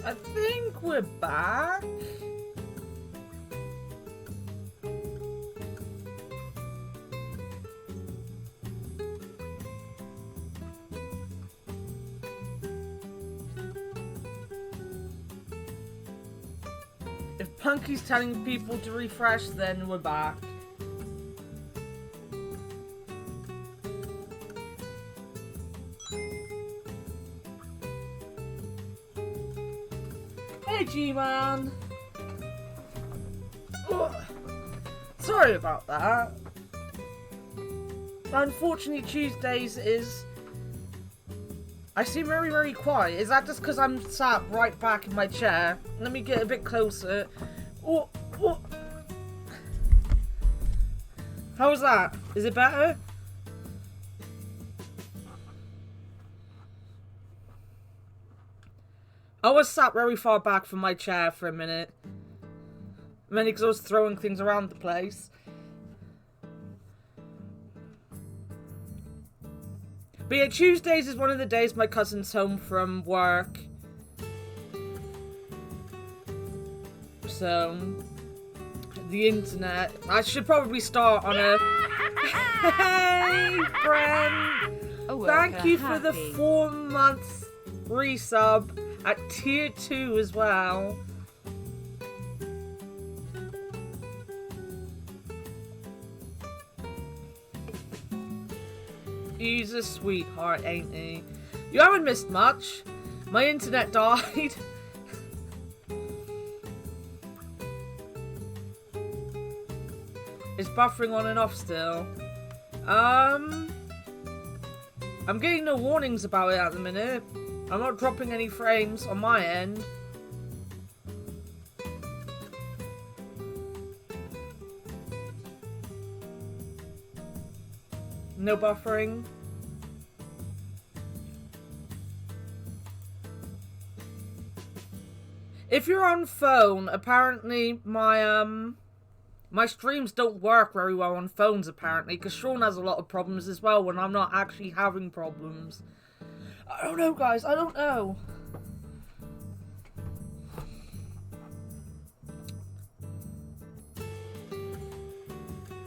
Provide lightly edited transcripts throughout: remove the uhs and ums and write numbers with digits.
I think we're back. If Punky's telling people to refresh, then we're back. Hey, G-Man! Sorry about that. Unfortunately, Tuesdays is... I seem very, very quiet. Is that just because I'm sat right back in my chair? Let me get a bit closer. Oh, oh. How was that? Is it better? I was sat very far back from my chair for a minute. Mainly because I was throwing things around the place. But yeah, Tuesdays is one of the days my cousin's home from work. So, the internet. I should probably start on a... Hey, friend! Thank you for the 4-month resub at tier 2 as well. He's a sweetheart, ain't he? You haven't missed much. My internet died. It's buffering on and off still. I'm getting no warnings about it at the minute. I'm not dropping any frames on my end. No buffering. If you're on phone, apparently my streams don't work very well on phones apparently, because Sean has a lot of problems as well when I'm not actually having problems. I don't know, guys. I don't know.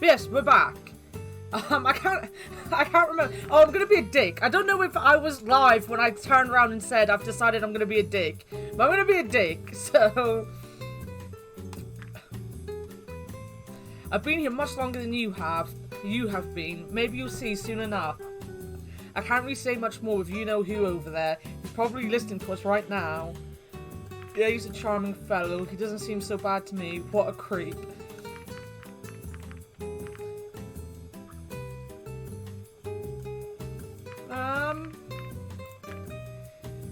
Yes, we're back. I can't remember. Oh, I'm gonna be a dick. I don't know if I was live when I turned around and said I've decided I'm gonna be a dick. But I'm gonna be a dick, so... I've been here much longer than you have. You have been. Maybe you'll see soon enough. I can't really say much more with you know who over there. He's probably listening to us right now. Yeah, he's a charming fellow. He doesn't seem so bad to me. What a creep.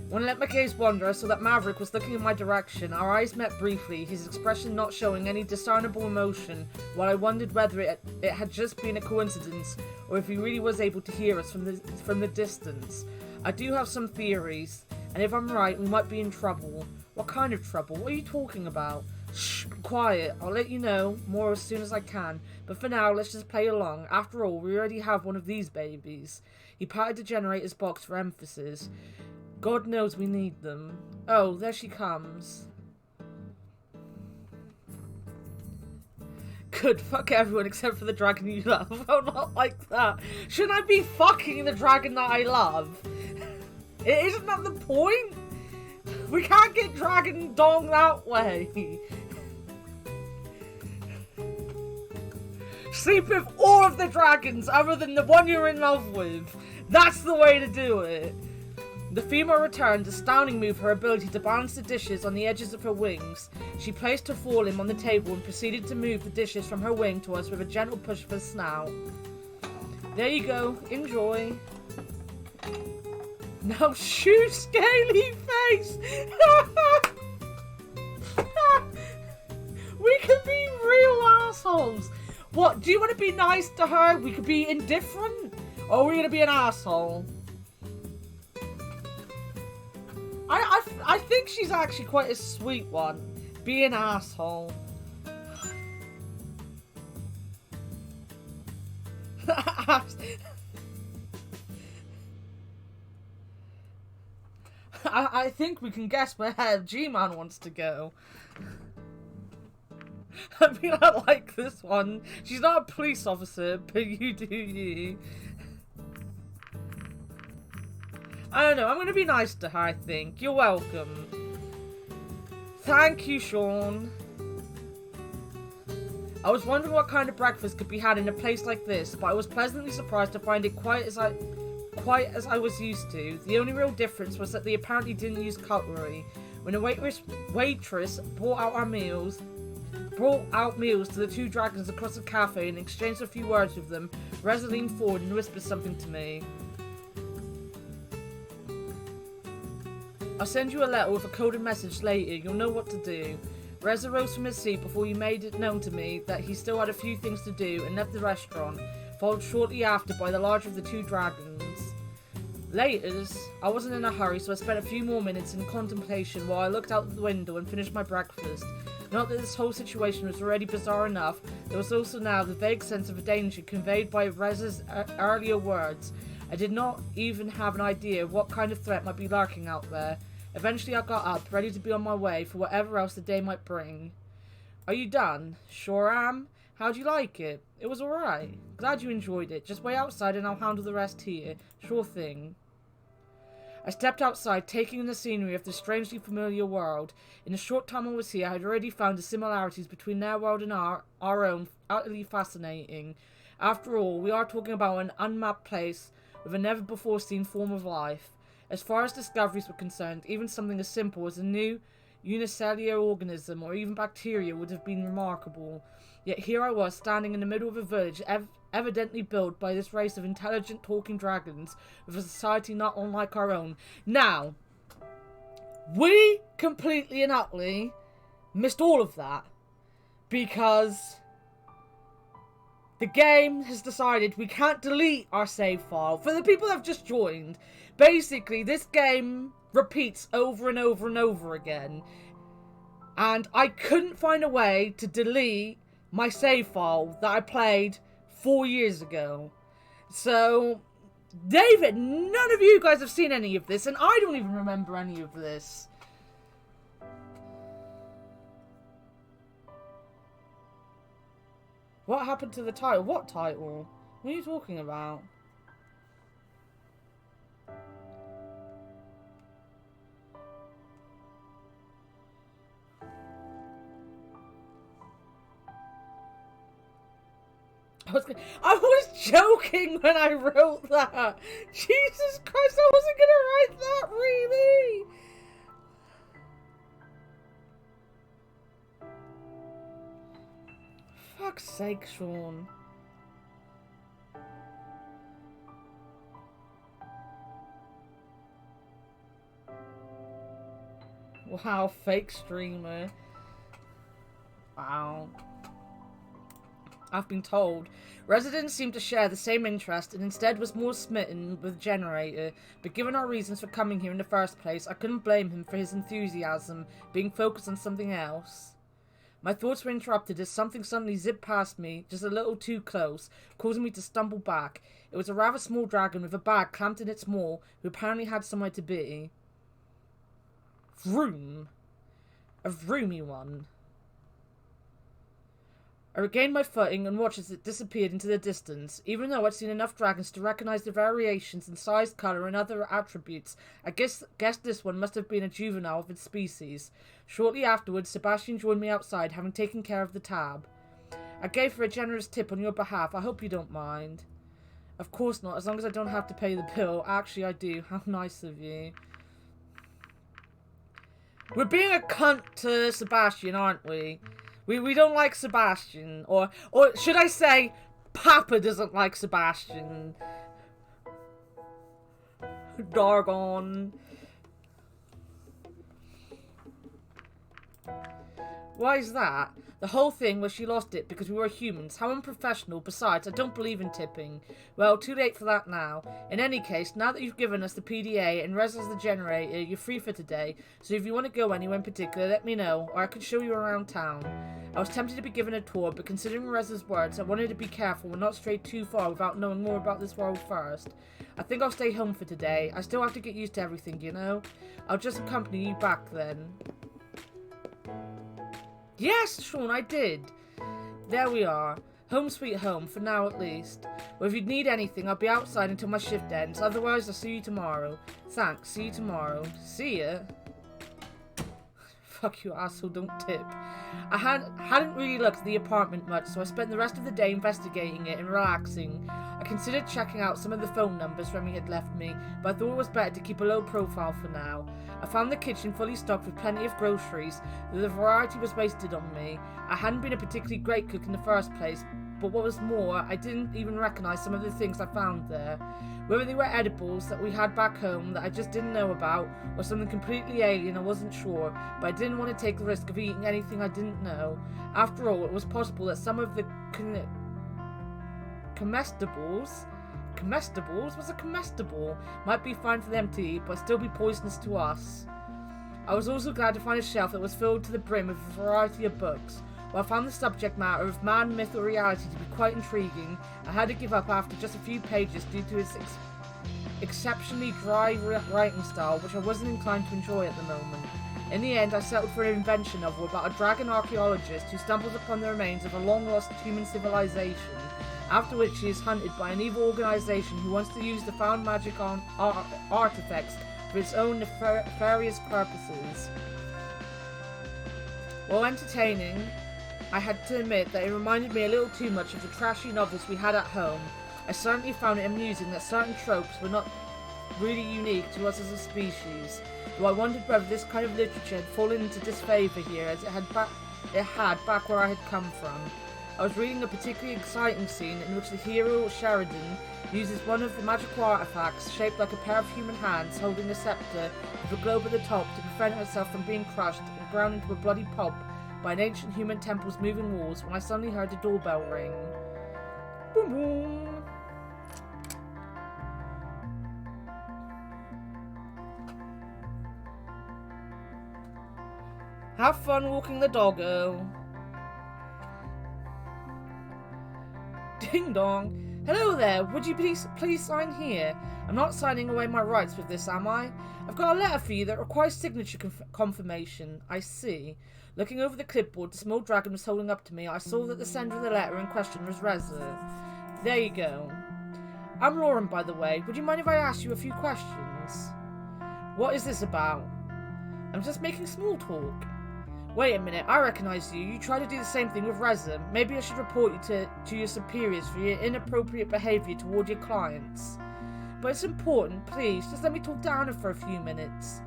When I let my gaze wander, I saw that Maverick was looking in my direction. Our eyes met briefly, his expression not showing any discernible emotion, while I wondered whether it had just been a coincidence, or if he really was able to hear us from the distance. I do have some theories, and if I'm right, we might be in trouble. What kind of trouble? What are you talking about? Shh, be quiet. I'll let you know more as soon as I can. But for now, let's just play along. After all, we already have one of these babies. He patted the generator's box for emphasis. God knows we need them. Oh, there she comes. Good, fuck everyone except for the dragon you love. Oh, not like that. Shouldn't I be fucking the dragon that I love? Isn't that the point? We can't get dragon dong that way. Sleep with all of the dragons other than the one you're in love with. That's the way to do it. The female returned, astounding move her ability to balance the dishes on the edges of her wings. She placed her forelimb on the table and proceeded to move the dishes from her wing to us with a gentle push of her snout. There you go. Enjoy. Now shoot, Scaly Face! We could be real assholes. What, do you want to be nice to her? We could be indifferent? Or are we going to be an asshole? I think she's actually quite a sweet one. Be an asshole. I think we can guess where G-Man wants to go. I mean, I like this one. She's not a police officer, but you do you. I don't know, I'm gonna be nice to her, I think. You're welcome. Thank you, Sean. I was wondering what kind of breakfast could be had in a place like this, but I was pleasantly surprised to find it quite as I was used to. The only real difference was that they apparently didn't use cutlery. When a waitress brought out meals to the two dragons across the cafe and exchanged a few words with them, Reza leaned forward and whispered something to me. I'll send you a letter with a coded message later. You'll know what to do. Reza rose from his seat before he made it known to me that he still had a few things to do and left the restaurant, followed shortly after by the larger of the two dragons. Later, I wasn't in a hurry, so I spent a few more minutes in contemplation while I looked out the window and finished my breakfast. Not that this whole situation was already bizarre enough, there was also now the vague sense of danger conveyed by Reza's earlier words. I did not even have an idea of what kind of threat might be lurking out there. Eventually I got up, ready to be on my way for whatever else the day might bring. Are you done? Sure am. How'd you like it? It was alright. Glad you enjoyed it. Just wait outside and I'll handle the rest here. Sure thing. I stepped outside, taking in the scenery of this strangely familiar world. In the short time I was here, I had already found the similarities between their world and our own utterly fascinating. After all, we are talking about an unmapped place with a never-before-seen form of life. As far as discoveries were concerned, even something as simple as a new unicellular organism or even bacteria would have been remarkable. Yet here I was, standing in the middle of a village evidently built by this race of intelligent talking dragons with a society not unlike our own. Now, we completely and utterly missed all of that because the game has decided we can't delete our save file. For the people that have just joined, basically this game repeats over and over and over again. And I couldn't find a way to delete my save file that I played 4 years ago. So, David, none of you guys have seen any of this, and I don't even remember any of this. What happened to the title? What title? What are you talking about? I was joking when I wrote that. Jesus Christ, I wasn't gonna write that, really. Fuck's sake, Sean. Wow, fake streamer. Wow. I've been told. Residents seemed to share the same interest and instead was more smitten with Generator, but given our reasons for coming here in the first place, I couldn't blame him for his enthusiasm, being focused on something else. My thoughts were interrupted as something suddenly zipped past me, just a little too close, causing me to stumble back. It was a rather small dragon with a bag clamped in its maw, who apparently had somewhere to be. Vroom. A vroomy one. I regained my footing and watched as it disappeared into the distance. Even though I'd seen enough dragons to recognize the variations in size, colour, and other attributes, I guessed this one must have been a juvenile of its species. Shortly afterwards, Sebastian joined me outside, having taken care of the tab. I gave her a generous tip on your behalf. I hope you don't mind. Of course not, as long as I don't have to pay the bill. Actually, I do. How nice of you. We're being a cunt to Sebastian, aren't we? We don't like Sebastian, or should I say, Papa doesn't like Sebastian. Dargon. Why is that? The whole thing was she lost it because we were humans. How unprofessional. Besides, I don't believe in tipping. Well, too late for that now. In any case, now that you've given us the PDA and Rez as the generator, you're free for today. So if you want to go anywhere in particular, let me know, or I can show you around town. I was tempted to be given a tour, but considering Rez's words, I wanted to be careful and not stray too far without knowing more about this world first. I think I'll stay home for today. I still have to get used to everything, you know? I'll just accompany you back then. Yes, Sean, I did. There we are. Home sweet home, for now at least. Well, if you'd need anything, I'll be outside until my shift ends. Otherwise, I'll see you tomorrow. Thanks, see you tomorrow. See ya. Fuck you, asshole, don't tip. I hadn't really looked at the apartment much, so I spent the rest of the day investigating it and relaxing. I considered checking out some of the phone numbers Remy had left me, but I thought it was better to keep a low profile for now. I found the kitchen fully stocked with plenty of groceries, though the variety was wasted on me. I hadn't been a particularly great cook in the first place, but what was more, I didn't even recognise some of the things I found there. Whether they were edibles that we had back home that I just didn't know about, or something completely alien, I wasn't sure, but I didn't want to take the risk of eating anything I didn't know. After all, it was possible that some of the comestibles? What's a comestible? Might be fine for them to eat, but still be poisonous to us. I was also glad to find a shelf that was filled to the brim with a variety of books. While I found the subject matter of man, myth or reality to be quite intriguing, I had to give up after just a few pages due to its exceptionally dry writing style, which I wasn't inclined to enjoy at the moment. In the end, I settled for an invention novel about a dragon archaeologist who stumbles upon the remains of a long-lost human civilization, after which he is hunted by an evil organisation who wants to use the found magic artifacts for its own nefarious purposes. While entertaining, I had to admit that it reminded me a little too much of the trashy novels we had at home. I certainly found it amusing that certain tropes were not really unique to us as a species, though I wondered whether this kind of literature had fallen into disfavour here as it had back where I had come from. I was reading a particularly exciting scene in which the hero, Sheridan, uses one of the magical artifacts shaped like a pair of human hands holding a scepter with a globe at the top to prevent herself from being crushed and ground into a bloody pulp by an ancient human temple's moving walls when I suddenly heard the doorbell ring. Boom boom! Have fun walking the doggo. Ding dong. Hello there, would you please sign here? I'm not signing away my rights with this, am I? I've got a letter for you that requires signature confirmation. I see. Looking over the clipboard the small dragon was holding up to me, I saw that the sender of the letter in question was Reza. There you go. I'm Lauren, by the way. Would you mind if I ask you a few questions? What is this about? I'm just making small talk. Wait a minute, I recognise you. You try to do the same thing with Reza. Maybe I should report you to your superiors for your inappropriate behaviour toward your clients. But it's important, please. Just let me talk to Anna for a few minutes.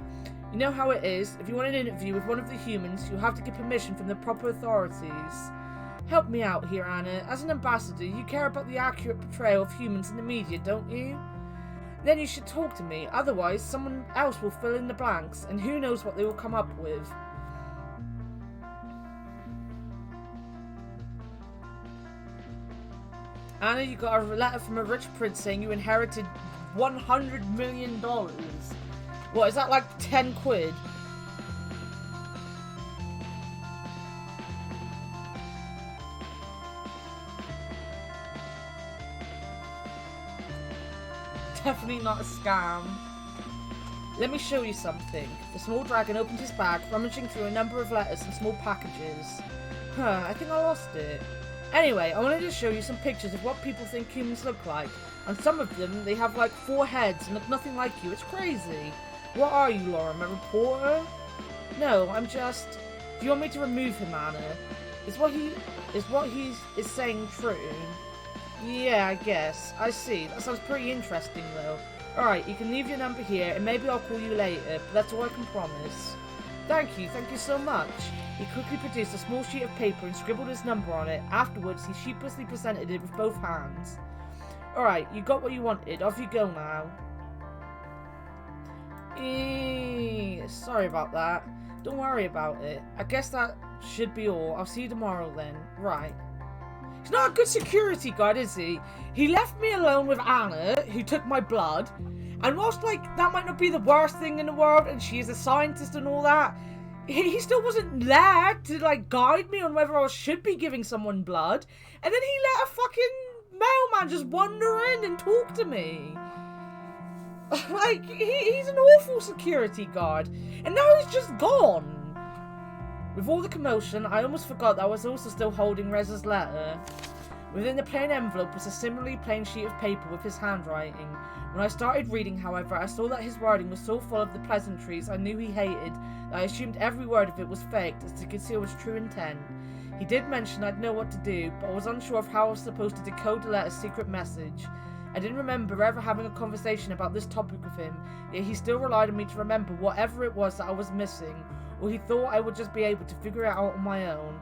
You know how it is. If you want an interview with one of the humans, you'll have to get permission from the proper authorities. Help me out here, Anna. As an ambassador, you care about the accurate portrayal of humans in the media, don't you? Then you should talk to me. Otherwise, someone else will fill in the blanks, and who knows what they will come up with. Anna, you got a letter from a rich prince saying you inherited $100 million. What, is that like 10 quid? Definitely not a scam. Let me show you something. The small dragon opened his bag, rummaging through a number of letters and small packages. I think I lost it. Anyway, I wanted to show you some pictures of what people think humans look like. And some of them, they have like 4 heads and look nothing like you. It's crazy. What are you, Lauren? A reporter? No, I'm just... Do you want me to remove him, Anna? Is what he is saying true? Yeah, I guess. I see. That sounds pretty interesting, though. Alright, you can leave your number here, and maybe I'll call you later, but that's all I can promise. Thank you so much. He quickly produced a small sheet of paper and scribbled his number on it. Afterwards, he sheepishly presented it with both hands. Alright, you got what you wanted. Off you go now. Sorry about that. Don't worry about it. I guess that should be all. I'll see you tomorrow then. Right. He's not a good security guard, is he? He left me alone with Anna, who took my blood. And whilst, like, that might not be the worst thing in the world, and she is a scientist and all that, he still wasn't there to, like, guide me on whether I should be giving someone blood. And then he let a fucking mailman just wander in and talk to me. Like, he's an awful security guard. And now he's just gone. With all the commotion, I almost forgot that I was also still holding Reza's letter. Within the plain envelope was a similarly plain sheet of paper with his handwriting. When I started reading, however, I saw that his writing was so full of the pleasantries I knew he hated that I assumed every word of it was faked as to conceal his true intent. He did mention I'd know what to do, but I was unsure of how I was supposed to decode the letter's secret message. I didn't remember ever having a conversation about this topic with him, yet he still relied on me to remember whatever it was that I was missing, or he thought I would just be able to figure it out on my own.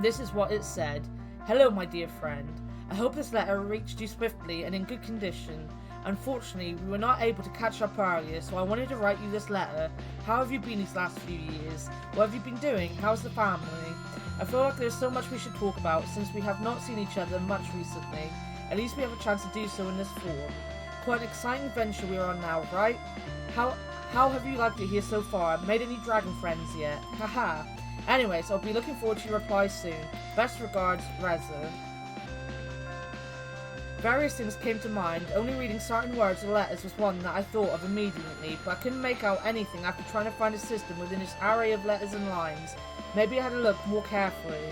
This is what it said. Hello, my dear friend. I hope this letter reached you swiftly and in good condition. Unfortunately, we were not able to catch up earlier, so I wanted to write you this letter. How have you been these last few years? What have you been doing? How's the family? I feel like there's so much we should talk about since we have not seen each other much recently. At least we have a chance to do so in this form. Quite an exciting venture we're on now, right? How have you liked it here so far? Made any dragon friends yet? Haha. Anyways, I'll be looking forward to your reply soon. Best regards, Reza. Various things came to mind. Only reading certain words or letters was one that I thought of immediately, but I couldn't make out anything after trying to find a system within its array of letters and lines. Maybe I had to look more carefully.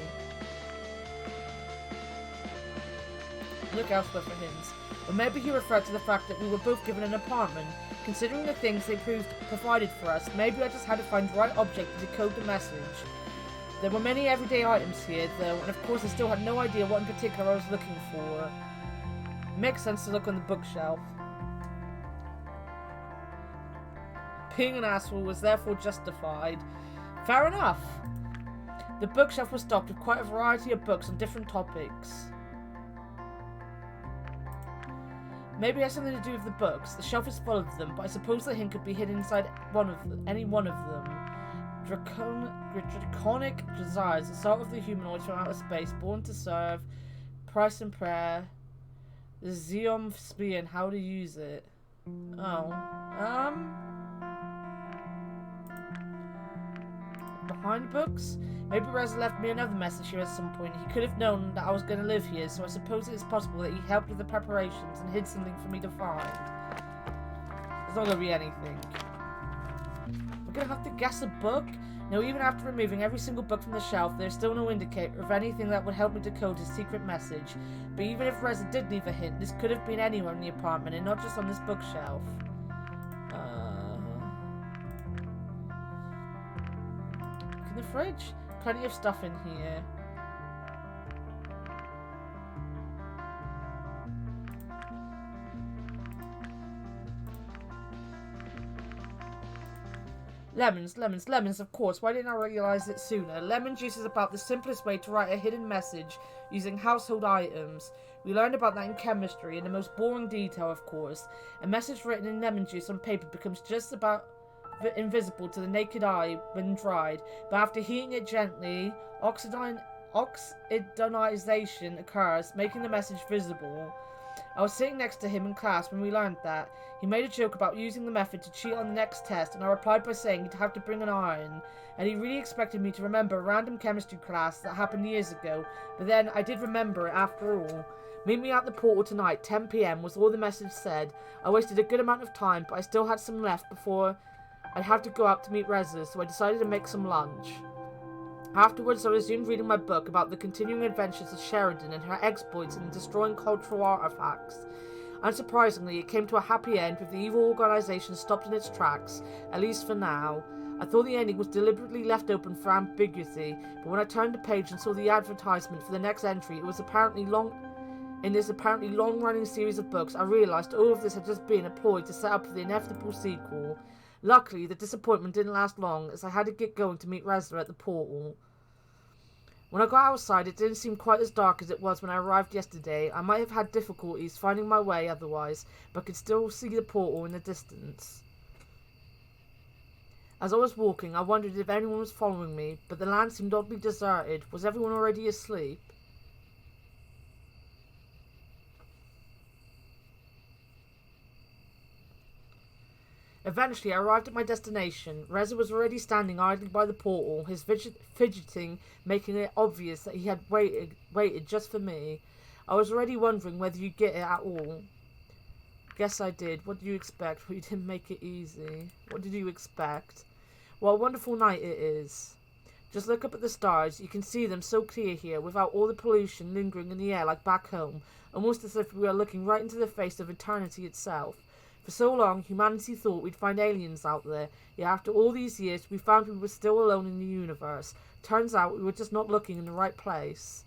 Look elsewhere for hints. Or maybe he referred to the fact that we were both given an apartment. Considering the things they provided for us, maybe I just had to find the right object to decode the message. There were many everyday items here, though, and of course I still had no idea what in particular I was looking for. It makes sense to look on the bookshelf. Being an asshole was therefore justified. Fair enough. The bookshelf was stocked with quite a variety of books on different topics. Maybe it has something to do with the books. The shelf is full of them, but I suppose the hint could be hidden inside any one of them. Draconic desires, the salt of the humanoids from outer space, born to serve, price and prayer, the Zeom spear and how to use it. Oh. Behind books? Maybe Reza left me another message here at some point. He could have known that I was going to live here, so I suppose it is possible that he helped with the preparations and hid something for me to find. There's not going to be anything. We're going to have to guess a book? No, even after removing every single book from the shelf, there's still no indicator of anything that would help me decode his secret message. But even if Reza did leave a hint, this could have been anywhere in the apartment and not just on this bookshelf. In the fridge? Plenty of stuff in here. Lemons, lemons, lemons, of course. Why didn't I realize it sooner? Lemon juice is about the simplest way to write a hidden message using household items. We learned about that in chemistry in the most boring detail, of course. A message written in lemon juice on paper becomes just about invisible to the naked eye when dried, but after heating it gently, oxidization occurs, making the message visible. I was sitting next to him in class when we learned that. He made a joke about using the method to cheat on the next test, and I replied by saying he'd have to bring an iron, and he really expected me to remember a random chemistry class that happened years ago, but then I did remember it after all. Meet me at the portal tonight, 10 PM, was all the message said. I wasted a good amount of time, but I still had some left before I'd have to go out to meet Reza, so I decided to make some lunch. Afterwards, I resumed reading my book about the continuing adventures of Sheridan and her exploits in destroying cultural artifacts. Unsurprisingly, it came to a happy end with the evil organization stopped in its tracks, at least for now. I thought the ending was deliberately left open for ambiguity, but when I turned the page and saw the advertisement for the next entry, it was in this apparently long-running series of books, I realised all of this had just been a ploy to set up for the inevitable sequel. Luckily, the disappointment didn't last long, as I had to get going to meet Reza at the portal. When I got outside, it didn't seem quite as dark as it was when I arrived yesterday. I might have had difficulties finding my way otherwise, but could still see the portal in the distance. As I was walking, I wondered if anyone was following me, but the land seemed oddly deserted. Was everyone already asleep? Eventually, I arrived at my destination. Reza was already standing idly by the portal, his fidgeting making it obvious that he had waited just for me. I was already wondering whether you'd get it at all. Guess I did. What did you expect? Well, you didn't make it easy. What did you expect? What a wonderful night it is. Just look up at the stars. You can see them so clear here, without all the pollution lingering in the air like back home, almost as if we were looking right into the face of eternity itself. For so long, humanity thought we'd find aliens out there, yet after all these years, we found we were still alone in the universe. Turns out we were just not looking in the right place.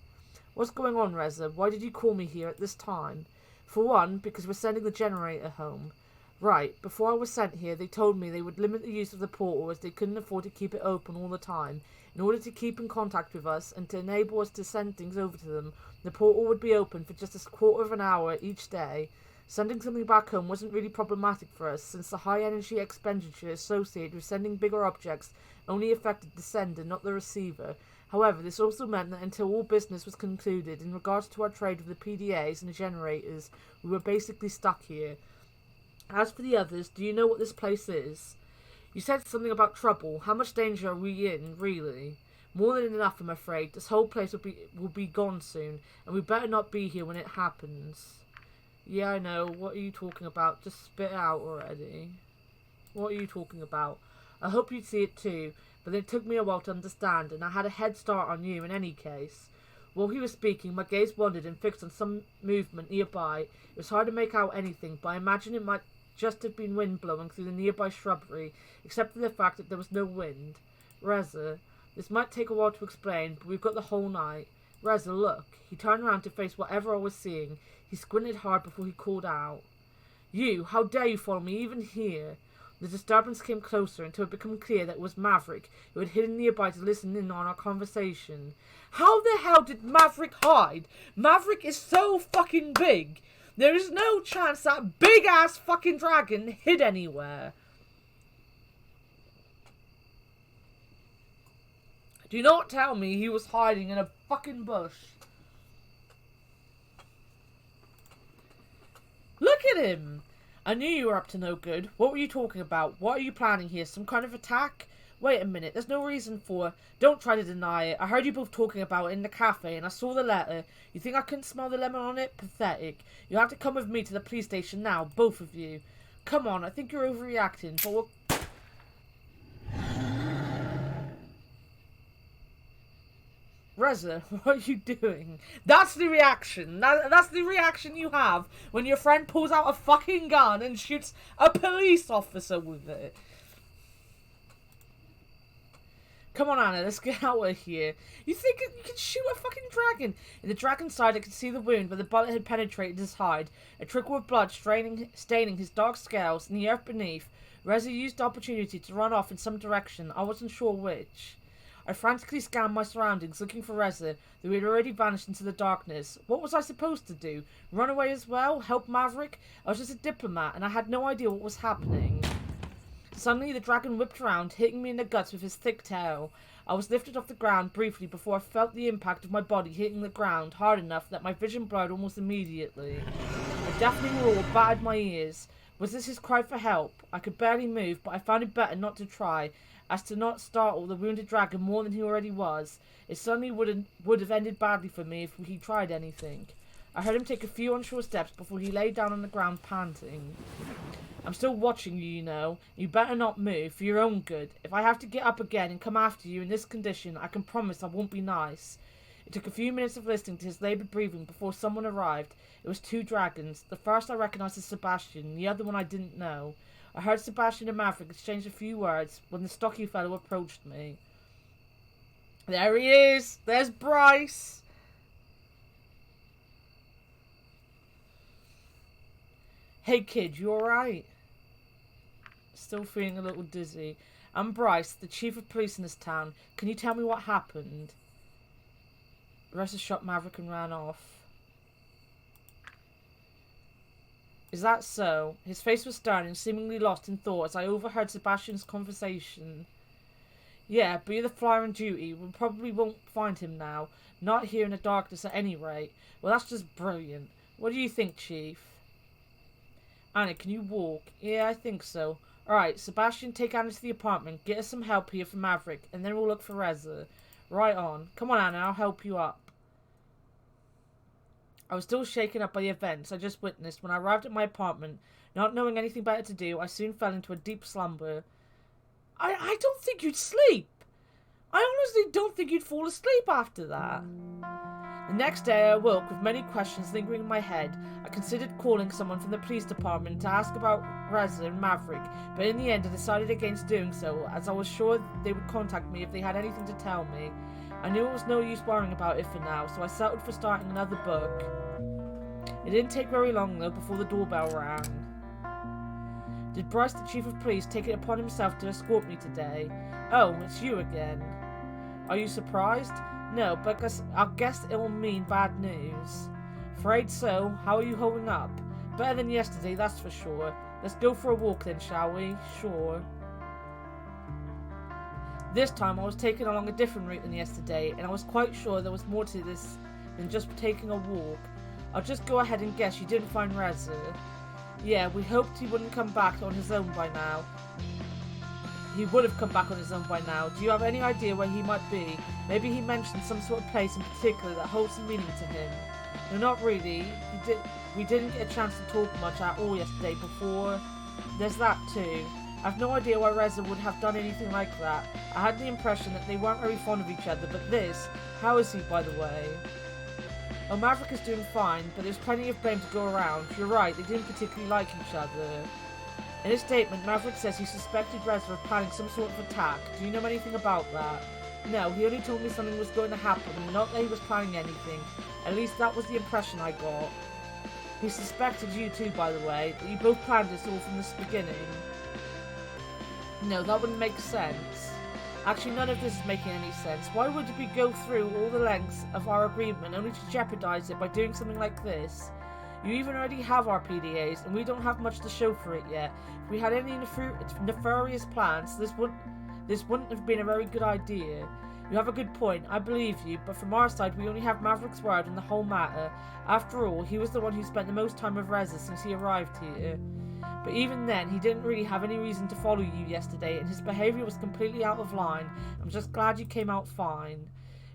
What's going on, Reza? Why did you call me here at this time? For one, because we're sending the generator home. Right, before I was sent here, they told me they would limit the use of the portal as they couldn't afford to keep it open all the time. In order to keep in contact with us and to enable us to send things over to them, the portal would be open for just a quarter of an hour each day. Sending something back home wasn't really problematic for us, since the high energy expenditure associated with sending bigger objects only affected the sender, not the receiver. However, this also meant that until all business was concluded in regards to our trade with the PDAs and the generators, we were basically stuck here. As for the others, do you know what this place is? You said something about trouble. How much danger are we in, really? More than enough, I'm afraid. This whole place will be gone soon, and we better not be here when it happens. Yeah, I know. What are you talking about? Just spit it out already. What are you talking about? I hope you'd see it too, but it took me a while to understand, and I had a head start on you in any case. While he was speaking, my gaze wandered and fixed on some movement nearby. It was hard to make out anything, but I imagine it might just have been wind blowing through the nearby shrubbery, except for the fact that there was no wind. Reza, this might take a while to explain, but we've got the whole night. Reza, look. He turned around to face whatever I was seeing. He squinted hard before he called out. You, how dare you follow me even here? The disturbance came closer until it became clear that it was Maverick, who had hidden nearby to listen in on our conversation. How the hell did Maverick hide? Maverick is so fucking big. There is no chance that big-ass fucking dragon hid anywhere. Do not tell me he was hiding in a fucking bush. Look at him! I knew you were up to no good. What were you talking about? What are you planning here? Some kind of attack? Wait a minute, there's no reason for... Don't try to deny it. I heard you both talking about it in the cafe and I saw the letter. You think I couldn't smell the lemon on it? Pathetic. You'll have to come with me to the police station now, both of you. Come on, I think you're overreacting, but we'll... Reza, what are you doing? That's the reaction. That's the reaction you have when your friend pulls out a fucking gun and shoots a police officer with it. Come on, Anna, let's get out of here. You think you can shoot a fucking dragon? In the dragon's side, I could see the wound where the bullet had penetrated his hide. A trickle of blood staining his dark scales and the earth beneath. Reza used the opportunity to run off in some direction. I wasn't sure which. I frantically scanned my surroundings, looking for Reza, though he had already vanished into the darkness. What was I supposed to do? Run away as well? Help Maverick? I was just a diplomat, and I had no idea what was happening. Suddenly, the dragon whipped around, hitting me in the guts with his thick tail. I was lifted off the ground briefly before I felt the impact of my body hitting the ground hard enough that my vision blurred almost immediately. A deafening roar battered my ears. Was this his cry for help? I could barely move, but I found it better not to try, as to not startle the wounded dragon more than he already was. It certainly would have ended badly for me if he tried anything. I heard him take a few unsure steps before he lay down on the ground panting. I'm still watching you, you know. You better not move, for your own good. If I have to get up again and come after you in this condition, I can promise I won't be nice. It took a few minutes of listening to his laboured breathing before someone arrived. It was two dragons. The first I recognised as Sebastian, the other one I didn't know. I heard Sebastian and Maverick exchange a few words when the stocky fellow approached me. There he is! There's Bryce! Hey kid, you alright? Still feeling a little dizzy. I'm Bryce, the chief of police in this town. Can you tell me what happened? The rest shot Maverick and ran off. Is that so? His face was stern and seemingly lost in thought as I overheard Sebastian's conversation. Yeah, be the flyer on duty. We probably won't find him now. Not here in the darkness at any rate. Well, that's just brilliant. What do you think, Chief? Anna, can you walk? Yeah, I think so. Alright, Sebastian, take Anna to the apartment. Get us some help here for Maverick, and then we'll look for Reza. Right on. Come on, Anna, I'll help you up. I was still shaken up by the events I just witnessed when I arrived at my apartment. Not knowing anything better to do, I soon fell into a deep slumber. I don't think you'd sleep. I honestly don't think you'd fall asleep after that. The next day I awoke with many questions lingering in my head. I considered calling someone from the police department to ask about Reza and Maverick, but in the end I decided against doing so, as I was sure they would contact me if they had anything to tell me. I knew it was no use worrying about it for now, so I settled for starting another book. It didn't take very long though before the doorbell rang. Did Bryce, the chief of police, take it upon himself to escort me today? Oh, it's you again. Are you surprised? No, because I guess it will mean bad news. Afraid so. How are you holding up? Better than yesterday, that's for sure. Let's go for a walk then, shall we? Sure. This time I was taken along a different route than yesterday, and I was quite sure there was more to this than just taking a walk. I'll just go ahead and guess you didn't find Reza. Yeah, we hoped he wouldn't come back on his own by now. He would have come back on his own by now. Do you have any idea where he might be? Maybe he mentioned some sort of place in particular that holds some meaning to him. No, not really. We didn't get a chance to talk much at all yesterday before. There's that too. I've no idea why Reza would have done anything like that. I had the impression that they weren't very fond of each other, but this... How is he, by the way? Oh, Maverick is doing fine, but there's plenty of blame to go around. You're right, they didn't particularly like each other. In his statement, Maverick says he suspected Reza of planning some sort of attack. Do you know anything about that? No, he only told me something was going to happen, not that he was planning anything. At least that was the impression I got. He suspected you too, by the way, that you both planned this all from the beginning. No, that wouldn't make sense. Actually, none of this is making any sense. Why would we go through all the lengths of our agreement only to jeopardize it by doing something like this? You even already have our PDAs, and we don't have much to show for it yet. If we had any nefarious plans, this wouldn't have been a very good idea. You have a good point, I believe you, but from our side we only have Maverick's word on the whole matter. After all, he was the one who spent the most time with Reza since he arrived here. But even then, he didn't really have any reason to follow you yesterday, and his behaviour was completely out of line. I'm just glad you came out fine.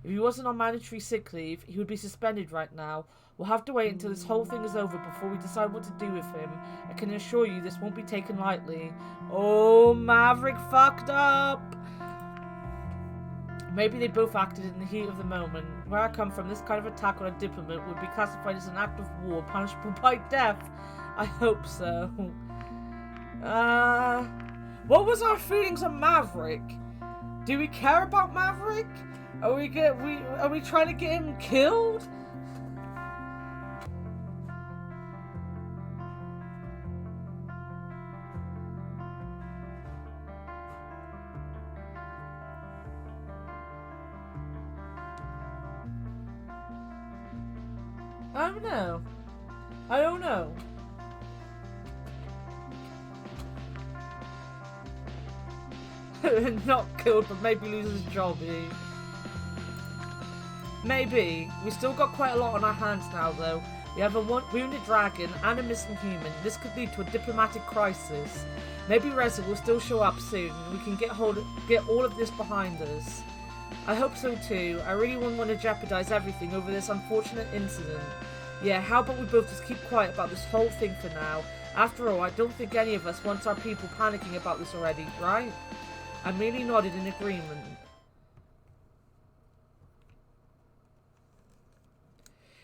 If he wasn't on mandatory sick leave, he would be suspended right now. We'll have to wait until this whole thing is over before we decide what to do with him. I can assure you this won't be taken lightly. Oh, Maverick fucked up! Maybe they both acted in the heat of the moment. Where I come from, this kind of attack on a diplomat would be classified as an act of war punishable by death. I hope so. What was our feelings on Maverick? Do we care about Maverick? Are we trying to get him killed? I don't know. I don't know. Not killed, but maybe loses his job. Maybe. We still got quite a lot on our hands now, though. We have a wounded dragon and a missing human. This could lead to a diplomatic crisis. Maybe Reza will still show up soon, and we can get all of this behind us. I hope so too. I really wouldn't want to jeopardize everything over this unfortunate incident. Yeah, how about we both just keep quiet about this whole thing for now? After all, I don't think any of us wants our people panicking about this already, right? I merely nodded in agreement.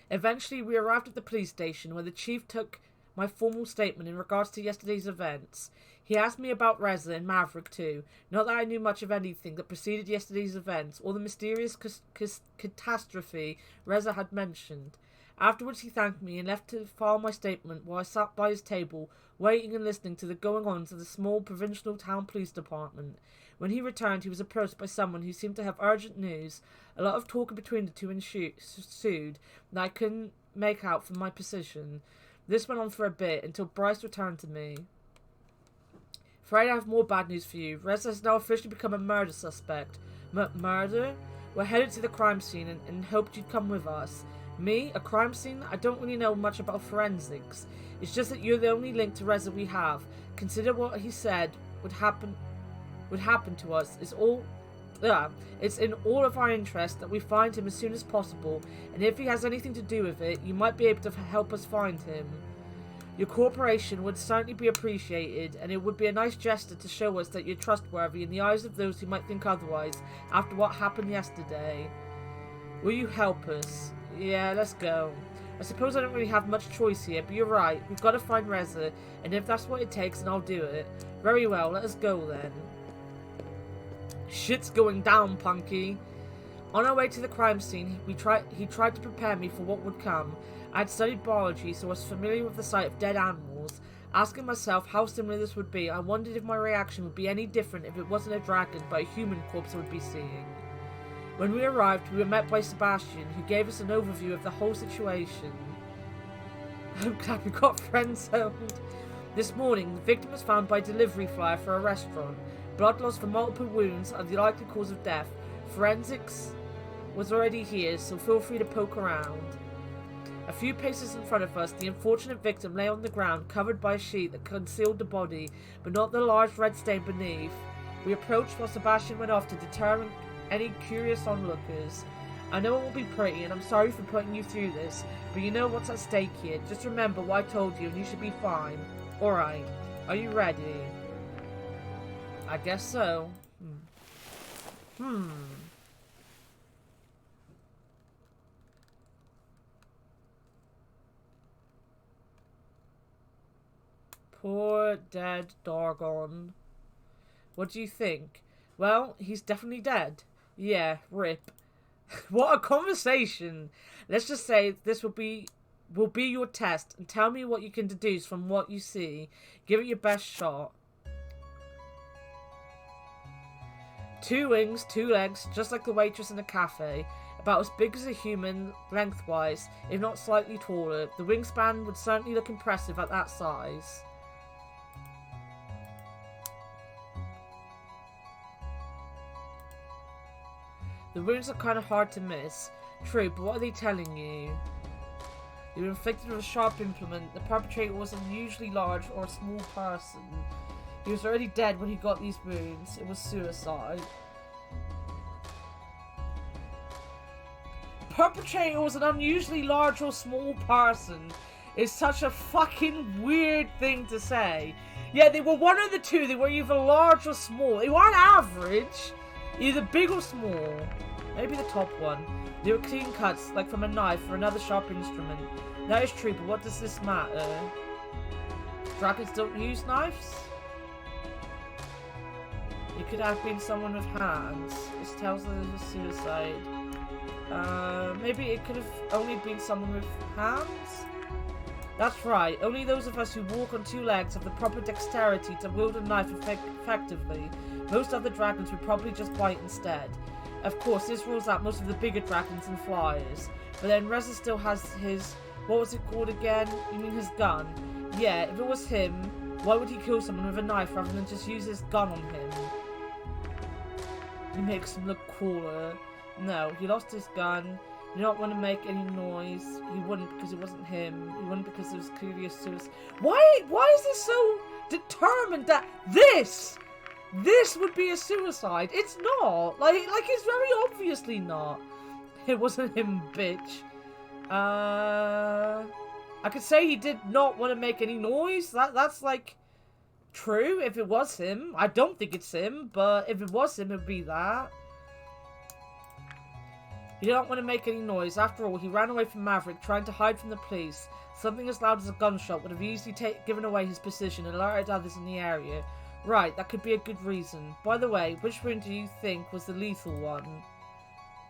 Eventually, we arrived at the police station where the chief took my formal statement in regards to yesterday's events. He asked me about Reza and Maverick too. Not that I knew much of anything that preceded yesterday's events or the mysterious catastrophe Reza had mentioned. Afterwards he thanked me and left to file my statement while I sat by his table, waiting and listening to the goings-on of the small provincial town police department. When he returned, he was approached by someone who seemed to have urgent news. A lot of talking between the two ensued that I couldn't make out from my position. This went on for a bit, until Bryce returned to me. Afraid I have more bad news for you. Reza has now officially become a murder suspect. Murder? We're headed to the crime scene and hoped you'd come with us. Me? A crime scene? I don't really know much about forensics. It's just that you're the only link to Reza we have. Consider what he said would happen to us. It's in all of our interest that we find him as soon as possible, and if he has anything to do with it, you might be able to help us find him. Your cooperation would certainly be appreciated, and it would be a nice gesture to show us that you're trustworthy in the eyes of those who might think otherwise after what happened yesterday. Will you help us? Yeah, let's go. I suppose I don't really have much choice here, but you're right. We've got to find Reza, and if that's what it takes, then I'll do it. Very well, let us go then. Shit's going down, Punky. On our way to the crime scene, he tried to prepare me for what would come. I had studied biology, so I was familiar with the sight of dead animals. Asking myself how similar this would be, I wondered if my reaction would be any different if it wasn't a dragon, but a human corpse I would be seeing. When we arrived, we were met by Sebastian, who gave us an overview of the whole situation. I'm glad we got friend-zoned. This morning, the victim was found by delivery flyer for a restaurant. Blood loss from multiple wounds are the likely cause of death. Forensics was already here, so feel free to poke around. A few paces in front of us, the unfortunate victim lay on the ground, covered by a sheet that concealed the body, but not the large red stain beneath. We approached while Sebastian went off to deter any curious onlookers. I know it will be pretty, and I'm sorry for putting you through this, but you know what's at stake here. Just remember what I told you, and you should be fine. Alright, are you ready? I guess so. Poor dead Dargon. What do you think? Well, he's definitely dead. Yeah, rip. What a conversation. Let's just say this will be your test, and tell me what you can deduce from what you see. Give it your best shot. 2 wings, 2 legs, just like the waitress in a cafe. About as big as a human, lengthwise, if not slightly taller. The wingspan would certainly look impressive at that size. The wounds are kind of hard to miss. True, but what are they telling you? They were inflicted with a sharp implement. The perpetrator was unusually large or a small person. He was already dead when he got these wounds. It was suicide. Perpetrator was an unusually large or small person. It's such a fucking weird thing to say. Yeah, they were one of the two. They were either large or small. They weren't average. Either big or small. Maybe the top one. They were clean cuts, like from a knife or another sharp instrument. That is true, but what does this matter? Dragons don't use knives? It could have been someone with hands. This tells us it was suicide. Maybe it could have only been someone with hands? That's right. Only those of us who walk on 2 legs have the proper dexterity to wield a knife effectively. Most other dragons would probably just bite instead. Of course, this rules out most of the bigger dragons and flyers. But then Reza still has his... What was it called again? You mean his gun? Yeah, if it was him, why would he kill someone with a knife rather than just use his gun on him? He makes him look cooler. No, he lost his gun. He did not want to make any noise. He wouldn't because it wasn't him. He wouldn't because it was clearly a suicide. Why is this so determined that this would be a suicide? It's not. Like it's very obviously not. It wasn't him, bitch. I could say he did not want to make any noise. That's like true if it was him. I don't think it's him, but if it was him, it'd be that. He didn't want to make any noise. After all, he ran away from Maverick, trying to hide from the police. Something as loud as a gunshot would have easily given away his position and alerted others in the area. Right, that could be a good reason. By the way, which wound do you think was the lethal one?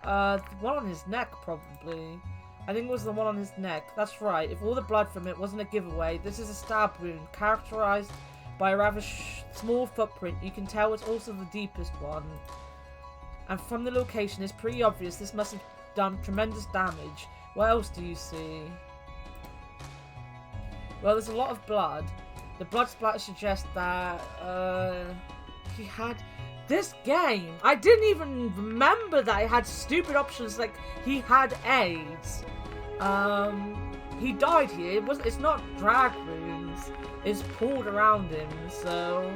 The one on his neck, probably. I think it was the one on his neck. That's right. If all the blood from it wasn't a giveaway, this is a stab wound, characterized by a rather small footprint. You can tell it's also the deepest one. And from the location, it's pretty obvious this must have done tremendous damage. What else do you see? Well, there's a lot of blood. The blood splatter suggests that, he had... This game! I didn't even remember that it had stupid options like he had AIDS. He died here. It's not drag wounds. It's poured around him, so...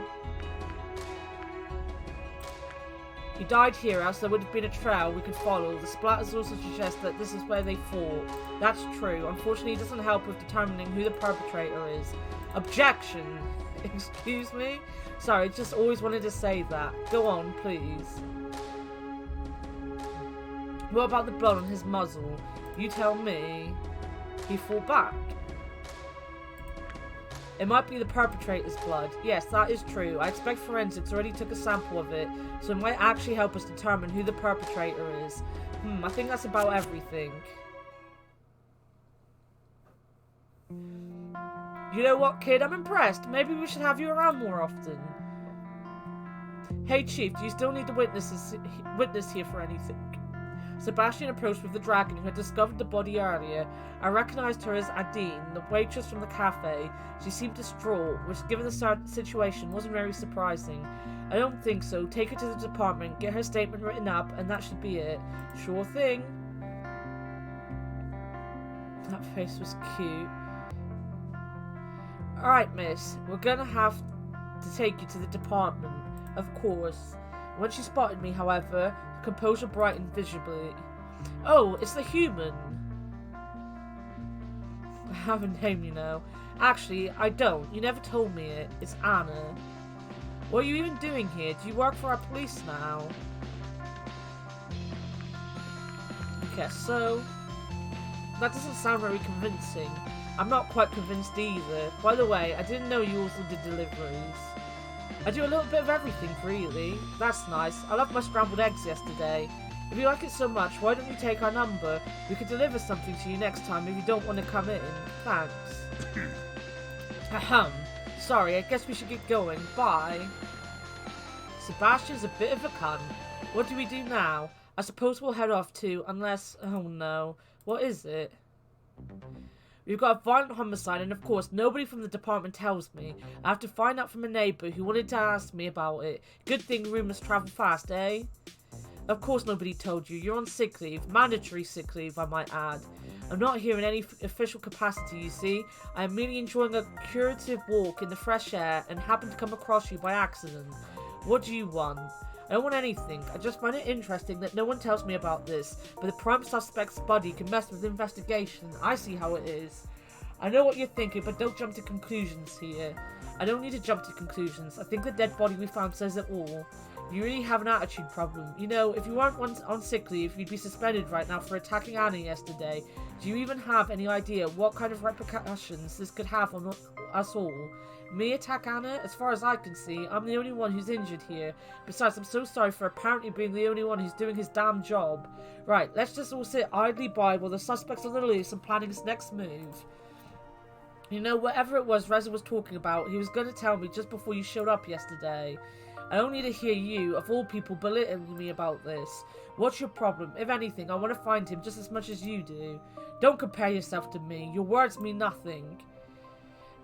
He died here, else there would have been a trail we could follow. The splatters also suggest that this is where they fought. That's true. Unfortunately, it doesn't help with determining who the perpetrator is. Objection! Excuse me? Sorry, just always wanted to say that. Go on, please. What about the blood on his muzzle? You tell me. He fought back. It might be the perpetrator's blood. Yes, that is true. I expect forensics already took a sample of it, so it might actually help us determine who the perpetrator is. I think that's about everything. You know what, kid? I'm impressed. Maybe we should have you around more often. Hey, Chief, do you still need the witness here for anything? Sebastian approached with the dragon who had discovered the body earlier. I recognized her as Adine, the waitress from the cafe. She seemed distraught, which, given the situation, wasn't very surprising. I don't think so. Take her to the department, get her statement written up, and that should be it. Sure thing. That face was cute. Alright, miss. We're gonna have to take you to the department. Of course. When she spotted me, however, her composure brightened visibly. Oh, it's the human. I have a name, you know. Actually, I don't. You never told me it. It's Anna. What are you even doing here? Do you work for our police now? Okay, so... That doesn't sound very convincing. I'm not quite convinced either. By the way, I didn't know you also did deliveries. I do a little bit of everything, really. That's nice. I loved my scrambled eggs yesterday. If you like it so much, why don't you take our number? We could deliver something to you next time if you don't want to come in. Thanks. Ahem. Sorry, I guess we should get going. Bye. Sebastian's a bit of a cunt. What do we do now? I suppose we'll head off too, unless... Oh no. What is it? We've got a violent homicide, and of course, nobody from the department tells me. I have to find out from a neighbour who wanted to ask me about it. Good thing rumours travel fast, eh? Of course nobody told you. You're on sick leave. Mandatory sick leave, I might add. I'm not here in any official capacity, you see. I am merely enjoying a curative walk in the fresh air and happened to come across you by accident. What do you want? I don't want anything. I just find it interesting that no one tells me about this, but the prime suspect's body can mess with the investigation. I see how it is. I know what you're thinking, but don't jump to conclusions here. I don't need to jump to conclusions. I think the dead body we found says it all. You really have an attitude problem. You know, if you weren't on sick leave, you'd be suspended right now for attacking Anna yesterday. Do you even have any idea what kind of repercussions this could have on us all? Me attack Anna? As far as I can see, I'm the only one who's injured here. Besides, I'm so sorry for apparently being the only one who's doing his damn job. Right, let's just all sit idly by while the suspect's on the loose and planning his next move. You know, whatever it was Reza was talking about, he was going to tell me just before you showed up yesterday. I don't need to hear you, of all people, belittling me about this. What's your problem? If anything, I want to find him just as much as you do. Don't compare yourself to me. Your words mean nothing.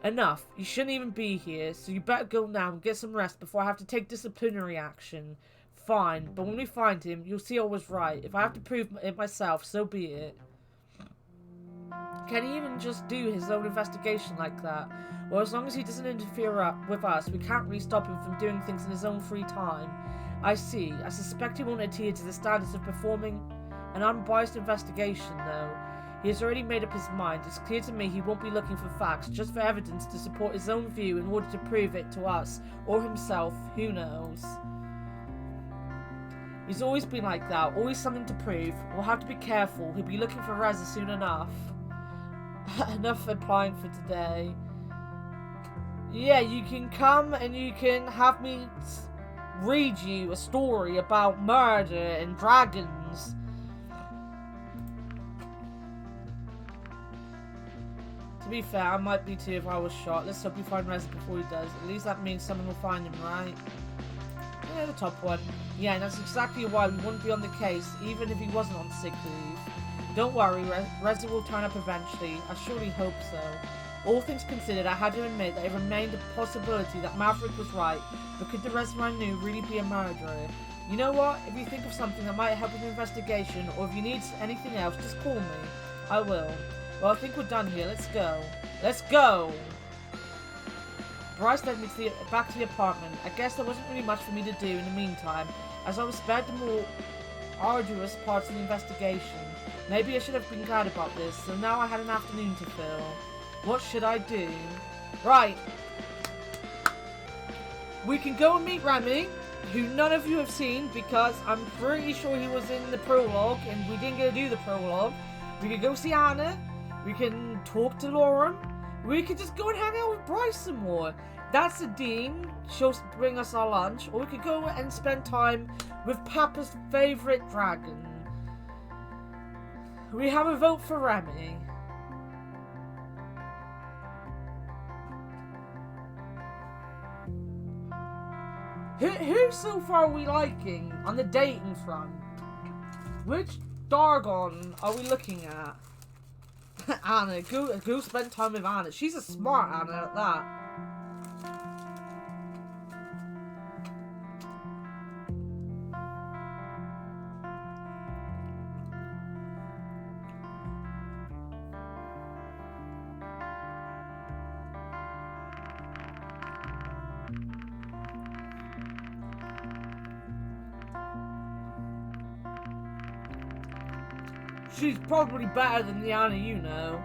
Enough. You shouldn't even be here, so you better go now and get some rest before I have to take disciplinary action. Fine, but when we find him, you'll see I was right. If I have to prove it myself, so be it. Can he even just do his own investigation like that? Well, as long as he doesn't interfere with us, we can't really stop him from doing things in his own free time. I see. I suspect he won't adhere to the standards of performing an unbiased investigation, though. He has already made up his mind. It's clear to me he won't be looking for facts, just for evidence to support his own view in order to prove it to us, or himself, who knows. He's always been like that, always something to prove. We'll have to be careful, he'll be looking for Reza soon enough. Enough implying for today. Yeah, you can come and you can have me read you a story about murder and dragons. To be fair, I might be too if I was shot. Let's hope we find Reza before he does. At least that means someone will find him, right? Yeah, the top one. Yeah, and that's exactly why we wouldn't be on the case, even if he wasn't on sick leave. Don't worry, Reza will turn up eventually. I surely hope so. All things considered, I had to admit that it remained a possibility that Maverick was right, but could the resume I knew really be a murderer? You know what? If you think of something that might help with the investigation, or if you need anything else, just call me. I will. Well, I think we're done here. Let's go. Let's go! Bryce led me back to the apartment. I guess there wasn't really much for me to do in the meantime, as I was spared the more arduous parts of the investigation. Maybe I should have been glad about this, so now I had an afternoon to fill. What should I do? Right. We can go and meet Remy, who none of you have seen because I'm pretty sure he was in the prologue and we didn't get to do the prologue. We could go see Anna. We can talk to Lauren. We could just go and hang out with Bryce some more. That's the Dean. She'll bring us our lunch. Or we could go and spend time with Papa's favourite dragon. We have a vote for Remy. Who so far are we liking on the dating front? Which Dargon are we looking at? Anna. Go spend time with Anna. She's a smart Anna at that. She's probably better than the Anna you know.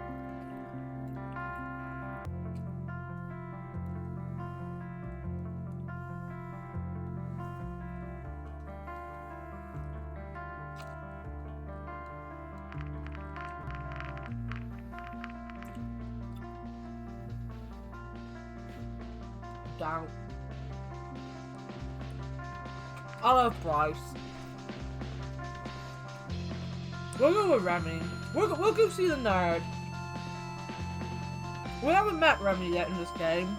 Down. I love Bryce. We'll go with Remy. We'll go see the nerd. We haven't met Remy yet in this game.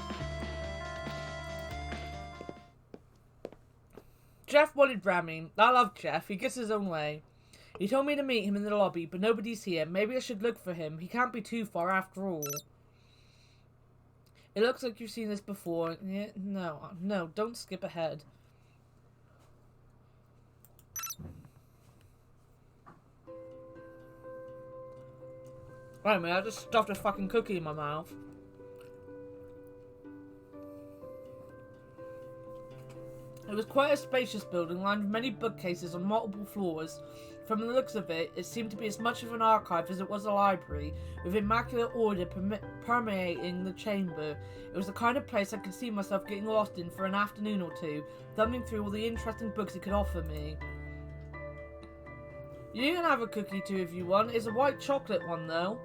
Jeff wanted Remy. I love Jeff. He gets his own way. He told me to meet him in the lobby, but nobody's here. Maybe I should look for him. He can't be too far after all. It looks like you've seen this before. Yeah, no, don't skip ahead. Wait a minute, I just stuffed a fucking cookie in my mouth. It was quite a spacious building, lined with many bookcases on multiple floors. From the looks of it, it seemed to be as much of an archive as it was a library, with immaculate order permeating the chamber. It was the kind of place I could see myself getting lost in for an afternoon or two, thumbing through all the interesting books it could offer me. You can have a cookie too if you want. It's a white chocolate one though.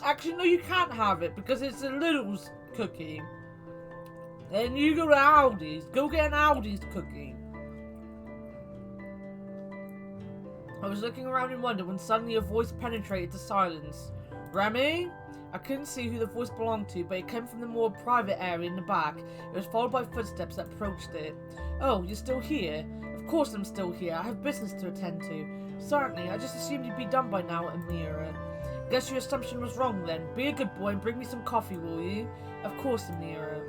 Actually, no, you can't have it because it's a Little's cookie. And you go to Aldi's. Go get an Aldi's cookie. I was looking around in wonder when suddenly a voice penetrated the silence. Remy? I couldn't see who the voice belonged to, but it came from the more private area in the back. It was followed by footsteps that approached it. Oh, you're still here? Of course I'm still here. I have business to attend to. Certainly, I just assumed you'd be done by now, Amira. Guess your assumption was wrong then. Be a good boy and bring me some coffee, will you? Of course, Amira.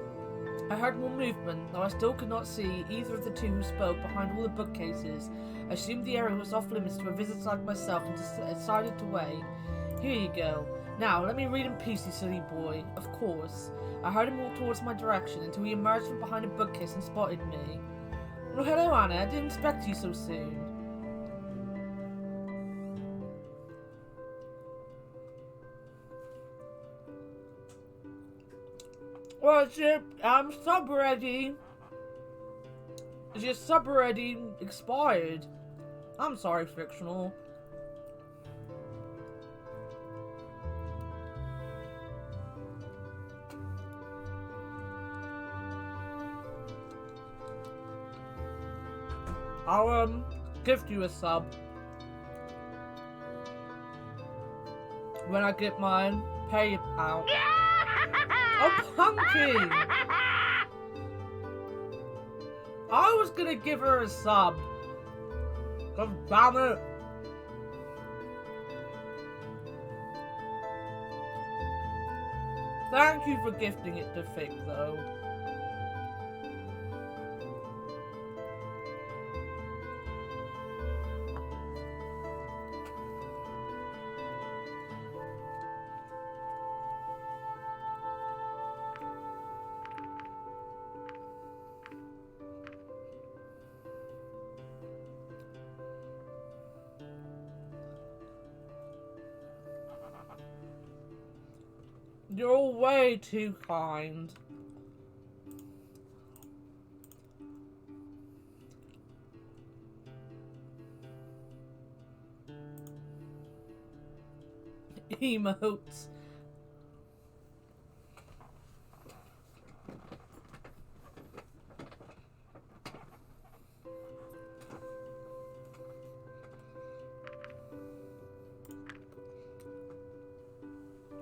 I heard more movement, though I still could not see either of the two who spoke behind all the bookcases. I assumed the area was off limits to a visitor like myself and decided to wait. Here you go. Now, let me read in peace, you silly boy. Of course. I heard him walk towards my direction until he emerged from behind a bookcase and spotted me. Oh, hello, Anna. I didn't expect you so soon. What's it? I'm sub-ready. Is your sub-ready expired? I'm sorry, fictional. I'll, gift you a sub. When I get mine, PayPal. Oh, Punky! I was gonna give her a sub. God damn it. Thank you for gifting it to Fick, though. You're way too kind. Emotes.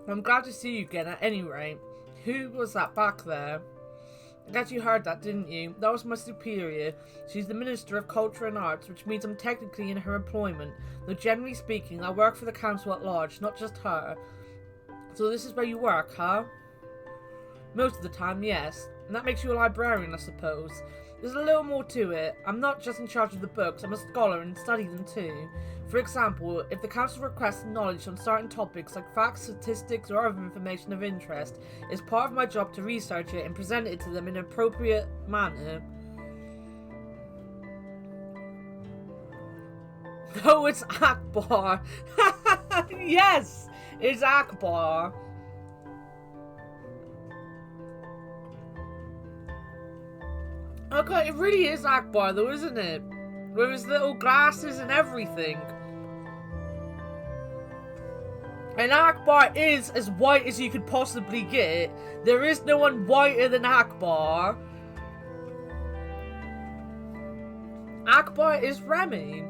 I'm glad to see you again at any rate. Who was that back there? I guess you heard that, didn't you? That was my superior. She's the Minister of Culture and Arts, which means I'm technically in her employment. Though generally speaking, I work for the council at large, not just her. So this is where you work, huh? Most of the time, yes. And that makes you a librarian, I suppose. There's a little more to it. I'm not just in charge of the books, I'm a scholar and study them too. For example, if the council requests knowledge on certain topics like facts, statistics, or other information of interest, it's part of my job to research it and present it to them in an appropriate manner. Oh, it's Akbar! Yes! It's Akbar! Okay, it really is Akbar though, isn't it? With his little glasses and everything. And Akbar is as white as you could possibly get. There is no one whiter than Akbar. Akbar is Remy.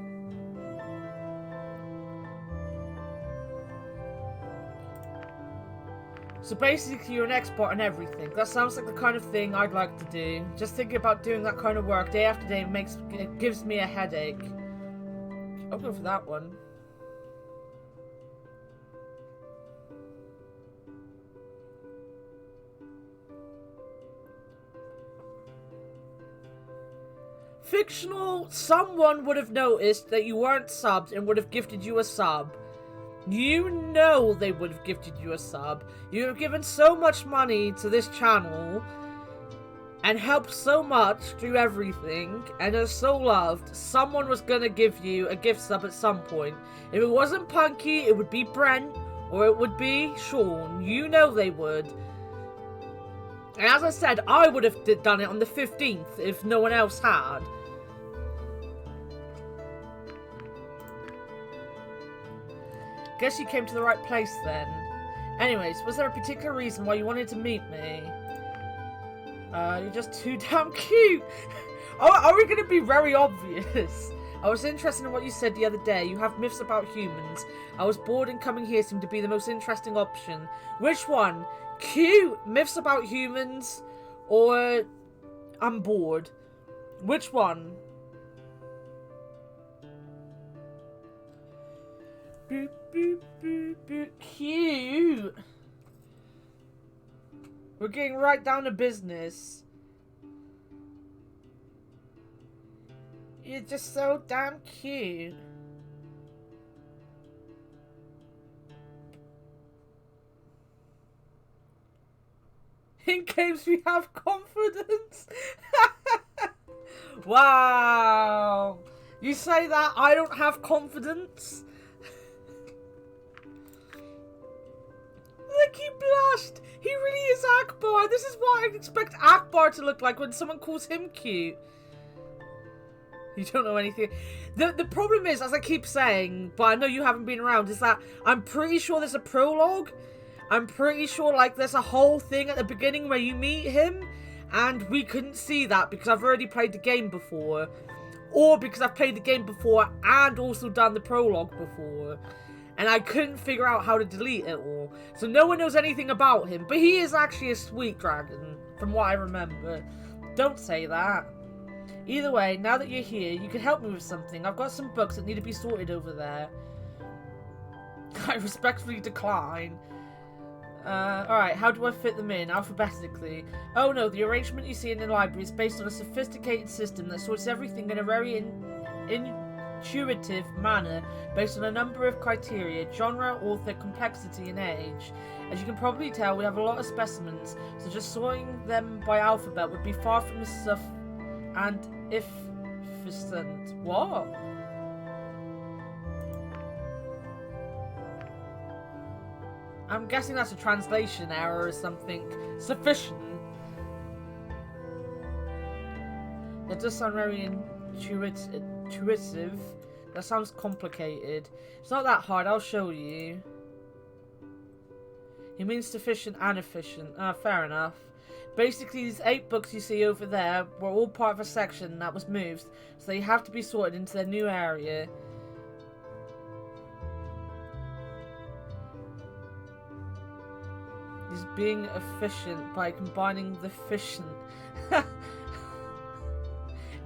So basically you're an expert on everything. That sounds like the kind of thing I'd like to do. Just thinking about doing that kind of work day after day gives me a headache. I'll go for that one. Fictional, someone would have noticed that you weren't subbed and would have gifted you a sub. You know they would have gifted you a sub. You have given so much money to this channel and helped so much through everything and are so loved. Someone was gonna give you a gift sub at some point. If it wasn't Punky, it would be Brent or it would be Sean. You know they would. And as I said, I would have done it on the 15th if no one else had. Guess you came to the right place then. Anyways, was there a particular reason why you wanted to meet me? You're just too damn cute. Are we going to be very obvious? I was interested in what you said the other day. You have myths about humans. I was bored and coming here seemed to be the most interesting option. Which one? Cute myths about humans or I'm bored? Which one? Boop, boop, boop, boop. Cute. We're getting right down to business. You're just so damn cute. In games we have confidence. Wow. You say that I don't have confidence? Look, he blushed. He really is Akbar. This is what I expect Akbar to look like when someone calls him cute. You don't know anything. The problem is, as I keep saying, but I know you haven't been around, is that I'm pretty sure there's a prologue. I'm pretty sure, like, there's a whole thing at the beginning where you meet him, and we couldn't see that because I've already played the game before. Or because I've played the game before and also done the prologue before. And I couldn't figure out how to delete it all. So no one knows anything about him. But he is actually a sweet dragon, from what I remember. Don't say that. Either way, now that you're here, you can help me with something. I've got some books that need to be sorted over there. I respectfully decline. Alright, how do I fit them in? Alphabetically. Oh no, the arrangement you see in the library is based on a sophisticated system that sorts everything in a very intuitive manner based on a number of criteria: genre, author, complexity, and age. As you can probably tell, we have a lot of specimens, so just sorting them by alphabet would be far from the and efficient. What? I'm guessing that's a translation error or something. Sufficient. That does sound very intuitive. That sounds complicated. It's not that hard, I'll show you. He means sufficient and efficient. Fair enough. Basically, these 8 books you see over there were all part of a section that was moved, so they have to be sorted into their new area. He's being efficient by combining the efficient.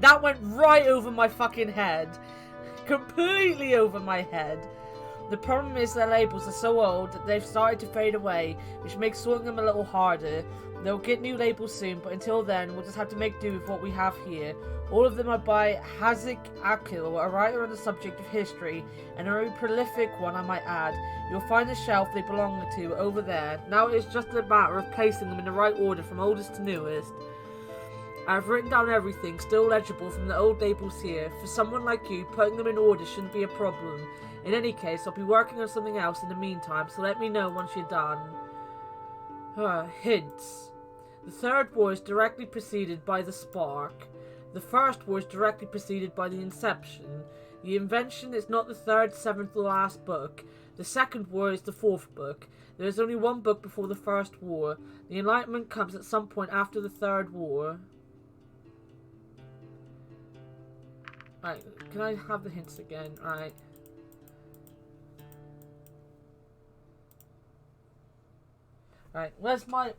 That went right over my fucking head. Completely over my head. The problem is their labels are so old that they've started to fade away, which makes sorting them a little harder. They'll get new labels soon, but until then, we'll just have to make do with what we have here. All of them are by Hazik Akil, a writer on the subject of history, and a very prolific one, I might add. You'll find the shelf they belong to over there. Now it's just a matter of placing them in the right order from oldest to newest. I've written down everything, still legible from the old labels here. For someone like you, putting them in order shouldn't be a problem. In any case, I'll be working on something else in the meantime, so let me know once you're done. Hints. The third war is directly preceded by the spark. The first war is directly preceded by the inception. The invention is not the third, 7th, or last book. The second war is the 4th book. There is only one book before the first war. The Enlightenment comes at some point after the third war. Right, can I have the hints again? Right. Right, where's my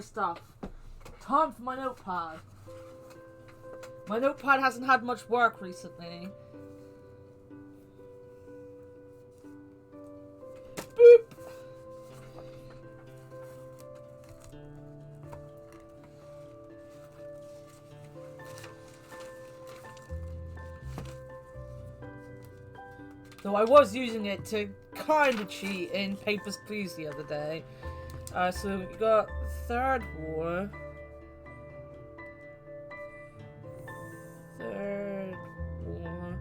stuff? Time for my notepad. My notepad hasn't had much work recently. Boop! Though I was using it to kind of cheat in Papers, Please the other day. So we got Third War. Third War.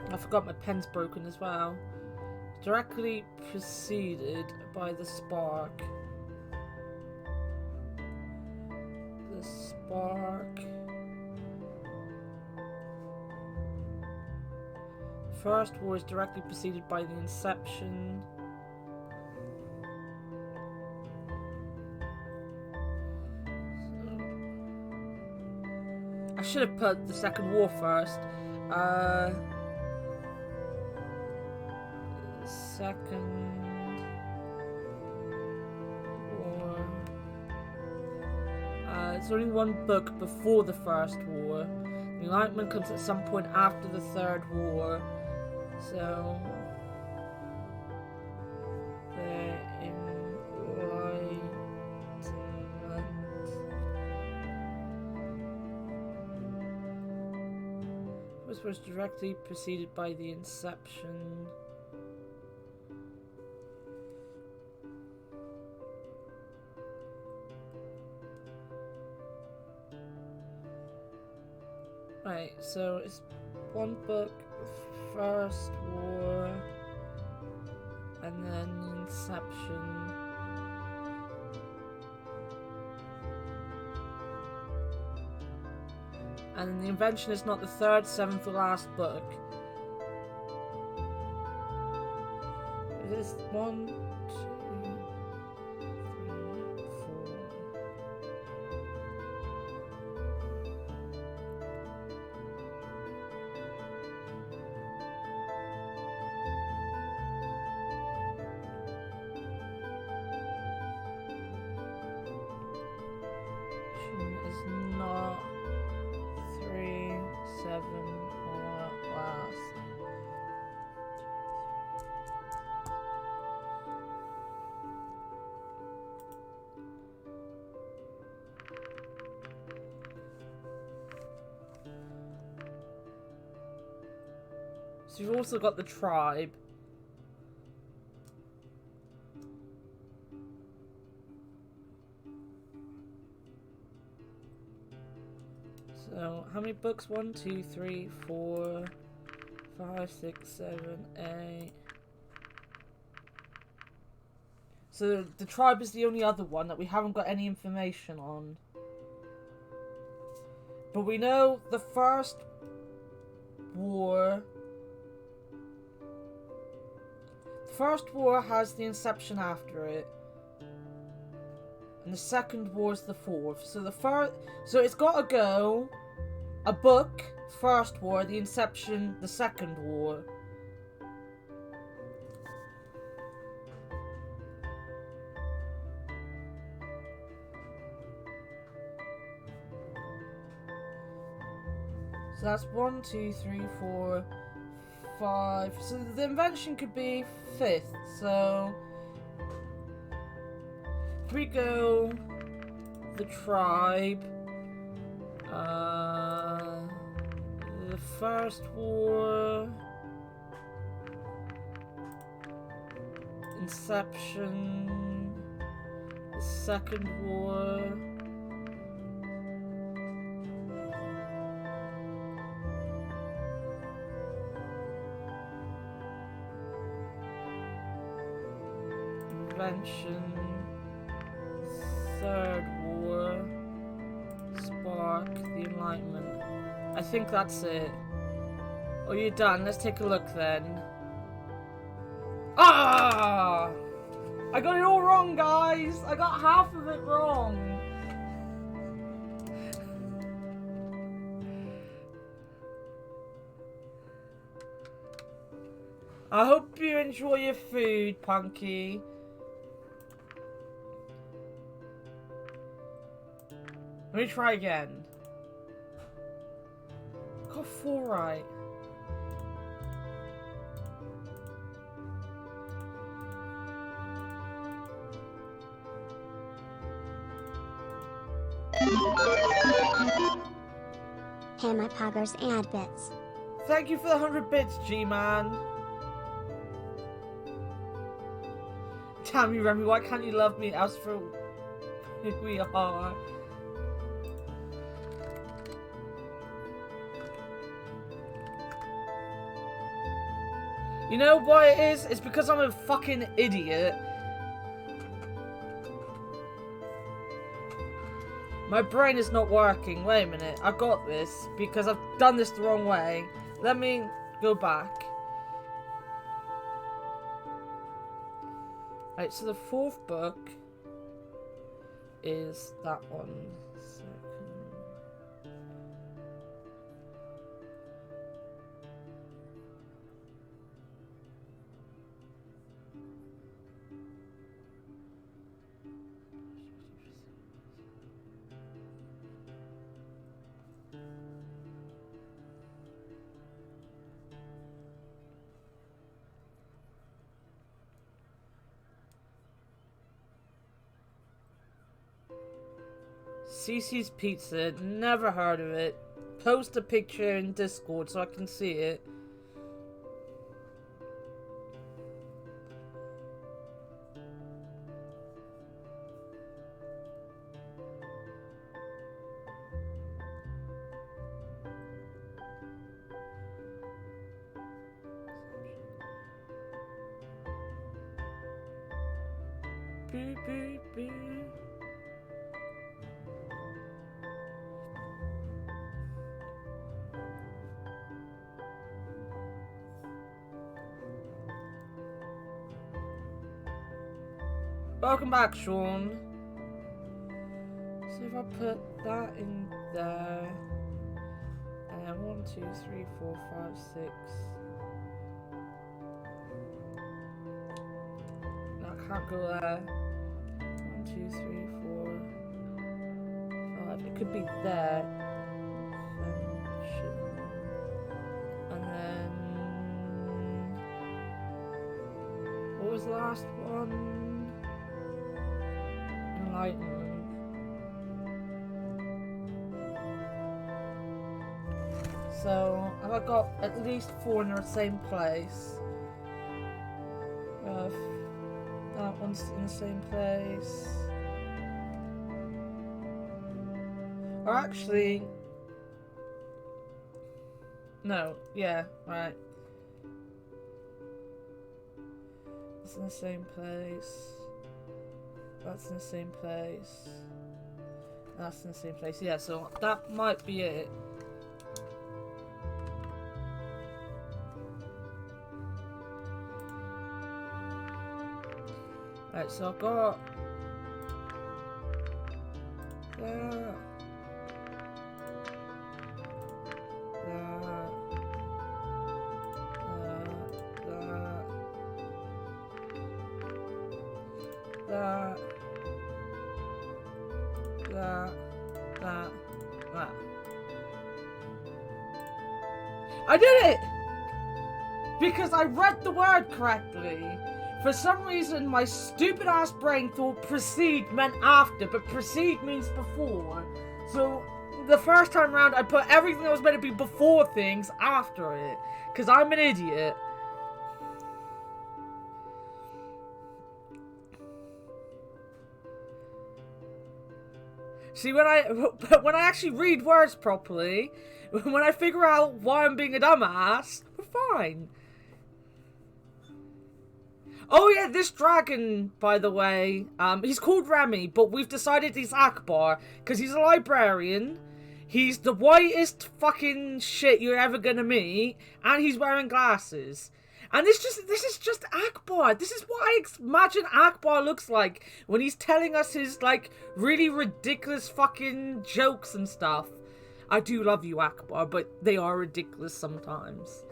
I forgot my pen's broken as well. Directly preceded by the spark. The spark. First war is directly preceded by the inception. I should have put the second war first. Second war. It's only one book before the first war. The Enlightenment comes at some point after the third war. So the Enlightenment was directly preceded by the inception. Right, so it's one book, First War, and then Inception. And the invention is not the third, 7th, or last book. It is 1, 2, 3, 4. Is not 3, 7, or last. So you've also got the tribe. So, how many books? 1, 2, 3, 4, 5, 6, 7, 8. So, the tribe is the only other one that we haven't got any information on. But we know the first war... The first war has the inception after it. And the second war is the fourth. So the first... So it's got to go... A book, first war, the inception, the second war. So that's 1, 2, 3, 4, 5. So the invention could be 5th. So if we go the tribe, the first war, inception, the second war. Invention, third war, spark, the Enlightenment. I think that's it. Oh, you're done. Let's take a look then. Ah! I got it all wrong, guys! I got half of it wrong. I hope you enjoy your food, Punky. Let me try again. Got 4 right. Hey, my poggers and bits. Thank you for the 100 bits, G-Man. Damn you, Remy, why can't you love me as for who we are? You know what it is? It's because I'm a fucking idiot. My brain is not working. Wait a minute. I got this because I've done this the wrong way. Let me go back. Right, so the 4th book is that one. Cece's Pizza, never heard of it. Post a picture in Discord so I can see it. Beep, beep, beep. Welcome back, Sean. So if I put that in there, and then 1, 2, 3, 4, 5, 6. No, I can't go there. 1, 2, 3, 4, 5. It could be there. And then what was the last one? Enlightenment. So, I've got at least 4 in the same place. That one's in the same place. Or actually... No, yeah, right. It's in the same place. That's in the same place. That's in the same place. Yeah, so that might be it. Right, so I've got that. That. I did it! Because I read the word correctly. For some reason, my stupid ass brain thought precede meant after, but precede means before. So, the first time round, I put everything that was meant to be before things after it. Because I'm an idiot. See, when I actually read words properly, when I figure out why I'm being a dumbass, we're fine. Oh yeah, this dragon, by the way, he's called Remy, but we've decided he's Akbar, because he's a librarian, he's the whitest fucking shit you're ever gonna meet, and he's wearing glasses. And this is just Akbar. This is what I imagine Akbar looks like when he's telling us his, like, really ridiculous fucking jokes and stuff. I do love you, Akbar, but they are ridiculous sometimes.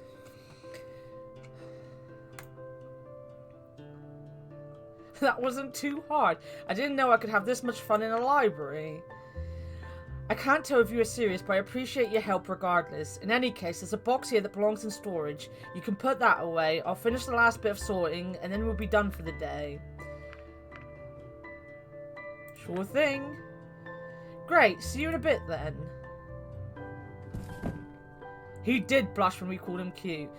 That wasn't too hard. I didn't know I could have this much fun in a library. I can't tell if you are serious, but I appreciate your help regardless. In any case, there's a box here that belongs in storage. You can put that away. I'll finish the last bit of sorting, and then we'll be done for the day. Sure thing. Great, see you in a bit then. He did blush when we called him cute.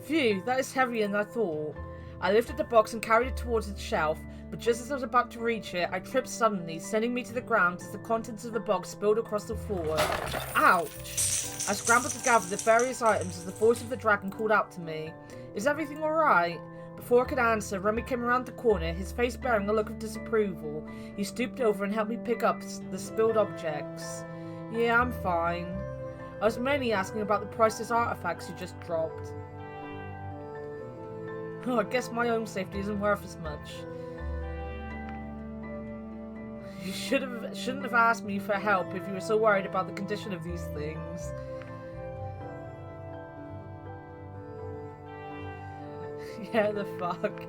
Phew, that is heavier than I thought. I lifted the box and carried it towards its shelf, but just as I was about to reach it, I tripped suddenly, sending me to the ground as the contents of the box spilled across the floor. Ouch! I scrambled to gather the various items as the voice of the dragon called out to me. Is everything alright? Before I could answer, Remy came around the corner, his face bearing a look of disapproval. He stooped over and helped me pick up the spilled objects. Yeah, I'm fine. I was mainly asking about the priceless artifacts you just dropped. Oh, I guess my own safety isn't worth as much. You shouldn't have asked me for help if you were so worried about the condition of these things. Yeah, the fuck.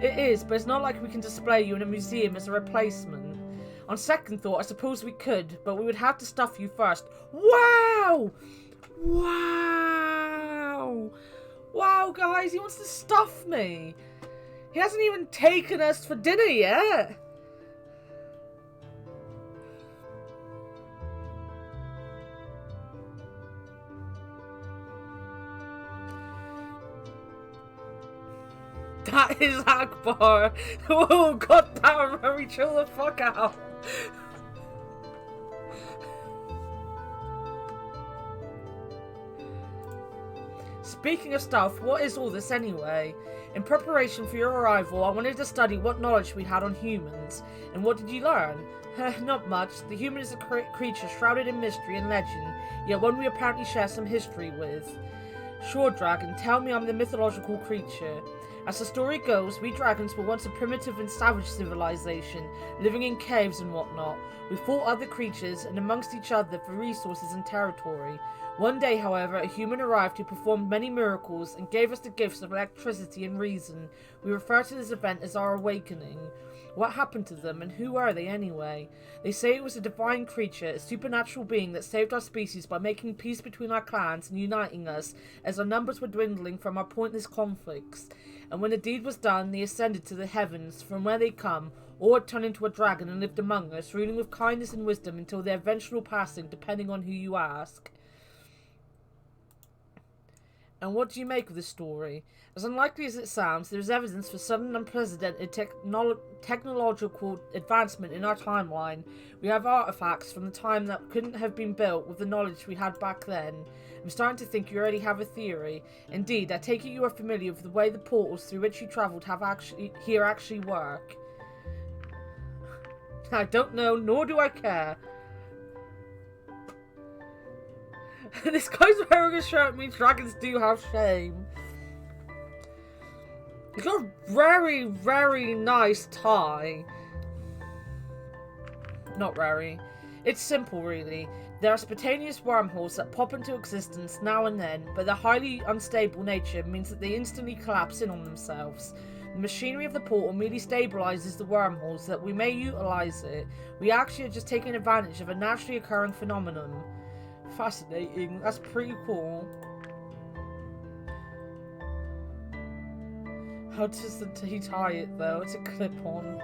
It is, but it's not like we can display you in a museum as a replacement. On second thought, I suppose we could, but we would have to stuff you first. Wow! Wow! Wow, guys, he wants to stuff me! He hasn't even taken us for dinner yet! That is Akbar! Oh, goddamn, Remy, chill the fuck out! Speaking of stuff, what is all this anyway? In preparation for your arrival, I wanted to study what knowledge we had on humans. And what did you learn? Not much. The human is a creature shrouded in mystery and legend, yet one we apparently share some history with. Sure, dragon, tell me I'm the mythological creature. As the story goes, we dragons were once a primitive and savage civilization, living in caves and whatnot. We fought other creatures and amongst each other for resources and territory. One day, however, a human arrived who performed many miracles and gave us the gifts of electricity and reason. We refer to this event as our awakening. What happened to them, and who are they anyway? They say it was a divine creature, a supernatural being that saved our species by making peace between our clans and uniting us as our numbers were dwindling from our pointless conflicts. And when the deed was done, they ascended to the heavens, from where they come, or had turned into a dragon and lived among us, ruling with kindness and wisdom until their eventual passing, depending on who you ask. And what do you make of this story? As unlikely as it sounds, there is evidence for sudden unprecedented technological advancement in our timeline. We have artifacts from the time that couldn't have been built with the knowledge we had back then. I'm starting to think you already have a theory. Indeed, I take it you are familiar with the way the portals through which you travelled actually work. I don't know, nor do I care. This guy's wearing a shirt means dragons do have shame. He's got a very, very nice tie. Not very. It's simple, really. There are spontaneous wormholes that pop into existence now and then, but their highly unstable nature means that they instantly collapse in on themselves. The machinery of the portal merely stabilizes the wormholes so that we may utilize it. We actually are just taking advantage of a naturally occurring phenomenon. Fascinating. That's pretty cool. How does he tie it though? It's a clip-on.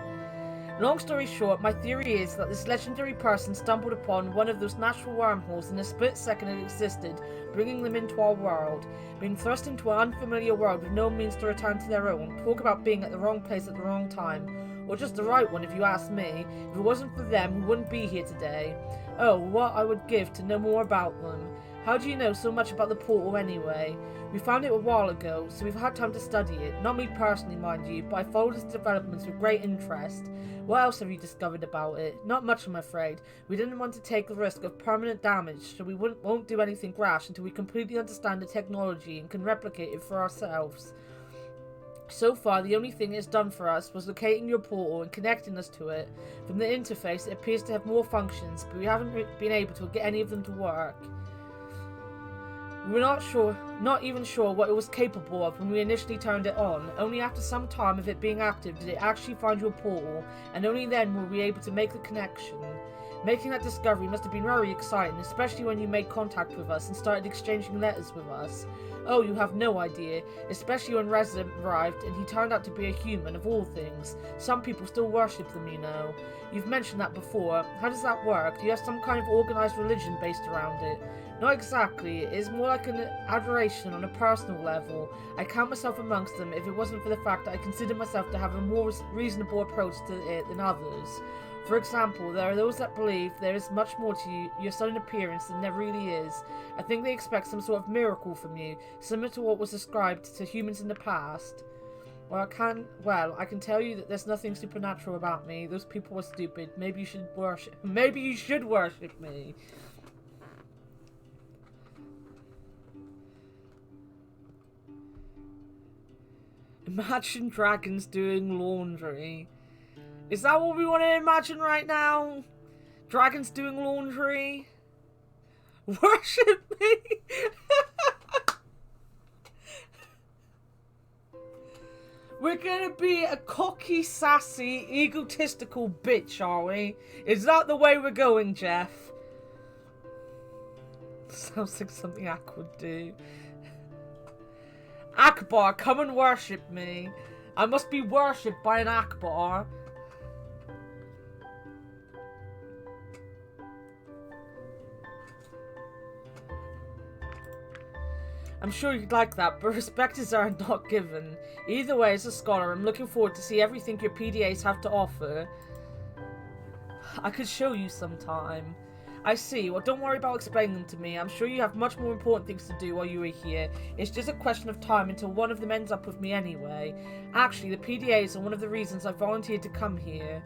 Long story short, my theory is that this legendary person stumbled upon one of those natural wormholes in a split second it existed, bringing them into our world. Being thrust into an unfamiliar world with no means to return to their own. Talk about being at the wrong place at the wrong time. Or just the right one if you ask me. If it wasn't for them, we wouldn't be here today. Oh, what I would give to know more about them. How do you know so much about the portal anyway? We found it a while ago, so we've had time to study it. Not me personally, mind you, but I followed its developments with great interest. What else have you discovered about it? Not much, I'm afraid. We didn't want to take the risk of permanent damage, so we won't do anything rash until we completely understand the technology and can replicate it for ourselves. So far, the only thing it's done for us was locating your portal and connecting us to it. From the interface, it appears to have more functions, but we haven't been able to get any of them to work. We were not even sure what it was capable of when we initially turned it on. Only after some time of it being active did it actually find your portal, and only then were we able to make the connection. Making that discovery must have been very exciting, especially when you made contact with us and started exchanging letters with us. Oh, you have no idea, especially when Resident arrived and he turned out to be a human, of all things. Some people still worship them, you know. You've mentioned that before. How does that work? Do you have some kind of organised religion based around it? Not exactly. It is more like an adoration on a personal level. I count myself amongst them if it wasn't for the fact that I consider myself to have a more reasonable approach to it than others. For example, there are those that believe there is much more to your sudden appearance than there really is. I think they expect some sort of miracle from you, similar to what was ascribed to humans in the past. Well, I can tell you that there's nothing supernatural about me. Those people were stupid. Maybe you should worship me. Imagine dragons doing laundry. Is that what we want to imagine right now? Dragons doing laundry? Worship me? We're gonna be a cocky, sassy, egotistical bitch, are we? Is that the way we're going, Jeff? Sounds like something Ak would do. Akbar, come and worship me. I must be worshipped by an Akbar. I'm sure you'd like that, but respect is earned, not given. Either way, as a scholar, I'm looking forward to see everything your PDAs have to offer. I could show you sometime. I see. Well, don't worry about explaining them to me. I'm sure you have much more important things to do while you are here. It's just a question of time until one of them ends up with me anyway. Actually, the PDAs are one of the reasons I volunteered to come here.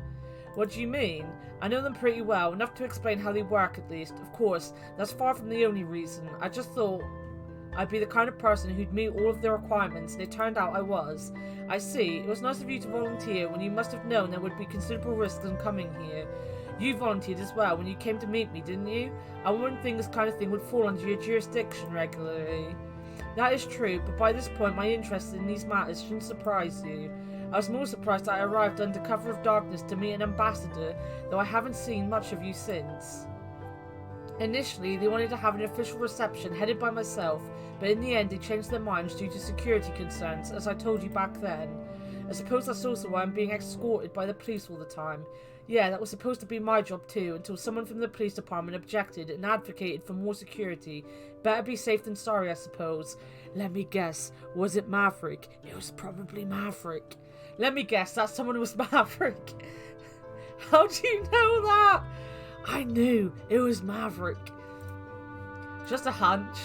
What do you mean? I know them pretty well, enough to explain how they work at least. Of course, that's far from the only reason. I just thought I'd be the kind of person who'd meet all of the requirements, and it turned out I was. I see. It was nice of you to volunteer when you must have known there would be considerable risks in coming here. You volunteered as well when you came to meet me, didn't you? I wouldn't think this kind of thing would fall under your jurisdiction regularly. That is true, but by this point my interest in these matters shouldn't surprise you. I was more surprised that I arrived under cover of darkness to meet an ambassador, though I haven't seen much of you since. Initially, they wanted to have an official reception headed by myself, but in the end they changed their minds due to security concerns, as I told you back then. I suppose that's also why I'm being escorted by the police all the time. Yeah, that was supposed to be my job too, until someone from the police department objected and advocated for more security. Better be safe than sorry, I suppose. Let me guess, was it Maverick? It was probably Maverick. Let me guess, that someone was Maverick. How do you know that? I knew it was Maverick. Just a hunch.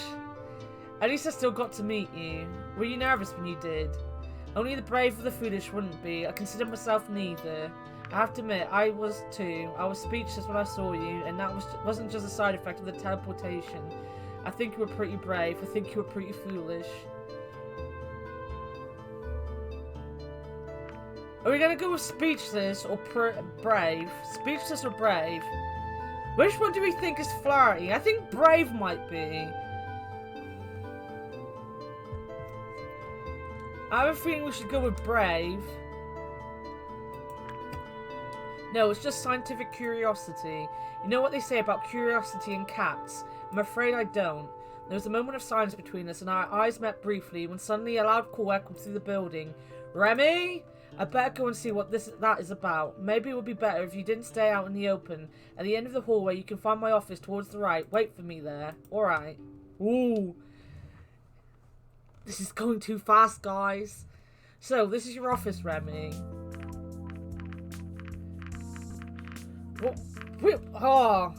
At least I still got to meet you. Were you nervous when you did? Only the brave or the foolish wouldn't be. I consider myself neither. I have to admit, I was too. I was speechless when I saw you, and that wasn't just a side effect of the teleportation. I think you were pretty brave. I think you were pretty foolish. Are we gonna go with speechless or brave? Speechless or brave? Which one do we think is flirty? I think brave might be. I have a feeling we should go with brave. No, it's just scientific curiosity. You know what they say about curiosity and cats? I'm afraid I don't. There was a moment of silence between us and our eyes met briefly when suddenly a loud call echoed through the building. Remy? I better go and see what that is about. Maybe it would be better if you didn't stay out in the open. At the end of the hallway you can find my office towards the right. Wait for me there. Alright. Ooh. This is going too fast, guys. So, this is your office, Remy. What? Oh.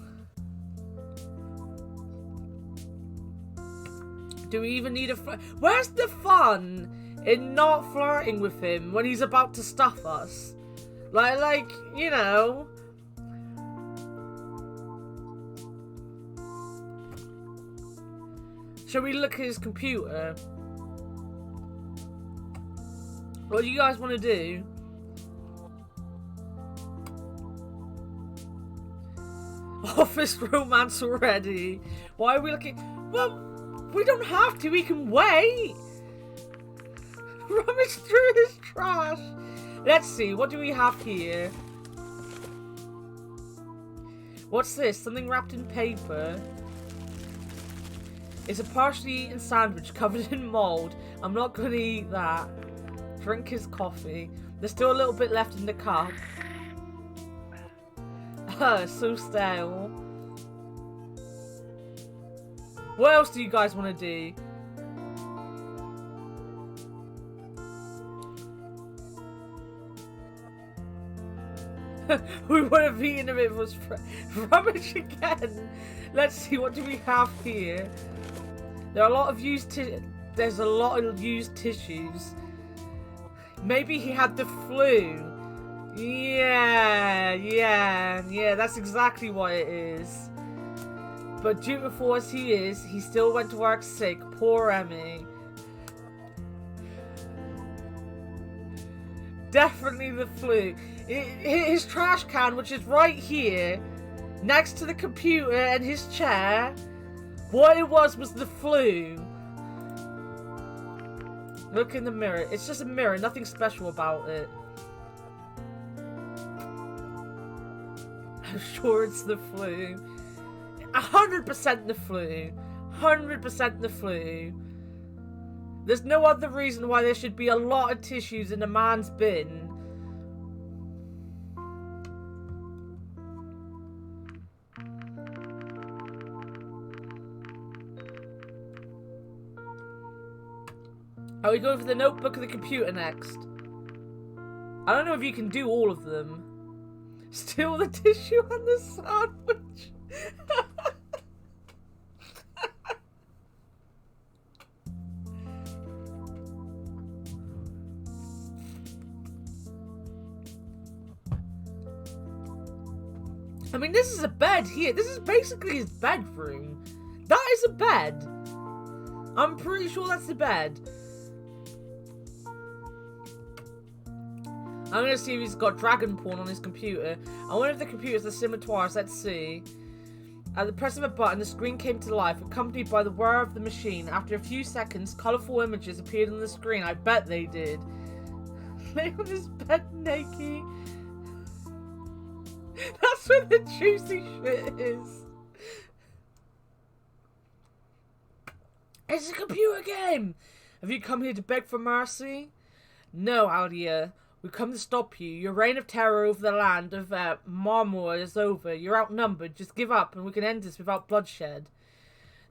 Do we even need a where's the fun in not flirting with him when he's about to stuff us? Like, you know. Shall we look at his computer? What do you guys want to do? Office romance already. Why are we looking? Well, we don't have to. We can wait. Rummage through his trash. Let's see. What do we have here? What's this? Something wrapped in paper. It's a partially eaten sandwich covered in mold. I'm not going to eat that. Drink his coffee. There's still a little bit left in the cup. So stale. What else do you guys want to do? We would have eaten if it was rubbish again. Let's see, what do we have here? There are a lot of there's a lot of used tissues. Maybe he had the flu. Yeah, that's exactly what it is. But dutiful as he is, he still went to work sick. Poor Emmy. Definitely the flu. His trash can, which is right here, next to the computer and his chair, what it was the flu. Look in the mirror. It's just a mirror, nothing special about it. I'm sure it's the flu. 100% the flu. 100% the flu. There's no other reason why there should be a lot of tissues in a man's bin. Are we going for the notebook or the computer next? I don't know if you can do all of them. Still the tissue on the sandwich. I mean, this is a bed here. This is basically his bedroom. That is a bed. I'm pretty sure that's the bed. I'm going to see if he's got dragon porn on his computer. I wonder if the computer's the similar to ours. Let's see. At the press of a button, the screen came to life, accompanied by the whir of the machine. After a few seconds, colourful images appeared on the screen. I bet they did. Lay on his bed naked. That's where the juicy shit is. It's a computer game! Have you come here to beg for mercy? No, Alia. We've come to stop you. Your reign of terror over the land of Marmor is over. You're outnumbered. Just give up and we can end this without bloodshed.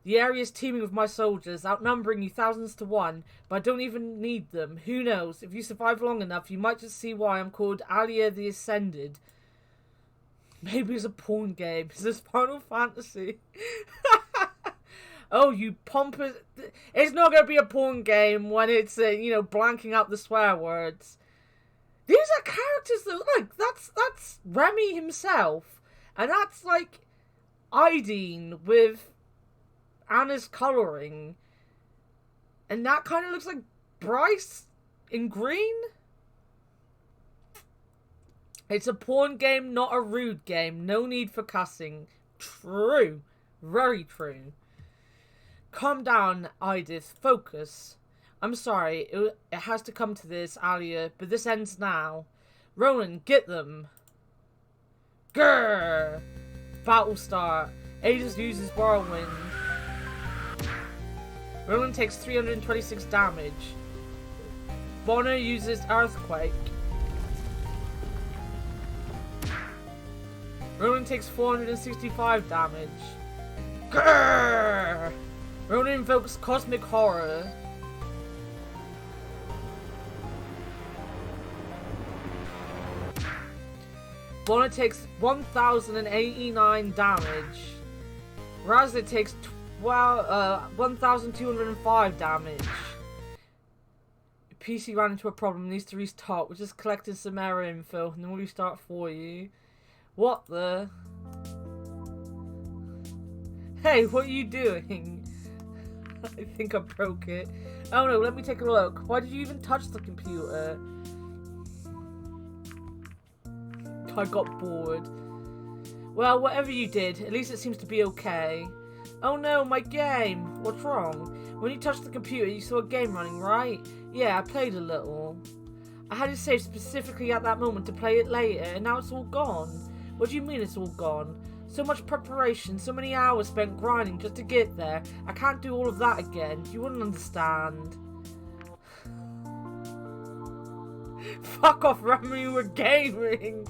The area is teeming with my soldiers, outnumbering you thousands to one, but I don't even need them. Who knows? If you survive long enough, you might just see why I'm called Alia the Ascended. Maybe it's a porn game. Is this Final Fantasy? Oh, you pompous... It's not going to be a porn game when it's, blanking out the swear words. These are characters that, like, that's Remy himself. And that's, like, Ideen with Anna's colouring. And that kind of looks like Bryce in green. It's a porn game, not a rude game. No need for cussing. True. Very true. Calm down, Edith. Focus. I'm sorry. It has to come to this, Alia, but this ends now. Roland, get them. Grrr! Battle start. Aegis uses Whirlwind. Roland takes 326 damage. Bonner uses Earthquake. Roland takes 465 damage. Grrr! Roland invokes Cosmic Horror. Bonner takes 1089 damage. Razlet takes 1205 damage. PC ran into a problem, needs to restart. We're just collecting some error info and then we'll restart for you. What the? Hey, what are you doing? I think I broke it. Oh no, let me take a look. Why did you even touch the computer? I got bored. Well, whatever you did, at least it seems to be okay. Oh no, my game! What's wrong? When you touched the computer, you saw a game running, right? Yeah, I played a little. I had it saved specifically at that moment to play it later, and now it's all gone. What do you mean it's all gone? So much preparation, so many hours spent grinding just to get there. I can't do all of that again. You wouldn't understand. Fuck off, Remy, we're gaming!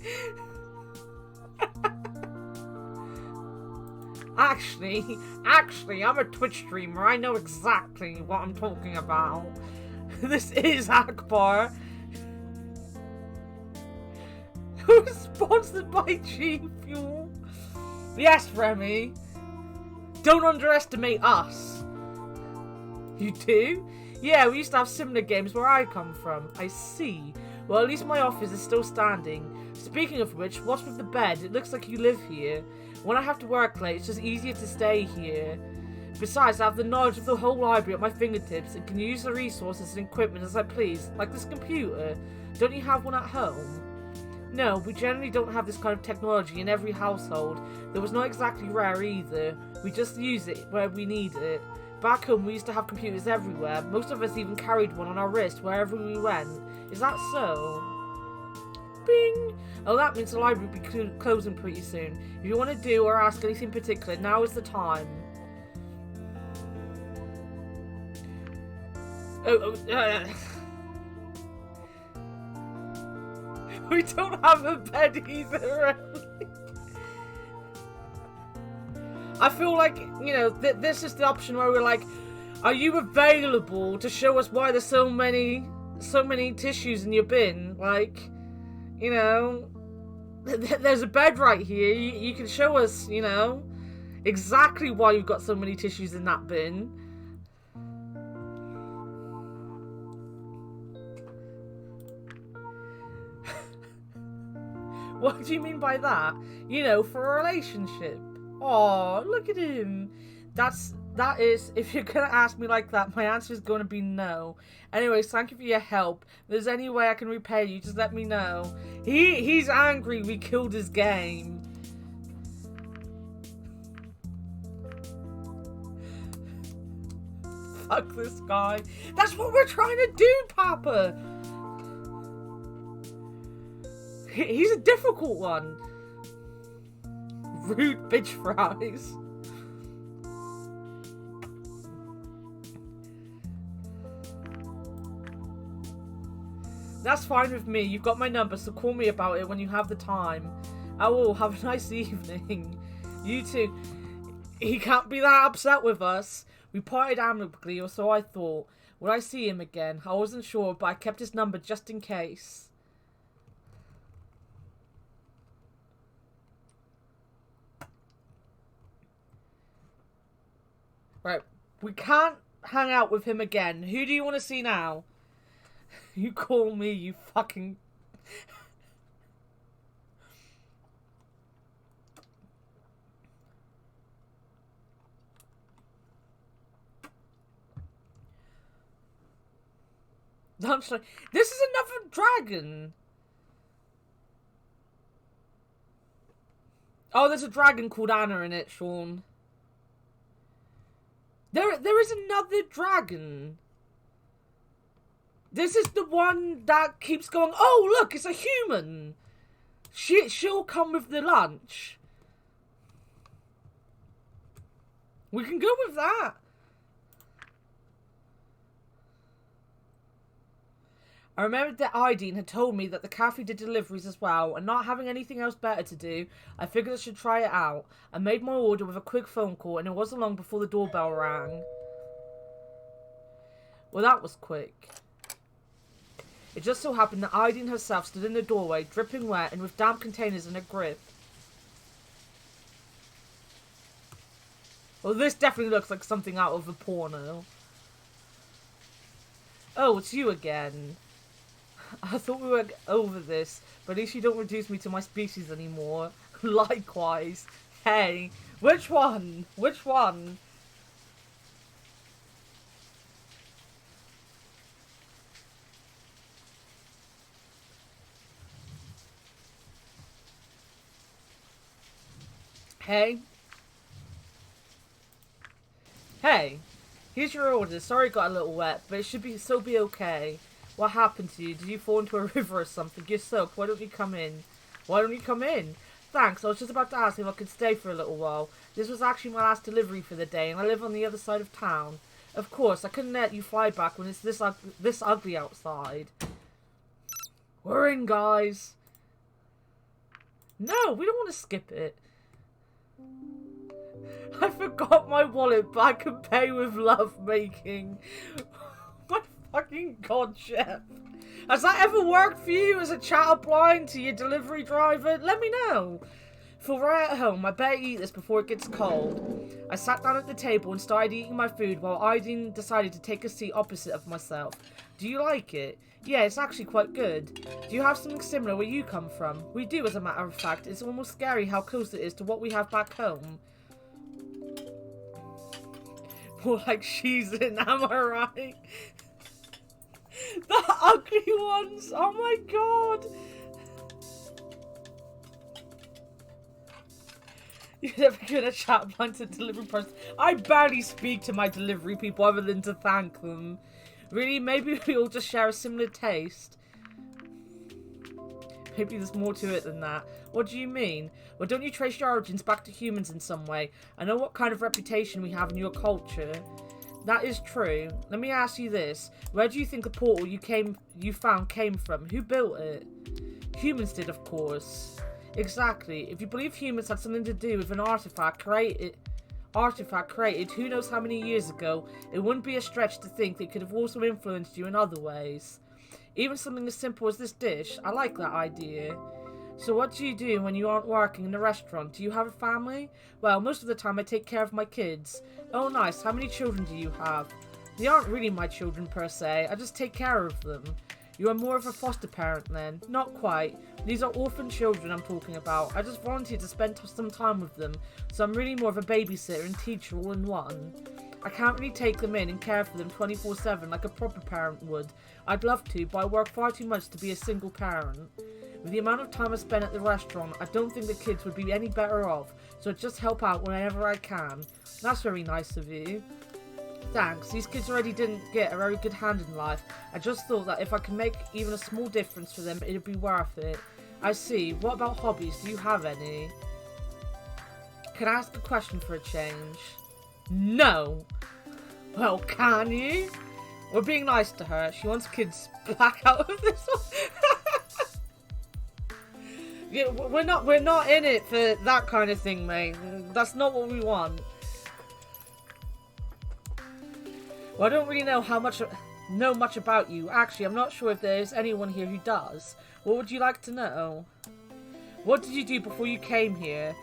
Actually, I'm a Twitch streamer. I know exactly what I'm talking about. This is Akbar. Who's sponsored by G Fuel? Yes, Remy. Don't underestimate us. You do? Yeah, we used to have similar games where I come from. I see. Well, at least my office is still standing. Speaking of which, what's with the bed? It looks like you live here. When I have to work late, it's just easier to stay here. Besides, I have the knowledge of the whole library at my fingertips and can use the resources and equipment as I please, like this computer. Don't you have one at home? No, we generally don't have this kind of technology in every household. That was not exactly rare either. We just use it where we need it. Back home, we used to have computers everywhere. Most of us even carried one on our wrist wherever we went. Is that so? Bing! Oh, that means the library will be closing pretty soon. If you want to do or ask anything particular, now is the time. We don't have a bed either. I feel like, this is the option where we're like, are you available to show us why there's so many tissues in your bin? Like, there's a bed right here. You can show us, exactly why you've got so many tissues in that bin. What do you mean by that? For a relationship. Oh, look at him. That is, if you're going to ask me like that, my answer is going to be no. Anyways, thank you for your help. If there's any way I can repay you, just let me know. He's angry we killed his game. Fuck this guy. That's what we're trying to do, Papa. He's a difficult one. Rude bitch fries. That's fine with me. You've got my number, so call me about it when you have the time. I will. Have a nice evening. You too. He can't be that upset with us. We parted amicably, or so I thought. Would I see him again? I wasn't sure, but I kept his number just in case. Right. We can't hang out with him again. Who do you want to see now? You call me, you fucking... This is another dragon. Oh, there's a dragon called Anna in it, Sean. There is another dragon. This is the one that keeps going, oh, look, it's a human. She'll come with the lunch. We can go with that. I remembered that Ideen had told me that the cafe did deliveries as well, and not having anything else better to do, I figured I should try it out. I made my order with a quick phone call, and it wasn't long before the doorbell rang. Well, that was quick. It just so happened that Ideen herself stood in the doorway, dripping wet and with damp containers in her grip. Well, this definitely looks like something out of a porno. Oh, it's you again. I thought we were over this, but at least you don't reduce me to my species anymore. Likewise. Hey, which one? Which one? Hey? Hey, here's your order. Sorry it got a little wet, but it should still be okay. What happened to you? Did you fall into a river or something? You're soaked. Why don't you come in? Why don't you come in? Thanks. I was just about to ask if I could stay for a little while. This was actually my last delivery for the day, and I live on the other side of town. Of course, I couldn't let you fly back when it's this ugly outside. We're in, guys. No, we don't want to skip it. I forgot my wallet, but I can pay with love making. My fucking god, Chef. Has that ever worked for you as a chat blind to your delivery driver? Let me know. Feel right at home. I better eat this before it gets cold. I sat down at the table and started eating my food while Ideen decided to take a seat opposite of myself. Do you like it? Yeah, it's actually quite good. Do you have something similar where you come from? We do, as a matter of fact. It's almost scary how close it is to what we have back home. More like she's in, am I right? The ugly ones! Oh my god! You're never gonna chat blind to delivery person. I barely speak to my delivery people other than to thank them. Really, maybe we all just share a similar taste. Maybe there's more to it than that. What do you mean? Well, don't you trace your origins back to humans in some way? I know what kind of reputation we have in your culture. That is true. Let me ask you this. Where do you think the portal you found came from? Who built it? Humans did, of course. Exactly. If you believe humans had something to do with an artifact created who knows how many years ago, it wouldn't be a stretch to think they could have also influenced you in other ways. Even something as simple as this dish. I like that idea. So what do you do when you aren't working in the restaurant? Do you have a family? Well, most of the time I take care of my kids. Oh nice, how many children do you have? They aren't really my children per se, I just take care of them. You are more of a foster parent then? Not quite. These are orphan children I'm talking about. I just volunteered to spend some time with them, so I'm really more of a babysitter and teacher all in one. I can't really take them in and care for them 24/7 like a proper parent would. I'd love to, but I work far too much to be a single parent. With the amount of time I spend at the restaurant, I don't think the kids would be any better off, so I just help out whenever I can. That's very nice of you. Thanks, these kids already didn't get a very good hand in life. I just thought that if I could make even a small difference for them, it'd be worth it. I see. What about hobbies? Do you have any? Can I ask a question for a change? No. Well, can you? We're being nice to her. She wants kids back out of this one. Yeah, we're not in it for that kind of thing, mate. That's not what we want. Well, I don't really know much about you. Actually, I'm not sure if there's anyone here who does. What would you like to know? What did you do before you came here?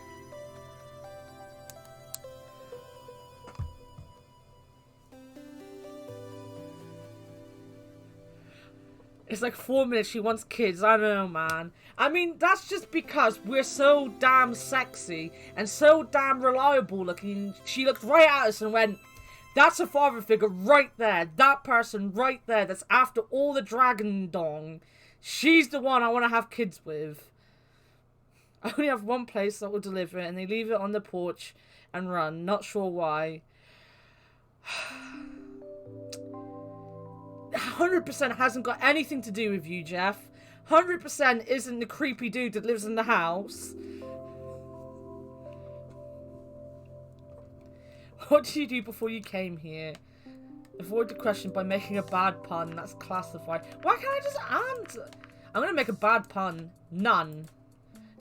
It's like 4 minutes, she wants kids. I don't know, man. I mean, that's just because we're so damn sexy and so damn reliable looking. She looked right at us and went, that's a father figure right there. That person right there that's after all the dragon dong. She's the one I want to have kids with. I only have one place that will deliver it and they leave it on the porch and run. Not sure why. 100% hasn't got anything to do with you, Jeff. 100% isn't the creepy dude that lives in the house. What did you do before you came here? Avoid the question by making a bad pun. That's classified. Why can't I just answer? I'm going to make a bad pun. None.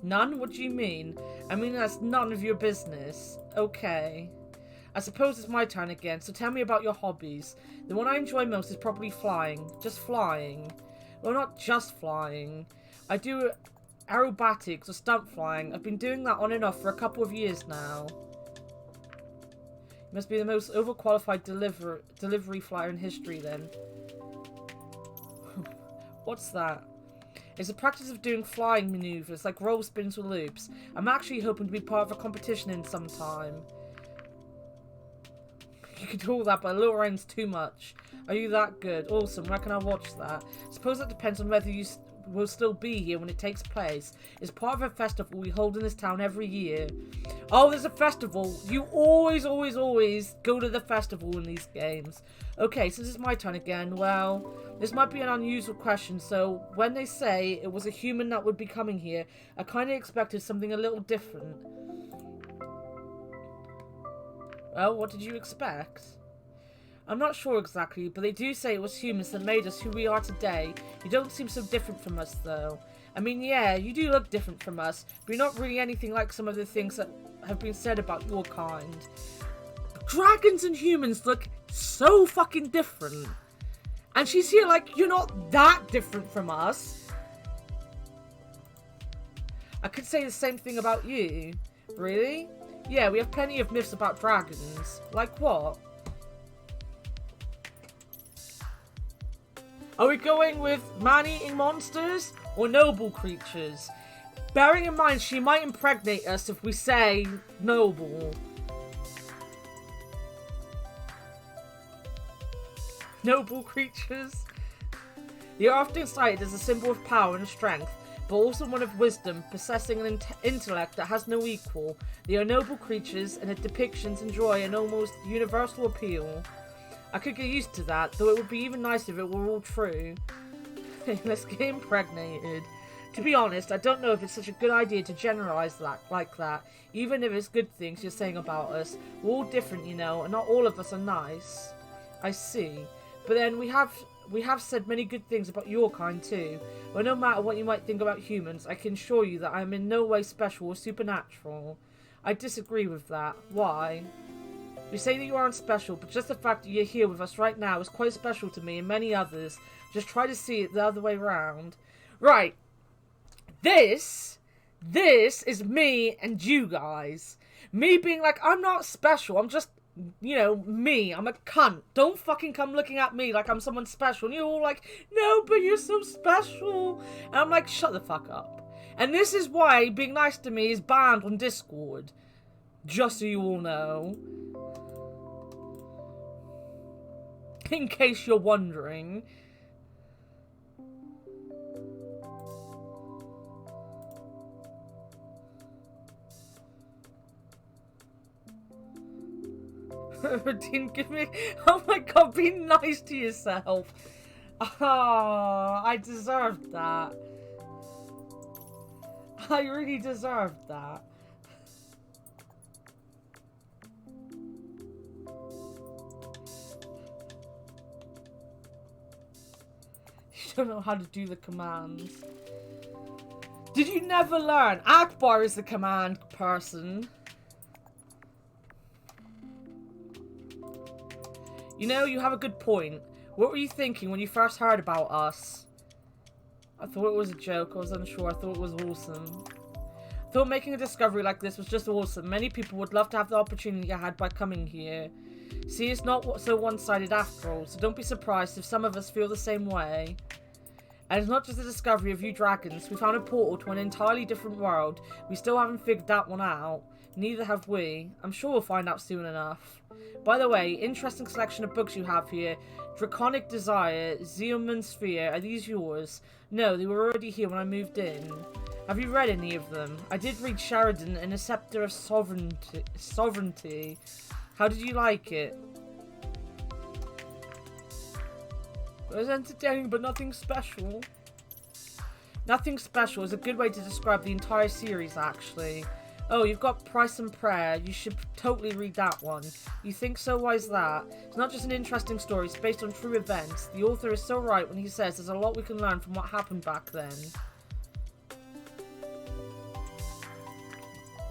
None? What do you mean? I mean, that's none of your business. Okay. I suppose it's my turn again, so tell me about your hobbies. The one I enjoy most is probably flying. Just flying. Well, not just flying. I do aerobatics or stunt flying. I've been doing that on and off for a couple of years now. You must be the most overqualified delivery flyer in history then. What's that? It's a practice of doing flying maneuvers, like roll spins or loops. I'm actually hoping to be part of a competition in some time. You can do all that, but a little rain's too much. Are you that good? Awesome. Where can I watch that? Suppose that depends on whether you will still be here when it takes place. It's part of a festival we hold in this town every year. Oh, there's a festival. You always go to the festival in these games. Okay, since it's my turn again, well, this might be an unusual question, so when they say it was a human that would be coming here, I kind of expected something a little different. Well, what did you expect? I'm not sure exactly, but they do say it was humans that made us who we are today. You don't seem so different from us, though. I mean, yeah, you do look different from us, but you're not really anything like some of the things that have been said about your kind. Dragons and humans look so fucking different. And she's here like, you're not that different from us. I could say the same thing about you. Really? Yeah, we have plenty of myths about dragons. Like what? Are we going with man-eating monsters or noble creatures? Bearing in mind she might impregnate us if we say noble. Noble creatures? They are often cited as a symbol of power and strength, but also one of wisdom, possessing an intellect that has no equal. They are noble creatures, and their depictions enjoy an almost universal appeal. I could get used to that, though it would be even nicer if it were all true. Let's get impregnated. To be honest, I don't know if it's such a good idea to generalize like that, even if it's good things you're saying about us. We're all different, you know, and not all of us are nice. I see. But then we have said many good things about your kind too. Well, no matter what you might think about humans, I can assure you that I am in no way special or supernatural. I disagree with that. Why? You say that you aren't special, but just the fact that you're here with us right now is quite special to me and many others. Just try to see it the other way round. Right. This is me and you guys. Me being like, I'm not special, I'm just, you know, me. I'm a cunt. Don't fucking come looking at me like I'm someone special. And you're all like, no, but you're so special. And I'm like, shut the fuck up. And this is why being nice to me is banned on Discord. Just so you all know. In case you're wondering. Didn't give me. Oh my god, be nice to yourself. Oh, I deserved that. I really deserved that. don't know how to do the commands. Did you never learn? Akbar is the command person. You know, you have a good point. What were you thinking when you first heard about us? I thought it was a joke. I was unsure. I thought it was awesome. I thought making a discovery like this was just awesome. Many people would love to have the opportunity I had by coming here. See, it's not so one-sided after all, so don't be surprised if some of us feel the same way. And it's not just the discovery of you dragons. We found a portal to an entirely different world. We still haven't figured that one out. Neither have we. I'm sure we'll find out soon enough. By the way, interesting selection of books you have here. Draconic Desire, Zeoman Sphere. Are these yours? No, they were already here when I moved in. Have you read any of them? I did read Sheridan and a Scepter of Sovereignty. How did you like it? It was entertaining, but nothing special. Nothing special is a good way to describe the entire series, actually. Oh, you've got Price and Prayer. You should totally read that one. You think so? Why is that? It's not just an interesting story. It's based on true events. The author is so right when he says there's a lot we can learn from what happened back then.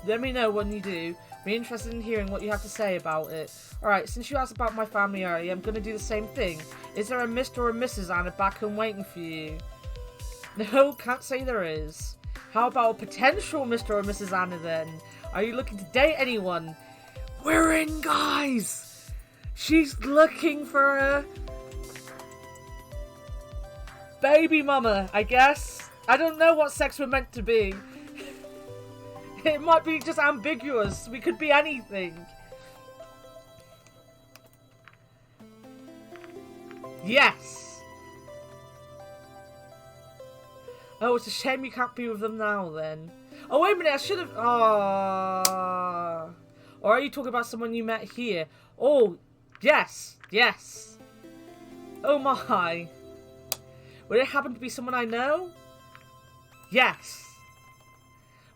Let me know when you do. Be interested in hearing what you have to say about it. Alright, since you asked about my family earlier, I'm going to do the same thing. Is there a Mr. or a Mrs. Anna back home waiting for you? No, can't say there is. How about a potential Mr. or Mrs. Anna then? Are you looking to date anyone? We're in, guys! She's looking for a baby mama, I guess. I don't know what sex we're meant to be. It might be just ambiguous. We could be anything. Yes! Oh, it's a shame you can't be with them now, then. Oh, wait a minute, I should have... Or are you talking about someone you met here? Oh, yes, yes. Oh my. Would it happen to be someone I know? Yes.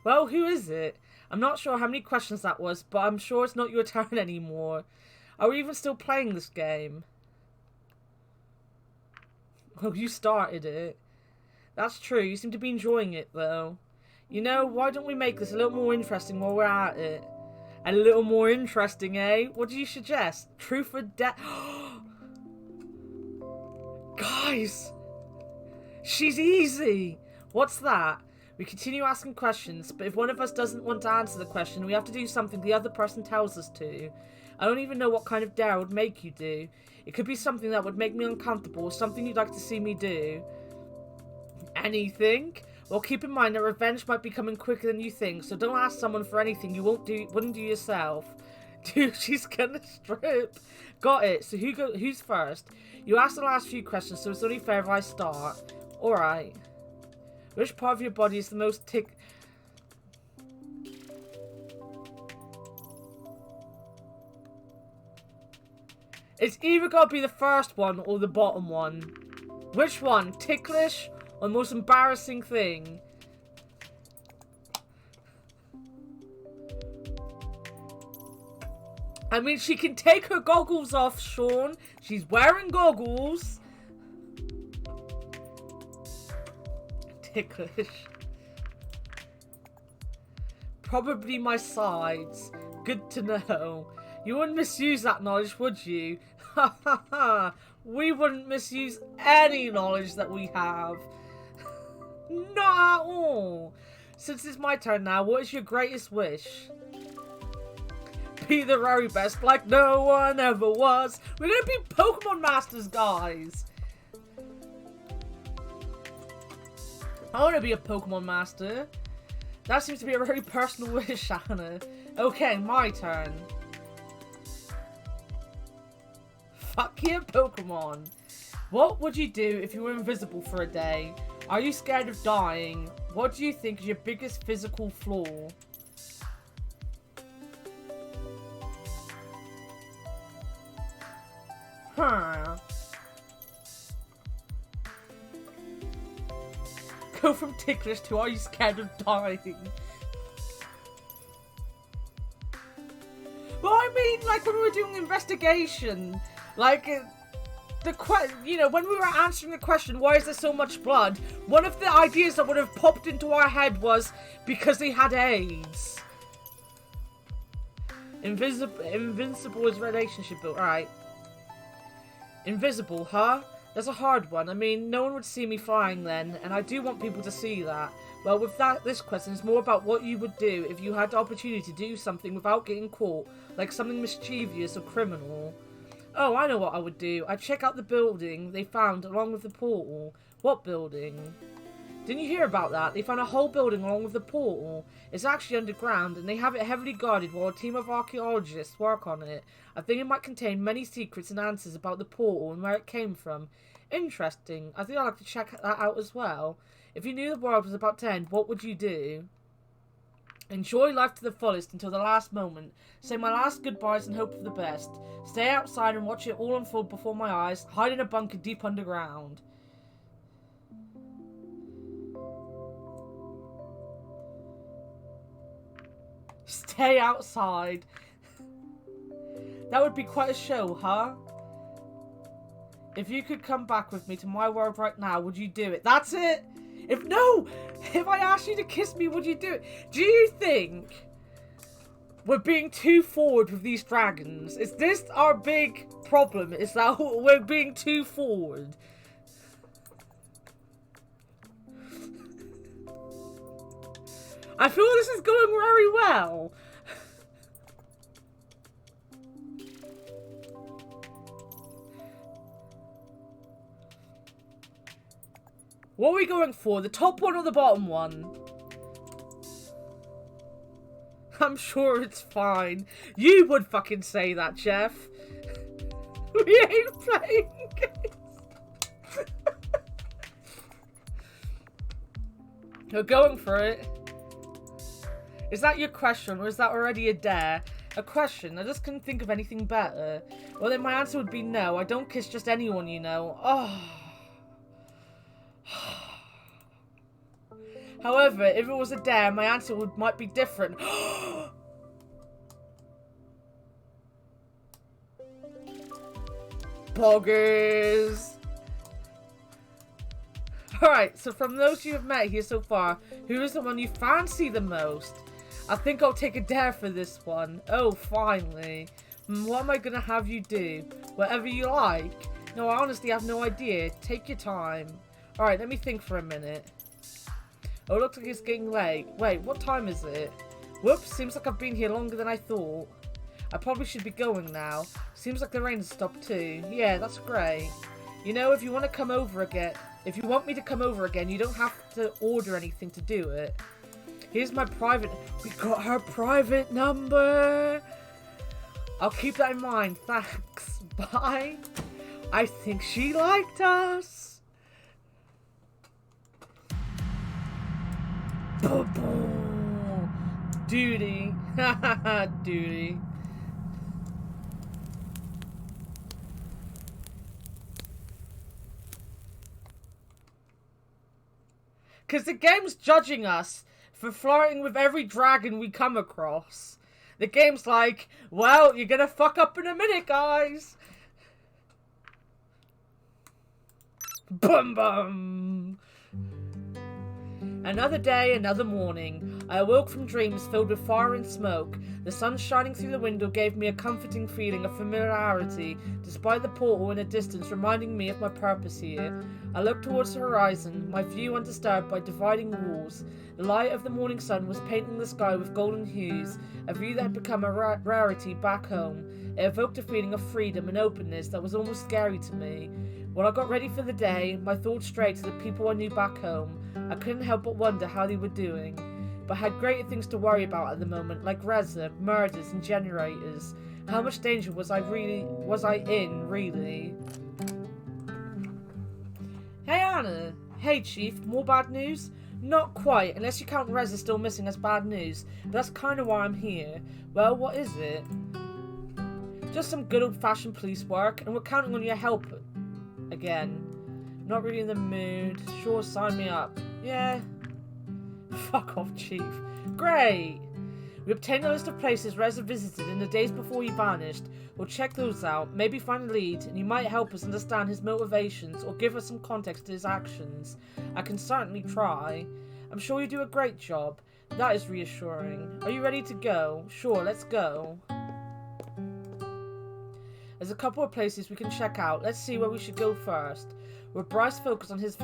Well, who is it? I'm not sure how many questions that was, but I'm sure it's not your turn anymore. Are we even still playing this game? Oh, you started it. That's true. You seem to be enjoying it, though. You know, why don't we make this a little more interesting while we're at it? A little more interesting, eh? What do you suggest? Truth or dare? Guys! She's easy! What's that? We continue asking questions, but if one of us doesn't want to answer the question, we have to do something the other person tells us to. I don't even know what kind of dare would make you do. It could be something that would make me uncomfortable, or something you'd like to see me do. Anything? Well, keep in mind that revenge might be coming quicker than you think, so don't ask someone for anything you wouldn't do yourself. Dude, she's gonna strip. Got it. So who's first? You asked the last few questions, so it's only fair if I start. Alright. Which part of your body is the most It's either got to be the first one or the bottom one. Which one? Ticklish or most embarrassing thing? I mean, she can take her goggles off, Sean. She's wearing goggles. Ticklish. Probably my sides. Good to know. You wouldn't misuse that knowledge, would you? Ha ha ha. We wouldn't misuse any knowledge that we have. Not at all. Since it's my turn now, what is your greatest wish? Be the very best like no one ever was. We're gonna be Pokemon Masters, guys. I want to be a Pokemon Master. That seems to be a very personal wish, Anna. Okay, my turn. Fuck yeah, Pokemon. What would you do if you were invisible for a day? Are you scared of dying? What do you think is your biggest physical flaw? Huh. Go from ticklish to are you scared of dying? Well, I mean, like when we were doing the investigation, like, when we were answering the question, why is there so much blood? One of the ideas that would have popped into our head was because they had AIDS. Invincible is relationship built. Alright. Invisible, huh? That's a hard one. I mean, no one would see me flying then, and I do want people to see that. Well, with this question, it's more about what you would do if you had the opportunity to do something without getting caught, like something mischievous or criminal. Oh, I know what I would do. I'd check out the building they found along with the portal. What building? Didn't you hear about that? They found a whole building along with the portal. It's actually underground, and they have it heavily guarded while a team of archaeologists work on it. I think it might contain many secrets and answers about the portal and where it came from. Interesting. I think I'd like to check that out as well. If you knew the world was about to end, what would you do? Enjoy life to the fullest until the last moment. Say my last goodbyes and hope for the best. Stay outside and watch it all unfold before my eyes. Hide in a bunker deep underground. Stay outside. That would be quite a show, huh? If you could come back with me to my world right now, would you do it? That's it! If I asked you to kiss me, would you do it? Do you think we're being too forward with these dragons? Is this our big problem? Is that we're being too forward? I feel this is going very well. What are we going for? The top one or the bottom one? I'm sure it's fine. You would fucking say that, Jeff. We ain't playing games. You're going for it. Is that your question, or is that already a dare? A question? I just couldn't think of anything better. Well, then my answer would be no. I don't kiss just anyone, you know. Oh. However, if it was a dare, my answer might be different. Poggers! Alright, so from those you have met here so far, who is the one you fancy the most? I think I'll take a dare for this one. Oh, finally. What am I gonna have you do? Whatever you like. No, I honestly have no idea. Take your time. Alright, let me think for a minute. Oh, it looks like it's getting late. Wait, what time is it? Whoops, seems like I've been here longer than I thought. I probably should be going now. Seems like the rain has stopped too. Yeah, that's great. You know, if you want to come over again, if you want me to come over again, you don't have to order anything to do it. Here's my private... We got her private number! I'll keep that in mind, thanks. Bye. I think she liked us. Duty. Duty. Because the game's judging us for flirting with every dragon we come across. The game's like, well, you're gonna fuck up in a minute, guys. Bum bum. Another day, another morning. I awoke from dreams filled with fire and smoke. The sun shining through the window gave me a comforting feeling of familiarity, despite the portal in the distance reminding me of my purpose here. I looked towards the horizon, my view undisturbed by dividing walls. The light of the morning sun was painting the sky with golden hues, a view that had become a rarity back home. It evoked a feeling of freedom and openness that was almost scary to me. When I got ready for the day, my thoughts strayed to the people I knew back home. I couldn't help but wonder how they were doing, but had greater things to worry about at the moment, like Reza, murders and generators. How much danger was I in, really? Hey Anna! Hey Chief, more bad news? Not quite, unless you count Reza still missing as bad news, but that's kinda why I'm here. Well, what is it? Just some good old-fashioned police work, and we're counting on your help again. Not really in the mood. Sure, sign me up. Yeah. Fuck off, Chief. Great. We obtained a list of places Reza visited in the days before he vanished. We'll check those out, maybe find a lead, and he might help us understand his motivations or give us some context to his actions. I can certainly try. I'm sure you do a great job. That is reassuring. Are you ready to go? Sure, let's go. There's a couple of places we can check out. Let's see where we should go first. With Bryce focused on his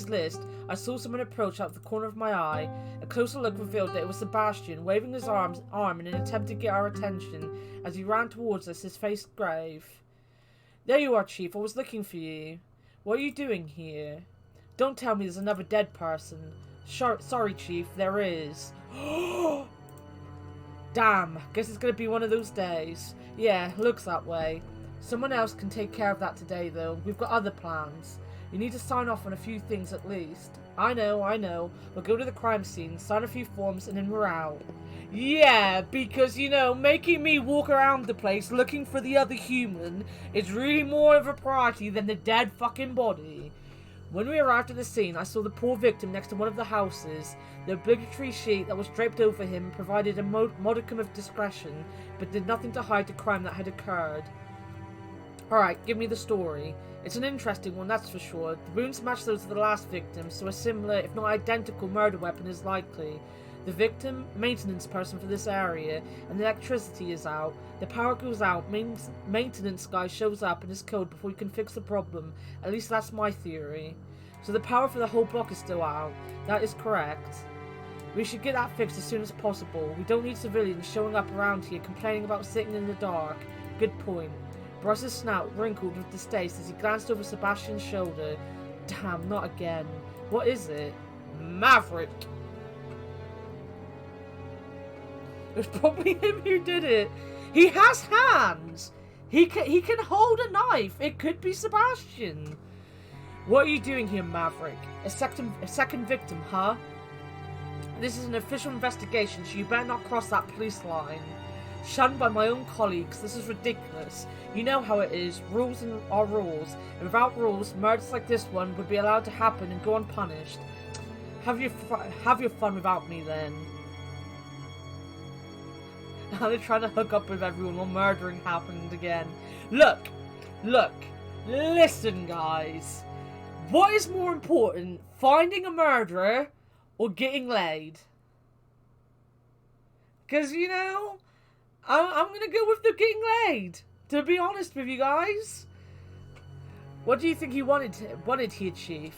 list, I saw someone approach out of the corner of my eye. A closer look revealed that it was Sebastian, waving his arm in an attempt to get our attention as he ran towards us, his face grave. There you are, Chief. I was looking for you. What are you doing here? Don't tell me there's another dead person. Sorry, Chief, there is. Damn, guess it's gonna be one of those days. Yeah, looks that way. Someone else can take care of that today, though. We've got other plans. You need to sign off on a few things at least. I know. We'll go to the crime scene, sign a few forms, and then we're out. Yeah, because, making me walk around the place looking for the other human is really more of a priority than the dead fucking body. When we arrived at the scene, I saw the poor victim next to one of the houses. The obligatory sheet that was draped over him provided a modicum of discretion, but did nothing to hide the crime that had occurred. Alright, give me the story. It's an interesting one, that's for sure. The wounds match those of the last victim, so a similar, if not identical, murder weapon is likely. The victim, maintenance person for this area, and the electricity is out. The power goes out, maintenance guy shows up and is killed before you can fix the problem. At least that's my theory. So the power for the whole block is still out. That is correct. We should get that fixed as soon as possible. We don't need civilians showing up around here complaining about sitting in the dark. Good point. Bryce's snout wrinkled with distaste as he glanced over Sebastian's shoulder. Damn, not again. What is it? Maverick! It was probably him who did it. He has hands! He can hold a knife. It could be Sebastian. What are you doing here, Maverick? A second victim, huh? This is an official investigation, so you better not cross that police line. Shunned by my own colleagues, this is ridiculous. You know how it is. Rules are rules. And without rules, murders like this one would be allowed to happen and go unpunished. Have your fun without me, then. Now they're trying to hook up with everyone while murdering happened again. Look, listen, guys. What is more important, finding a murderer or getting laid? Because, I'm going to go with the getting laid, to be honest with you guys. What do you think he wanted here, Chief?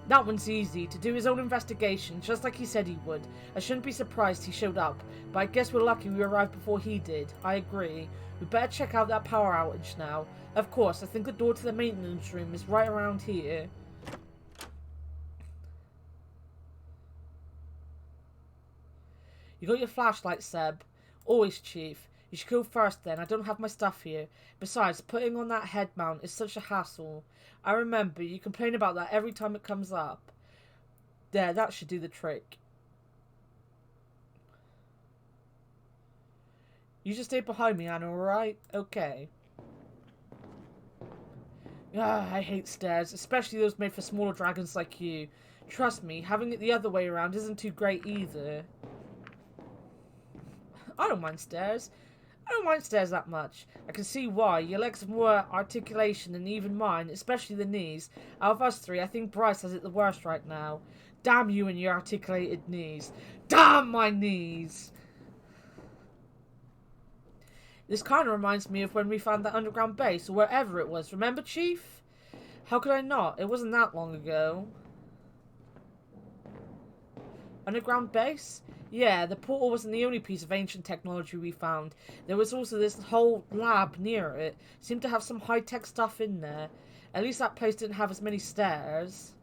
That one's easy, to do his own investigation, just like he said he would. I shouldn't be surprised he showed up, but I guess we're lucky we arrived before he did. I agree. We better check out that power outage now. Of course, I think the door to the maintenance room is right around here. You got your flashlight, Seb? Always, Chief. You should go first then, I don't have my stuff here. Besides, putting on that head mount is such a hassle. I remember, you complain about that every time it comes up. There, that should do the trick. You just stay behind me, Anna, alright? Okay. I hate stairs, especially those made for smaller dragons like you. Trust me, having it the other way around isn't too great either. I don't mind stairs. I don't mind stairs that much. I can see why. Your legs have more articulation than even mine, especially the knees. Out of us three, I think Bryce has it the worst right now. Damn you and your articulated knees. Damn my knees! This kind of reminds me of when we found that underground base, or wherever it was. Remember, Chief? How could I not? It wasn't that long ago. Underground base? Yeah, the portal wasn't the only piece of ancient technology we found. There was also this whole lab near it. Seemed to have some high-tech stuff in there. At least that place didn't have as many stairs.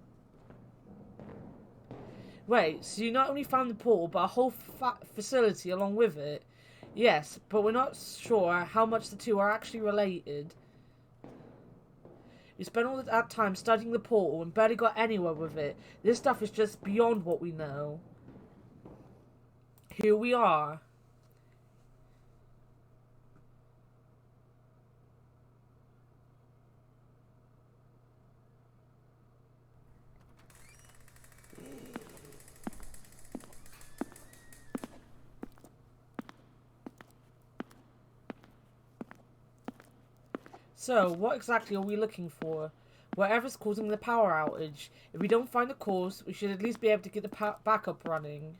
Wait, so you not only found the portal, but a whole facility along with it? Yes, but we're not sure how much the two are actually related. We spent all that time studying the portal and barely got anywhere with it. This stuff is just beyond what we know. Here we are. So, what exactly are we looking for? Whatever's causing the power outage. If we don't find the cause, we should at least be able to get the backup running.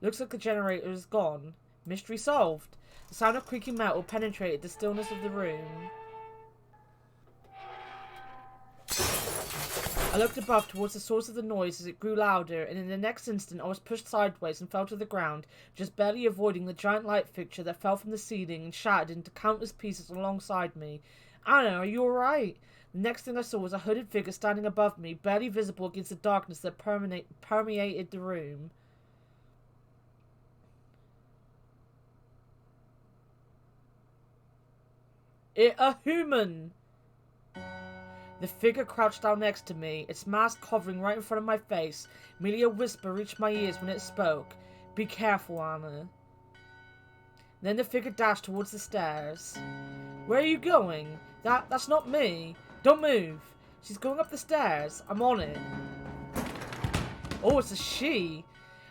Looks like the generator is gone. Mystery solved. The sound of creaking metal penetrated the stillness of the room. I looked above towards the source of the noise as it grew louder, and in the next instant I was pushed sideways and fell to the ground, just barely avoiding the giant light fixture that fell from the ceiling and shattered into countless pieces alongside me. Anna, are you alright? The next thing I saw was a hooded figure standing above me, barely visible against the darkness that permeated the room. A human! The figure crouched down next to me, its mask hovering right in front of my face. Merely a whisper reached my ears when it spoke. Be careful, Anna. Then the figure dashed towards the stairs. Where are you going? That's not me. Don't move. She's going up the stairs. I'm on it. Oh, it's a she.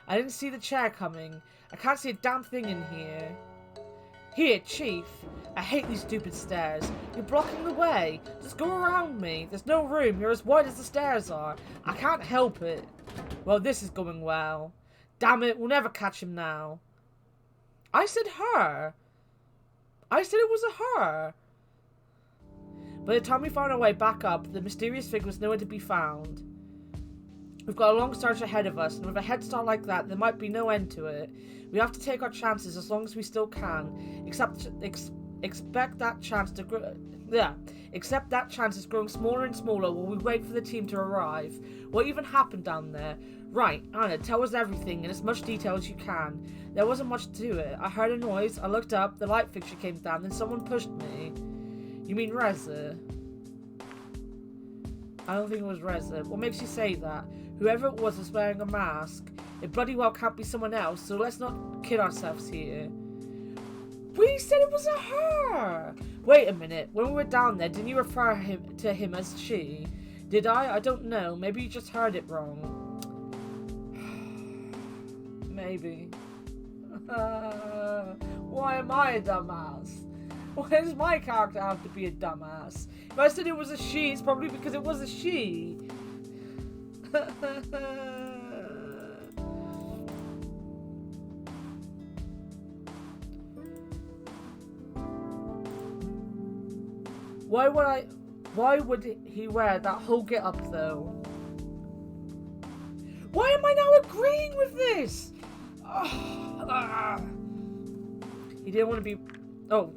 I didn't see the chair coming. I can't see a damn thing in here. Here, Chief. I hate these stupid stairs. You're blocking the way. Just go around me. There's no room. You're as wide as the stairs are. I can't help it. Well, this is going well. Damn it, we'll never catch him now. I said her. I said it was a her. By the time we found our way back up, the mysterious figure was nowhere to be found. We've got a long search ahead of us, and with a head start like that, there might be no end to it. We have to take our chances as long as we still can. Expect that chance to grow. Yeah. Except that chance is growing smaller and smaller while we wait for the team to arrive. What even happened down there? Right, Anna, tell us everything in as much detail as you can. There wasn't much to it. I heard a noise, I looked up, the light fixture came down, then someone pushed me. You mean Reza? I don't think it was Reza. What makes you say that? Whoever it was wearing a mask. It bloody well can't be someone else, so let's not kid ourselves here. We said it was a her! Wait a minute, when we were down there, didn't you refer to him as she? Did I? I don't know. Maybe you just heard it wrong. Maybe. Why am I a dumbass? Why does my character have to be a dumbass? If I said it was a she, it's probably because it was a she. Why would he wear that whole get-up though? Why am I now agreeing with this? He didn't want to be... Oh,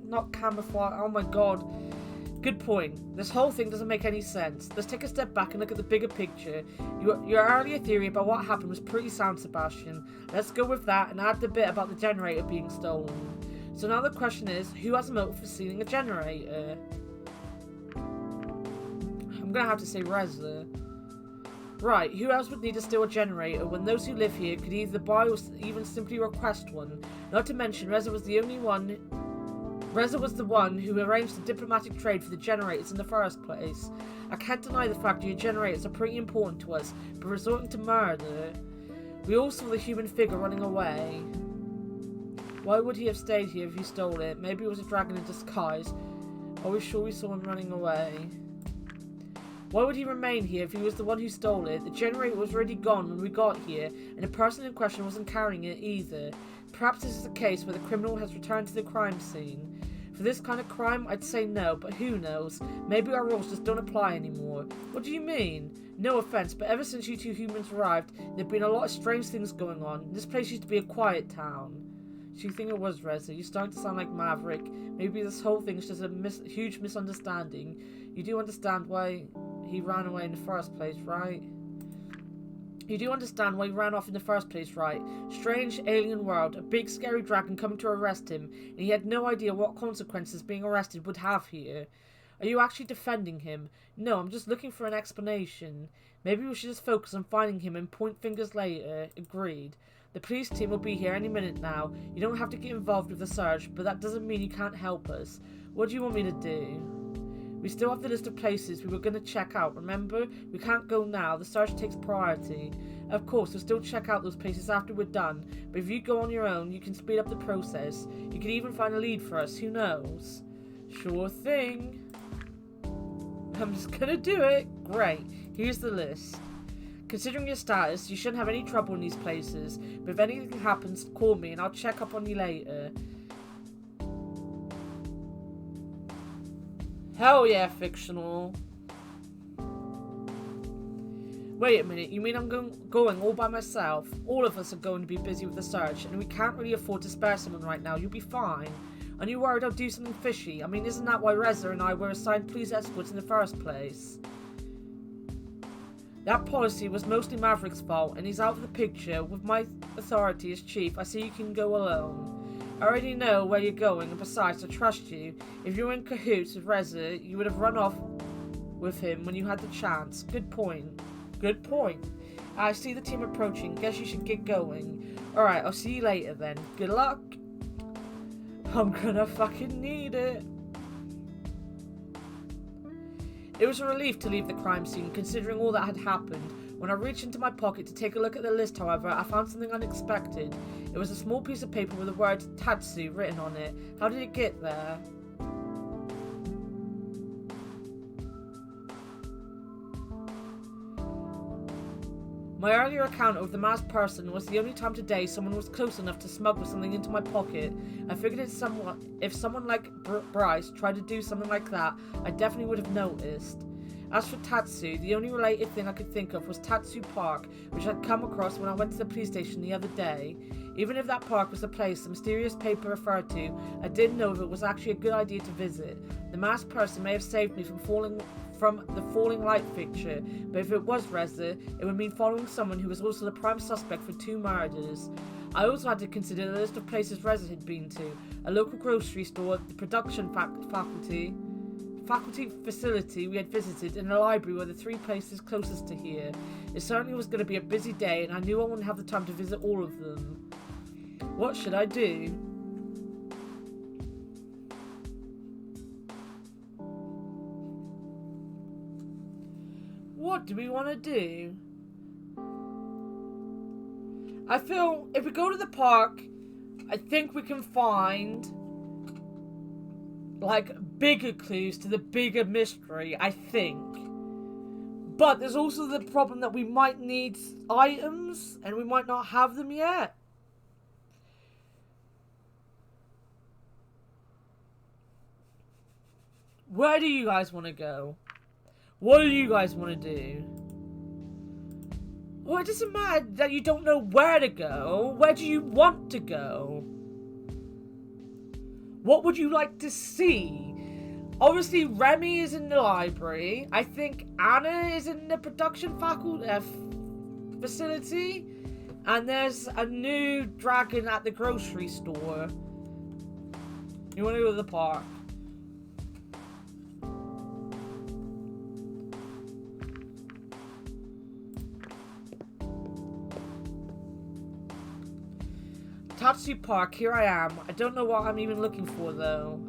not camouflage. Oh my god. Good point. This whole thing doesn't make any sense. Let's take a step back and look at the bigger picture. Your earlier theory about what happened was pretty sound, Sebastian. Let's go with that and add the bit about the generator being stolen. So now the question is, who has a motive for stealing a generator? I'm gonna have to say Reza. Right, who else would need to steal a generator when those who live here could either buy or even simply request one? Not to mention, Reza was the one who arranged the diplomatic trade for the generators in the first place. I can't deny the fact your generators are pretty important to us, but resorting to murder... We all saw the human figure running away. Why would he have stayed here if he stole it? Maybe it was a dragon in disguise. Are we sure we saw him running away? Why would he remain here if he was the one who stole it? The generator was already gone when we got here, and the person in question wasn't carrying it either. Perhaps this is a case where the criminal has returned to the crime scene. For this kind of crime, I'd say no, but who knows? Maybe our rules just don't apply anymore. What do you mean? No offense, but ever since you two humans arrived, there have been a lot of strange things going on. This place used to be a quiet town. Do you think it was Reza? You're starting to sound like Maverick. Maybe this whole thing is just a huge misunderstanding. You do understand why he ran away in the first place, right? You do understand why he ran off in the first place, right? Strange alien world, a big scary dragon coming to arrest him, and he had no idea what consequences being arrested would have here. Are you actually defending him? No, I'm just looking for an explanation. Maybe we should just focus on finding him and point fingers later. Agreed. The police team will be here any minute now. You don't have to get involved with the search, but that doesn't mean you can't help us. What do you want me to do? We still have the list of places we were going to check out, remember? We can't go now. The search takes priority. Of course, we'll still check out those places after we're done, but if you go on your own, you can speed up the process. You could even find a lead for us, who knows? Sure thing. I'm just gonna do it. Great. Here's the list. Considering your status, you shouldn't have any trouble in these places, but if anything happens, call me and I'll check up on you later. Hell yeah, fictional. Wait a minute, you mean I'm going all by myself? All of us are going to be busy with the search, and we can't really afford to spare someone right now. You'll be fine. Are you worried I'll do something fishy? I mean, isn't that why Reza and I were assigned police escorts in the first place? That policy was mostly Maverick's fault, and he's out of the picture. With my authority as chief, I see you can go alone. I already know where you're going, and besides, I trust you. If you were in cahoots with Reza, you would have run off with him when you had the chance. Good point. Good point. I see the team approaching. Guess you should get going. Alright, I'll see you later then. Good luck. I'm gonna fucking need it. It was a relief to leave the crime scene, considering all that had happened. When I reached into my pocket to take a look at the list, however, I found something unexpected. It was a small piece of paper with the word Tatsu written on it. How did it get there? My earlier account of the masked person was the only time today someone was close enough to smuggle something into my pocket. I figured if someone like Bryce tried to do something like that, I definitely would have noticed. As for Tatsu, the only related thing I could think of was Tatsu Park, which I'd come across when I went to the police station the other day. Even if that park was the place the mysterious paper referred to, I didn't know if it was actually a good idea to visit. The masked person may have saved me from the falling light fixture, but if it was Reza, it would mean following someone who was also the prime suspect for 2 murders. I also had to consider the list of places Reza had been to: a local grocery store, the production faculty facility we had visited, and a library were the 3 places closest to here. It certainly was going to be a busy day, and I knew I wouldn't have the time to visit all of them. What should I do? What do we want to do? I feel if we go to the park, I think we can find like bigger clues to the bigger mystery, I think. But there's also the problem that we might need items and we might not have them yet. Where do you guys want to go? What do you guys want to do? Well, it doesn't matter that you don't know where to go. Where do you want to go? What would you like to see? Obviously, Remy is in the library. I think Anna is in the production facility. And there's a new dragon at the grocery store. You want to go to the park? Tatsu Park, here I am. I don't know what I'm even looking for, though.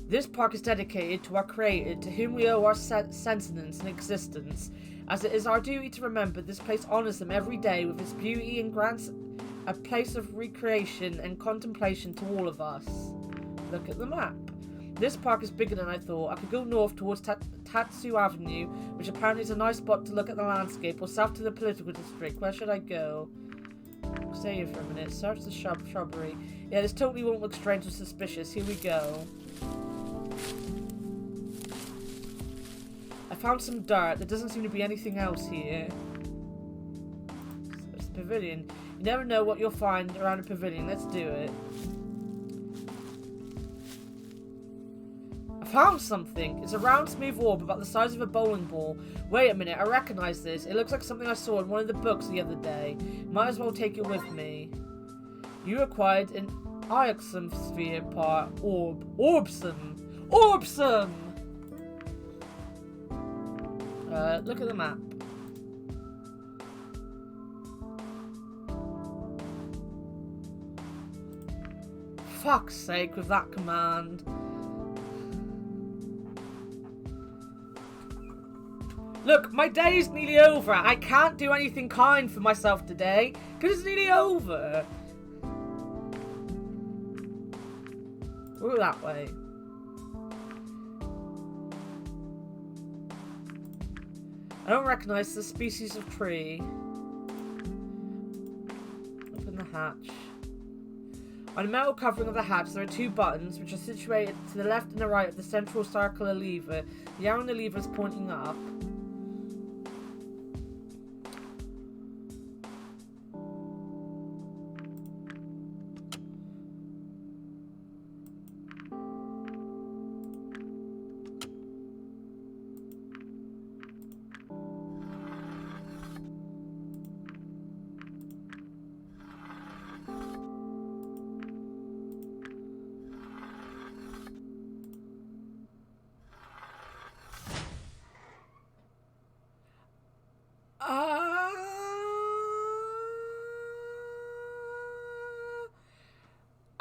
This park is dedicated to our creator, to whom we owe our sentience and existence. As it is our duty to remember, this place honors him every day with its beauty and grants a place of recreation and contemplation to all of us. Look at the map. This park is bigger than I thought. I could go north towards Tatsu Avenue, which apparently is a nice spot to look at the landscape, or south to the political district. Where should I go? Stay here for a minute. Search the shrubbery. Yeah, this totally won't look strange or suspicious. Here we go. I found some dirt. There doesn't seem to be anything else here. Search the pavilion. You never know what you'll find around a pavilion. Let's do it. I found something. It's a round, smooth orb about the size of a bowling ball. Wait a minute, I recognize this. It looks like something I saw in one of the books the other day. Might as well take it with me. You acquired an Ioxum sphere part orb. Orbsum! Orbsum! Look at the map. Fuck's sake with that command. Look, my day is nearly over. I can't do anything kind for myself today, because it's nearly over. We'll go that way. I don't recognize the species of tree. Open the hatch. On the metal covering of the hatch, there are two buttons, which are situated to the left and the right of the central circular lever. The arrow on the lever is pointing up.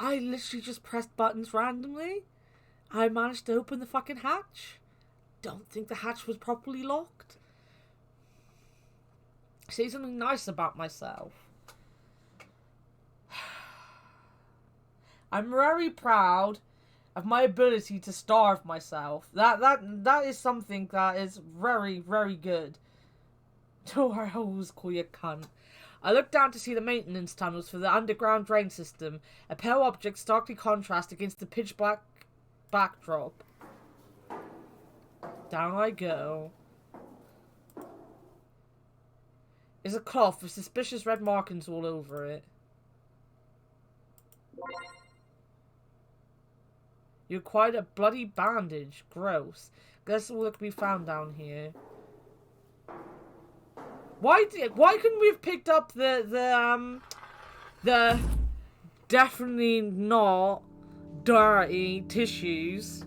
I literally just pressed buttons randomly. I managed to open the fucking hatch. Don't think the hatch was properly locked. Say something nice about myself. I'm very proud of my ability to starve myself. That is something that is very, very good. Oh, I always call you a cunt. I looked down to see the maintenance tunnels for the underground drain system. A pale object starkly contrasts against the pitch black backdrop. Down I go. There's a cloth with suspicious red markings all over it. You acquired a bloody bandage. Gross. Guess all that can be found down here. Why couldn't we have picked up the definitely not dirty tissues,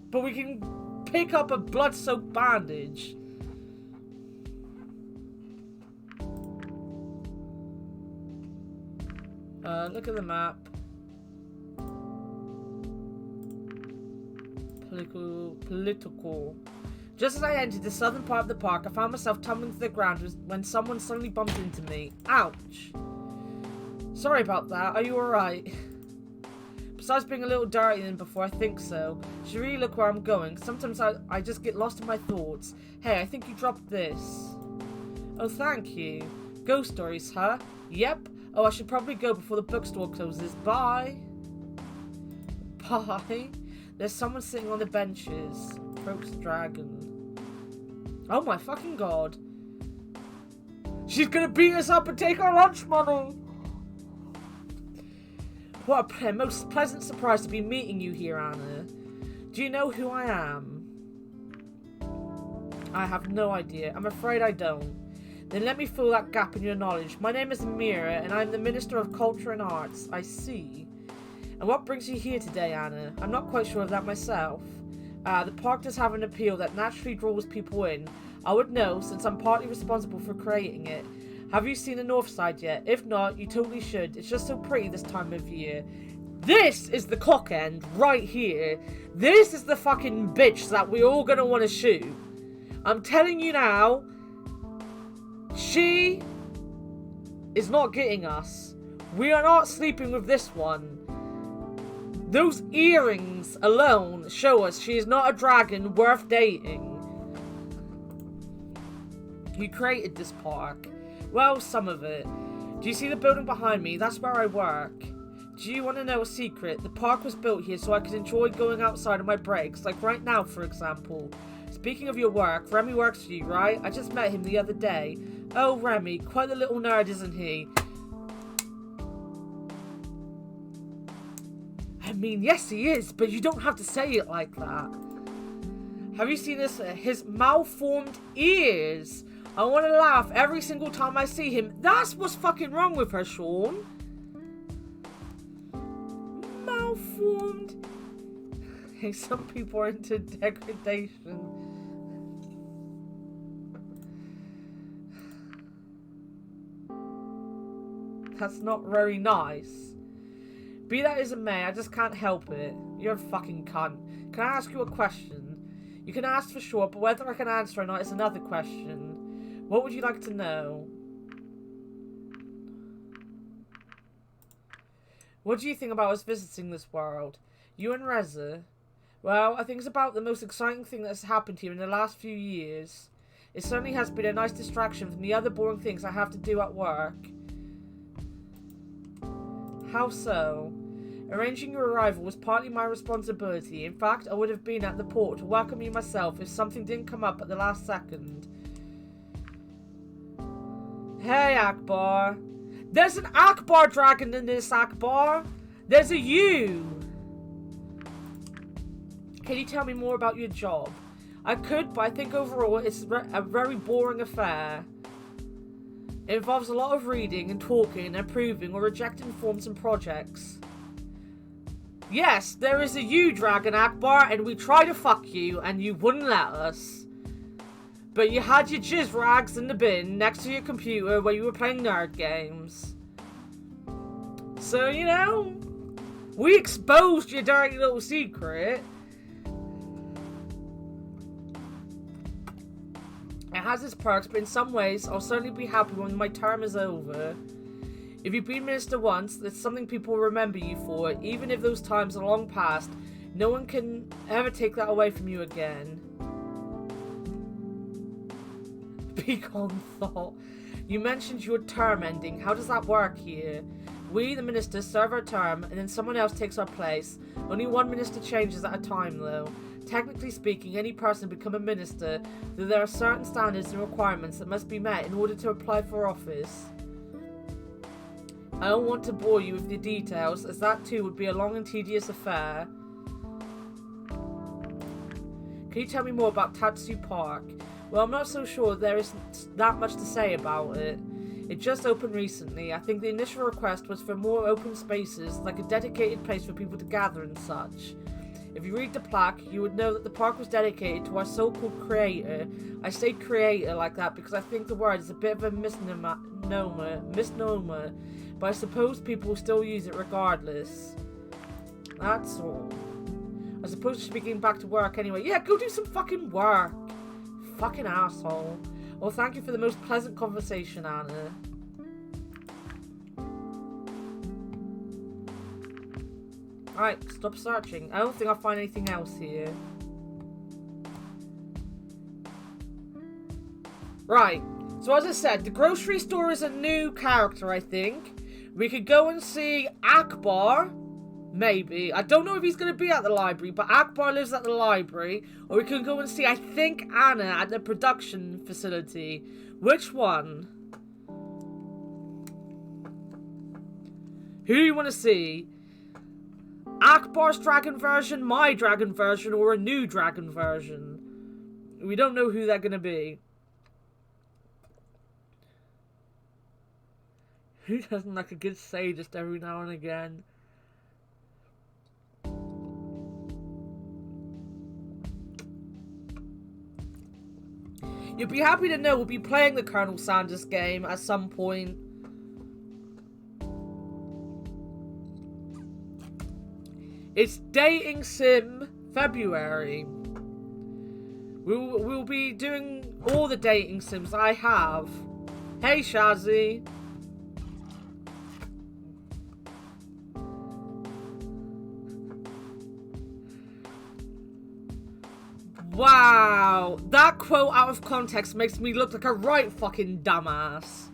but we can pick up a blood-soaked bandage? Look at the map. Political. Just as I entered the southern part of the park, I found myself tumbling to the ground when someone suddenly bumped into me. Ouch. Sorry about that. Are you alright? Besides being a little dirty than before, I think so. Should really look where I'm going. Sometimes I just get lost in my thoughts. Hey, I think you dropped this. Oh, thank you. Ghost stories, huh? Yep. Oh, I should probably go before the bookstore closes. Bye. Bye. There's someone sitting on the benches. Approach the dragon. Oh my fucking god. She's gonna beat us up and take our lunch money. What a most pleasant surprise to be meeting you here, Anna. Do you know who I am? I have no idea. I'm afraid I don't. Then let me fill that gap in your knowledge. My name is Amira, and I'm the Minister of Culture and Arts. I see. And what brings you here today, Anna? I'm not quite sure of that myself. The park does have an appeal that naturally draws people in. I would know, since I'm partly responsible for creating it. Have you seen the north side yet? If not, you totally should. It's just so pretty this time of year. This is the cock end, right here. This is the fucking bitch that we're all gonna want to shoot. I'm telling you now, she is not getting us. We are not sleeping with this one. Those earrings alone show us she is not a dragon worth dating. You created this park. Well, some of it. Do you see the building behind me? That's where I work. Do you want to know a secret? The park was built here so I could enjoy going outside on my breaks, like right now, for example. Speaking of your work, Remy works for you, right? I just met him the other day. Oh, Remy, quite a little nerd, isn't he? I mean, yes he is, but you don't have to say it like that. Have you seen this? His malformed ears. I want to laugh every single time I see him. That's what's fucking wrong with her, Sean. Malformed. Hey, some people are into degradation. That's not very nice. Be that as it may, I just can't help it. You're a fucking cunt. Can I ask you a question? You can ask for sure, but whether I can answer or not is another question. What would you like to know? What do you think about us visiting this world? You and Reza? Well, I think it's about the most exciting thing that's happened here in the last few years. It certainly has been a nice distraction from the other boring things I have to do at work. How so? Arranging your arrival was partly my responsibility. In fact, I would have been at the port to welcome you myself if something didn't come up at the last second. Hey, Akbar. There's an Akbar dragon in this, Akbar. There's a you. Can you tell me more about your job? I could, but I think overall it's a very boring affair. It involves a lot of reading and talking and approving or rejecting forms and projects. Yes, there is a you, Dragon Akbar, and we tried to fuck you and you wouldn't let us. But you had your jizz rags in the bin next to your computer where you were playing nerd games. So, you know, we exposed your dirty little secret. It has its perks, but in some ways, I'll certainly be happy when my term is over. If you've been minister once, it's something people will remember you for, even if those times are long past. No one can ever take that away from you again. Begone thought. You mentioned your term ending. How does that work here? We, the ministers, serve our term, and then someone else takes our place. Only one minister changes at a time, though. Technically speaking, any person can become a minister, though there are certain standards and requirements that must be met in order to apply for office. I don't want to bore you with the details, as that too would be a long and tedious affair. Can you tell me more about Tatsu Park? Well, I'm not so sure there is that much to say about it. It just opened recently. I think the initial request was for more open spaces, like a dedicated place for people to gather and such. If you read the plaque, you would know that the park was dedicated to our so-called creator. I say creator like that because I think the word is a bit of a misnomer, but I suppose people will still use it regardless. That's all. I suppose I should be getting back to work anyway. Yeah, go do some fucking work. Fucking asshole. Well, thank you for the most pleasant conversation, Anna. Alright, stop searching. I don't think I'll find anything else here. Right, so as I said, the grocery store is a new character, I think. We could go and see Akbar. Maybe. I don't know if he's going to be at the library, but Akbar lives at the library. Or we can go and see, I think, Anna at the production facility. Which one? Who do you want to see? Akbar's dragon version, my dragon version, or a new dragon version? We don't know who they're going to be. Who doesn't like a good sadist every now and again? You'll be happy to know we'll be playing the Colonel Sanders game at some point. It's Dating Sim February. We'll be doing all the dating sims I have. Hey, Shazzy. Wow, that quote out of context makes me look like a right fucking dumbass.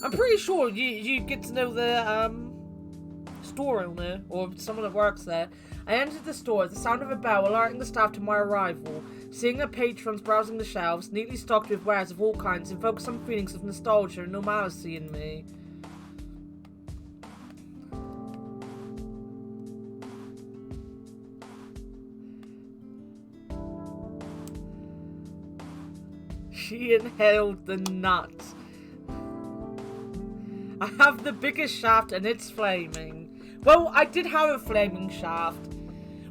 I'm pretty sure you get to know the store owner or someone that works there. I entered the store at the sound of a bell alerting the staff to my arrival. Seeing the patrons browsing the shelves, neatly stocked with wares of all kinds, invoked some feelings of nostalgia and normalcy in me. She inhaled the nut. I have the biggest shaft and it's flaming. Well, I did have a flaming shaft.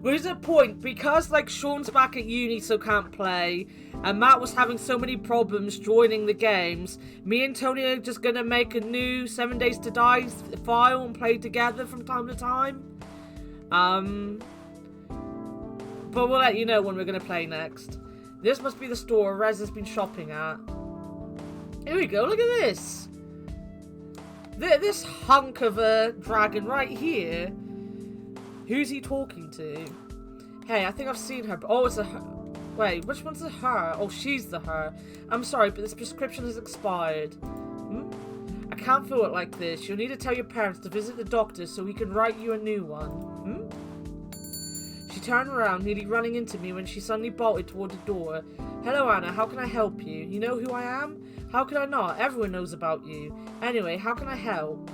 Which is a point, because like Sean's back at uni so can't play, and Matt was having so many problems joining the games, me and Tony are just gonna make a new 7 Days to Die file and play together from time to time. But we'll let you know when we're going to play next. This must be the store Rez has been shopping at. Here we go, look at this. This hunk of a dragon right here. Who's he talking to? Hey, I think I've seen her. Oh, it's a her. Wait, which one's a her? Oh, she's the her. I'm sorry, but this prescription has expired. I can't feel it like this. You'll need to tell your parents to visit the doctor so he can write you a new one. She turned around, nearly running into me when she suddenly bolted toward the door. Hello, Anna. How can I help you? You know who I am? How could I not? Everyone knows about you. Anyway, how can I help?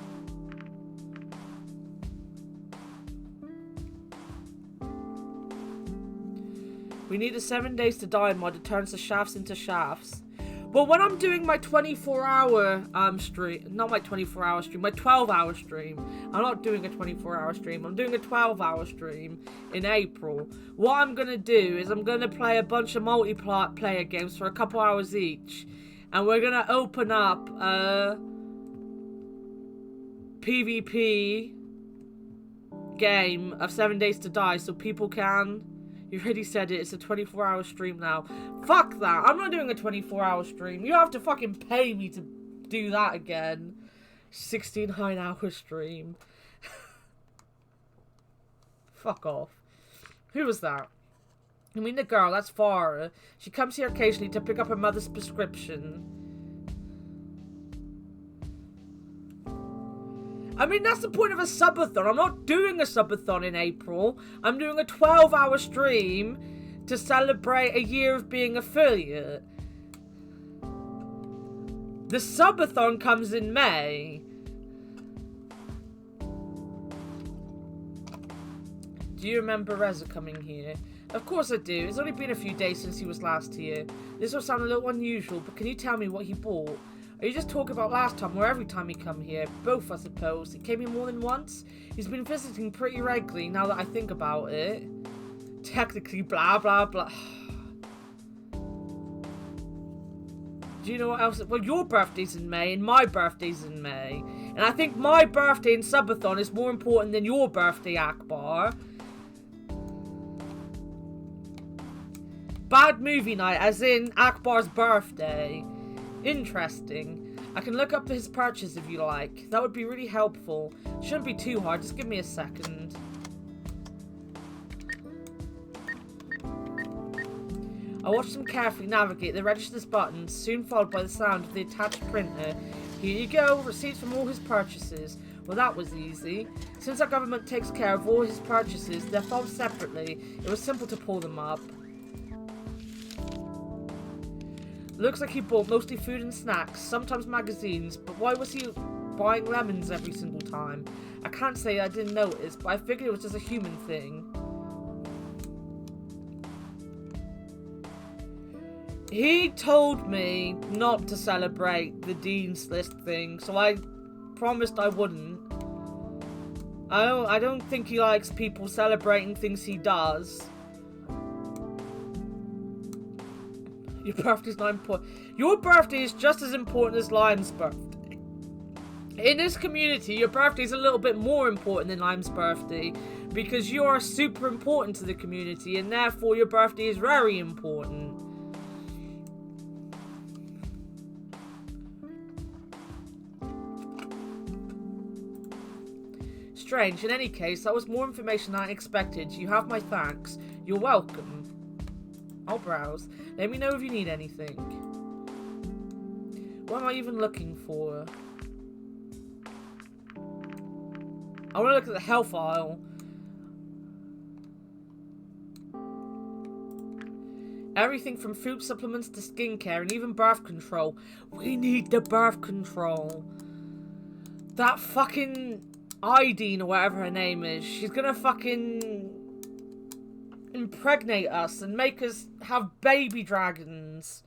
We need the 7 days to die mod that turns the shafts into shafts. But when I'm doing my 24-hour stream, not my 24-hour stream, my 12-hour stream. I'm not doing a 24-hour stream. I'm doing a 12-hour stream in April. What I'm going to do is I'm going to play a bunch of multiplayer games for a couple hours each. And we're going to open up a PvP game of 7 days to die so people can... You already said it, it's a 24-hour stream now. Fuck that, I'm not doing a 24-hour stream. You have to fucking pay me to do that again. 16-hour stream. Fuck off. Who was that? I mean the girl, that's Farah. She comes here occasionally to pick up her mother's prescription. I mean, that's the point of a subathon. I'm not doing a subathon in April. I'm doing a 12-hour stream to celebrate a year of being affiliate. The subathon comes in May. Do you remember Reza coming here? Of course I do. It's only been a few days since he was last here. This will sound a little unusual, but can you tell me what he bought? Are you just talking about last time or every time he come here? Both, I suppose. He came here more than once? He's been visiting pretty regularly now that I think about it. Technically, blah, blah, blah. Do you know what else? Well, your birthday's in May and my birthday's in May. And I think my birthday in Subathon is more important than your birthday, Akbar. Bad movie night, as in Akbar's birthday. Interesting. I can look up his purchase if you like. That would be really helpful. Shouldn't be too hard. Just give me a second. I watched him carefully navigate the register's buttons, soon followed by the sound of the attached printer. Here you go, receipts from all his purchases. Well, that was easy. Since our government takes care of all his purchases, they're filed separately. It was simple to pull them up. Looks like he bought mostly food and snacks, sometimes magazines, but why was he buying lemons every single time? I can't say I didn't notice, but I figured it was just a human thing. He told me not to celebrate the Dean's List thing, so I promised I wouldn't. I don't think he likes people celebrating things he does. Your birthday's not important. Your birthday is just as important as Lime's birthday. In this community, your birthday is a little bit more important than Lime's birthday because you are super important to the community and therefore your birthday is very important. Strange. In any case, that was more information than I expected. You have my thanks. You're welcome. I'll browse. Let me know if you need anything. What am I even looking for? I want to look at the health aisle. Everything from food supplements to skincare and even birth control. We need the birth control. That fucking Ideen or whatever her name is. She's gonna fucking impregnate us and make us have baby dragons.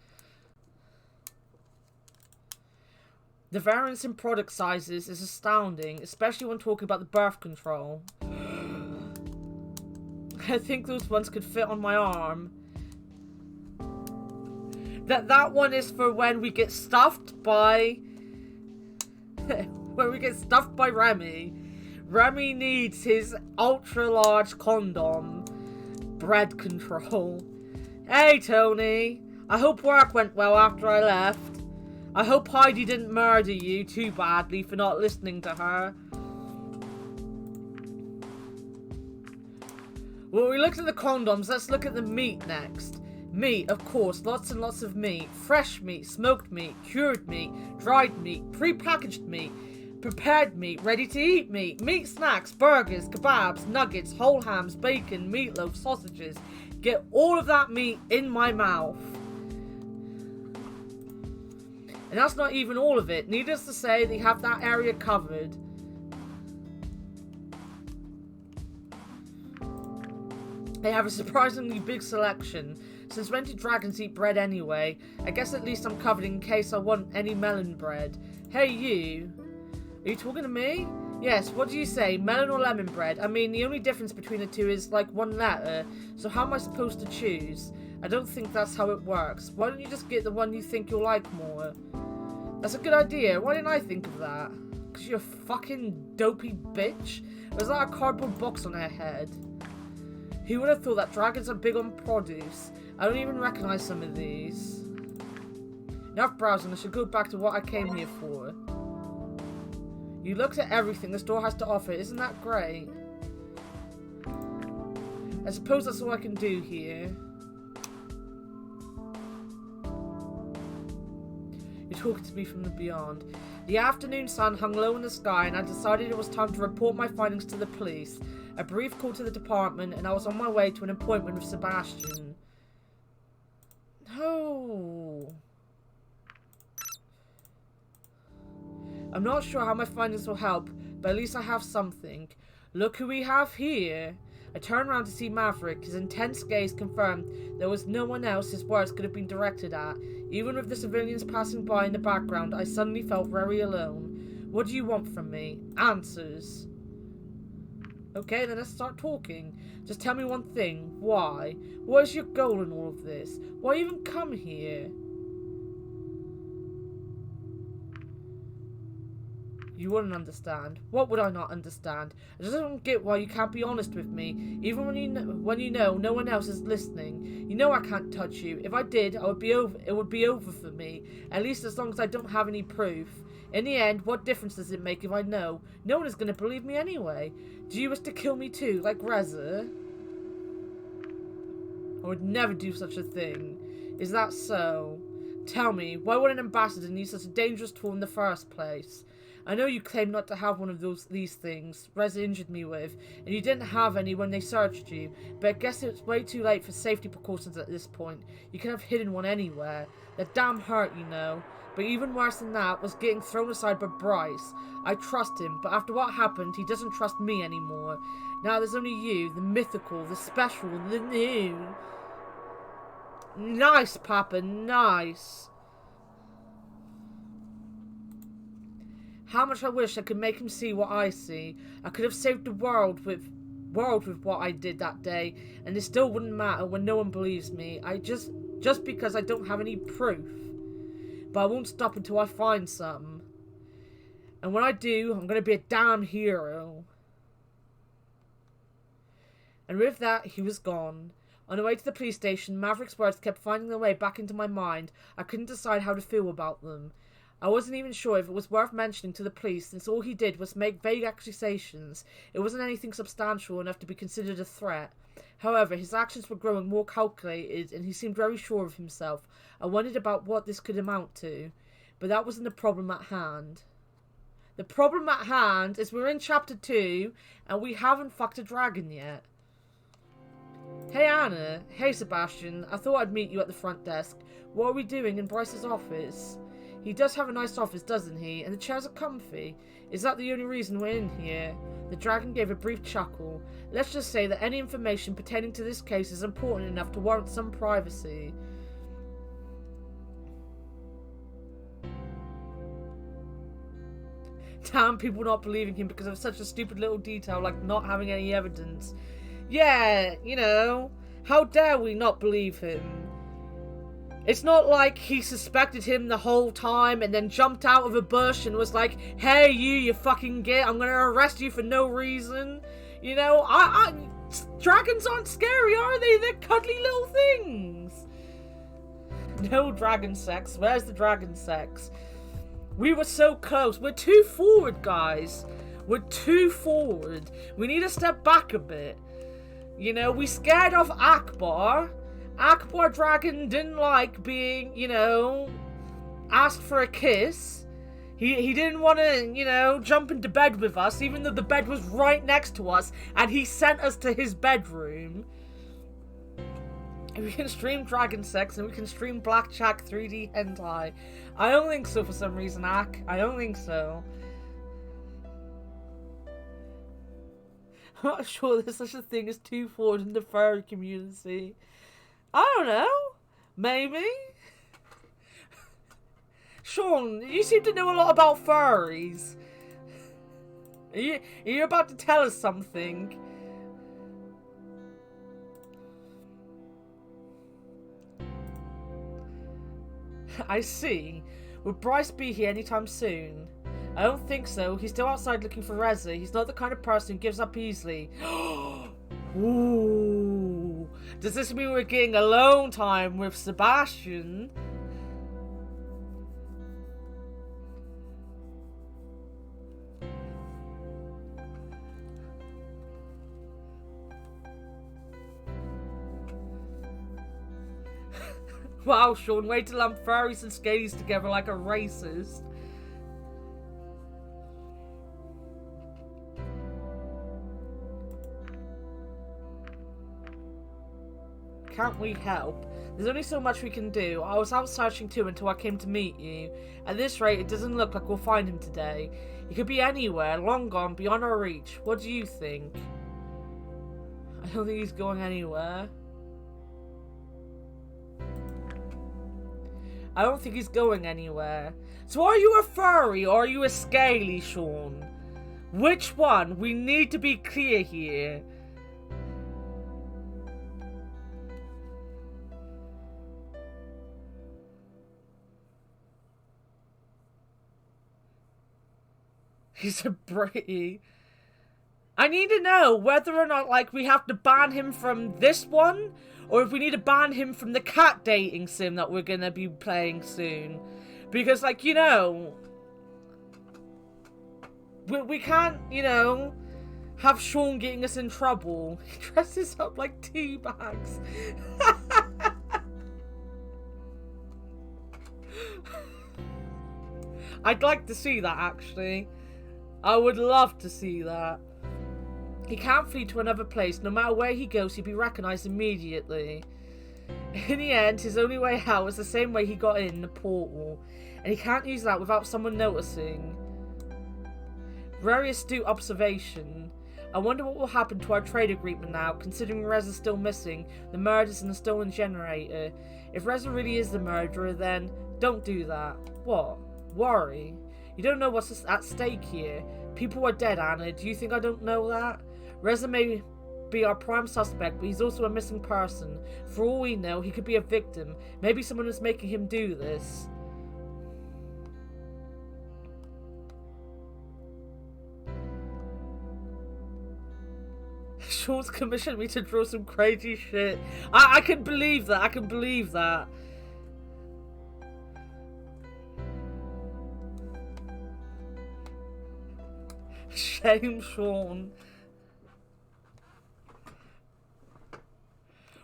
The variance in product sizes is astounding, especially when talking about the birth control. I think those ones could fit on my arm. That one is for when we get stuffed by... when we get stuffed by Remy. Remy needs his ultra-large condom. Bread control. Hey, Tony. I hope work went well after I left. I hope Heidi didn't murder you too badly for not listening to her. Well, we looked at the condoms. Let's look at the meat next. Meat, of course, lots and lots of meat. Fresh meat, smoked meat, cured meat, dried meat, pre-packaged meat, prepared meat, ready-to-eat meat, meat snacks, burgers, kebabs, nuggets, whole hams, bacon, meatloaf, sausages. Get all of that meat in my mouth. And that's not even all of it. Needless to say, they have that area covered. They have a surprisingly big selection. Since when do dragons eat bread anyway? I guess at least I'm covered in case I want any melon bread. Hey you! Are you talking to me? Yes, what do you say? Melon or lemon bread? I mean, the only difference between the two is like one letter. So how am I supposed to choose? I don't think that's how it works. Why don't you just get the one you think you'll like more? That's a good idea. Why didn't I think of that? Because you're a fucking dopey bitch? Or is that a cardboard box on her head? Who would have thought that dragons are big on produce? I don't even recognize some of these. Enough browsing, I should go back to what I came here for. You looked at everything the store has to offer, isn't that great? I suppose that's all I can do here. You're talking to me from the beyond. The afternoon sun hung low in the sky and I decided it was time to report my findings to the police. A brief call to the department and I was on my way to an appointment with Sebastian. No. I'm not sure how my findings will help, but at least I have something. Look who we have here. I turned around to see Maverick. His intense gaze confirmed there was no one else his words could have been directed at. Even with the civilians passing by in the background, I suddenly felt very alone. What do you want from me? Answers. Okay, then let's start talking. Just tell me one thing. Why? What is your goal in all of this? Why even come here? You wouldn't understand. What would I not understand? I just don't get why you can't be honest with me, even when you know no one else is listening. You know I can't touch you. If I did, it would be over for me. At least as long as I don't have any proof. In the end, what difference does it make if I know? No one is going to believe me anyway. Do you wish to kill me too, like Reza? I would never do such a thing. Is that so? Tell me, why would an ambassador need such a dangerous tool in the first place? I know you claim not to have one of these things Reza injured me with, and you didn't have any when they searched you, but I guess it's way too late for safety precautions at this point. You could have hidden one anywhere. That damn hurt, you know. But even worse than that was getting thrown aside by Bryce. I trust him, but after what happened, he doesn't trust me anymore. Now there's only you, the mythical, the special, the new. Nice, Papa, nice. How much I wish I could make him see what I see. I could have saved the world with what I did that day, and it still wouldn't matter when no one believes me. Just because I don't have any proof. But I won't stop until I find some. And when I do, I'm going to be a damn hero. And with that, he was gone. On the way to the police station, Maverick's words kept finding their way back into my mind. I couldn't decide how to feel about them. I wasn't even sure if it was worth mentioning to the police, since all he did was make vague accusations. It wasn't anything substantial enough to be considered a threat. However, his actions were growing more calculated, and he seemed very sure of himself. I wondered about what this could amount to. But that wasn't the problem at hand. The problem at hand is we're in Chapter 2, and we haven't fucked a dragon yet. Hey Anna. Hey Sebastian. I thought I'd meet you at the front desk. What are we doing in Bryce's office? He does have a nice office, doesn't he? And the chairs are comfy. Is that the only reason we're in here? The dragon gave a brief chuckle. Let's just say that any information pertaining to this case is important enough to warrant some privacy. Damn, people not believing him because of such a stupid little detail like not having any evidence. Yeah, you know, how dare we not believe him? It's not like he suspected him the whole time and then jumped out of a bush and was like, hey, you fucking git, I'm gonna arrest you for no reason. You know, dragons aren't scary, are they? They're cuddly little things. No dragon sex. Where's the dragon sex? We were so close. We're too forward, guys. We're too forward. We need to step back a bit. You know, we scared off Akbar. Akbar Dragon didn't like being, you know, asked for a kiss. He didn't want to, you know, jump into bed with us, even though the bed was right next to us, and he sent us to his bedroom. We can stream dragon sex, and we can stream blackjack 3D hentai. I don't think so for some reason, Ak. I don't think so. I'm not sure there's such a thing as too forward in the furry community. I don't know. Maybe. Sean, you seem to know a lot about furries. Are you about to tell us something? I see. Will Bryce be here anytime soon? I don't think so. He's still outside looking for Reza. He's not the kind of person who gives up easily. Ooh. Does this mean we're getting alone time with Sebastian? Wow, Sean, wait till lump furries and scalies together like a racist. Can't we help? There's only so much we can do. I was out searching too until I came to meet you. At this rate, it doesn't look like we'll find him today. He could be anywhere, long gone, beyond our reach. What do you think? I don't think he's going anywhere. I don't think he's going anywhere. So are you a furry or are you a scaly, Sean? Which one? We need to be clear here. He's a Britty. I need to know whether or not, like, we have to ban him from this one, or if we need to ban him from the cat dating sim that we're gonna be playing soon. Because, like, you know, we can't, you know, have Sean getting us in trouble. He dresses up like tea bags. I'd like to see that, actually. I would love to see that. He can't flee to another place. No matter where he goes, he'll be recognised immediately. In the end, his only way out is the same way he got in, the portal. And he can't use that without someone noticing. Very astute observation. I wonder what will happen to our trade agreement now, considering Rez is still missing, the murders and the stolen generator. If Reza really is the murderer, then don't do that. What? Worry? You don't know what's at stake here. People are dead, Anna. Do you think I don't know that? Reza may be our prime suspect, but he's also a missing person. For all we know, he could be a victim. Maybe someone is making him do this. Sean's commissioned me to draw some crazy shit. I can believe that. I can believe that. Shame, Sean.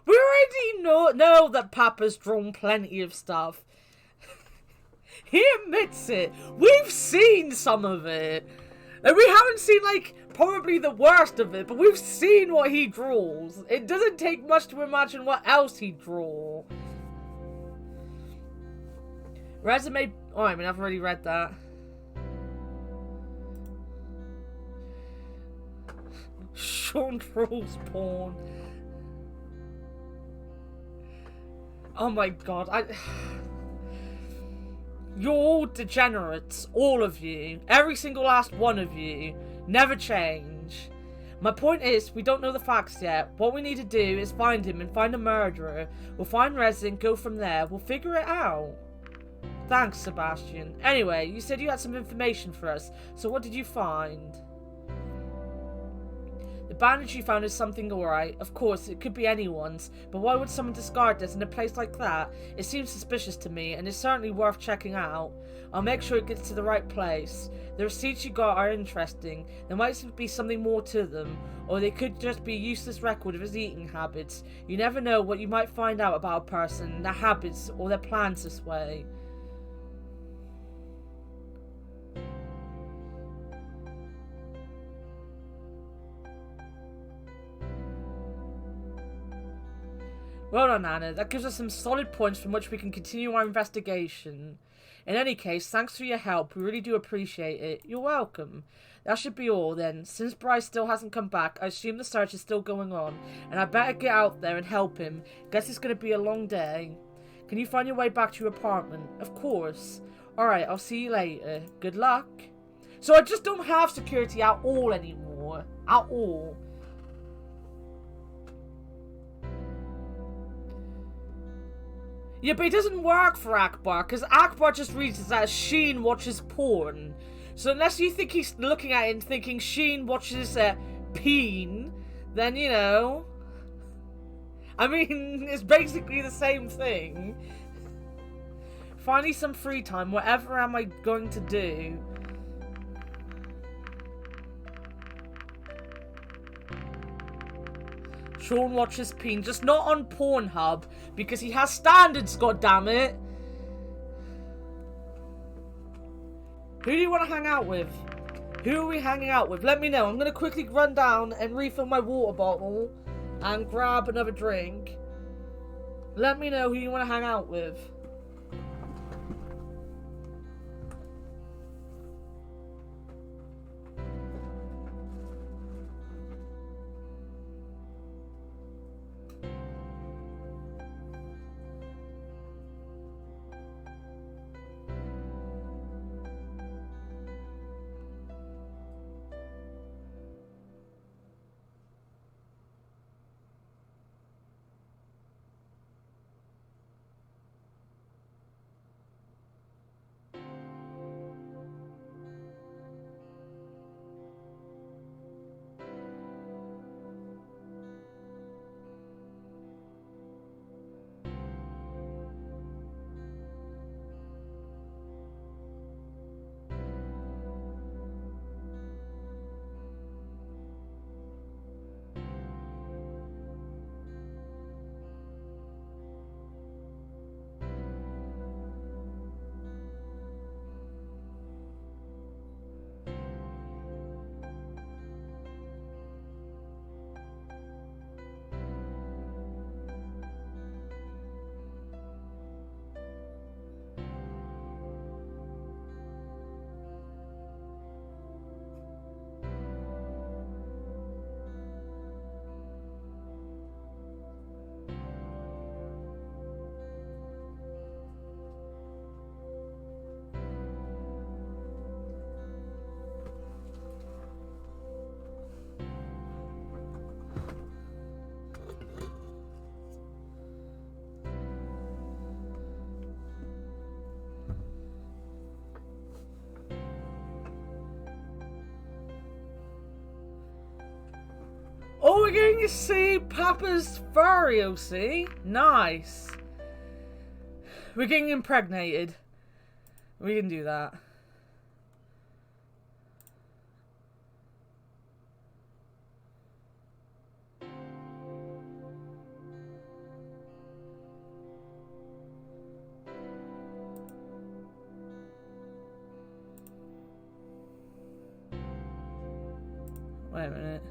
We already know that Papa's drawn plenty of stuff. He admits it. We've seen some of it. And we haven't seen, like, probably the worst of it, but we've seen what he draws. It doesn't take much to imagine what else he'd draw. Resume... Oh, I mean, I've already read that. Sean draws porn. Oh my god, You're all degenerates, all of you. Every single last one of you. Never change. My point is, we don't know the facts yet. What we need to do is find him and find the murderer. We'll find Resin, go from there. We'll figure it out. Thanks, Sebastian. Anyway, you said you had some information for us, so what did you find? The bandage you found is something alright. Of course, it could be anyone's, but why would someone discard this in a place like that? It seems suspicious to me, and it's certainly worth checking out. I'll make sure it gets to the right place. The receipts you got are interesting. There might be something more to them, or they could just be a useless record of his eating habits. You never know what you might find out about a person, their habits, or their plans this way. Well done, Anna. That gives us some solid points from which we can continue our investigation. In any case, thanks for your help. We really do appreciate it. You're welcome. That should be all then. Since Bryce still hasn't come back, I assume the search is still going on, and I better get out there and help him. Guess it's going to be a long day. Can you find your way back to your apartment? Of course. Alright, I'll see you later. Good luck. So I just don't have security at all anymore. At all. Yeah, but it doesn't work for Akbar, because Akbar just reads it as Sheen watches porn. So unless you think he's looking at it and thinking Sheen watches peen, then, you know... I mean, it's basically the same thing. Finally some free time, whatever am I going to do? Sean watches peen, just not on Pornhub, because he has standards, goddammit. Who do you want to hang out with? Who are we hanging out with? Let me know. I'm going to quickly run down and refill my water bottle and grab another drink. Let me know who you want to hang out with. Oh, we're going to see Papa's furry, see? Nice. We're getting impregnated. We can do that. Wait a minute.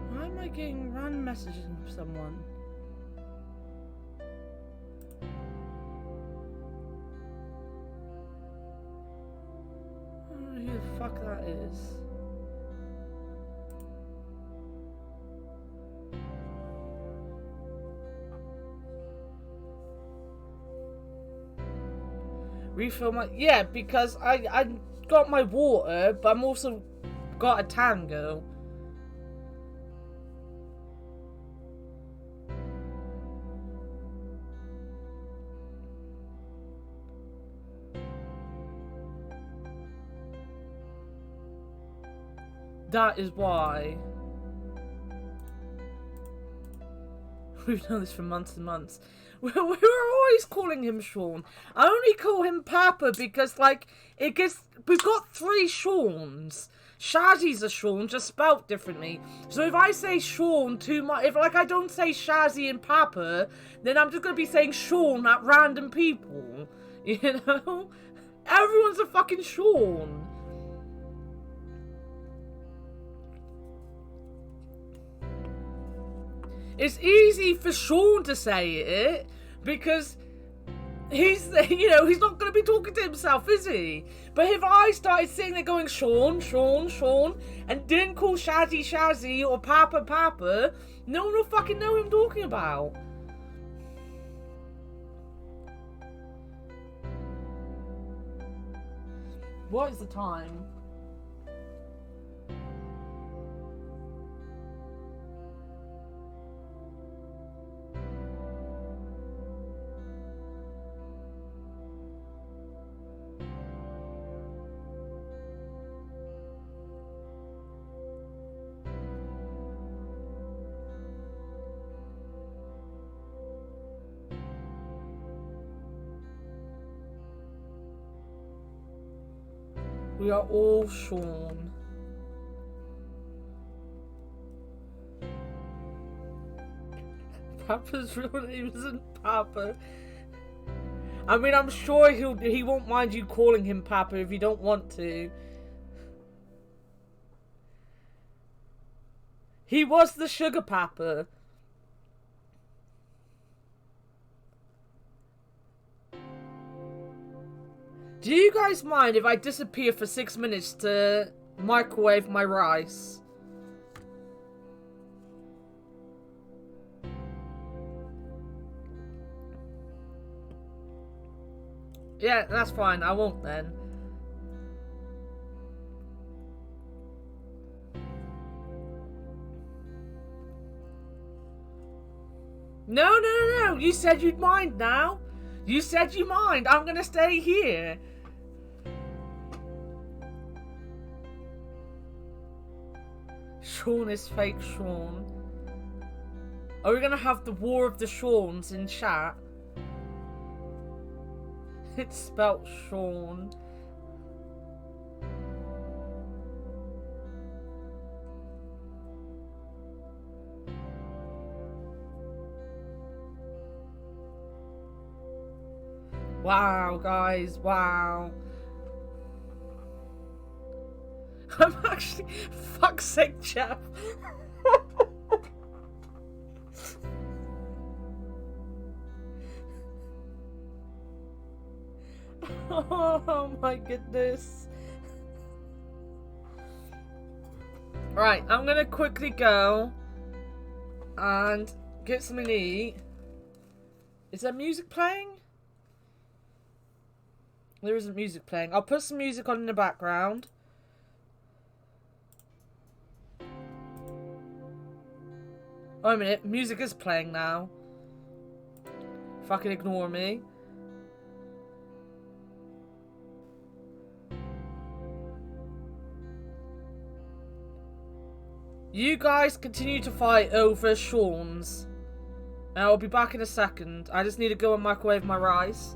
Why am I getting random messages from someone? this. Refill my... Yeah, because I got my water, but I'm also got a tango. That is why. We've known this for months and months. We were always calling him Sean. I only call him Papa because, like, it gets... We've got 3 Seans. Shazzy's a Sean, just spelt differently. So if I say Sean too much... If, like, I don't say Shazzy and Papa, then I'm just going to be saying Sean at random people. You know? Everyone's a fucking Sean. It's easy for Sean to say it because he's, you know, he's not going to be talking to himself, is he? But if I started sitting there going Sean, Sean, Sean, and didn't call Shazzy Shazzy or Papa Papa, no one will fucking know who I'm talking about. What is the time? We are all Sean. Papa's real name isn't Papa. I mean, I'm sure he won't mind you calling him Papa if you don't want to. He was the sugar papa. Do you guys mind if I disappear for 6 minutes to microwave my rice? Yeah, that's fine. I won't then. No. You said you'd mind now. You said you mind. I'm gonna stay here. Sean is fake Sean. Are we gonna have the War of the Seans in chat? It's spelt Sean. Wow, guys, wow. I'm actually... Fuck's sake, Jeff. Oh my goodness. Right, I'm gonna quickly go and get something to eat. Is there music playing? There isn't music playing. I'll put some music on in the background. Oh, a minute. Music is playing now. Fucking ignore me. You guys continue to fight over Sean's. And I'll be back in a second. I just need to go and microwave my rice.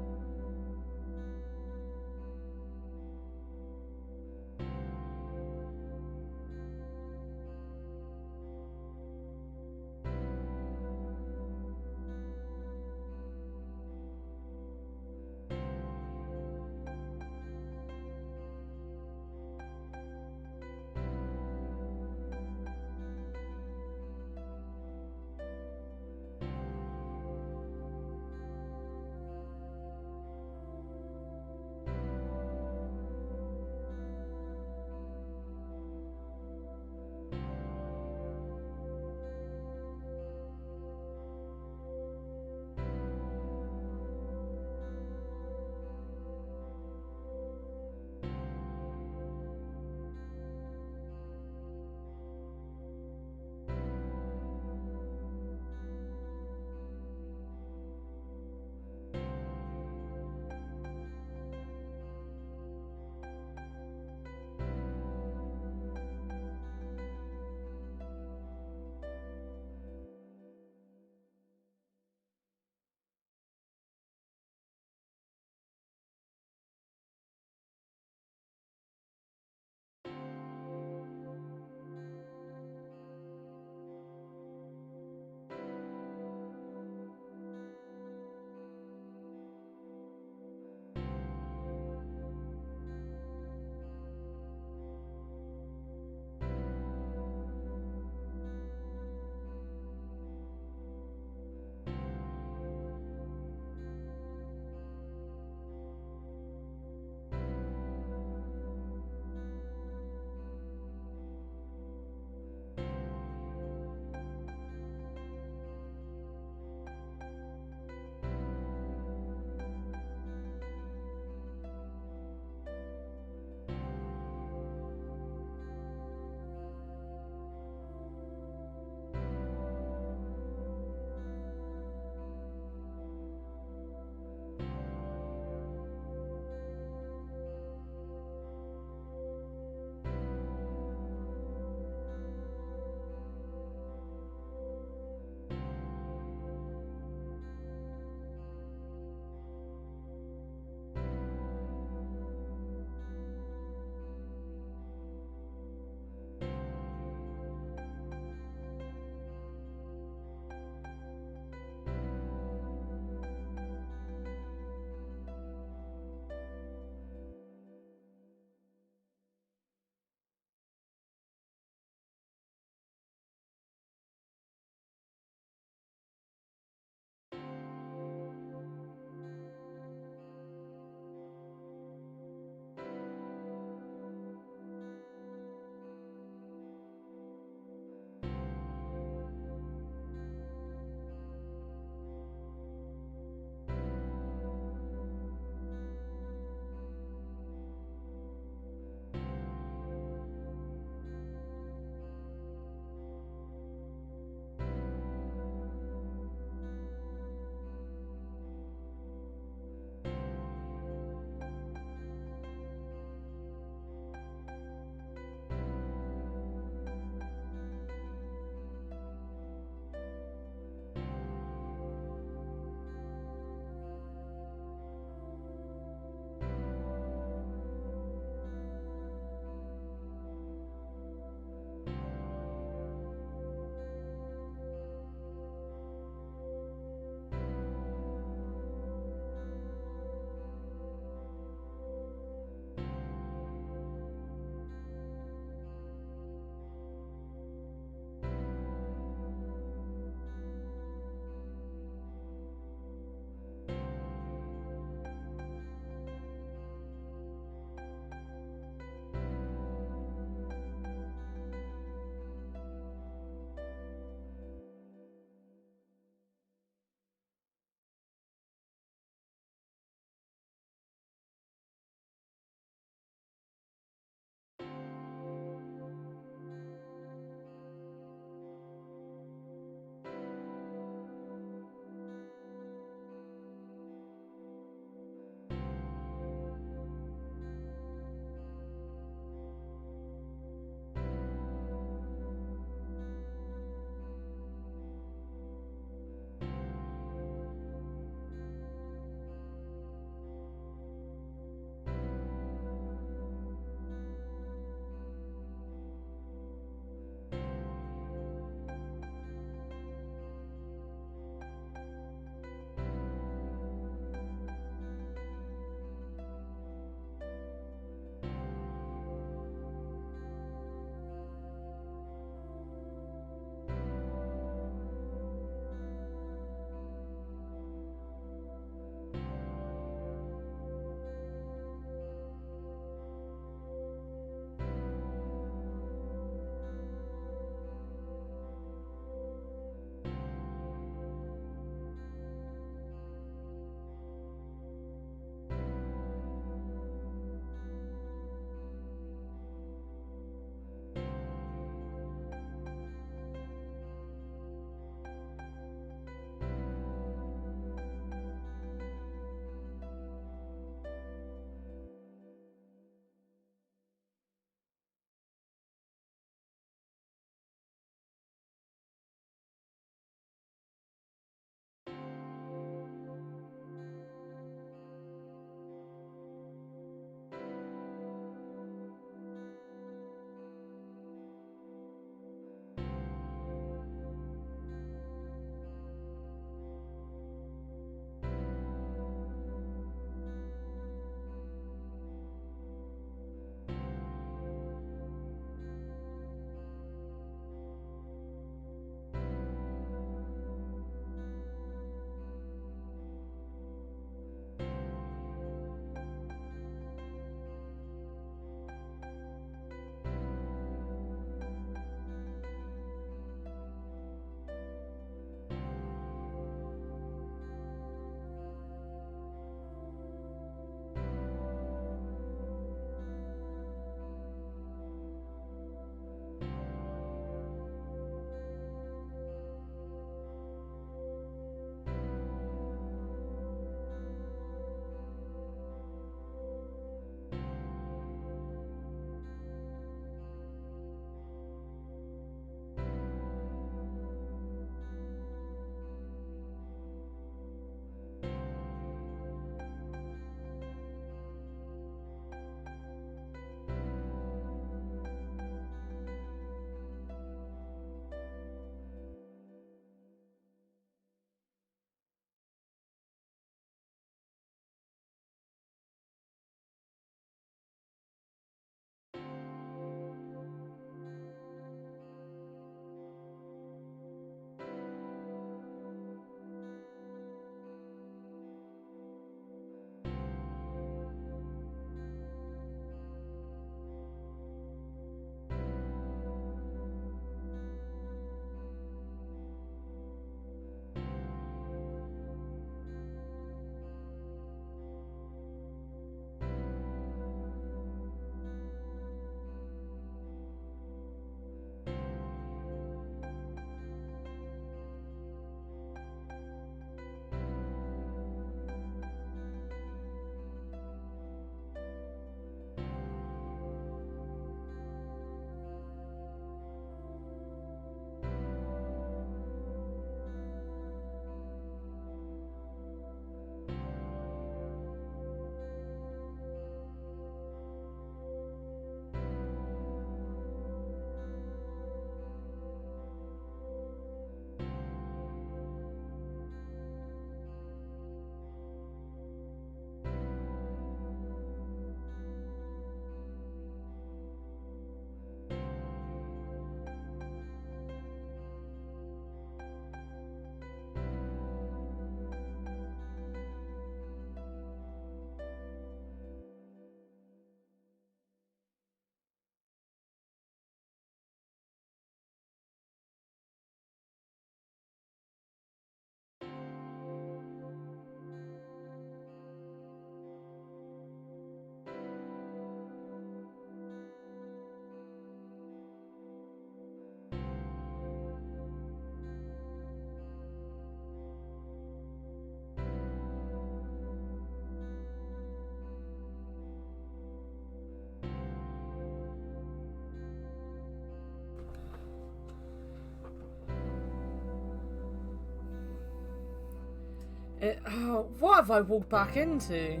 What have I walked back into?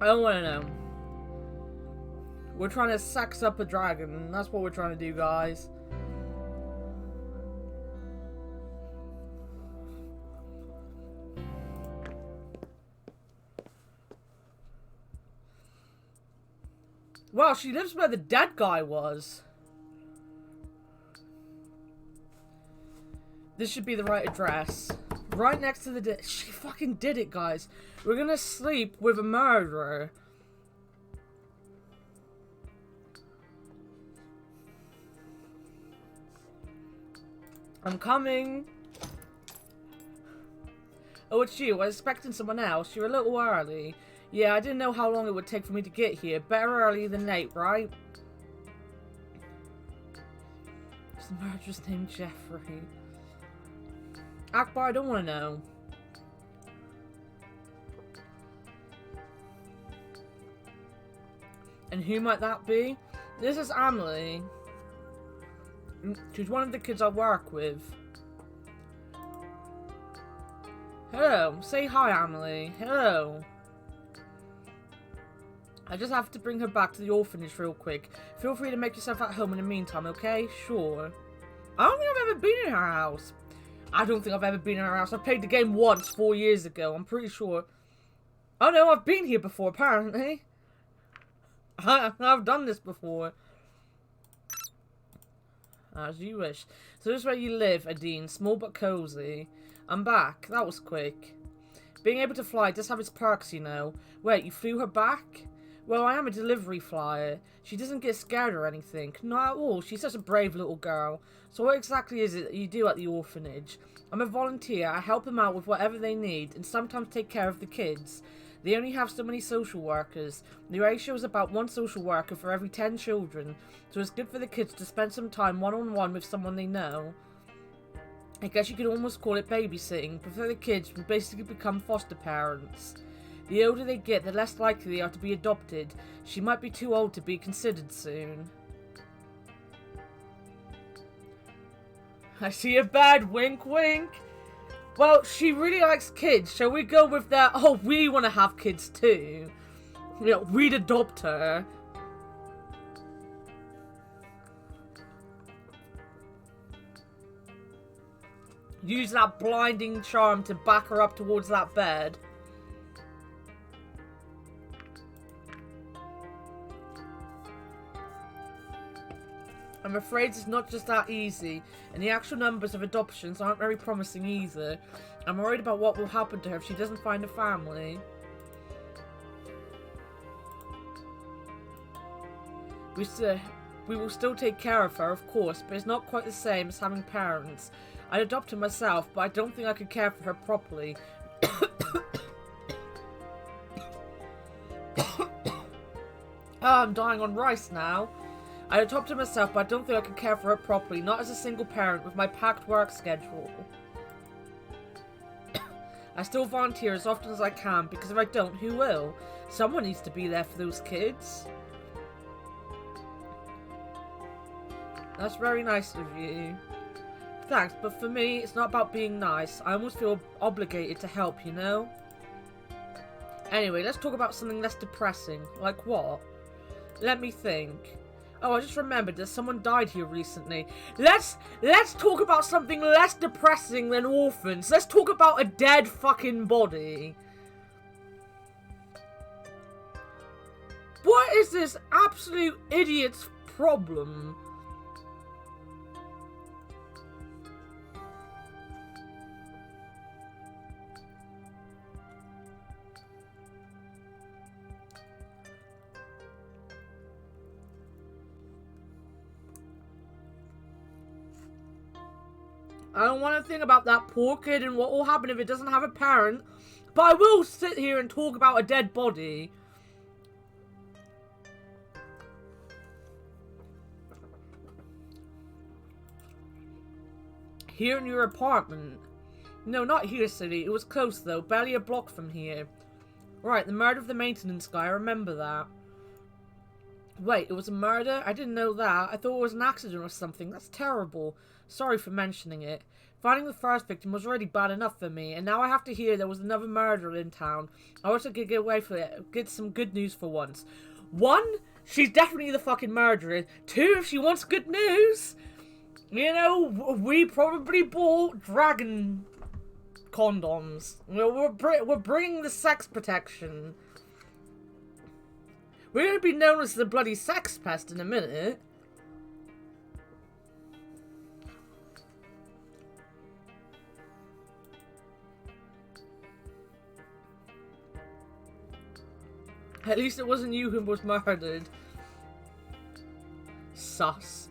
I don't want to know. We're trying to sex up a dragon. That's what we're trying to do, guys. Well, she lives where the dead guy was. This should be the right address. Right next to the... She fucking did it, guys. We're gonna sleep with a murderer. I'm coming. Oh, it's you. I was expecting someone else. You're a little early. Yeah, I didn't know how long it would take for me to get here. Better early than late, right? Is the murderer's name Jeffrey? Akbar, I don't want to know. And who might that be? This is Emily. She's one of the kids I work with. Hello. Say hi, Emily. Hello. I just have to bring her back to the orphanage real quick. Feel free to make yourself at home in the meantime, okay? Sure. I don't think I've ever been in her house. I don't think I've ever been in her house. I played the game once 4 years ago. I'm pretty sure. Oh no, I've been here before, apparently. I've done this before. As you wish. So this is where you live, Adine. Small but cozy. I'm back. That was quick. Being able to fly does have its perks, you know. Wait, you flew her back? Well, I am a delivery flyer. She doesn't get scared or anything. Not at all. She's such a brave little girl. So what exactly is it that you do at the orphanage? I'm a volunteer. I help them out with whatever they need and sometimes take care of the kids. They only have so many social workers. The ratio is about 1 social worker for every 10 children. So it's good for the kids to spend some time one-on-one with someone they know. I guess you could almost call it babysitting, but for the kids who basically become foster parents. The older they get, the less likely they are to be adopted. She might be too old to be considered soon. I see a bad wink wink. Well, she really likes kids. Shall we go with that? Oh, we want to have kids too. You know, we'd adopt her. Use that blinding charm to back her up towards that bed. I'm afraid it's not just that easy, and the actual numbers of adoptions aren't very promising either. I'm worried about what will happen to her if she doesn't find a family. We will still take care of her, of course, but it's not quite the same as having parents. I'd adopt her myself, but I don't think I could care for her properly. Oh, I'm dying on rice now. I adopt her myself, but I don't think I can care for her properly, not as a single parent with my packed work schedule. I still volunteer as often as I can, because if I don't, who will? Someone needs to be there for those kids. That's very nice of you. Thanks, but for me, it's not about being nice. I almost feel obligated to help, you know? Anyway, let's talk about something less depressing. Like what? Let me think. Oh, I just remembered that someone died here recently. Let's talk about something less depressing than orphans. Let's talk about a dead fucking body. What is this absolute idiot's problem? I don't want to think about that poor kid and what will happen if it doesn't have a parent, but I will sit here and talk about a dead body. Here in your apartment. No, not here, City. It was close, though. Barely a block from here. Right, the murder of the maintenance guy. I remember that. Wait, it was a murder? I didn't know that. I thought it was an accident or something. That's terrible. Sorry for mentioning it. Finding the first victim was already bad enough for me, and now I have to hear there was another murder in town. I also could get away for it. Get some good news for once. 1, she's definitely the fucking murderer. 2, if she wants good news, you know, we probably bought dragon condoms. We're bringing the sex protection. We're going to be known as the bloody sex pest in a minute. At least it wasn't you who was murdered. Sus.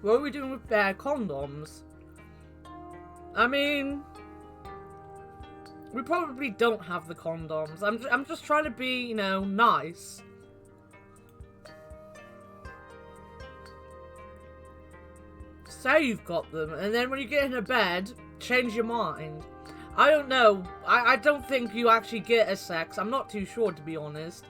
What are we doing with bare condoms? I mean, we probably don't have the condoms. I'm just trying to be, you know, nice. Say you've got them, and then when you get in a bed, change your mind. I don't know. I don't think you actually get a sex. I'm not too sure, to be honest.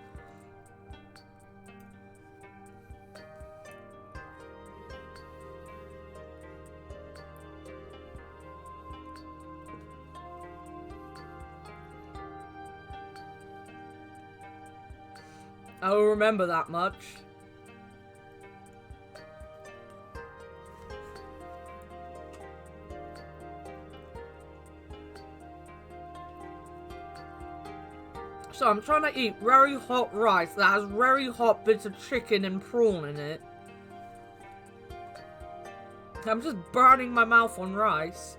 I will remember that much. So I'm trying to eat very hot rice that has very hot bits of chicken and prawn in it. I'm just burning my mouth on rice.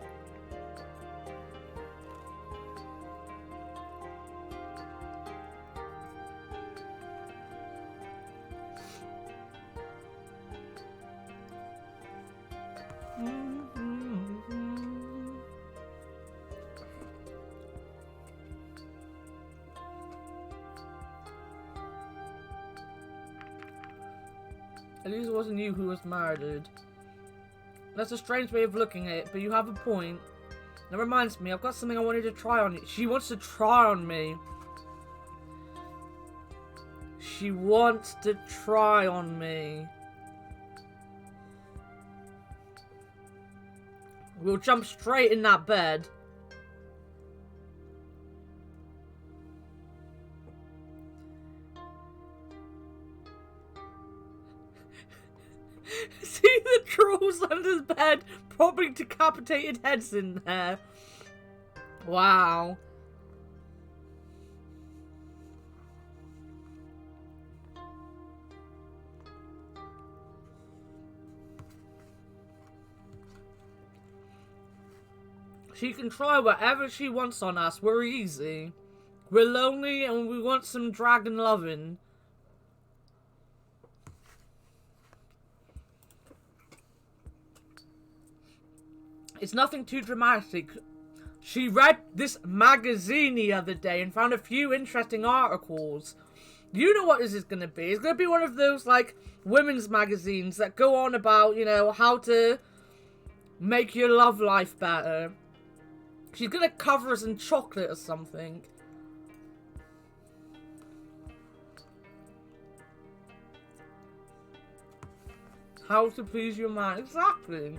At least it wasn't you who was murdered. That's a strange way of looking at it, but you have a point. That reminds me, I've got something I wanted to try on you. She wants to try on me. She wants to try on me. We'll jump straight in that bed. See the trolls under the bed? Probably decapitated heads in there. Wow. She can try whatever she wants on us. We're easy. We're lonely and we want some dragon loving. It's nothing too dramatic. She read this magazine the other day and found a few interesting articles. You know what this is going to be. It's going to be one of those, like, women's magazines that go on about, you know, how to make your love life better. She's going to cover us in chocolate or something. How to please your man. Exactly.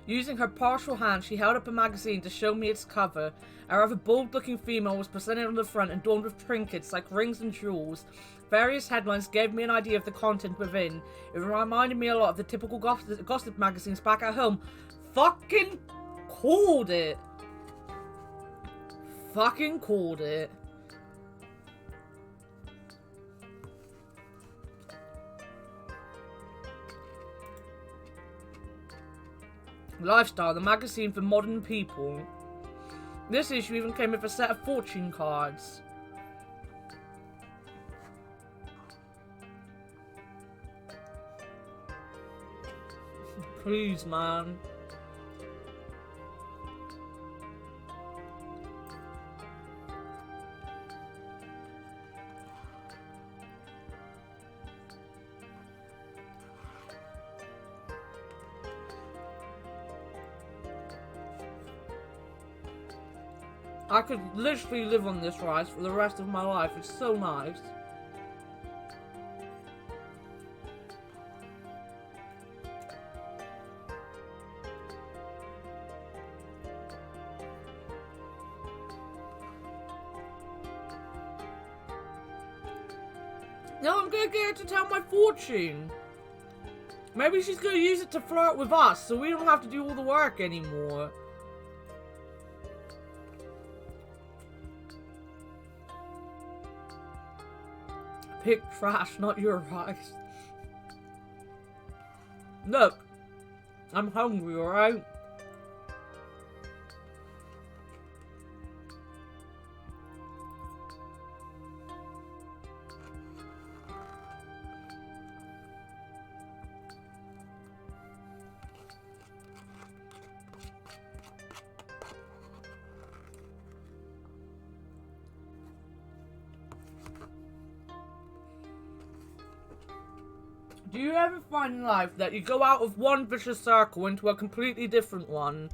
Using her partial hand, she held up a magazine to show me its cover. A rather bold-looking female was presented on the front, adorned with trinkets like rings and jewels. Various headlines gave me an idea of the content within. It reminded me a lot of the typical gossip magazines back at home. Fucking called it. Fucking called it. Lifestyle, the magazine for modern people. This issue even came with a set of fortune cards. Please, man. I could literally live on this rice for the rest of my life. It's so nice. No, I'm gonna get her to tell my fortune. Maybe she's gonna use it to flirt with us, so we don't have to do all the work anymore. Pick trash, not your rice. Look, I'm hungry, alright? Do you ever find in life that you go out of one vicious circle into a completely different one?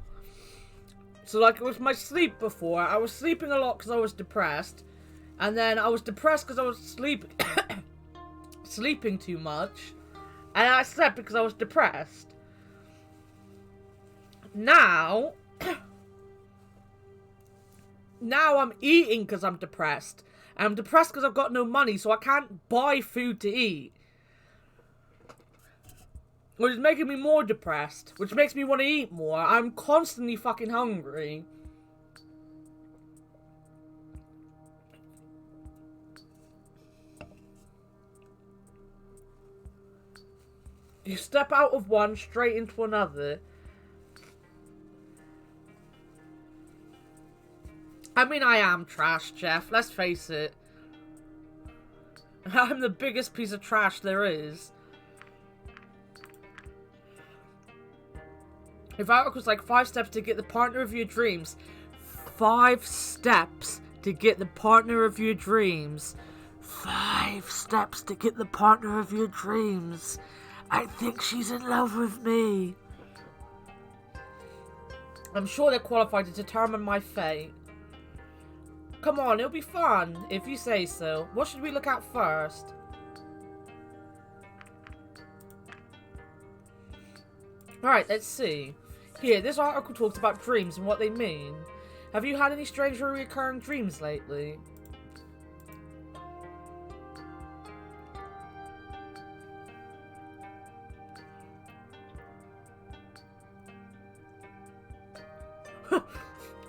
So like with my sleep before, I was sleeping a lot because I was depressed. And then I was depressed because I was sleeping too much. And I slept because I was depressed. Now I'm eating because I'm depressed. And I'm depressed because I've got no money, so I can't buy food to eat. Which is making me more depressed. Which makes me want to eat more. I'm constantly fucking hungry. You step out of one straight into another. I mean, I am trash, Jeff. Let's face it. I'm the biggest piece of trash there is. If article was like 5 steps to get the partner of your dreams. 5 steps to get the partner of your dreams. 5 steps to get the partner of your dreams. I think she's in love with me. I'm sure they're qualified to determine my fate. Come on, it'll be fun, if you say so. What should we look at first? Alright, let's see. Here, this article talks about dreams and what they mean. Have you had any strange or recurring dreams lately?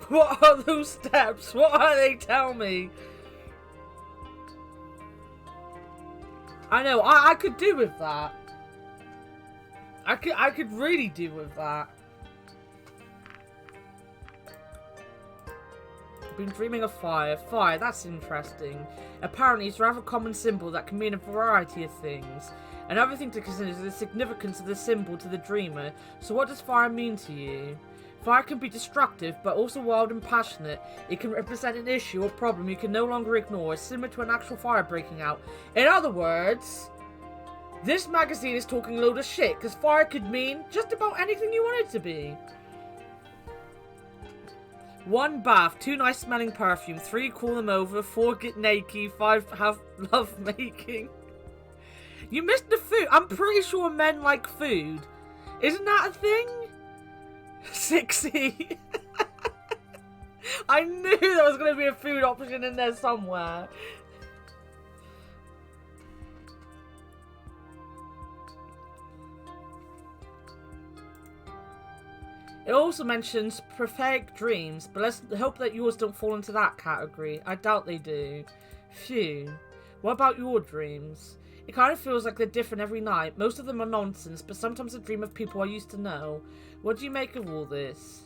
What are those steps? What are they? Tell me. I know, I could do with that. I could really do with that. I've been dreaming of fire. Fire, that's interesting. Apparently it's a rather common symbol that can mean a variety of things. Another thing to consider is the significance of the symbol to the dreamer. So what does fire mean to you? Fire can be destructive, but also wild and passionate. It can represent an issue or problem you can no longer ignore, similar to an actual fire breaking out. In other words, this magazine is talking a load of shit, because fire could mean just about anything you want it to be. 1 bath, 2 nice smelling perfume, 3 call them over, 4 get naked, 5 have love making. You missed the food. I'm pretty sure men like food. Isn't that a thing? 60. I knew there was going to be a food option in there somewhere. It also mentions prophetic dreams, but let's hope that yours don't fall into that category. I doubt they do. Phew. What about your dreams? It kind of feels like they're different every night. Most of them are nonsense, but sometimes I dream of people I used to know. What do you make of all this?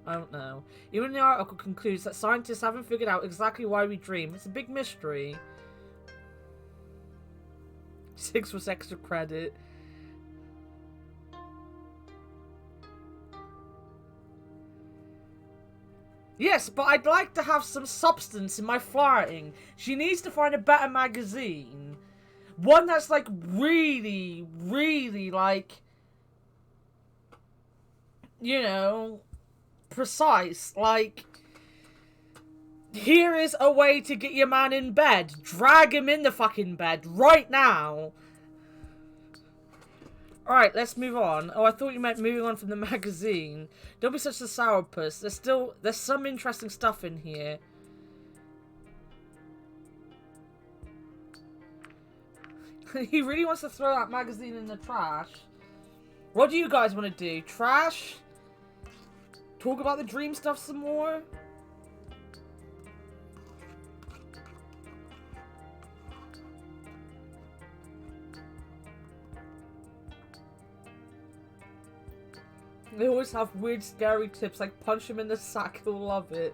I don't know. Even the article concludes that scientists haven't figured out exactly why we dream. It's a big mystery. 6 was extra credit. Yes, but I'd like to have some substance in my flirting. She needs to find a better magazine. One that's like really, really like, you know, precise. Like, Here is a way to get your man in bed. Drag him in the fucking bed right now. Alright, let's move on. Oh, I thought you meant moving on from the magazine. Don't be such a sourpuss. There's some interesting stuff in here. He really wants to throw that magazine in the trash. What do you guys want to do? Trash? Talk about the dream stuff some more? They always have weird, scary tips, like punch him in the sack, he'll love it.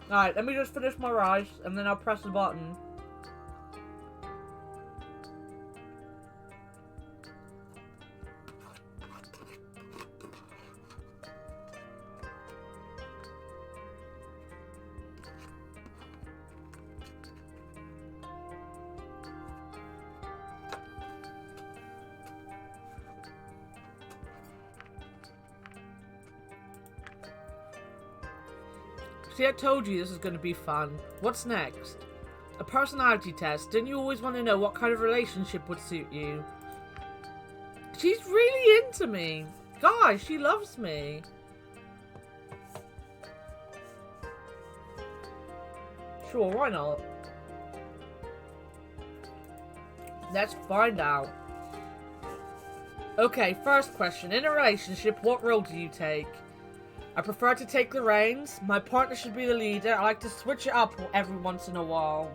Alright, let me just finish my rice, and then I'll press the button. See, I told you this was going to be fun. What's next? A personality test. Didn't you always want to know what kind of relationship would suit you? She's really into me. Guys, she loves me. Sure, why not? Let's find out. Okay, first question. In a relationship, what role do you take? I prefer to take the reins. My partner should be the leader. I like to switch it up every once in a while.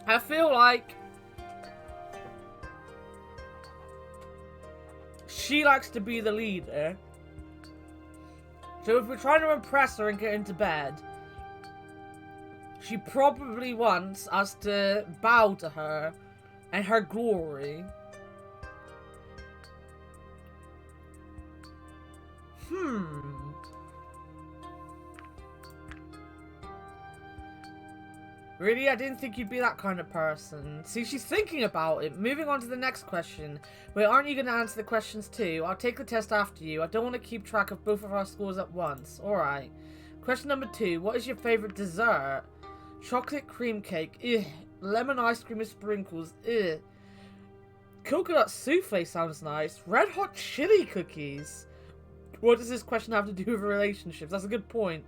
I feel like she likes to be the leader. So if we're trying to impress her and get into bed, she probably wants us to bow to her and her glory. Really? I didn't think you'd be that kind of person. See, she's thinking about it. Moving on to the next question. Wait, aren't you going to answer the questions too? I'll take the test after you. I don't want to keep track of both of our scores at once. Alright. Question number 2. What is your favourite dessert? Chocolate cream cake. Ugh. Lemon ice cream with sprinkles. Ugh. Coconut souffle sounds nice. Red hot chili cookies. What does this question have to do with relationships? That's a good point.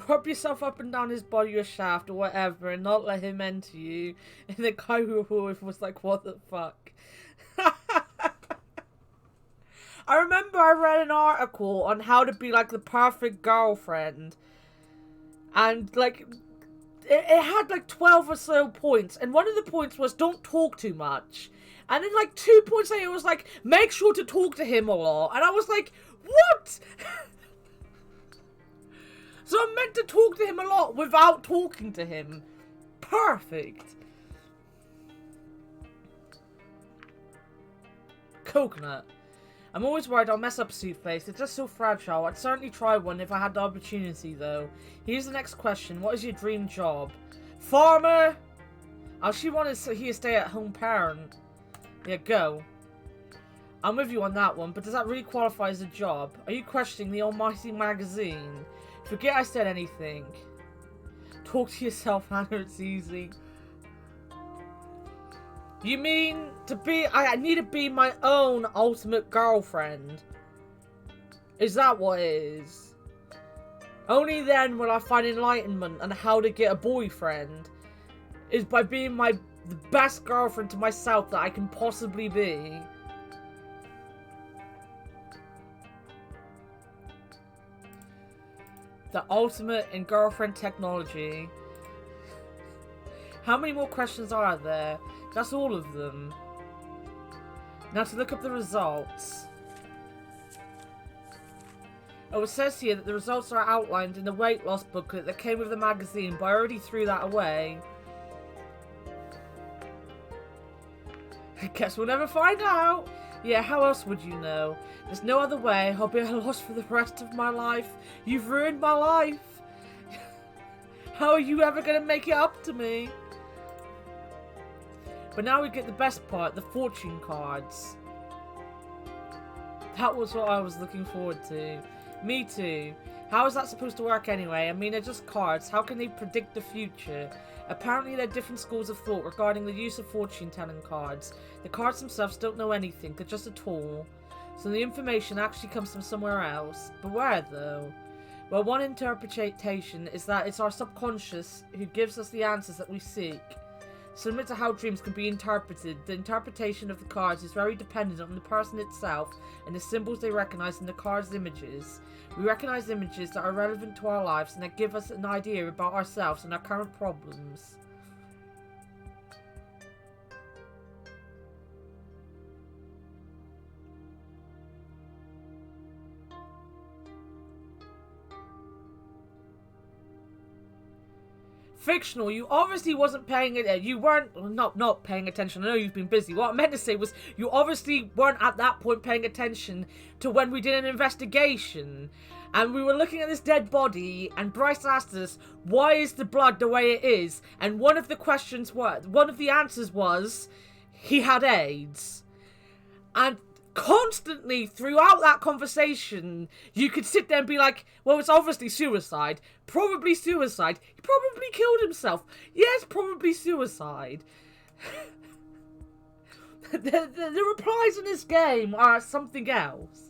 Rub yourself up and down his body with shaft or whatever and not let him enter you. And the guy who was like, what the fuck? I remember I read an article on how to be like the perfect girlfriend. And like, it had like 12 or so points. And one of the points was don't talk too much. And then like 2 points later it was like, make sure to talk to him a lot. And I was like, what? So I'm meant to talk to him a lot without talking to him. Perfect. Coconut. I'm always worried I'll mess up souffle. It's just so fragile. I'd certainly try one if I had the opportunity, though. Here's the next question. What is your dream job? Farmer? Oh, she wanted to be a stay-at-home parent. Yeah, go. I'm with you on that one, but does that really qualify as a job? Are you questioning the almighty magazine? Forget I said anything. Talk to yourself, Hannah, it's easy. You mean to be... I need to be my own ultimate girlfriend. Is that what it is? Only then will I find enlightenment on how to get a boyfriend. Is by being the best girlfriend to myself that I can possibly be. The ultimate in girlfriend technology. How many more questions are there? That's all of them. Now to look up the results. Oh, it says here that the results are outlined in the weight loss booklet that came with the magazine, but I already threw that away. I guess we'll never find out. Yeah, how else would you know? There's no other way. I'll be lost for the rest of my life. You've ruined my life. How are you ever going to make it up to me? But now we get the best part, the fortune cards. That was what I was looking forward to. Me too. How is that supposed to work anyway? I mean, they're just cards. How can they predict the future? Apparently there are different schools of thought regarding the use of fortune-telling cards. The cards themselves don't know anything, they're just a tool. So the information actually comes from somewhere else. But where, though? Well, one interpretation is that it's our subconscious who gives us the answers that we seek. Similar to how dreams can be interpreted, the interpretation of the cards is very dependent on the person itself and the symbols they recognize in the cards' images. We recognize images that are relevant to our lives and that give us an idea about ourselves and our current problems. Fictional, you obviously wasn't paying it. You weren't not paying attention. I know you've been busy. What I meant to say was you obviously weren't at that point paying attention to when we did an investigation. And we were looking at this dead body, and Bryce asked us, why is the blood the way it is? And one of the answers was, he had AIDS. And constantly throughout that conversation, you could sit there and be like, well, it's obviously suicide. Probably suicide. He probably killed himself. Yes, probably suicide. the replies in this game are something else.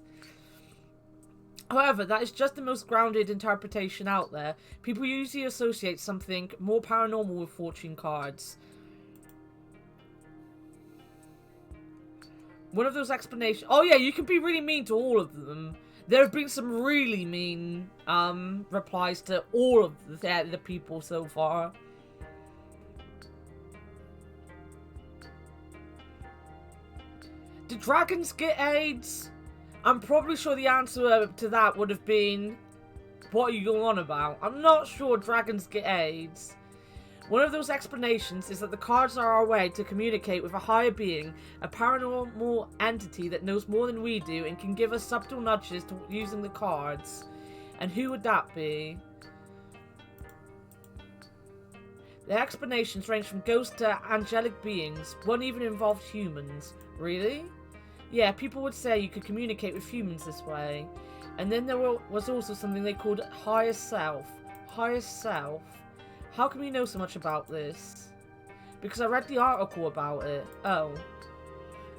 However, that is just the most grounded interpretation out there. People usually associate something more paranormal with fortune cards. One of those explanations... Oh yeah, you can be really mean to all of them. There have been some really mean replies to all of the people so far. Did dragons get AIDS? I'm probably sure the answer to that would have been, what are you going on about? I'm not sure dragons get AIDS. One of those explanations is that the cards are our way to communicate with a higher being, a paranormal entity that knows more than we do and can give us subtle nudges to using the cards. And who would that be? The explanations range from ghosts to angelic beings. One even involved humans. Really? Yeah, people would say you could communicate with humans this way. And then there was also something they called higher self. Higher self? How come you know so much about this? Because I read the article about it. Oh.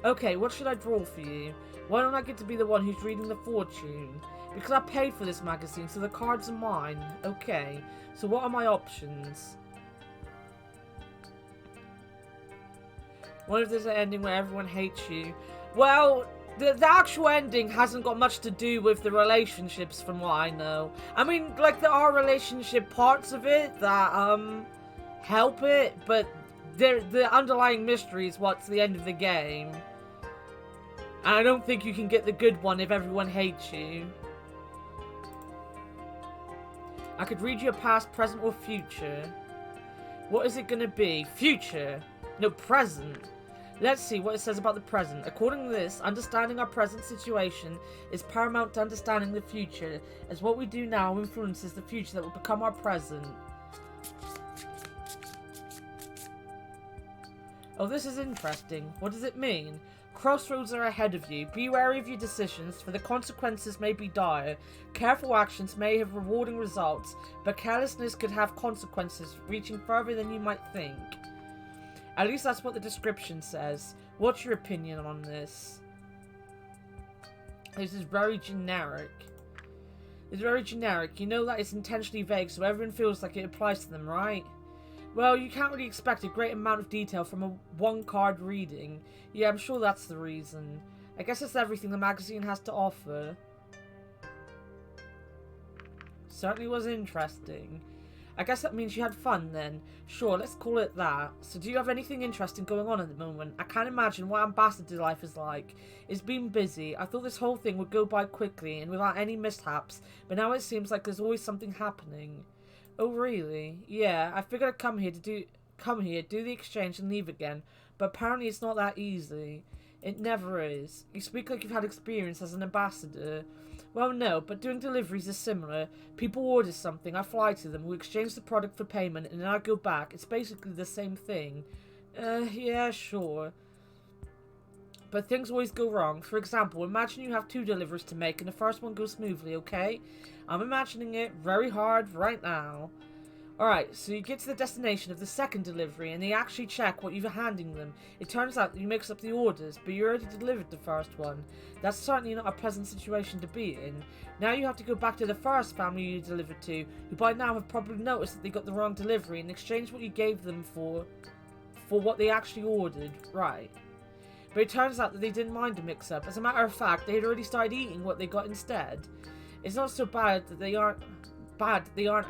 Okay, what should I draw for you? Why don't I get to be the one who's reading the fortune? Because I paid for this magazine, so the cards are mine. Okay, so what are my options? What if there's an ending where everyone hates you? Well, the actual ending hasn't got much to do with the relationships from what I know. I mean, like, there are relationship parts of it that, help it, but the underlying mystery is what's the end of the game. And I don't think you can get the good one if everyone hates you. I could read you a past, present, or future. What is it gonna be? Future. No, present. Let's see what it says about the present. According to this, understanding our present situation is paramount to understanding the future, as what we do now influences the future that will become our present. Oh, this is interesting. What does it mean? Crossroads are ahead of you. Be wary of your decisions, for the consequences may be dire. Careful actions may have rewarding results, but carelessness could have consequences reaching further than you might think. At least that's what the description says. What's your opinion on this? This is very generic. It's very generic. You know that it's intentionally vague so everyone feels like it applies to them, right? Well, you can't really expect a great amount of detail from a one-card reading. Yeah, I'm sure that's the reason. I guess it's everything the magazine has to offer. Certainly was interesting. I guess that means you had fun then. Sure, let's call it that. So do you have anything interesting going on at the moment? I can't imagine what ambassador life is like. It's been busy. I thought this whole thing would go by quickly and without any mishaps, but now it seems like there's always something happening. Oh really? Yeah, I figured I'd come here, do the exchange and leave again, but apparently it's not that easy. It never is. You speak like you've had experience as an ambassador. Well, no, but doing deliveries is similar. People order something, I fly to them, we exchange the product for payment, and then I go back. It's basically the same thing. Yeah, sure. But things always go wrong. For example, imagine you have 2 deliveries to make and the first one goes smoothly, okay? I'm imagining it very hard right now. Alright, so you get to the destination of the second delivery and they actually check what you're handing them. It turns out that you mix up the orders, but you already delivered the first one. That's certainly not a pleasant situation to be in. Now you have to go back to the first family you delivered to, who by now have probably noticed that they got the wrong delivery and exchanged what you gave them for what they actually ordered. Right. But it turns out that they didn't mind a mix-up. As a matter of fact, they had already started eating what they got instead. It's not so bad that they aren't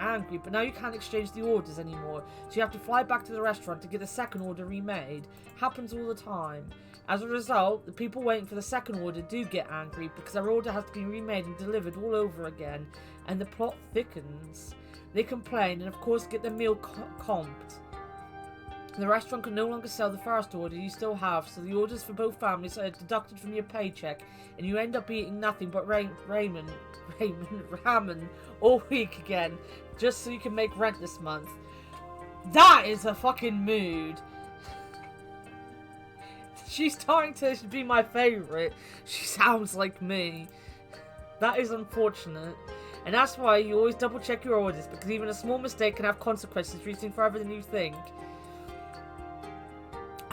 angry, but now you can't exchange the orders anymore, so you have to fly back to the restaurant to get the second order remade. Happens all the time. As a result, the people waiting for the second order do get angry because their order has to be remade and delivered all over again, and the plot thickens. They complain and of course get their meal comped. The restaurant can no longer sell the first order you still have, so the orders for both families are deducted from your paycheck, and you end up eating nothing but ramen all week again, just so you can make rent this month. That is a fucking mood. She's starting to be my favourite. She sounds like me. That is unfortunate. And that's why you always double check your orders, because even a small mistake can have consequences reaching further than you think.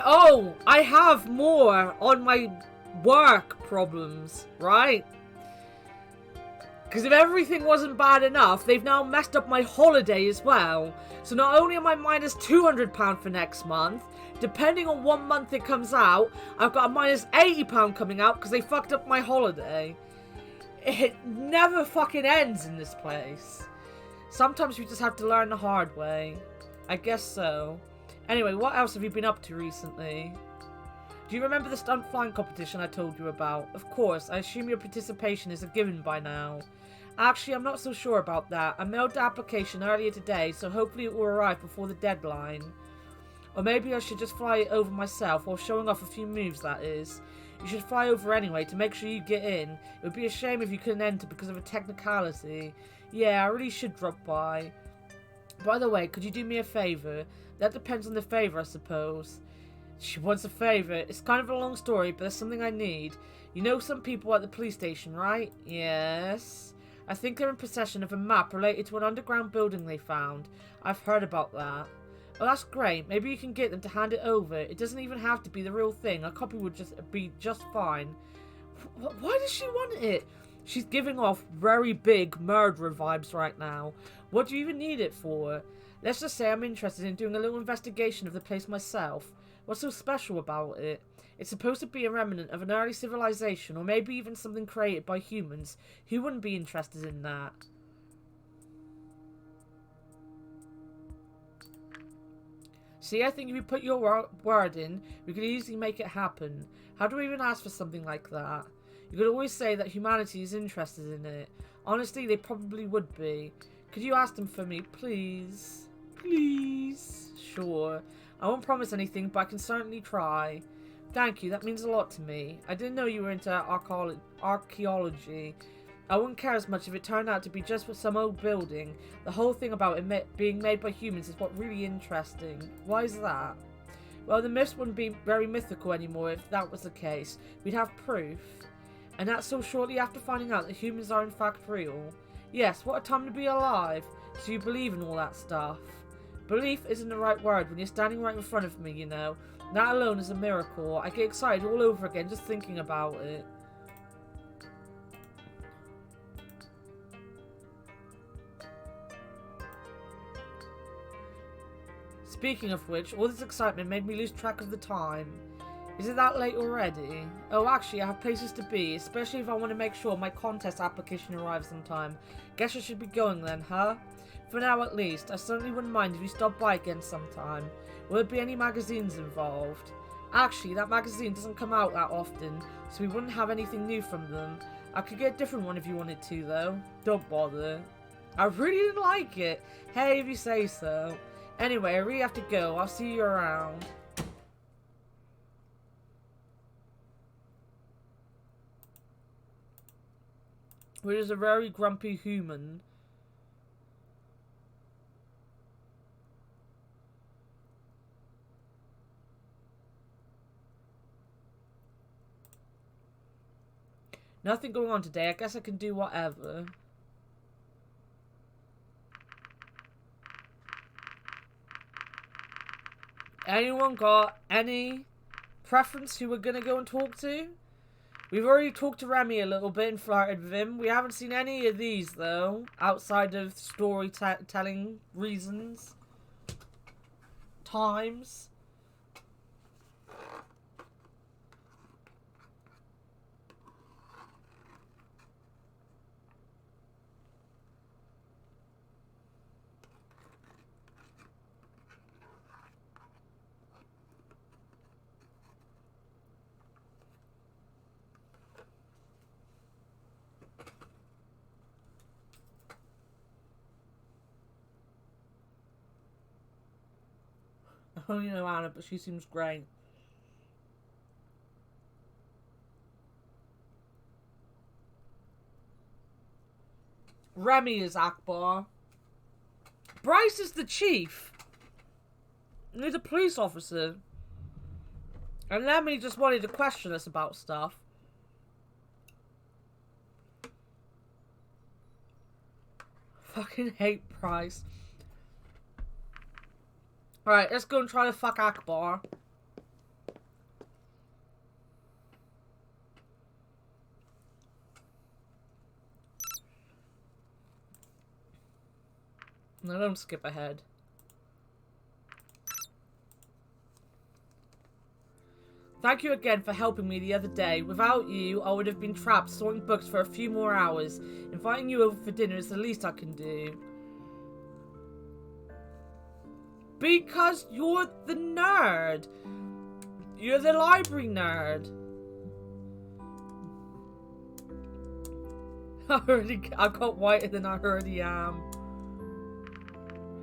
Oh, I have more on my work problems, right? Because if everything wasn't bad enough, they've now messed up my holiday as well. So not only am I minus £200 for next month, depending on what month it comes out, I've got a minus £80 coming out because they fucked up my holiday. It never fucking ends in this place. Sometimes we just have to learn the hard way. I guess so. Anyway, what else have you been up to recently? Do you remember the stunt flying competition I told you about? Of course, I assume your participation is a given by now. Actually, I'm not so sure about that. I mailed the application earlier today, so hopefully it will arrive before the deadline. Or maybe I should just fly it over myself, while showing off a few moves, that is. You should fly over anyway, to make sure you get in. It would be a shame if you couldn't enter because of a technicality. Yeah, I really should drop by. By the way, could you do me a favour? That depends on the favour, I suppose. She wants a favour. It's kind of a long story, but there's something I need. You know some people at the police station, right? Yes. I think they're in possession of a map related to an underground building they found. I've heard about that. Well, that's great. Maybe you can get them to hand it over. It doesn't even have to be the real thing. A copy would be just fine. Why does she want it? She's giving off very big murderer vibes right now. What do you even need it for? Let's just say I'm interested in doing a little investigation of the place myself. What's so special about it? It's supposed to be a remnant of an early civilization, or maybe even something created by humans. Who wouldn't be interested in that? See, I think if you put your word in, we could easily make it happen. How do we even ask for something like that? You could always say that humanity is interested in it. Honestly, they probably would be. Could you ask them for me, please? Please? Sure. I won't promise anything, but I can certainly try. Thank you, that means a lot to me. I didn't know you were into archaeology. I wouldn't care as much if it turned out to be just for some old building. The whole thing about it being made by humans is what really interesting. Why is that? Well, the myths wouldn't be very mythical anymore if that was the case. We'd have proof. And that's so shortly after finding out that humans are in fact real. Yes, what a time to be alive. So you believe in all that stuff. Belief isn't the right word when you're standing right in front of me, you know. That alone is a miracle. I get excited all over again just thinking about it. Speaking of which, all this excitement made me lose track of the time. Is it that late already? Oh, actually, I have places to be, especially if I want to make sure my contest application arrives on time. Guess I should be going then, huh? For now at least, I certainly wouldn't mind if you stopped by again sometime. Will there be any magazines involved? Actually, that magazine doesn't come out that often, so we wouldn't have anything new from them. I could get a different one if you wanted to, though. Don't bother. I really didn't like it. Hey, if you say so. Anyway, I really have to go. I'll see you around. which is a very grumpy human. Nothing going on today. I guess I can do whatever. Anyone got any preference who we're gonna go and talk to? We've already talked to Remy a little bit and flirted with him. We haven't seen any of these, though, outside of storytelling reasons. Times. I don't know Anna, but she seems great. Remy is Akbar. Bryce is the chief. And he's a police officer. And Lemmy just wanted to question us about stuff. Fucking hate Bryce. Alright, let's go and try to fuck Akbar. No, don't skip ahead. Thank you again for helping me the other day. Without you, I would have been trapped sorting books for a few more hours. Inviting you over for dinner is the least I can do. Because you're the nerd. You're the library nerd. I got whiter than I already am.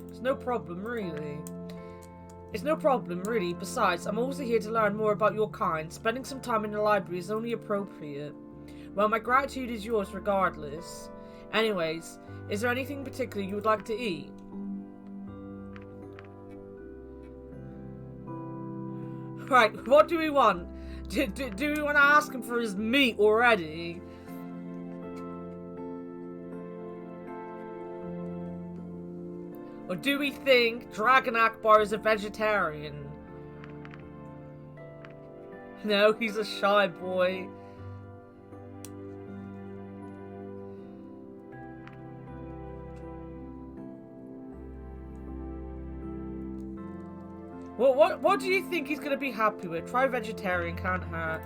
It's no problem, really. It's no problem, really. Besides, I'm also here to learn more about your kind. Spending some time in the library is only appropriate. Well, my gratitude is yours regardless. Anyways, is there anything in particular you would like to eat? Right, what do we want? Do we want to ask him for his meat already? Or do we think Dragon Akbar is a vegetarian? No, he's a shy boy. Well, what do you think he's going to be happy with? Try vegetarian, can't hurt.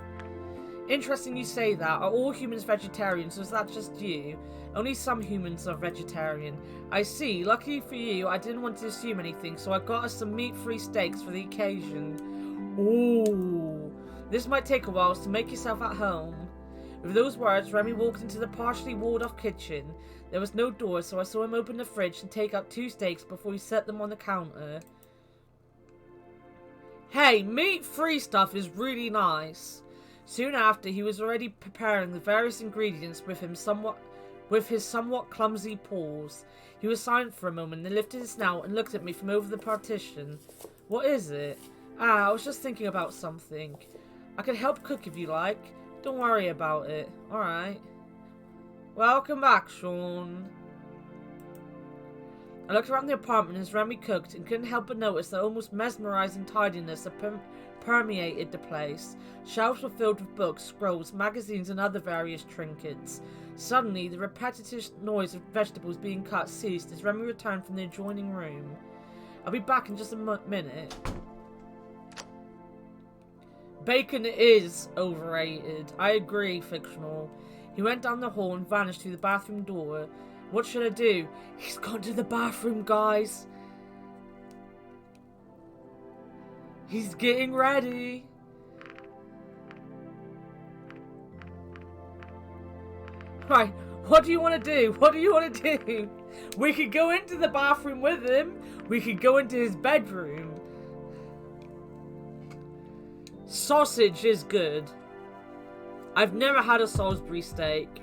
Interesting you say that. Are all humans vegetarians, or is that just you? Only some humans are vegetarian. I see. Luckily for you, I didn't want to assume anything, so I got us some meat-free steaks for the occasion. Ooh. This might take a while, so make yourself at home. With those words, Remy walked into the partially walled-off kitchen. There was no door, so I saw him open the fridge and take out 2 steaks before he set them on the counter. Hey, meat-free stuff is really nice. Soon after, he was already preparing the various ingredients with his somewhat clumsy paws. He was silent for a moment, then lifted his snout and looked at me from over the partition. What is it? I was just thinking about something. I could help cook if you like. Don't worry about it. Alright. Welcome back, Sean. I looked around the apartment as Remy cooked and couldn't help but notice the almost mesmerizing tidiness that permeated the place. Shelves were filled with books, scrolls, magazines, and other various trinkets. Suddenly, the repetitive noise of vegetables being cut ceased as Remy returned from the adjoining room. I'll be back in just a minute. Bacon is overrated. I agree, fictional. He went down the hall and vanished through the bathroom door. What should I do? He's gone to the bathroom, guys. He's getting ready. Right, what do you want to do? What do you want to do? We could go into the bathroom with him. We could go into his bedroom. Sausage is good. I've never had a Salisbury steak.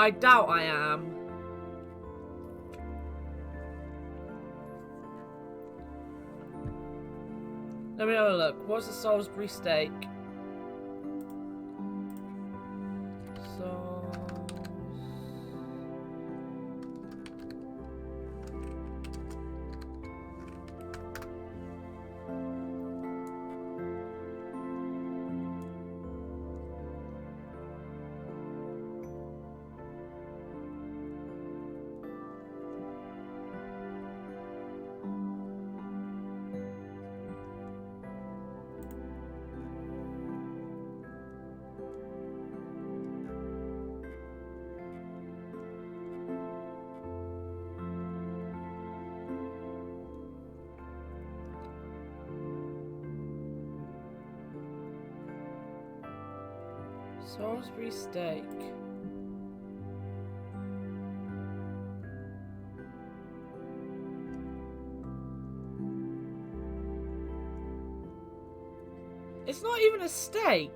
I doubt I am. Let me have a look. What's a Salisbury steak? Salisbury steak. It's not even a steak.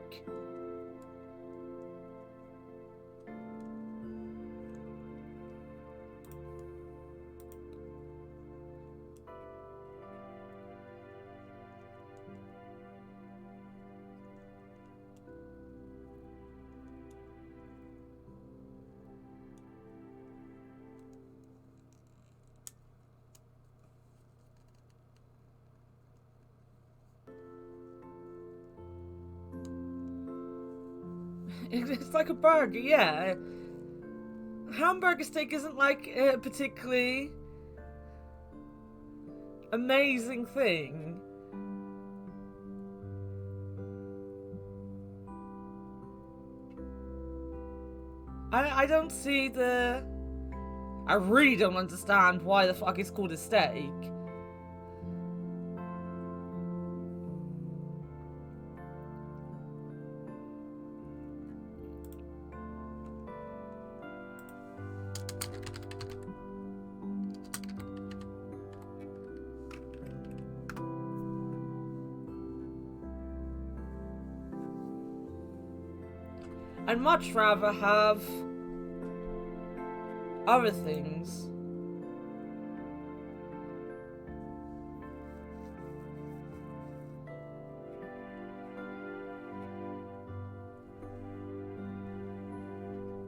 It's like a burger, yeah. Hamburger steak isn't like a particularly amazing thing. I don't see the... I really don't understand why the fuck it's called a steak. I'd much rather have other things.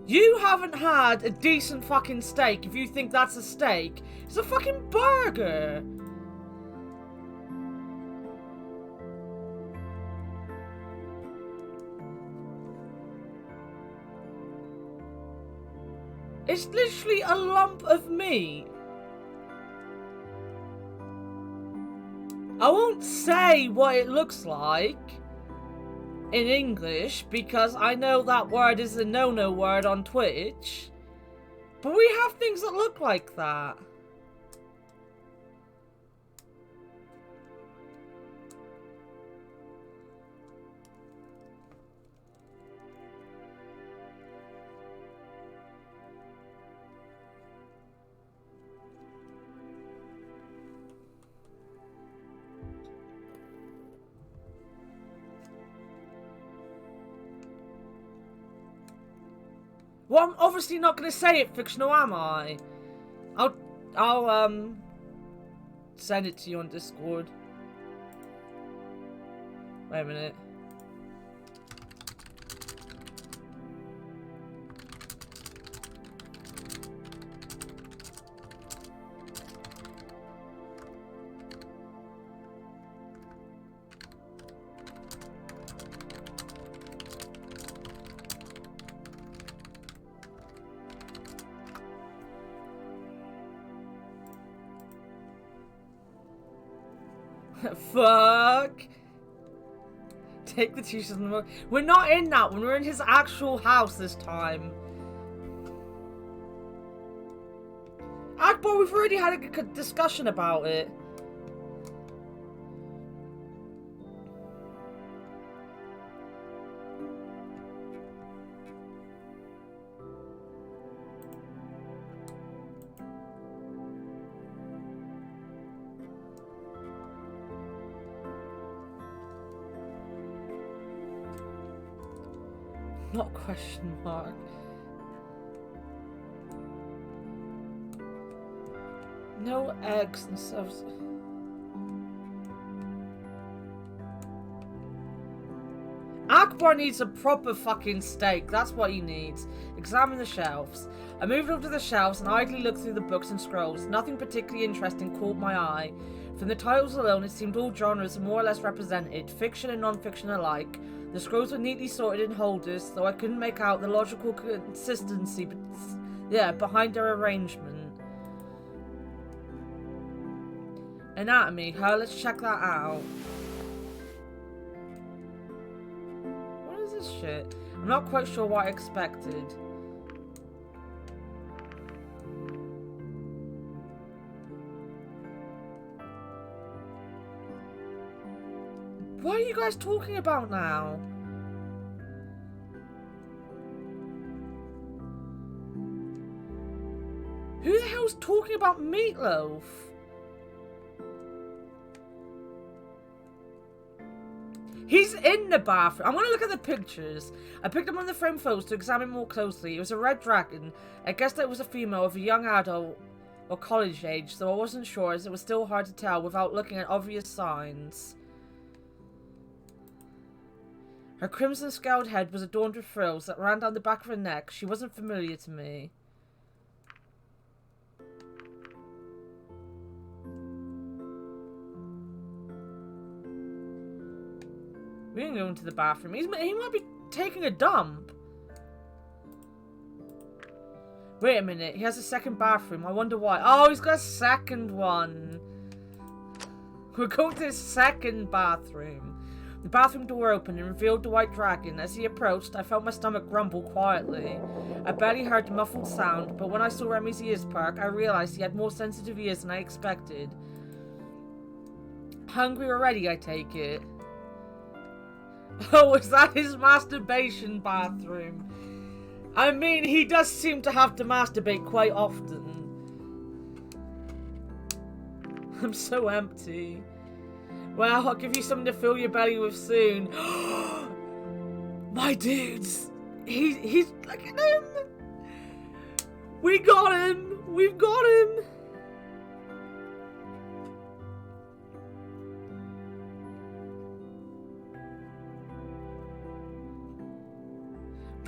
You haven't had a decent fucking steak if you think that's a steak. It's a fucking burger. It's literally a lump of meat. I won't say what it looks like in English because I know that word is a no-no word on Twitch. But we have things that look like that. Well, I'm obviously not going to say it fictional, am I? I'll send it to you on Discord. Wait a minute. Fuck. Take the t-shirts and the... We're not in that one. We're in his actual house this time. But we've already had a discussion about it. Not question mark. No eggs and stuff. Akbar needs a proper fucking steak. That's what he needs. Examine the shelves. I moved over to the shelves and idly looked through the books and scrolls. Nothing particularly interesting caught my eye. From the titles alone, it seemed all genres were more or less represented, fiction and non-fiction alike. The scrolls were neatly sorted in holders, though I couldn't make out the logical consistency behind their arrangement. Anatomy. Let's check that out. What is this shit? I'm not quite sure what I expected. What are you guys talking about now? Who the hell's talking about meatloaf? He's in the bathroom. I'm gonna look at the pictures. I picked up one of the frame photos to examine more closely. It was a red dragon. I guessed that it was a female of a young adult or college age, though I wasn't sure as it was still hard to tell without looking at obvious signs. Her crimson scaled head was adorned with frills that ran down the back of her neck. She wasn't familiar to me. We didn't go into the bathroom. He might be taking a dump. Wait a minute. He has a second bathroom. I wonder why. Oh, he's got a second one. We're going to his second bathroom. The bathroom door opened and revealed the white dragon. As he approached, I felt my stomach grumble quietly. I barely heard the muffled sound, but when I saw Remy's ears perk, I realized he had more sensitive ears than I expected. Hungry already, I take it. Oh, is that his masturbation bathroom? I mean, he does seem to have to masturbate quite often. I'm so empty. Well, I'll give you something to fill your belly with soon. My dudes! He's... Look at him! We got him! We've got him!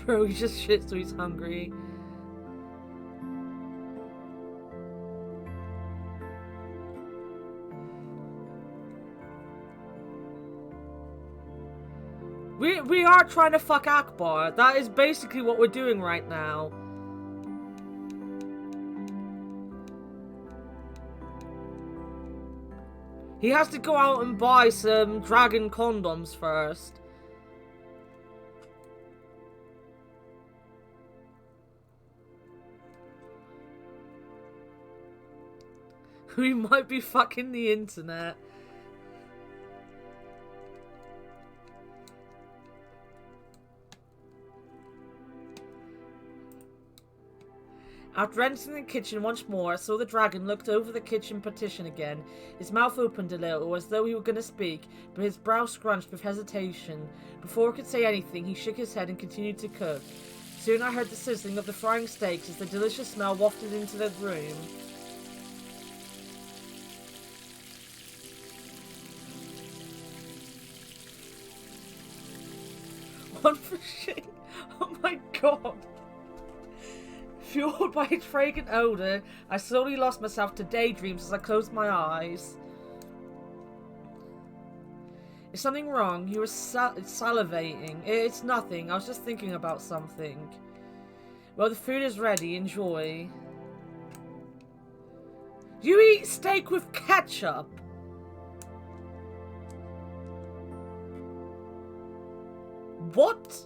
Bro, he just shit so he's hungry. We are trying to fuck Akbar. That is basically what we're doing right now. He has to go out and buy some dragon condoms first. We might be fucking the internet. After entering the kitchen once more, I saw the dragon looked over the kitchen partition again. His mouth opened a little, as though he were going to speak, but his brow scrunched with hesitation. Before I could say anything, he shook his head and continued to cook. Soon I heard the sizzling of the frying steaks as the delicious smell wafted into the room. One for shit. Oh my god. Fueled by its fragrant odour, I slowly lost myself to daydreams as I closed my eyes. Is something wrong? You were salivating. It's nothing. I was just thinking about something. Well, the food is ready. Enjoy. Do you eat steak with ketchup? What?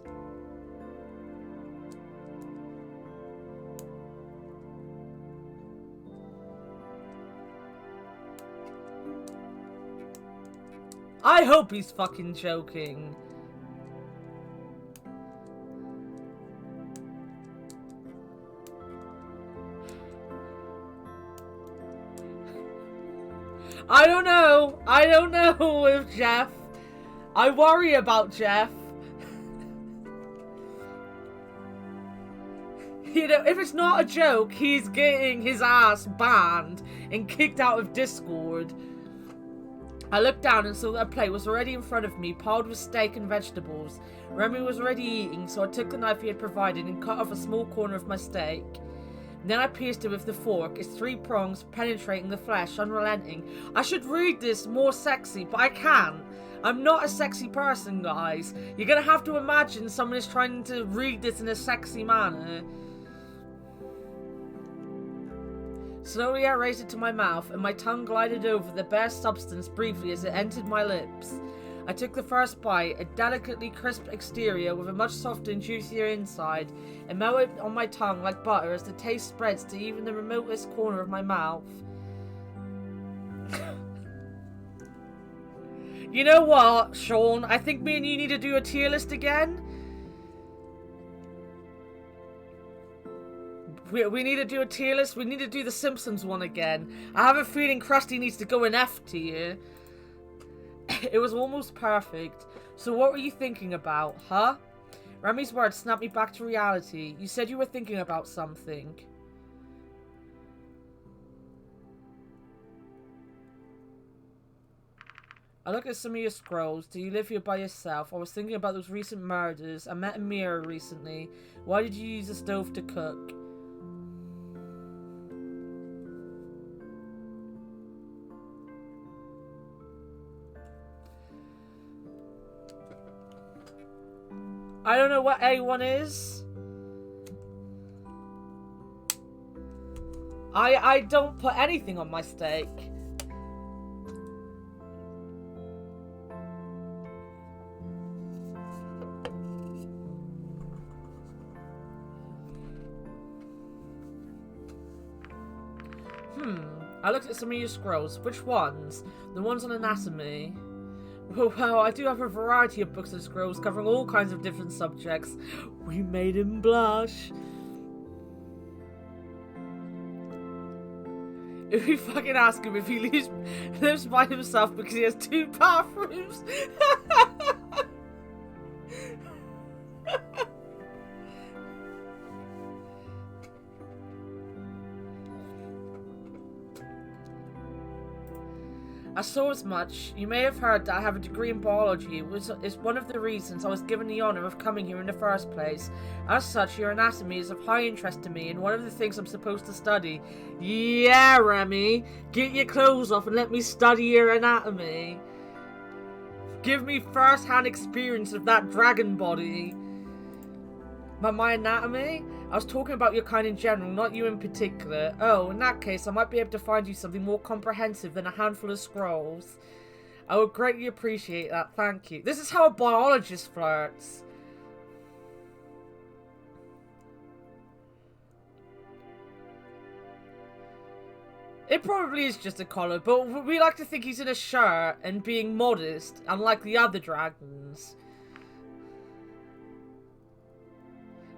I hope he's fucking joking. I don't know. I don't know with Jeff. I worry about Jeff. You know, if it's not a joke, he's getting his ass banned and kicked out of Discord. I looked down and saw that a plate was already in front of me, piled with steak and vegetables. Remy was already eating, so I took the knife he had provided and cut off a small corner of my steak. Then I pierced it with the fork, its 3 prongs penetrating the flesh, unrelenting. I should read this more sexy, but I can't. I'm not a sexy person, guys. You're gonna have to imagine someone is trying to read this in a sexy manner. Slowly I raised it to my mouth, and my tongue glided over the bare substance briefly as it entered my lips. I took the first bite, a delicately crisp exterior with a much softer and juicier inside, and melted on my tongue like butter as the taste spreads to even the remotest corner of my mouth. You know what, Sean? I think me and you need to do a tier list again. We need to do a tier list. We need to do the Simpsons one again. I have a feeling Krusty needs to go in F tier. It was almost perfect. So what were you thinking about, huh? Remy's words snapped me back to reality. You said you were thinking about something. I looked at some of your scrolls. Do you live here by yourself? I was thinking about those recent murders. I met a mirror recently. Why did you use a stove to cook? I don't know what A1 is. I don't put anything on my steak. I looked at some of your scrolls. Which ones? The ones on anatomy. Well, I do have a variety of books and scrolls covering all kinds of different subjects. We made him blush. If we fucking ask him if he lives by himself because he has 2 bathrooms. I saw as much. You may have heard that I have a degree in biology, which is one of the reasons I was given the honour of coming here in the first place. As such, your anatomy is of high interest to me, and one of the things I'm supposed to study. Yeah, Remy, get your clothes off and let me study your anatomy. Give me first-hand experience of that dragon body. My anatomy? I was talking about your kind in general, not you in particular. Oh, in that case, I might be able to find you something more comprehensive than a handful of scrolls. I would greatly appreciate that, thank you. This is how a biologist flirts. It probably is just a collar, but we like to think he's in a shirt and being modest, unlike the other dragons.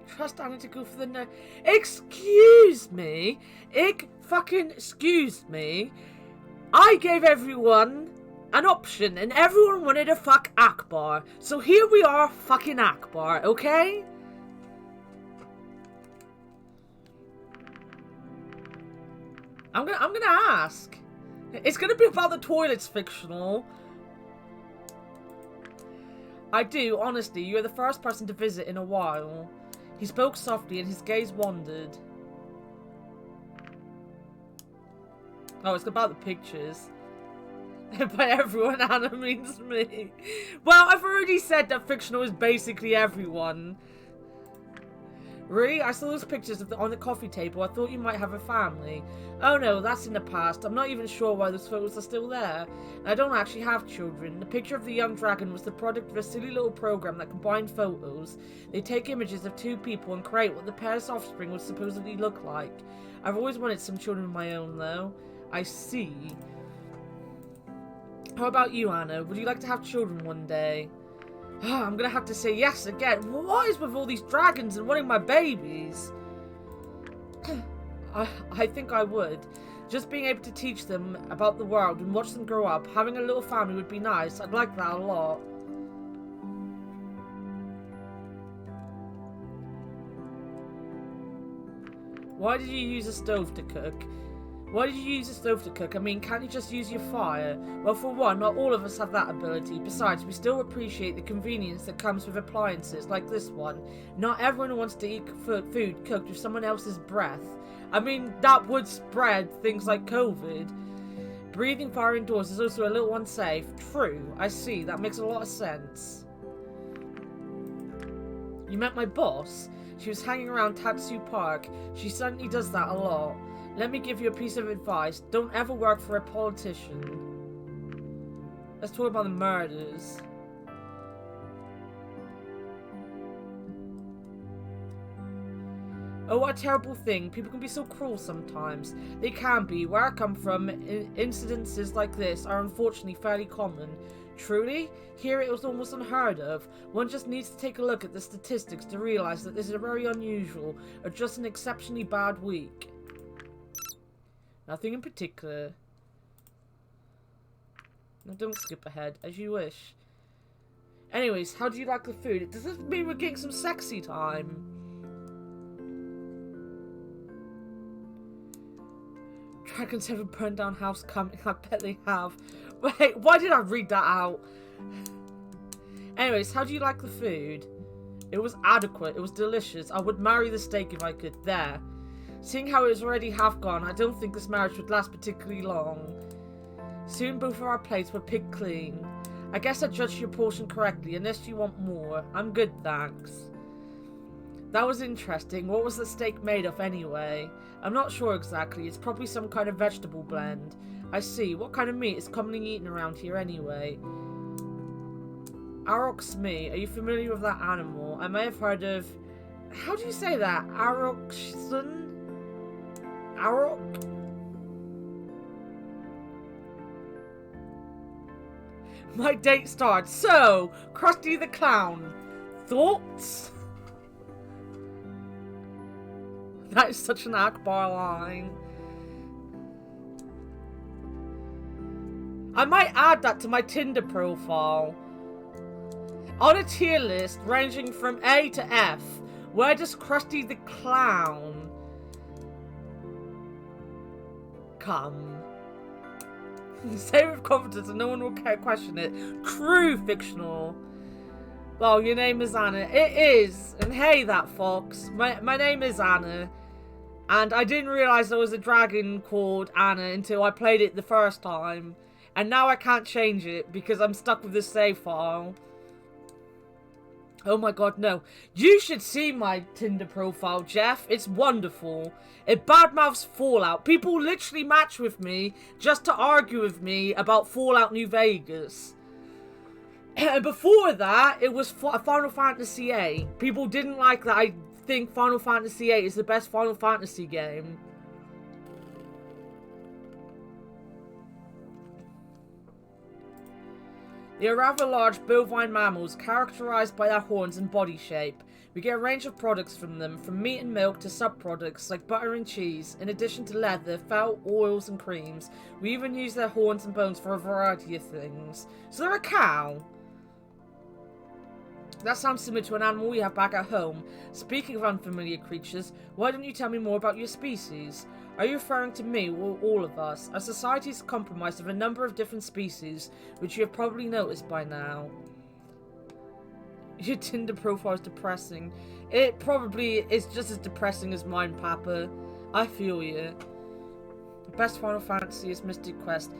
Trust Anna to go for the no. Excuse me? Excuse me? I gave everyone an option and everyone wanted to fuck Akbar. So here we are fucking Akbar, okay? I'm gonna ask. It's gonna be about the toilets, fictional. I do, honestly. You're the first person to visit in a while. He spoke softly and his gaze wandered. Oh, it's about the pictures. By everyone, Anna means me. Well, I've already said that fictional is basically everyone. Really? I saw those pictures on the coffee table. I thought you might have a family. Oh no, that's in the past. I'm not even sure why those photos are still there. I don't actually have children. The picture of the young dragon was the product of a silly little program that combined photos. They take images of 2 people and create what the pair's offspring would supposedly look like. I've always wanted some children of my own, though. I see. How about you, Anna? Would you like to have children one day? I'm gonna have to say yes again. What is with all these dragons and wanting my babies? I think I would. Just being able to teach them about the world and watch them grow up. Having a little family would be nice. I'd like that a lot. Why did you use a stove to cook? Why did you use a stove to cook? I mean, can't you just use your fire? Well, for one, not all of us have that ability. Besides, we still appreciate the convenience that comes with appliances like this one. Not everyone wants to eat food cooked with someone else's breath. I mean, that would spread things like COVID. Breathing fire indoors is also a little unsafe. True, I see. That makes a lot of sense. You met my boss? She was hanging around Tatsu Park. She certainly does that a lot. Let me give you a piece of advice. Don't ever work for a politician. Let's talk about the murders. Oh, what a terrible thing. People can be so cruel sometimes. They can be. Where I come from, incidences like this are unfortunately fairly common. Truly? Here it was almost unheard of. One just needs to take a look at the statistics to realise that this is a very unusual, or just an exceptionally bad week. Nothing in particular. No, don't skip ahead, as you wish. Anyways, how do you like the food? Does this mean we're getting some sexy time? Dragons have a burned down house coming. I bet they have. Wait, why did I read that out? Anyways, how do you like the food? It was adequate. It was delicious. I would marry the steak if I could. There. Seeing how it was already half gone, I don't think this marriage would last particularly long. Soon both of our plates were picked clean. I guess I judged your portion correctly, unless you want more. I'm good, thanks. That was interesting. What was the steak made of anyway? I'm not sure exactly. It's probably some kind of vegetable blend. I see. What kind of meat is commonly eaten around here anyway? Aurochs meat. Are you familiar with that animal? I may have heard of... How do you say that? Aurochson? Auroch? My date starts. So, Krusty the Clown. Thoughts? That is such an Akbar line. I might add that to my Tinder profile. On a tier list ranging from A to F, where does Krusty the Clown come? Say with confidence and no one will question it. True fictional. Well, your name is Anna. It is. And hey, that fox. My name is Anna. And I didn't realise there was a dragon called Anna until I played it the first time. And now I can't change it because I'm stuck with this save file. Oh my god, no. You should see my Tinder profile, Jeff. It's wonderful. It badmouths Fallout. People literally match with me just to argue with me about Fallout New Vegas. And before that, it was Final Fantasy VIII. People didn't like that I think Final Fantasy VIII is the best Final Fantasy game. They are rather large bovine mammals, characterized by their horns and body shape. We get a range of products from them, from meat and milk to sub-products like butter and cheese, in addition to leather, felt, oils and creams. We even use their horns and bones for a variety of things. So they're a cow. That sounds similar to an animal we have back at home. Speaking of unfamiliar creatures, why don't you tell me more about your species? Are you referring to me or all of us? Our society is comprised of a number of different species, which you have probably noticed by now. Your Tinder profile is depressing. It probably is just as depressing as mine, Papa. I feel you. Best Final Fantasy is Mystic Quest.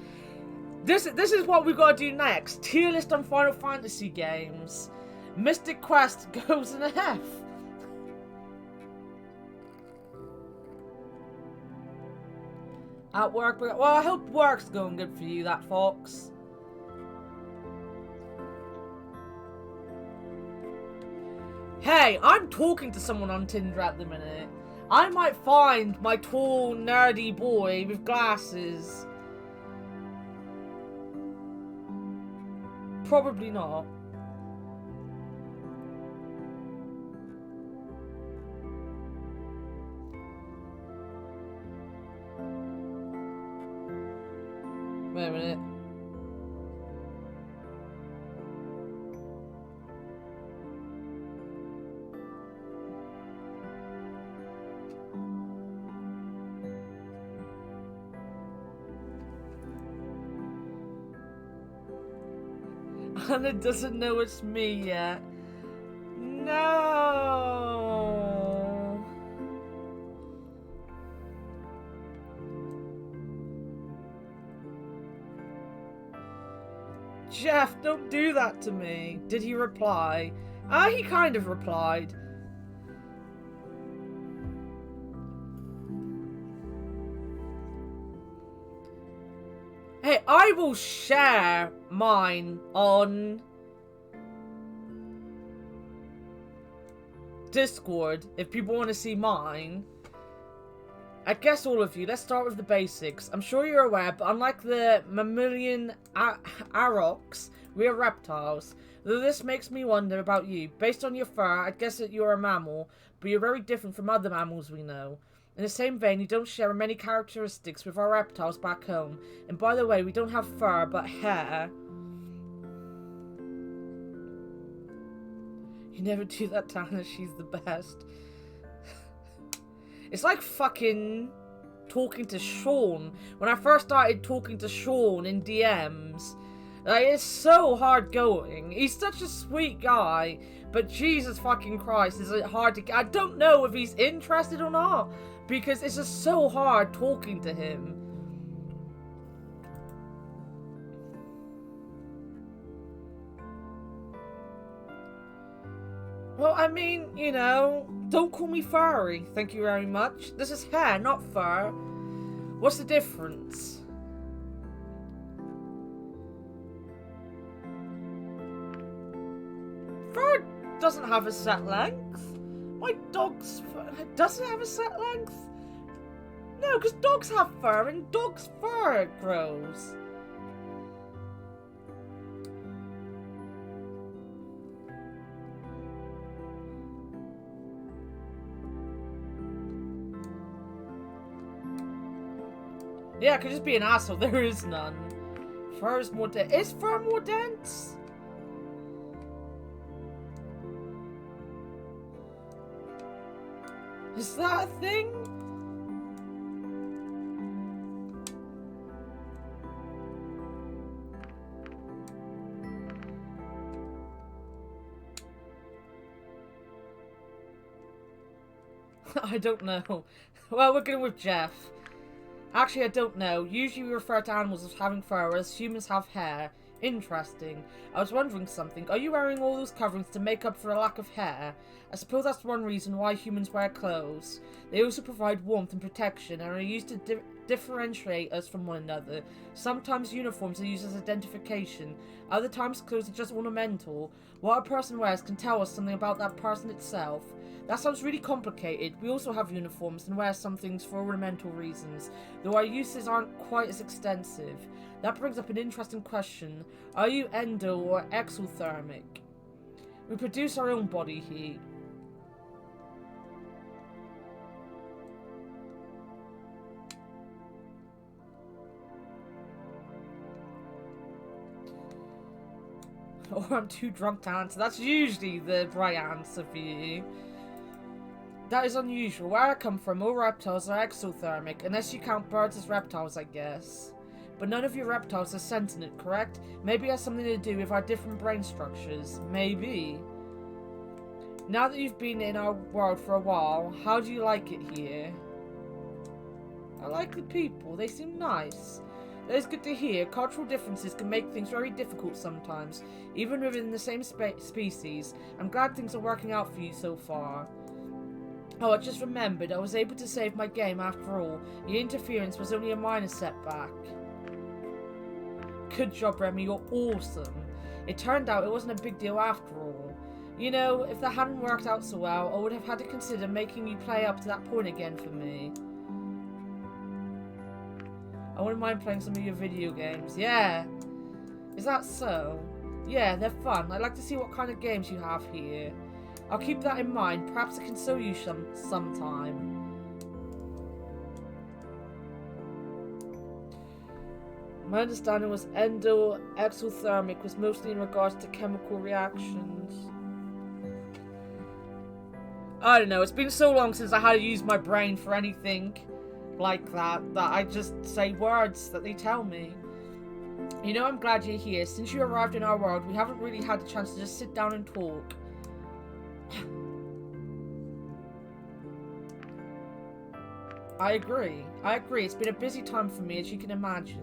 This is what we gotta do next. Tier list on Final Fantasy games. Mystic Quest goes in a F. At work, well, I hope work's going good for you, that fox. Hey, I'm talking to someone on Tinder at the minute. I might find my tall, nerdy boy with glasses. Probably not. Wait a minute. And it doesn't know it's me yet. No. Jeff, don't do that to me. Did he reply? He kind of replied. Hey, I will share mine on Discord if people want to see mine. I guess all of you, let's start with the basics. I'm sure you're aware, but unlike the mammalian aurochs, we are reptiles. Though this makes me wonder about you. Based on your fur, I guess that you're a mammal, but you're very different from other mammals we know. In the same vein, you don't share many characteristics with our reptiles back home. And by the way, we don't have fur, but hair. You never do that, Tana. She's the best. It's like fucking talking to Sean. When I first started talking to Sean in DMs, like, it's so hard going. He's such a sweet guy, but Jesus fucking Christ, is it hard to get. I don't know if he's interested or not, because it's just so hard talking to him. Well, I mean, you know, don't call me furry, thank you very much. This is hair, not fur. What's the difference? Fur doesn't have a set length. My dog's fur... Does it have a set length? No, because dogs have fur and dogs' fur grows. Yeah, I could just be an asshole. There is none. Fur is more dense. Is fur more dense? Is that a thing? I don't know. Well, we're going with Jeff. Actually, I don't know. Usually we refer to animals as having fur, whereas humans have hair. Interesting. I was wondering something. Are you wearing all those coverings to make up for a lack of hair? I suppose that's one reason why humans wear clothes. They also provide warmth and protection and are used to differentiate us from one another. Sometimes uniforms are used as identification. Other times clothes are just ornamental. What a person wears can tell us something about that person itself. That sounds really complicated. We also have uniforms and wear some things for ornamental reasons, though our uses aren't quite as extensive. That brings up an interesting question. Are you endo or exothermic? We produce our own body heat. Or I'm too drunk to answer. That's usually the right answer for you. That is unusual. Where I come from, all reptiles are exothermic, unless you count birds as reptiles, I guess. But none of your reptiles are sentient, correct? Maybe it has something to do with our different brain structures. Maybe. Now that you've been in our world for a while, how do you like it here? I like the people. They seem nice. That is good to hear. Cultural differences can make things very difficult sometimes, even within the same species. I'm glad things are working out for you so far. Oh, I just remembered, I was able to save my game after all. Your interference was only a minor setback. Good job, Remy, you're awesome. It turned out it wasn't a big deal after all. You know, if that hadn't worked out so well, I would have had to consider making you play up to that point again for me. I wouldn't mind playing some of your video games. Yeah. Is that so? Yeah, they're fun. I'd like to see what kind of games you have here. I'll keep that in mind. Perhaps I can show you sometime. My understanding was endo-exothermic was mostly in regards to chemical reactions. I don't know, it's been so long since I had to use my brain for anything like that, that I just say words that they tell me. You know, I'm glad you're here. Since you arrived in our world, we haven't really had the chance to just sit down and talk. I agree. It's been a busy time for me, as you can imagine.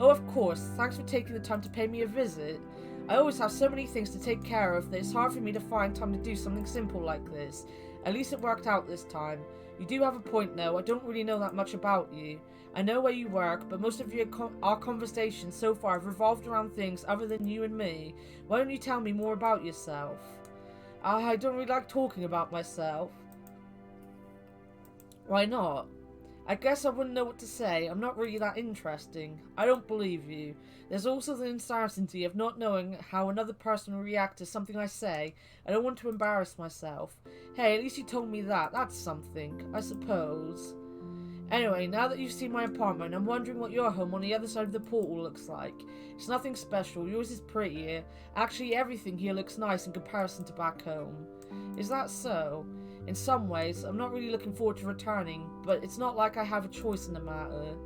Oh, of course. Thanks for taking the time to pay me a visit. I always have so many things to take care of that it's hard for me to find time to do something simple like this. At least it worked out this time. You do have a point, though. I don't really know that much about you. I know where you work, but most of our conversations so far have revolved around things other than you and me. Why don't you tell me more about yourself? I don't really like talking about myself. Why not? I guess I wouldn't know what to say. I'm not really that interesting. I don't believe you. There's also the uncertainty of not knowing how another person will react to something I say. I don't want to embarrass myself. Hey, at least you told me that. That's something, I suppose. Anyway, now that you've seen my apartment, I'm wondering what your home on the other side of the portal looks like. It's nothing special. Yours is prettier. Actually, everything here looks nice in comparison to back home. Is that so? In some ways, I'm not really looking forward to returning, but it's not like I have a choice in the matter.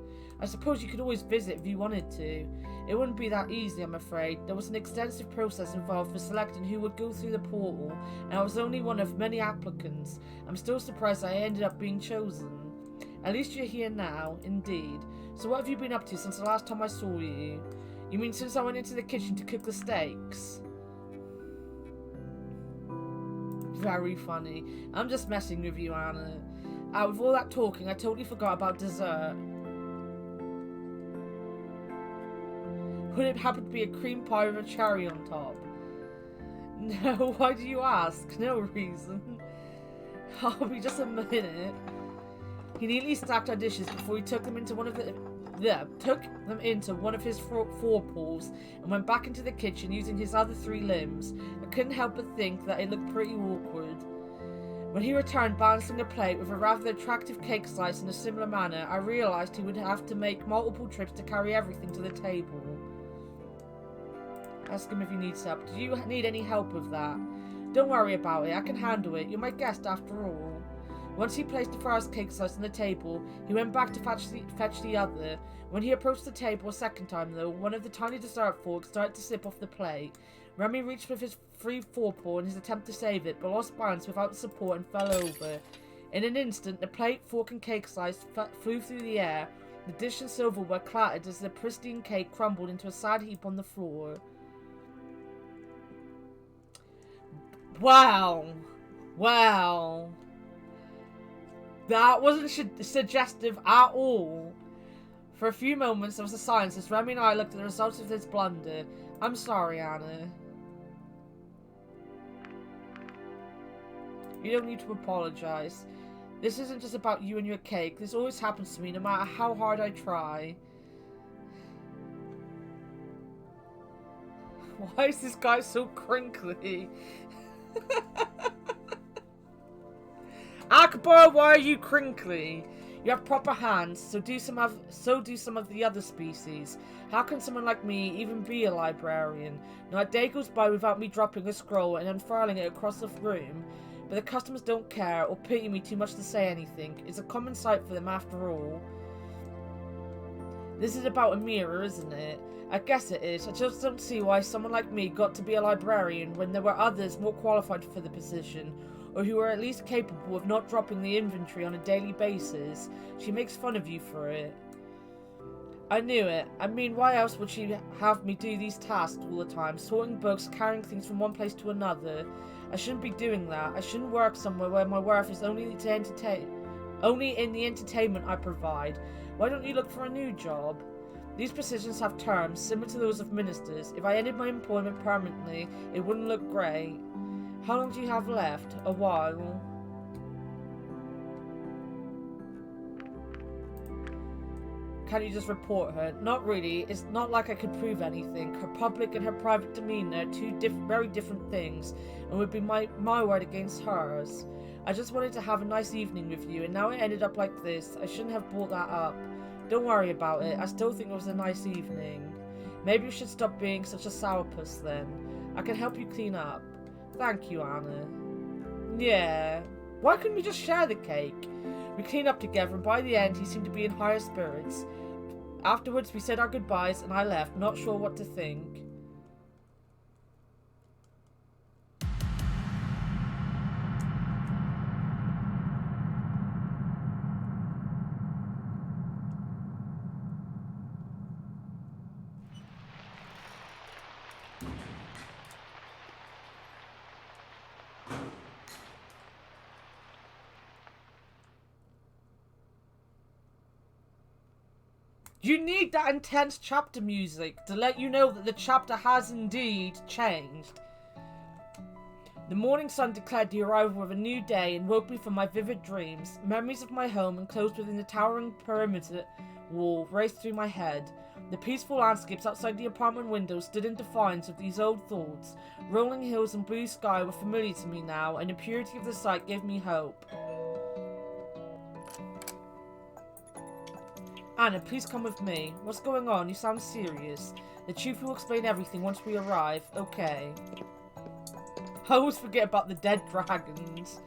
I suppose you could always visit if you wanted to. It wouldn't be that easy, I'm afraid. There was an extensive process involved for selecting who would go through the portal, and I was only one of many applicants. I'm still surprised I ended up being chosen. At least you're here now, indeed. So what have you been up to since the last time I saw you? You mean since I went into the kitchen to cook the steaks? Very funny. I'm just messing with you, Anna. With all that talking, I totally forgot about dessert. Would it happen to be a cream pie with a cherry on top? No, why do you ask? No reason. I'll be just a minute. He neatly stacked our dishes before he took them into one of his four paws and went back into the kitchen using his other three limbs. I couldn't help but think that it looked pretty awkward. When he returned balancing a plate with a rather attractive cake slice in a similar manner, I realised he would have to make multiple trips to carry everything to the table. Ask him if he needs help. Do you need any help with that? Don't worry about it, I can handle it. You're my guest after all. Once he placed the first cake slice on the table, he went back to fetch the other. When he approached the table a second time, though, one of the tiny dessert forks started to slip off the plate. Remy reached with his free forepaw in his attempt to save it, but lost balance without support and fell over. In an instant, the plate, fork, and cake slice flew through the air. The dish and silverware clattered as the pristine cake crumbled into a sad heap on the floor. Wow. Wow. That wasn't suggestive at all. For a few moments there was a silence as Remy and I looked at the results of this blunder. I'm sorry, Anna. You don't need to apologise. This isn't just about you and your cake. This always happens to me no matter how hard I try. Why is this guy so crinkly? Akbar, why are you crinkly? You have proper hands, so do some of the other species. How can someone like me even be a librarian? Not a day goes by without me dropping a scroll and unfurling it across the room. But the customers don't care or pity me too much to say anything. It's a common sight for them after all. This is about a mirror, isn't it? I guess it is. I just don't see why someone like me got to be a librarian when there were others more qualified for the position, or who were at least capable of not dropping the inventory on a daily basis. She makes fun of you for it. I knew it. I mean, why else would she have me do these tasks all the time? Sorting books, carrying things from one place to another. I shouldn't be doing that. I shouldn't work somewhere where my worth is only in the entertainment I provide. Why don't you look for a new job? These positions have terms similar to those of ministers. If I ended my employment permanently, it wouldn't look great. How long do you have left? A while. Can you just report her? Not really. It's not like I could prove anything. Her public and her private demeanour are two very different things, and would be my word against hers. I just wanted to have a nice evening with you, and now it ended up like this. I shouldn't have brought that up. Don't worry about it. I still think it was a nice evening. Maybe you should stop being such a sourpuss then. I can help you clean up. Thank you, Anna. Yeah. Why couldn't we just share the cake? We cleaned up together, and by the end he seemed to be in higher spirits. Afterwards, we said our goodbyes and I left, not sure what to think. You need that intense chapter music to let you know that the chapter has indeed changed. The morning sun declared the arrival of a new day and woke me from my vivid dreams. Memories of my home enclosed within the towering perimeter wall raced through my head. The peaceful landscapes outside the apartment windows stood in defiance of these old thoughts. Rolling hills and blue sky were familiar to me now, and the purity of the sight gave me hope. Anna, please come with me. What's going on? You sound serious. The chief will explain everything once we arrive. Okay. I always forget about the dead dragons.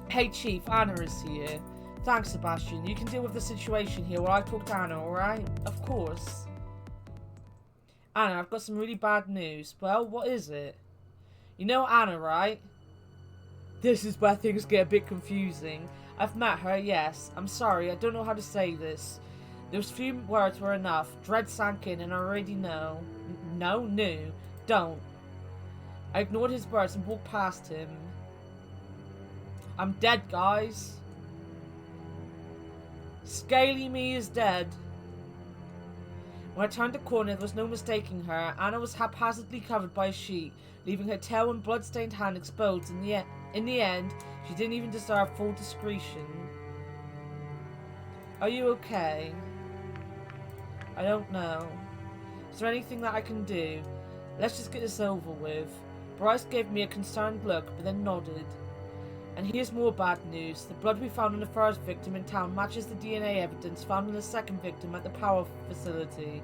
Hey Chief, Anna is here. Thanks, Sebastian. You can deal with the situation here while I talk to Anna, alright? Of course. Anna, I've got some really bad news. Well, what is it? You know Anna, right? This is where things get a bit confusing. I've met her, yes. I'm sorry, I don't know how to say this. Those few words were enough. Dread sank in and I already know. No, don't. I ignored his words and walked past him. I'm dead, guys. Scaly me is dead. When I turned the corner, there was no mistaking her. Anna was haphazardly covered by a sheet, leaving her tail and blood-stained hand exposed. In the end, she didn't even deserve full discretion. Are you okay? I don't know. Is there anything that I can do? Let's just get this over with. Bryce gave me a concerned look, but then nodded. And here's more bad news. The blood we found on the first victim in town matches the DNA evidence found on the second victim at the power facility.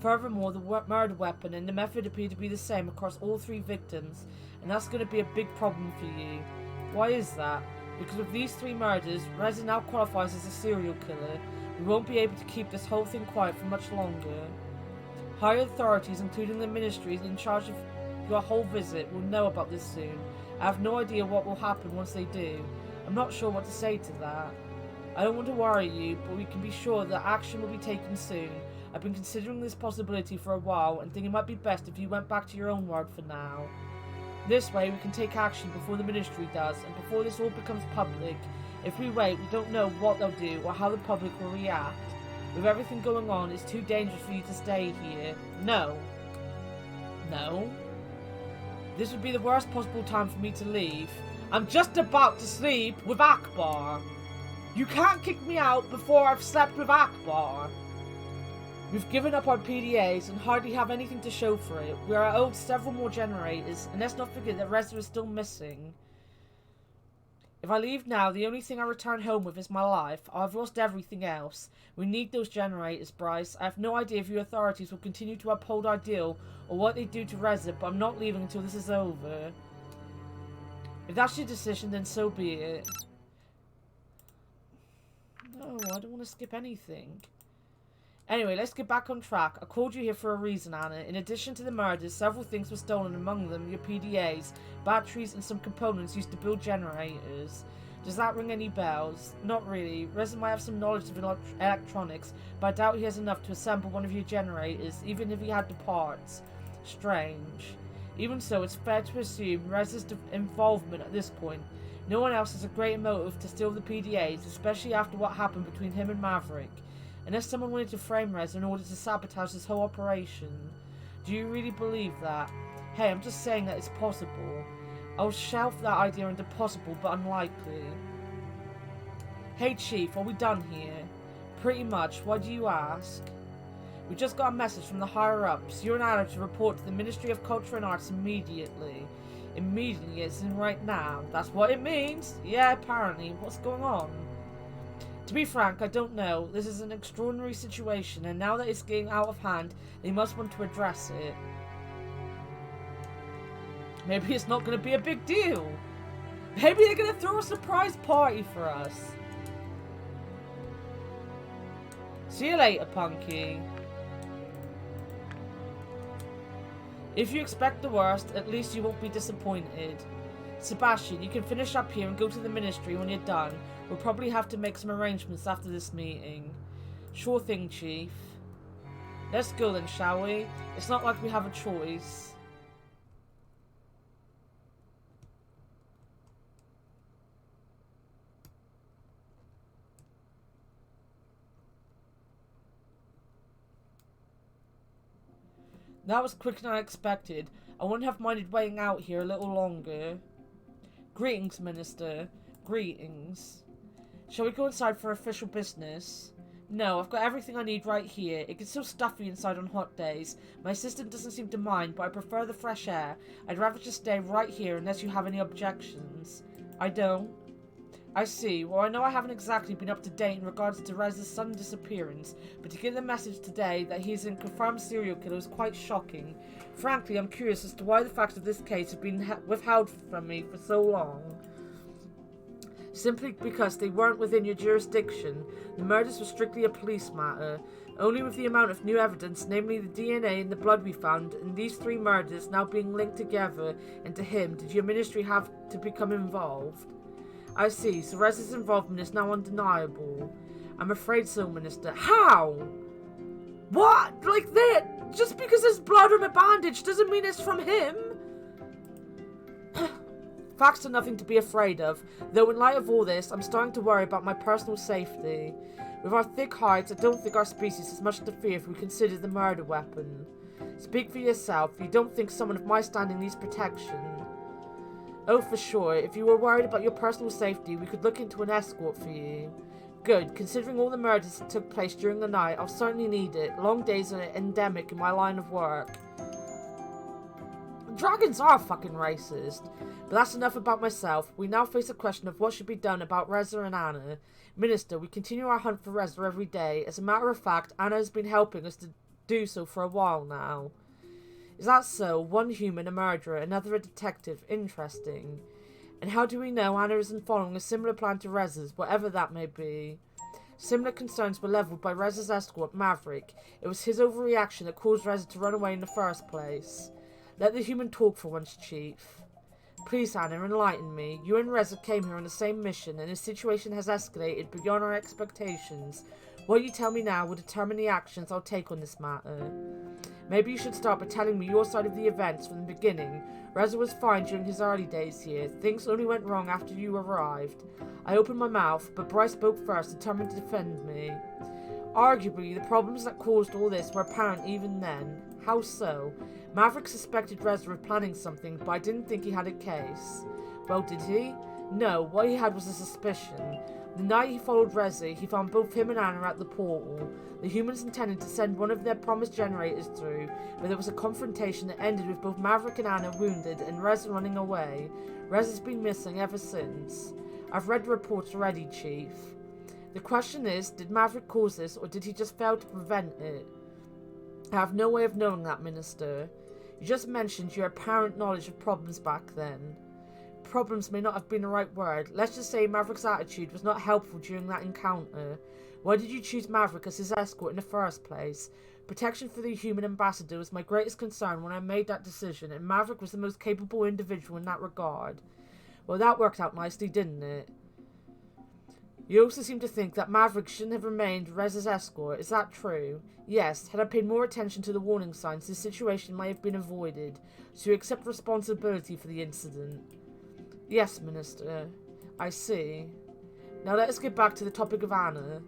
Furthermore, the murder weapon and the method appear to be the same across all three victims, and that's going to be a big problem for you. Why is that? Because with these three murders, Reza now qualifies as a serial killer. We won't be able to keep this whole thing quiet for much longer. Higher authorities, including the ministries in charge of your whole visit, will know about this soon. I have no idea what will happen once they do. I'm not sure what to say to that. I don't want to worry you, but we can be sure that action will be taken soon. I've been considering this possibility for a while and think it might be best if you went back to your own world for now. This way we can take action before the ministry does, and before this all becomes public. If we wait, we don't know what they'll do or how the public will react. With everything going on, it's too dangerous for you to stay here. No. This would be the worst possible time for me to leave. I'm just about to sleep with Akbar. You can't kick me out before I've slept with Akbar. We've given up our PDAs and hardly have anything to show for it. We are owed several more generators, and let's not forget that Reza is still missing. If I leave now, the only thing I return home with is my life. I've lost everything else. We need those generators, Bryce. I have no idea if your authorities will continue to uphold our deal or what they do to Reza, but I'm not leaving until this is over. If that's your decision, then so be it. No, I don't want to skip anything. Anyway, let's get back on track. I called you here for a reason, Anna. In addition to the murders, several things were stolen, among them your PDAs, batteries, and some components used to build generators. Does that ring any bells? Not really. Reza might have some knowledge of electronics, but I doubt he has enough to assemble one of your generators, even if he had the parts. Strange. Even so, it's fair to assume Reza's involvement at this point. No one else has a greater motive to steal the PDAs, especially after what happened between him and Maverick. Unless someone wanted to frame Reza in order to sabotage this whole operation. Do you really believe that? Hey, I'm just saying that it's possible. I'll shelf that idea into possible but unlikely. Hey Chief, are we done here? Pretty much. Why do you ask? We just got a message from the higher-ups. You're an order to report to the Ministry of Culture and Arts immediately. Immediately as in right now. That's what it means. Yeah, apparently. What's going on? To be frank, I don't know. This is an extraordinary situation, and now that it's getting out of hand, they must want to address it. Maybe it's not going to be a big deal. Maybe they're going to throw a surprise party for us. See you later, Punky. If you expect the worst, at least you won't be disappointed. Sebastian, you can finish up here and go to the ministry when you're done. We'll probably have to make some arrangements after this meeting. Sure thing, Chief. Let's go then, shall we? It's not like we have a choice. That was quicker than I expected. I wouldn't have minded waiting out here a little longer. Greetings, Minister. Greetings. Shall we go inside for official business? No, I've got everything I need right here. It gets so stuffy inside on hot days. My assistant doesn't seem to mind, but I prefer the fresh air. I'd rather just stay right here unless you have any objections. I don't. I see. Well, I know I haven't exactly been up to date in regards to Rez's sudden disappearance, but to get the message today that he's a confirmed serial killer is quite shocking. Frankly, I'm curious as to why the facts of this case have been withheld from me for so long. Simply because they weren't within your jurisdiction. The murders were strictly a police matter. Only with the amount of new evidence, namely the DNA and the blood we found, and these 3 murders now being linked together into him, did your ministry have to become involved. I see, so Rez's involvement is now undeniable. I'm afraid so, Minister. How? What? Like that? Just because there's blood on a bandage doesn't mean it's from him? Facts are nothing to be afraid of, though in light of all this, I'm starting to worry about my personal safety. With our thick hides, I don't think our species has much to fear if we consider the murder weapon. Speak for yourself, you don't think someone of my standing needs protection. Oh, for sure, if you were worried about your personal safety, we could look into an escort for you. Good, considering all the murders that took place during the night, I'll certainly need it. Long days are endemic in my line of work. Dragons are fucking racist. But that's enough about myself. We now face a question of what should be done about Reza and Anna. Minister, we continue our hunt for Reza every day. As a matter of fact, Anna has been helping us to do so for a while now. Is that so? One human, a murderer, another a detective. Interesting. And how do we know Anna isn't following a similar plan to Reza's, whatever that may be? Similar concerns were levelled by Reza's escort, Maverick. It was his overreaction that caused Reza to run away in the first place. Let the human talk for once, Chief. Please, Anna, enlighten me. You and Reza came here on the same mission, and the situation has escalated beyond our expectations. What you tell me now will determine the actions I'll take on this matter. Maybe you should start by telling me your side of the events from the beginning. Reza was fine during his early days here. Things only went wrong after you arrived. I opened my mouth, but Bryce spoke first, determined to defend me. Arguably, the problems that caused all this were apparent even then. How so? Maverick suspected Reza of planning something, but I didn't think he had a case. Well, did he? No, what he had was a suspicion. The night he followed Reza, he found both him and Anna at the portal. The humans intended to send one of their promised generators through, but there was a confrontation that ended with both Maverick and Anna wounded and Reza running away. Reza's been missing ever since. I've read the reports already, Chief. The question is, did Maverick cause this, or did he just fail to prevent it? I have no way of knowing that, Minister. You just mentioned your apparent knowledge of problems back then. Problems may not have been the right word. Let's just say Maverick's attitude was not helpful during that encounter. Why did you choose Maverick as his escort in the first place? Protection for the human ambassador was my greatest concern when I made that decision, and Maverick was the most capable individual in that regard. Well, that worked out nicely, didn't it? You also seem to think that Maverick shouldn't have remained Reza's escort. Is that true? Yes. Had I paid more attention to the warning signs, this situation might have been avoided. So you accept responsibility for the incident? Yes, Minister. I see. Now let us get back to the topic of Anna.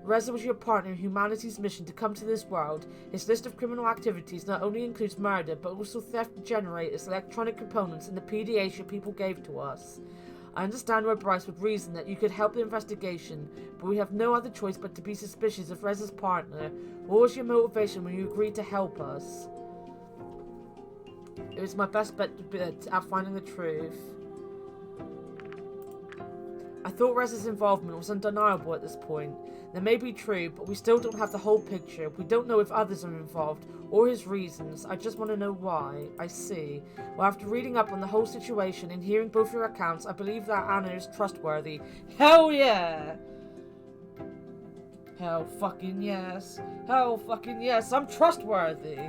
Reza was your partner in humanity's mission to come to this world. His list of criminal activities not only includes murder, but also theft of generators, electronic components, and the PDAs your people gave to us. I understand why Bryce would reason that you could help the investigation, but we have no other choice but to be suspicious of Reza's partner. What was your motivation when you agreed to help us? It was my best bet at finding the truth. I thought Reza's involvement was undeniable at this point. That may be true, but we still don't have the whole picture. We don't know if others are involved, or his reasons. I just want to know why. I see. Well, after reading up on the whole situation and hearing both your accounts, I believe that Anna is trustworthy. Hell yeah! Hell fucking yes. Hell fucking yes. I'm trustworthy.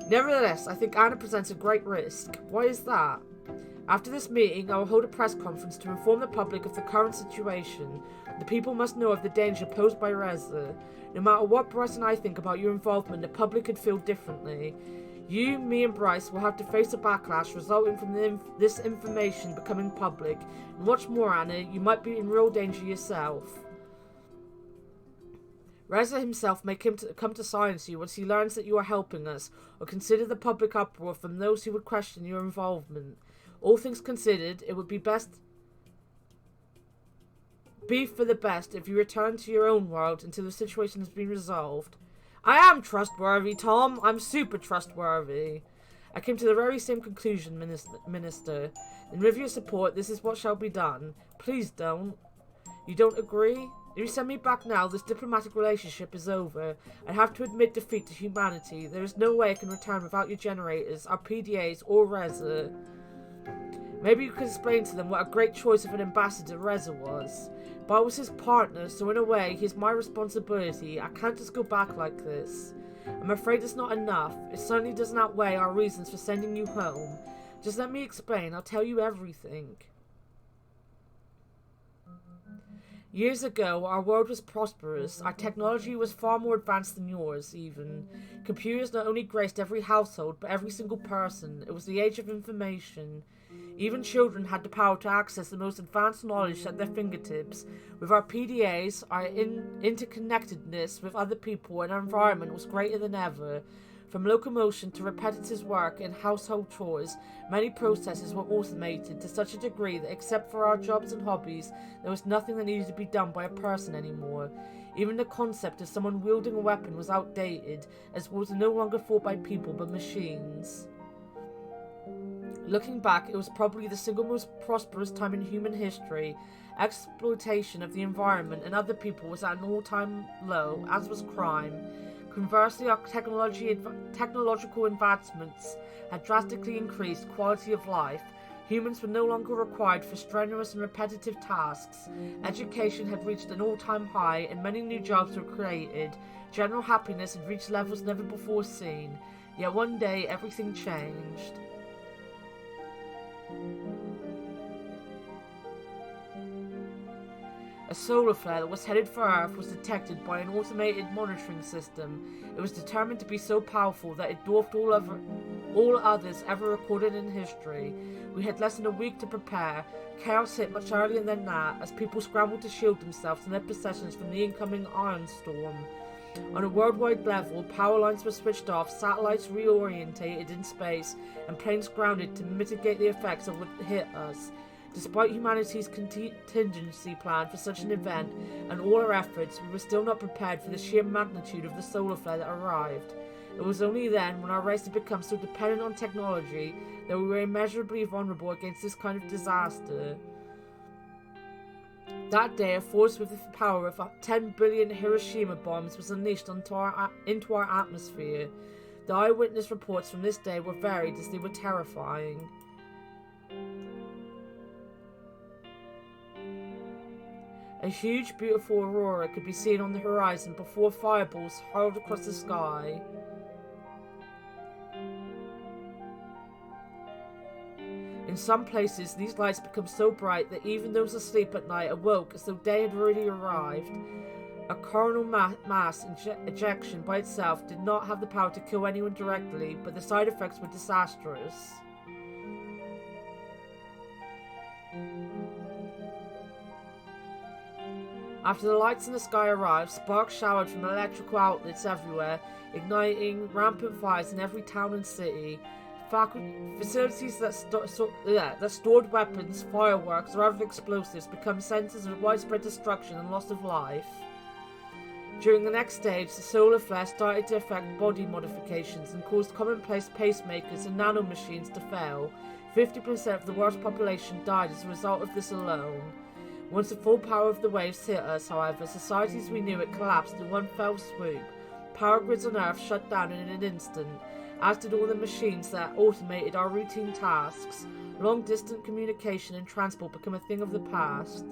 Nevertheless, I think Anna presents a great risk. Why is that? After this meeting, I will hold a press conference to inform the public of the current situation. The people must know of the danger posed by Reza. No matter what Bryce and I think about your involvement, the public could feel differently. You, me, and Bryce will have to face a backlash resulting from this information becoming public. And what's more, Anna, you might be in real danger yourself. Reza himself may come to silence you once he learns that you are helping us, or consider the public uproar from those who would question your involvement. All things considered, it would be for the best if you return to your own world until the situation has been resolved. I am trustworthy, Tom. I'm super trustworthy. I came to the very same conclusion, Minister. And with your support, this is what shall be done. Please don't. You don't agree? If you send me back now, this diplomatic relationship is over. I have to admit defeat to humanity. There is no way I can return without your generators, our PDAs, or Reza. Maybe you could explain to them what a great choice of an ambassador Reza was. But I was his partner, so in a way, he's my responsibility. I can't just go back like this. I'm afraid it's not enough. It certainly doesn't outweigh our reasons for sending you home. Just let me explain. I'll tell you everything. Years ago, our world was prosperous. Our technology was far more advanced than yours, even. Computers not only graced every household, but every single person. It was the age of information. Even children had the power to access the most advanced knowledge at their fingertips. With our PDAs, our interconnectedness with other people and our environment was greater than ever. From locomotion to repetitive work and household chores, many processes were automated to such a degree that except for our jobs and hobbies, there was nothing that needed to be done by a person anymore. Even the concept of someone wielding a weapon was outdated, as wars are no longer fought by people but machines. Looking back, it was probably the single most prosperous time in human history. Exploitation of the environment and other people was at an all-time low, as was crime. Conversely, our technological advancements had drastically increased quality of life. Humans were no longer required for strenuous and repetitive tasks. Education had reached an all-time high and many new jobs were created. General happiness had reached levels never before seen. Yet one day, everything changed. A solar flare that was headed for Earth was detected by an automated monitoring system. It was determined to be so powerful that it dwarfed all others ever recorded in history. We had less than a week to prepare. Chaos hit much earlier than that, as people scrambled to shield themselves and their possessions from the incoming iron storm. On a worldwide level, power lines were switched off, satellites reorientated in space, and planes grounded to mitigate the effects that would hit us. Despite humanity's contingency plan for such an event and all our efforts, we were still not prepared for the sheer magnitude of the solar flare that arrived. It was only then, when our race had become so dependent on technology, that we were immeasurably vulnerable against this kind of disaster. That day, a force with the power of 10 billion Hiroshima bombs was unleashed into our atmosphere. The eyewitness reports from this day were varied as they were terrifying. A huge, beautiful aurora could be seen on the horizon before fireballs hurled across the sky. In some places, these lights become so bright that even those asleep at night awoke as though day had already arrived. A coronal mass ejection by itself did not have the power to kill anyone directly, but the side effects were disastrous. After the lights in the sky arrived, sparks showered from electrical outlets everywhere, igniting rampant fires in every town and city. Facilities that stored weapons, fireworks, or other explosives become centers of widespread destruction and loss of life. During the next stage, the solar flare started to affect body modifications and caused commonplace pacemakers and nanomachines to fail. 50% of the world's population died as a result of this alone. Once the full power of the waves hit us, however, societies we knew had collapsed in one fell swoop. Power grids on Earth shut down in an instant, as did all the machines that automated our routine tasks. Long-distance communication and transport became a thing of the past.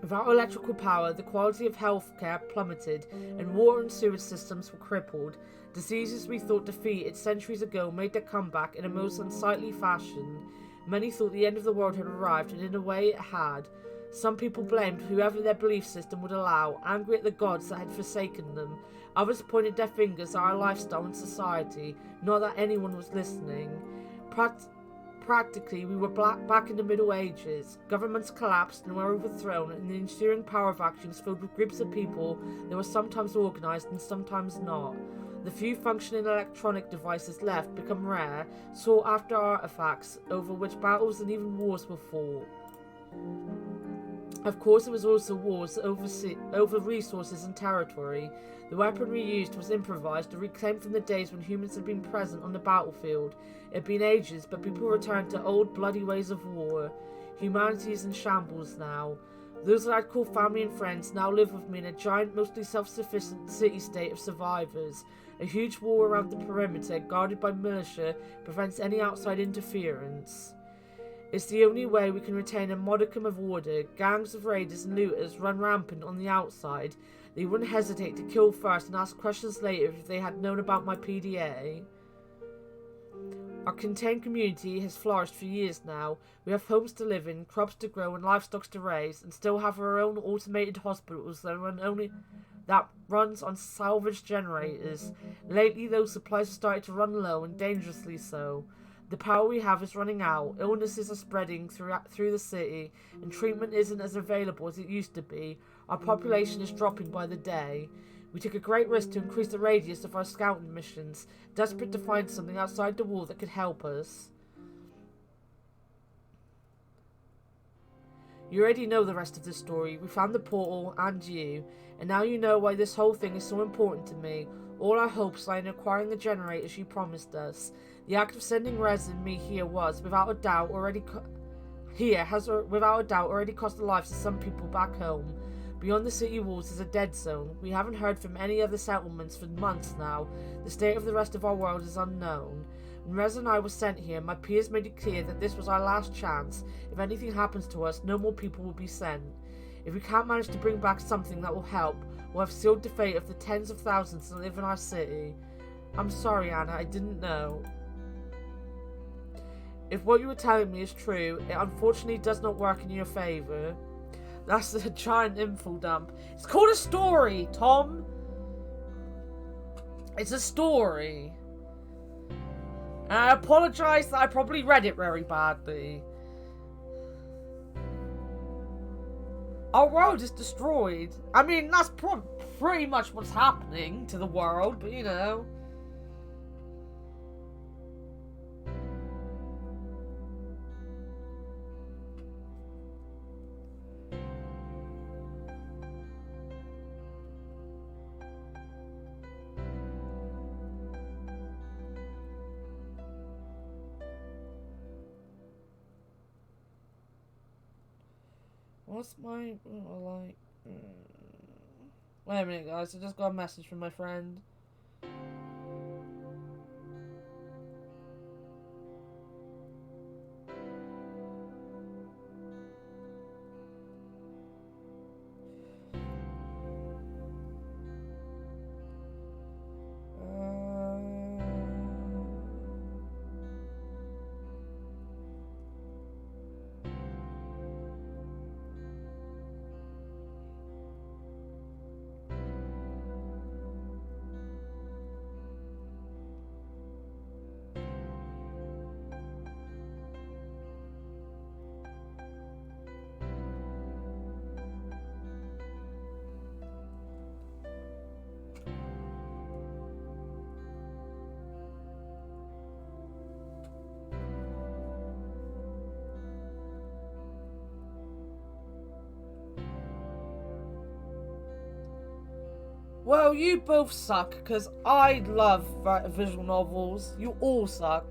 Without electrical power, the quality of healthcare plummeted, and water and sewage systems were crippled. Diseases we thought defeated centuries ago made their comeback in a most unsightly fashion. Many thought the end of the world had arrived, and in a way it had. Some people blamed whoever their belief system would allow, angry at the gods that had forsaken them. Others pointed their fingers at our lifestyle and society, not that anyone was listening. Practically, we were back in the Middle Ages. Governments collapsed and were overthrown, and the ensuing power vacuums filled with groups of people that were sometimes organised and sometimes not. The few functioning electronic devices left become rare, sought after artifacts over which battles and even wars were fought. Of course, it was also wars over resources and territory. The weaponry used was improvised or reclaimed from the days when humans had been present on the battlefield. It had been ages, but people returned to old bloody ways of war. Humanity is in shambles now. Those that I'd call family and friends now live with me in a giant, mostly self-sufficient city-state of survivors. A huge wall around the perimeter, guarded by militia, prevents any outside interference. It's the only way we can retain a modicum of order. Gangs of raiders and looters run rampant on the outside. They wouldn't hesitate to kill first and ask questions later if they had known about my PDA. Our contained community has flourished for years now. We have homes to live in, crops to grow and livestock to raise, and still have our own automated hospitals that runs on salvage generators. Lately, those supplies have started to run low, and dangerously so. The power we have is running out, illnesses are spreading through the city, and treatment isn't as available as it used to be. Our population is dropping by the day. We took a great risk to increase the radius of our scouting missions, desperate to find something outside the wall that could help us. You already know the rest of the story. We found the portal, and you, and now you know why this whole thing is so important to me. All our hopes lie in acquiring the generators you promised us. The act of sending Rez and me here was, without a doubt, already cost the lives of some people back home. Beyond the city walls is a dead zone. We haven't heard from any other settlements for months now. The state of the rest of our world is unknown. When Rez and I were sent here, my peers made it clear that this was our last chance. If anything happens to us, no more people will be sent. If we can't manage to bring back something that will help, we'll have sealed the fate of the tens of thousands that live in our city. I'm sorry, Anna, I didn't know. If what you were telling me is true, it unfortunately does not work in your favour. That's a giant info dump. It's called a story, Tom. It's a story. And I apologise that I probably read it very badly. Our world is destroyed. I mean, that's pretty much what's happening to the world, but you know. What's my, like... Wait a minute, guys. I just got a message from my friend. Well, you both suck, because I love visual novels. You all suck.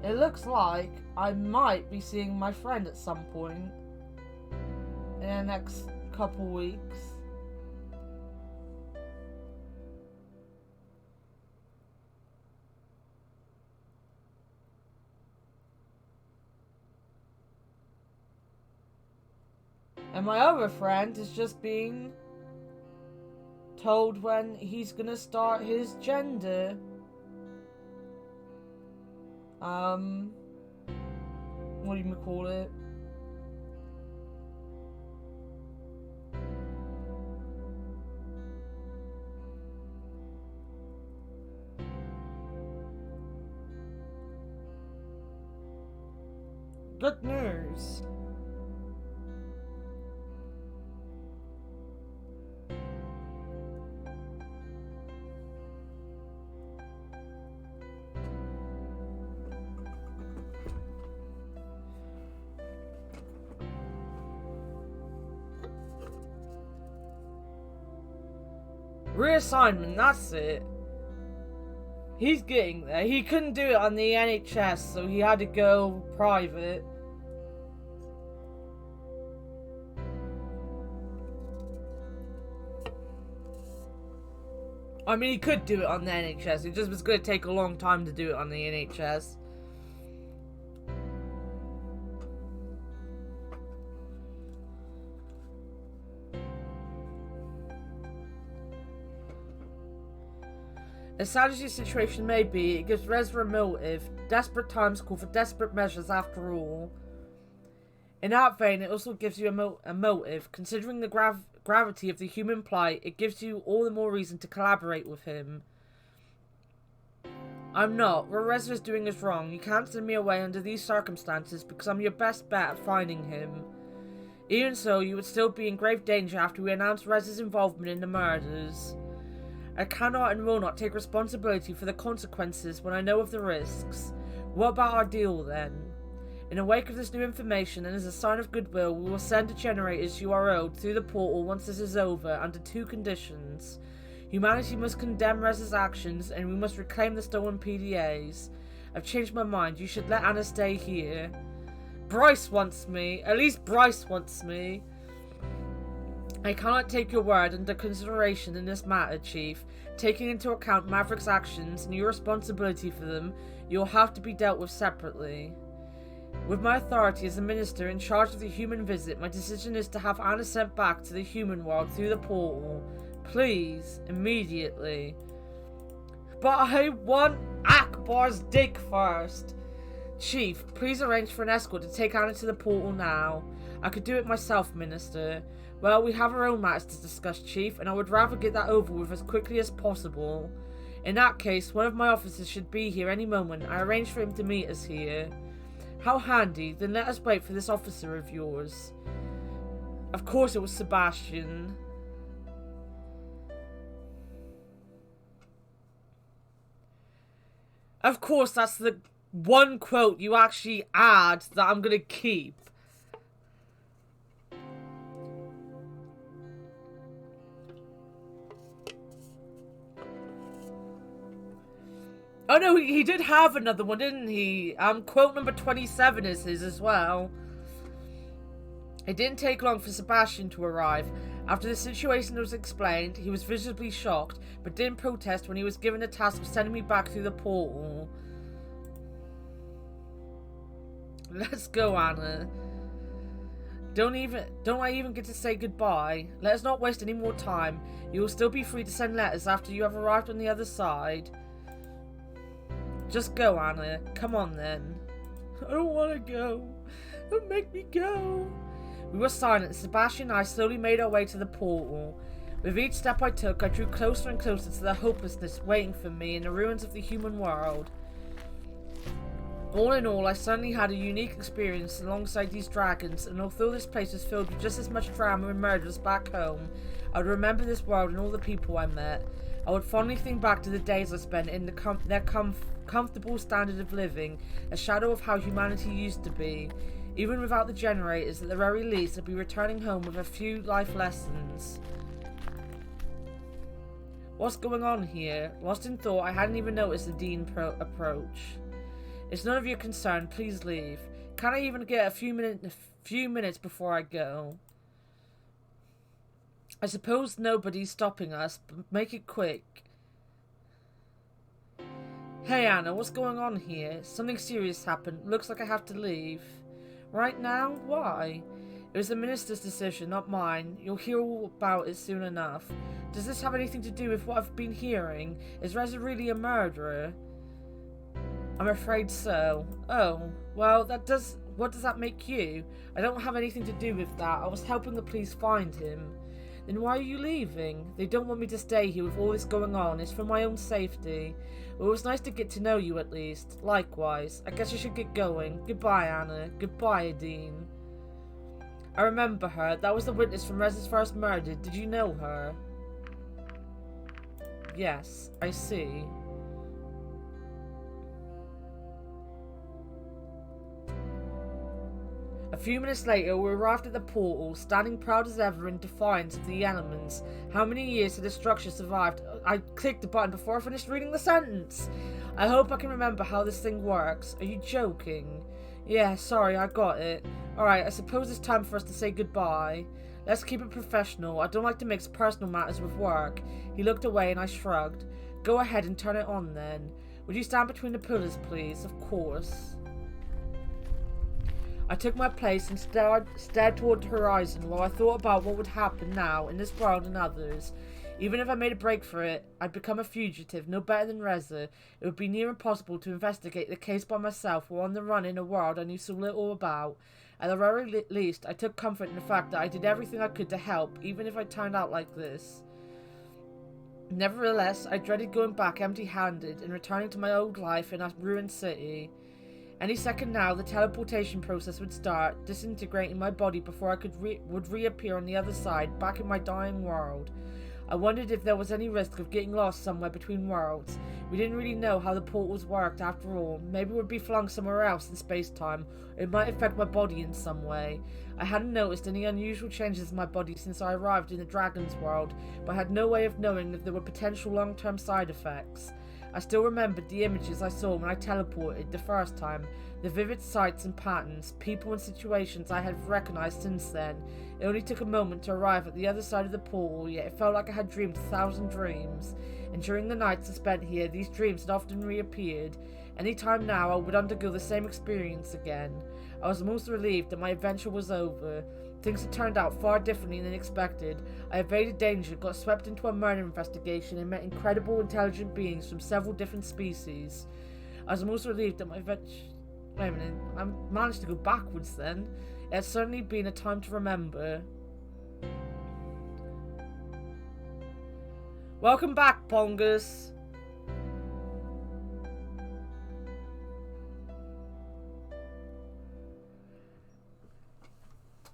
It looks like I might be seeing my friend at some point in the next couple weeks. And my other friend is just being told when he's gonna start his gender. What do you call it? Good news. Reassignment, that's it. He's getting there. He couldn't do it on the NHS, so he had to go private. I mean, he could do it on the NHS. It just was going to take a long time to do it on the NHS. As sad as your situation may be, it gives Rezra a motive. Desperate times call for desperate measures after all. In that vein, it also gives you a motive. Considering the gravity of the human plight, it gives you all the more reason to collaborate with him. I'm not. What Rezra is doing is wrong. You can't send me away under these circumstances because I'm your best bet at finding him. Even so, you would still be in grave danger after we announce Rezra's involvement in the murders. I cannot and will not take responsibility for the consequences when I know of the risks. What about our deal then? In the wake of this new information and as a sign of goodwill, we will send the generators you are owed through the portal once this is over under two conditions. Humanity must condemn Rez's actions and we must reclaim the stolen PDAs. I've changed my mind. You should let Anna stay here. Bryce wants me. At least Bryce wants me. I cannot take your word under consideration in this matter, Chief. Taking into account Maverick's actions and your responsibility for them, you will have to be dealt with separately. With my authority as a minister in charge of the human visit, my decision is to have Anna sent back to the human world through the portal. Please, immediately. But I want Akbar's dick first. Chief, please arrange for an escort to take Anna to the portal now. I could do it myself, Minister. Well, we have our own matters to discuss, Chief, and I would rather get that over with as quickly as possible. In that case, one of my officers should be here any moment. I arranged for him to meet us here. How handy. Then let us wait for this officer of yours. Of course it was Sebastian. Of course, that's the one quote you actually add that I'm gonna keep. Oh no, he did have another one, didn't he? Quote number 27 is his as well. It didn't take long for Sebastian to arrive. After the situation was explained, he was visibly shocked, but didn't protest when he was given the task of sending me back through the portal. Let's go, Anna. Don't I even get to say goodbye? Let us not waste any more time. You will still be free to send letters after you have arrived on the other side. Just go, Anna. Come on, then. I don't want to go. Don't make me go. We were silent. Sebastian and I slowly made our way to the portal. With each step I took, I drew closer and closer to the hopelessness waiting for me in the ruins of the human world. All in all, I suddenly had a unique experience alongside these dragons, and although this place was filled with just as much drama and murders back home, I would remember this world and all the people I met. I would fondly think back to the days I spent in their comfortable standard of living, a shadow of how humanity used to be. Even without the generators, at the very least, I'd be returning home with a few life lessons. What's going on here? Lost in thought, I hadn't even noticed the Dean approach. It's none of your concern, please leave. Can I even get a few minutes before I go? I suppose nobody's stopping us, but make it quick. Hey Anna, what's going on here? Something serious happened. Looks like I have to leave. Right now? Why? It was the minister's decision, not mine. You'll hear all about it soon enough. Does this have anything to do with what I've been hearing? Is Reza really a murderer? I'm afraid so. Oh, well, what does that make you? I don't have anything to do with that. I was helping the police find him. Then why are you leaving? They don't want me to stay here with all this going on. It's for my own safety. Well, it was nice to get to know you at least. Likewise. I guess I should get going. Goodbye, Anna. Goodbye, Dean. I remember her. That was the witness from Reza's first murder. Did you know her? Yes, I see. A few minutes later, we arrived at the portal, standing proud as ever in defiance of the elements. How many years had the structure survived? I clicked the button before I finished reading the sentence. I hope I can remember how this thing works. Are you joking? Yeah, sorry, I got it. Alright, I suppose it's time for us to say goodbye. Let's keep it professional. I don't like to mix personal matters with work. He looked away and I shrugged. Go ahead and turn it on then. Would you stand between the pillars, please? Of course. I took my place and stared toward the horizon while I thought about what would happen now in this world and others. Even if I made a break for it, I'd become a fugitive, no better than Reza. It would be near impossible to investigate the case by myself or on the run in a world I knew so little about. At the very least, I took comfort in the fact that I did everything I could to help, even if I turned out like this. Nevertheless, I dreaded going back empty-handed and returning to my old life in a ruined city. Any second now, the teleportation process would start, disintegrating my body before I would reappear on the other side, back in my dying world. I wondered if there was any risk of getting lost somewhere between worlds. We didn't really know how the portals worked after all. Maybe we'd be flung somewhere else in space-time, or it might affect my body in some way. I hadn't noticed any unusual changes in my body since I arrived in the Dragon's world, but I had no way of knowing if there were potential long-term side effects. I still remembered the images I saw when I teleported the first time, the vivid sights and patterns, people and situations I had recognized since then. It only took a moment to arrive at the other side of the portal, yet it felt like I had dreamed 1,000 dreams. And during the nights I spent here, these dreams had often reappeared. Any time now I would undergo the same experience again. I was most relieved that my adventure was over. Things had turned out far differently than expected. I evaded danger, got swept into a murder investigation, and met incredible intelligent beings from several different species. I was most relieved that my adventure... Wait a minute, I managed to go backwards then. It had certainly been a time to remember. Welcome back, Pongus.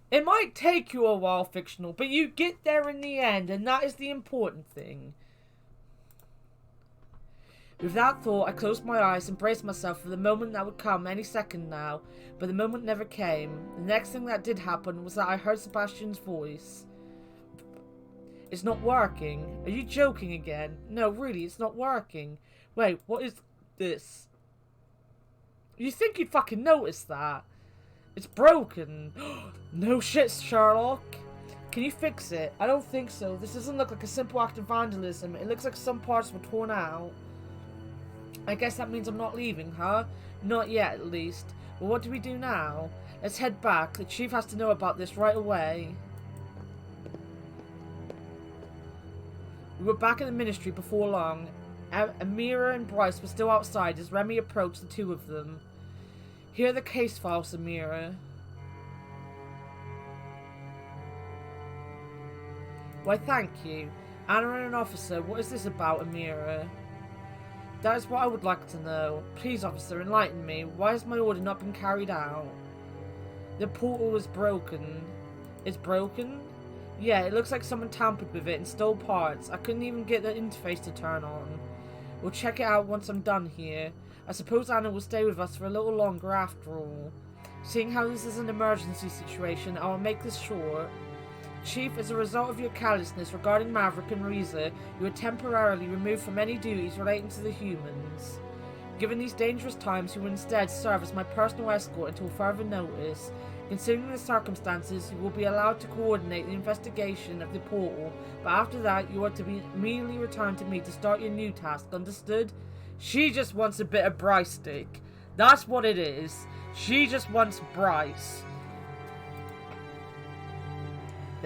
It might take you a while, fictional, but you get there in the end, and that is the important thing. With that thought, I closed my eyes and braced myself for the moment that would come any second now, but the moment never came. The next thing that did happen was that I heard Sebastian's voice. It's not working. Are you joking again? No, really, it's not working. Wait, what is this? You think you'd fucking notice that? It's broken. No shit, Sherlock. Can you fix it? I don't think so. This doesn't look like a simple act of vandalism. It looks like some parts were torn out. I guess that means I'm not leaving, huh? Not yet, at least. Well, what do we do now? Let's head back. The chief has to know about this right away. We were back at the ministry before long. Amira and Bryce were still outside as Remy approached the two of them. Here are the case files, Amira. Why, thank you. Anna and an officer, what is this about, Amira? That is what I would like to know. Please, officer, enlighten me. Why has my order not been carried out? The portal is broken. It's broken? Yeah, it looks like someone tampered with it and stole parts. I couldn't even get the interface to turn on. We'll check it out once I'm done here. I suppose Anna will stay with us for a little longer after all. Seeing how this is an emergency situation, I will make this short. Chief, as a result of your carelessness regarding Maverick and Reza, you are temporarily removed from any duties relating to the humans. Given these dangerous times, you will instead serve as my personal escort until further notice. Considering the circumstances, you will be allowed to coordinate the investigation of the portal, but after that, you are to be immediately returned to me to start your new task, understood? She just wants a bit of Bryce stick. That's what it is. She just wants Bryce.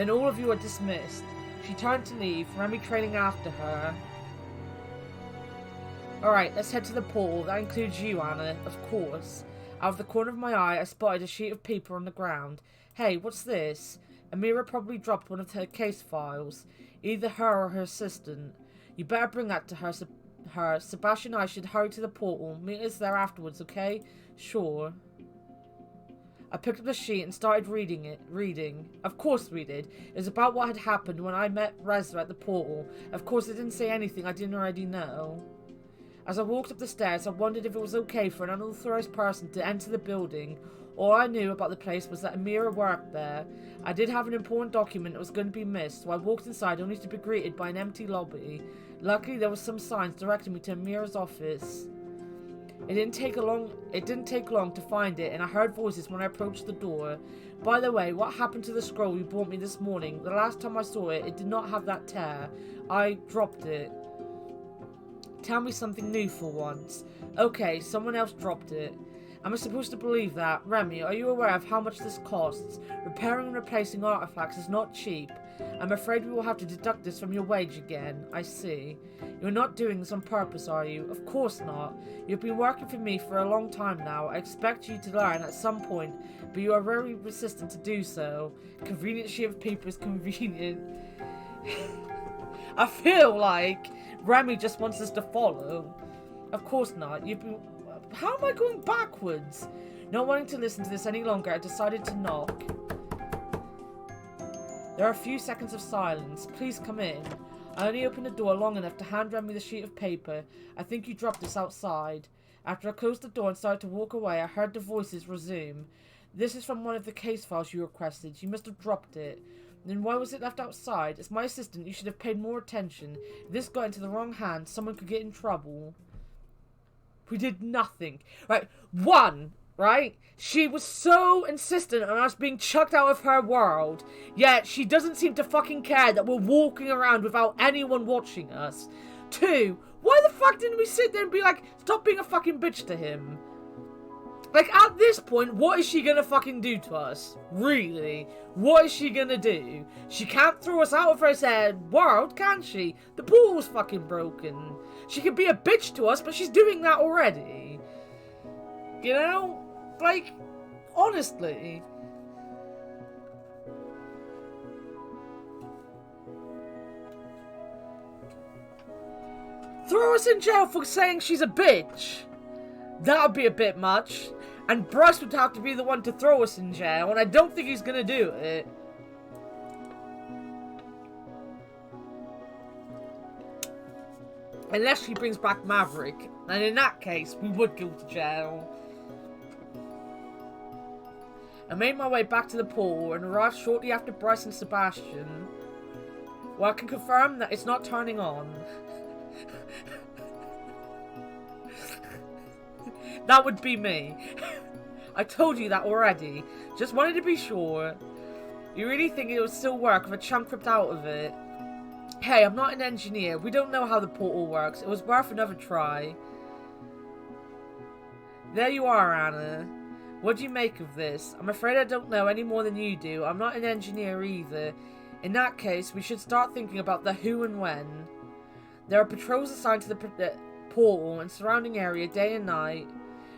Then all of you are dismissed. She turned to leave, Remy trailing after her. Alright, let's head to the portal. That includes you, Anna, of course. Out of the corner of my eye, I spotted a sheet of paper on the ground. Hey, what's this? Amira probably dropped one of her case files. Either her or her assistant. You better bring that to her. Sebastian and I should hurry to the portal. Meet us there afterwards, okay? Sure. I picked up the sheet and started reading. Of course we did. It was about what had happened when I met Reza at the portal. Of course it didn't say anything I didn't already know. As I walked up the stairs, I wondered if it was okay for an unauthorized person to enter the building. All I knew about the place was that Amira worked there. I did have an important document that was going to be missed, so I walked inside only to be greeted by an empty lobby. Luckily, there were some signs directing me to Amira's office. It didn't take long to find it, and I heard voices when I approached the door. By the way, what happened to the scroll you brought me this morning? The last time I saw it, it did not have that tear. I dropped it. Tell me something new for once. Okay, someone else dropped it. Am I supposed to believe that? Remy, are you aware of how much this costs? Repairing and replacing artifacts is not cheap. I'm afraid we will have to deduct this from your wage again. I see. You're not doing this on purpose, are you? Of course not. You've been working for me for a long time now. I expect you to learn at some point, but you are very resistant to do so. Convenient sheet of paper is convenient. I feel like Remy just wants us to follow. Of course not. How am I going backwards? Not wanting to listen to this any longer, I decided to knock. There are a few seconds of silence. Please come in. I only opened the door long enough to hand Remy the sheet of paper. I think you dropped this outside. After I closed the door and started to walk away, I heard the voices resume. This is from one of the case files you requested. You must have dropped it. Then why was it left outside? As my assistant, you should have paid more attention. If this got into the wrong hands, someone could get in trouble. We did nothing. Right, right? She was so insistent on us being chucked out of her world, yet she doesn't seem to fucking care that we're walking around without anyone watching us. 2, why the fuck didn't we sit there and be like, stop being a fucking bitch to him? Like, at this point, what is she gonna fucking do to us? Really? What is she gonna do? She can't throw us out of her said world, can she? The portal's fucking broken. She could be a bitch to us, but she's doing that already. You know? Like, honestly. Throw us in jail for saying she's a bitch. That would be a bit much. And Bryce would have to be the one to throw us in jail, and I don't think he's gonna do it. Unless she brings back Maverick. And in that case, we would go to jail. I made my way back to the pool and arrived shortly after Bryce and Sebastian. Well, I can confirm that it's not turning on. That would be me. I told you that already. Just wanted to be sure. You really think it would still work with a chunk ripped out of it? Hey, I'm not an engineer. We don't know how the portal works. It was worth another try. There you are, Anna. What do you make of this? I'm afraid I don't know any more than you do. I'm not an engineer either. In that case, we should start thinking about the who and when. There are patrols assigned to the portal and surrounding area day and night.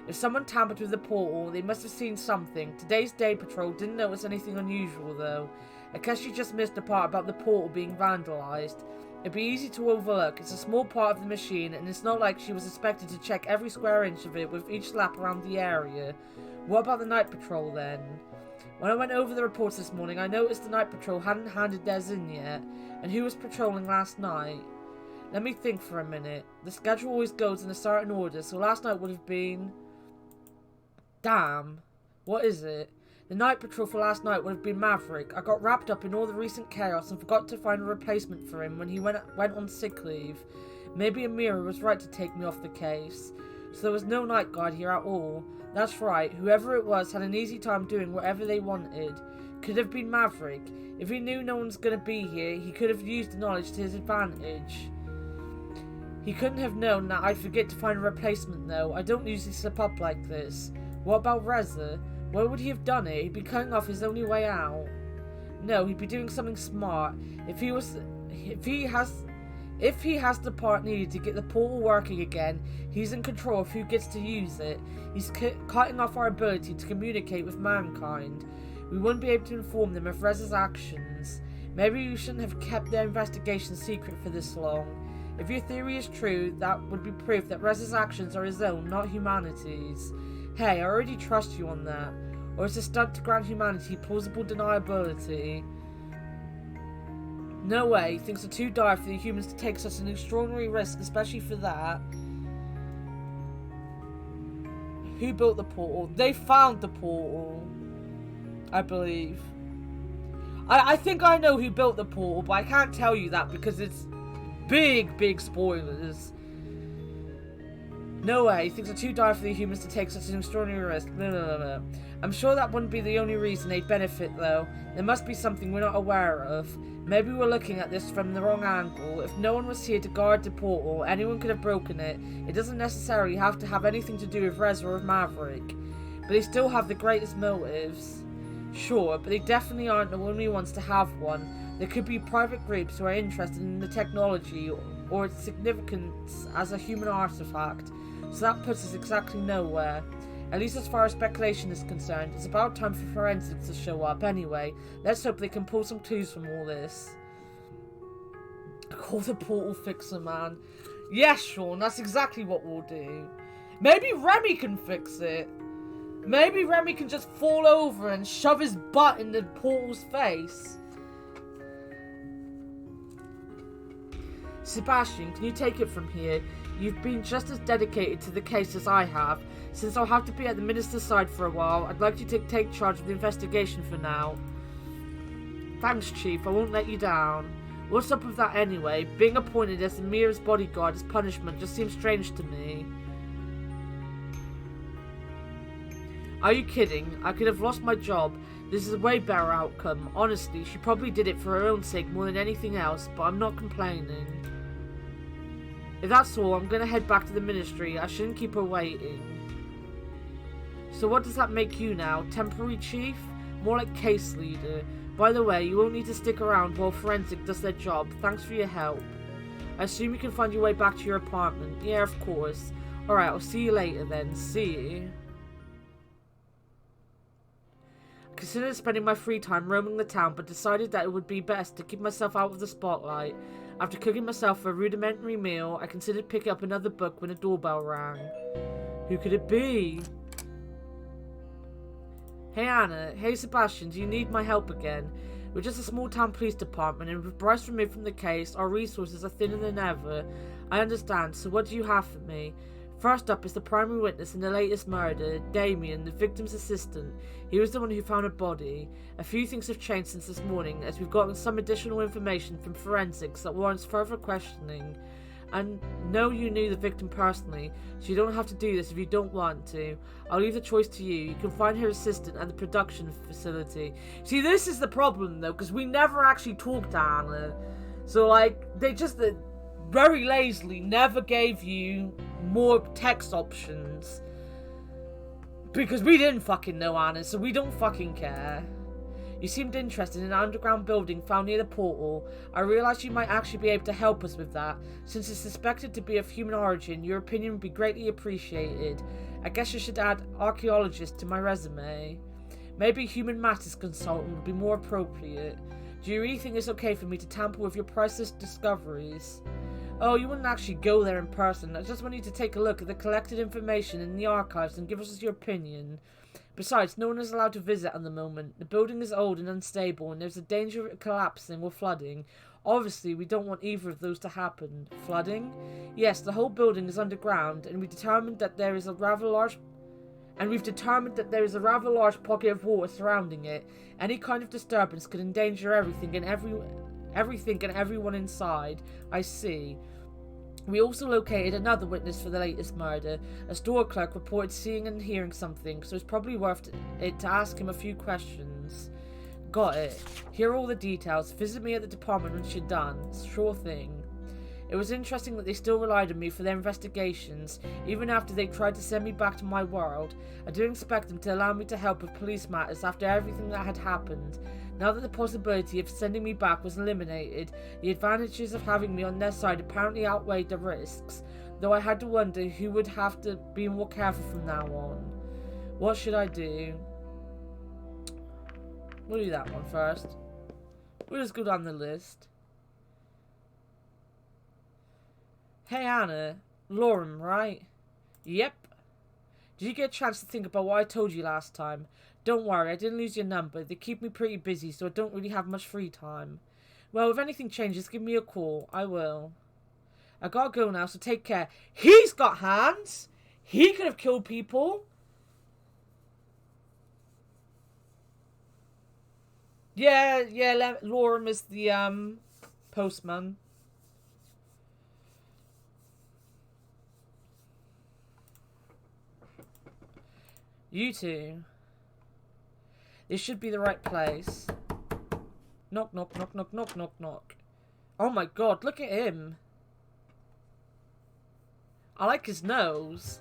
If someone tampered with the portal, they must have seen something. Today's day patrol didn't notice anything unusual, though. I guess you just missed the part about the portal being vandalized. It'd be easy to overlook. It's a small part of the machine, and it's not like she was expected to check every square inch of it with each lap around the area. What about the night patrol, then? When I went over the reports this morning, I noticed the night patrol hadn't handed theirs in yet. And who was patrolling last night? Let me think for a minute. The schedule always goes in a certain order, so last night would have been... Damn. What is it? The night patrol for last night would have been Maverick. I got wrapped up in all the recent chaos and forgot to find a replacement for him when he went on sick leave. Maybe Amira was right to take me off the case. So there was no night guard here at all. That's right, whoever it was had an easy time doing whatever they wanted. Could have been Maverick. If he knew no one's gonna be here, he could have used the knowledge to his advantage. He couldn't have known that I'd forget to find a replacement though. I don't usually slip up like this. What about Reza? Where would he have done it? He'd be cutting off his only way out. No, he'd be doing something smart. If he has the part needed to get the portal working again, he's in control of who gets to use it. He's cutting off our ability to communicate with mankind. We wouldn't be able to inform them of Rez's actions. Maybe we shouldn't have kept their investigation secret for this long. If your theory is true, that would be proof that Rez's actions are his own, not humanity's. Hey, I already trust you on that. Or is a stunt to grant humanity plausible deniability? No way, things are too dire for the humans to take such an extraordinary risk, especially for that. Who built the portal? They found the portal, I believe. I think I know who built the portal, but I can't tell you that because it's big spoilers. No way, things are too dire for the humans to take such an extraordinary risk. No. I'm sure that wouldn't be the only reason they'd benefit, though. There must be something we're not aware of. Maybe we're looking at this from the wrong angle. If no one was here to guard the portal, anyone could have broken it. It doesn't necessarily have to have anything to do with Rez or with Maverick. But they still have the greatest motives. Sure, but they definitely aren't the only ones to have one. There could be private groups who are interested in the technology or its significance as a human artifact. So that puts us exactly nowhere. At least as far as speculation is concerned, it's about time for forensics to show up anyway. Let's hope they can pull some clues from all this. Call the portal fixer, man. Yes, Sean, that's exactly what we'll do. Maybe Remy can fix it. Maybe Remy can just fall over and shove his butt in the portal's face. Sebastian, can you take it from here? You've been just as dedicated to the case as I have. Since I'll have to be at the minister's side for a while, I'd like you to take charge of the investigation for now. Thanks, Chief. I won't let you down. What's up with that anyway? Being appointed as the Mirror's bodyguard as punishment just seems strange to me. Are you kidding? I could have lost my job. This is a way better outcome. Honestly, she probably did it for her own sake more than anything else, but I'm not complaining. If that's all, I'm gonna head back to the ministry. I shouldn't keep her waiting. So what does that make you now? Temporary chief? More like case leader. By the way, you won't need to stick around while Forensic does their job. Thanks for your help. I assume you can find your way back to your apartment. Yeah, of course. Alright, I'll see you later then. See you. I considered spending my free time roaming the town, but decided that it would be best to keep myself out of the spotlight. After cooking myself a rudimentary meal, I considered picking up another book when a doorbell rang. Who could it be? Hey Anna, hey Sebastian, do you need my help again? We're just a small town police department, and with Bryce removed from the case, our resources are thinner than ever. I understand, so what do you have for me? First up is the primary witness in the latest murder, Damien, the victim's assistant. He was the one who found a body. A few things have changed since this morning, as we've gotten some additional information from forensics that warrants further questioning. I know you knew the victim personally, so you don't have to do this if you don't want to. I'll leave the choice to you. You can find her assistant at the production facility. See, this is the problem, though, because we never actually talked to Anna. So, like, they just very lazily never gave you more text options. Because we didn't fucking know Anna, so we don't fucking care. You seemed interested in an underground building found near the portal. I realised you might actually be able to help us with that. Since it's suspected to be of human origin, your opinion would be greatly appreciated. I guess I should add archaeologist to my resume. Maybe human matters consultant would be more appropriate. Do you really think it's okay for me to tamper with your priceless discoveries? Oh, you wouldn't actually go there in person. I just want you to take a look at the collected information in the archives and give us your opinion. Besides, no one is allowed to visit at the moment. The building is old and unstable, and there's a danger of it collapsing or flooding. Obviously, we don't want either of those to happen. Flooding? Yes, the whole building is underground, and we've determined that there is a rather large pocket of water surrounding it. Any kind of disturbance could endanger everything and everyone inside. I see. We also located another witness for the latest murder. A store clerk reported seeing and hearing something, so it's probably worth it to ask him a few questions. Got it. Here are all the details. Visit me at the department when you're done. Sure thing. It was interesting that they still relied on me for their investigations, even after they tried to send me back to my world. I didn't expect them to allow me to help with police matters after everything that had happened. Now that the possibility of sending me back was eliminated, the advantages of having me on their side apparently outweighed the risks, though I had to wonder who would have to be more careful from now on. What should I do? We'll do that one first. We'll just go down the list. Hey Anna, Lauren, right? Yep. Did you get a chance to think about what I told you last time? Don't worry, I didn't lose your number. They keep me pretty busy, so I don't really have much free time. Well, if anything changes, give me a call. I will. I gotta go now, so take care. He's got hands! He could have killed people! Yeah, Lauren is the, postman. You two. This should be the right place. Knock, knock, knock, knock, knock, knock, knock. Oh my god, look at him. I like his nose.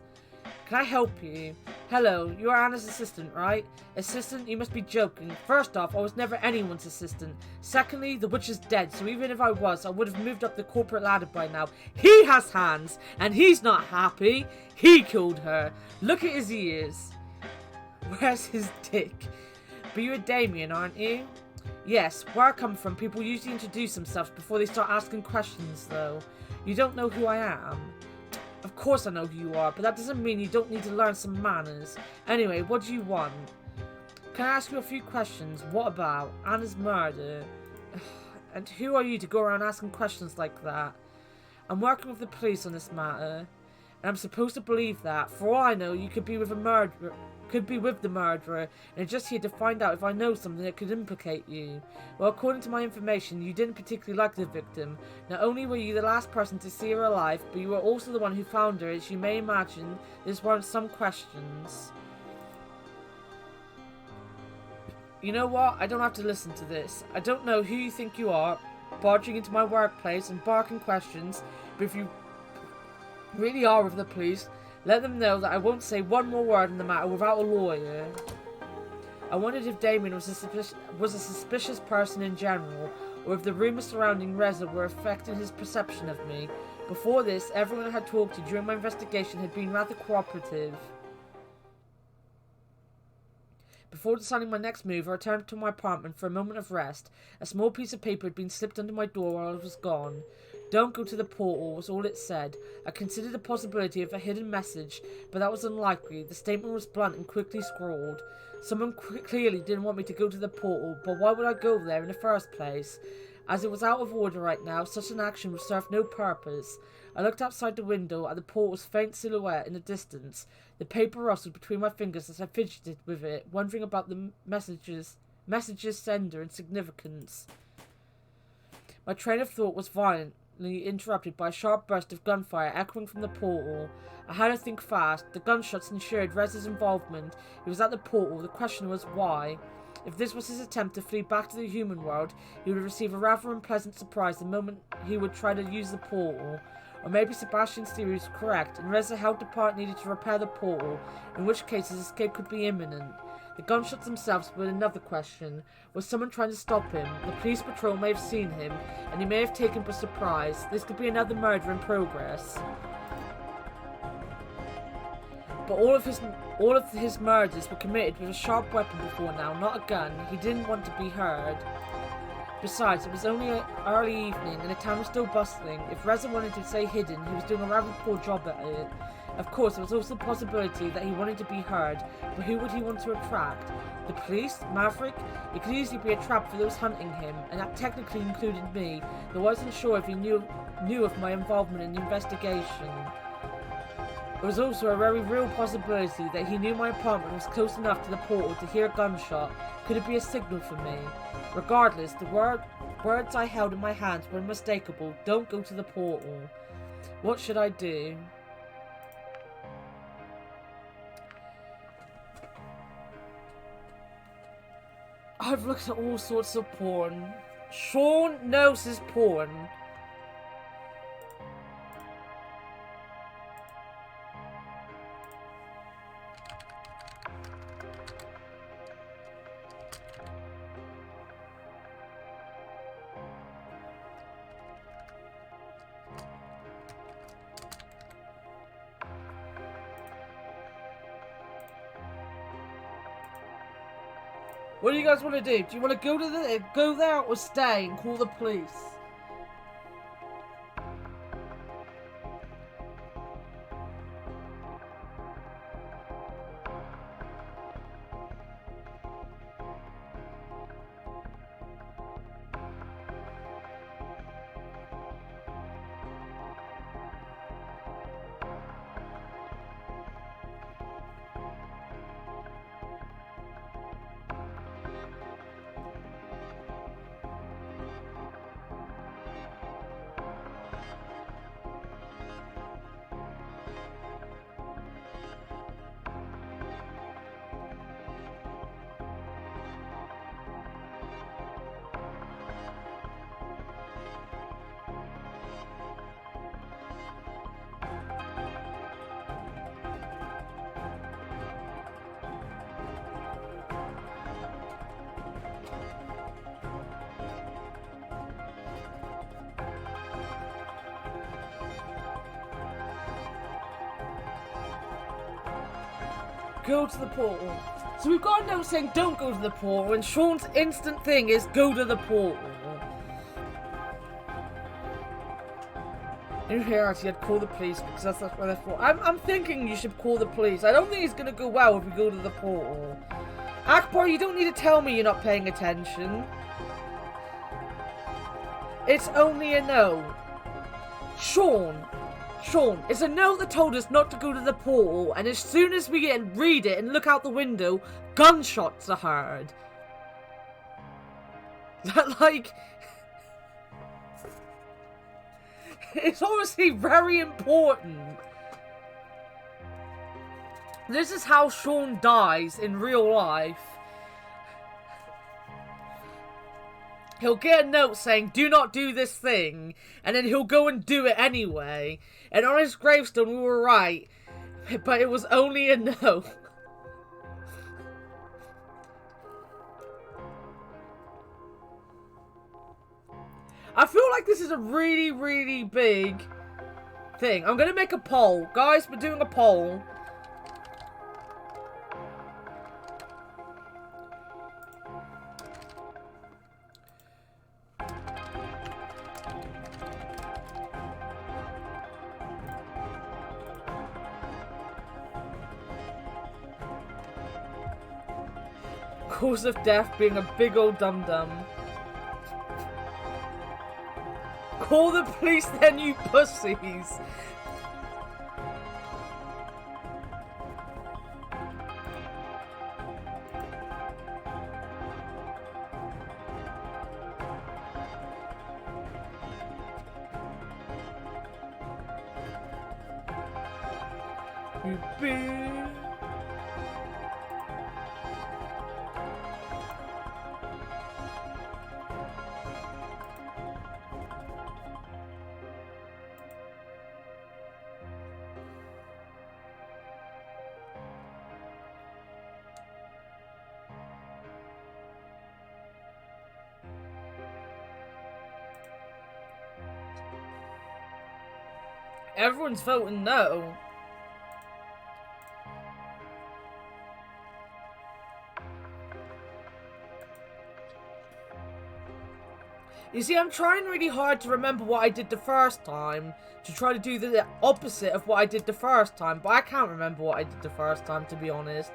Can I help you? Hello, you are Anna's assistant, right? Assistant? You must be joking. First off, I was never anyone's assistant. Secondly, the witch is dead, so even if I was, I would have moved up the corporate ladder by now. He has hands, and he's not happy. He killed her. Look at his ears. Where's his dick? But you're Damien, aren't you? Yes, where I come from, people usually introduce themselves before they start asking questions, though. You don't know who I am? Of course I know who you are, but that doesn't mean you don't need to learn some manners. Anyway, what do you want? Can I ask you a few questions? What about Anna's murder? And who are you to go around asking questions like that? I'm working with the police on this matter, and I'm supposed to believe that. For all I know, you could be with the murderer, and just here to find out if I know something that could implicate you. Well, according to my information, you didn't particularly like the victim. Not only were you the last person to see her alive, but you were also the one who found her, as you may imagine. This warrants some questions. You know what? I don't have to listen to this. I don't know who you think you are, barging into my workplace and barking questions, but if you really are with the police, let them know that I won't say one more word on the matter without a lawyer. I wondered if Damien was a suspicious person in general, or if the rumours surrounding Reza were affecting his perception of me. Before this, everyone I had talked to during my investigation had been rather cooperative. Before deciding my next move, I returned to my apartment for a moment of rest. A small piece of paper had been slipped under my door while I was gone. Don't go to the portal was all it said. I considered the possibility of a hidden message, but that was unlikely. The statement was blunt and quickly scrawled. Someone clearly didn't want me to go to the portal, but why would I go there in the first place? As it was out of order right now, such an action would serve no purpose. I looked outside the window at the portal's faint silhouette in the distance. The paper rustled between my fingers as I fidgeted with it, wondering about the message's sender and significance. My train of thought was violently interrupted by a sharp burst of gunfire echoing from the portal. I had to think fast. The gunshots ensured Rez's involvement. He was at the portal. The question was why. If this was his attempt to flee back to the human world, he would receive a rather unpleasant surprise the moment he would try to use the portal. Or maybe Sebastian's theory was correct, and Reza held the part needed to repair the portal, in which case his escape could be imminent. The gunshots themselves were another question. Was someone trying to stop him? The police patrol may have seen him, and he may have taken him by surprise. This could be another murder in progress. But all of his murders were committed with a sharp weapon before now, not a gun. He didn't want to be heard. Besides, it was only early evening, and the town was still bustling. If Reza wanted to stay hidden, he was doing a rather poor job at it. Of course, there was also the possibility that he wanted to be heard, but who would he want to attract? The police? Maverick? It could easily be a trap for those hunting him, and that technically included me, though I wasn't sure if he knew of my involvement in the investigation. There was also a very real possibility that he knew my apartment was close enough to the portal to hear a gunshot. Could it be a signal for me? Regardless, the words I held in my hands were unmistakable. Don't go to the portal. What should I do? I've looked at all sorts of porn. Sean knows his porn. What do you guys want to do? Do you want to go there or stay and call the police? Go to the portal. So we've got a note saying don't go to the portal, and Sean's instant thing is go to the portal. In reality, I'd call the police because that's what they're for. I'm thinking you should call the police. I don't think it's gonna go well if we go to the portal. Akbar, you don't need to tell me you're not paying attention. It's only a no. Sean, it's a note that told us not to go to the portal, and as soon as we read it and look out the window, gunshots are heard. Like, it's obviously very important. This is how Sean dies in real life. He'll get a note saying, do not do this thing, and then he'll go and do it anyway. And on his gravestone, we were right, but it was only a no. I feel like this is a really, really big thing. I'm gonna make a poll. Guys, we're doing a poll. Cause of death being a big old dum-dum. Call the police then, you pussies. You bitch. Everyone's voting no. You see, I'm trying really hard to remember what I did the first time, to try to do the opposite of what I did the first time, but I can't remember what I did the first time, to be honest.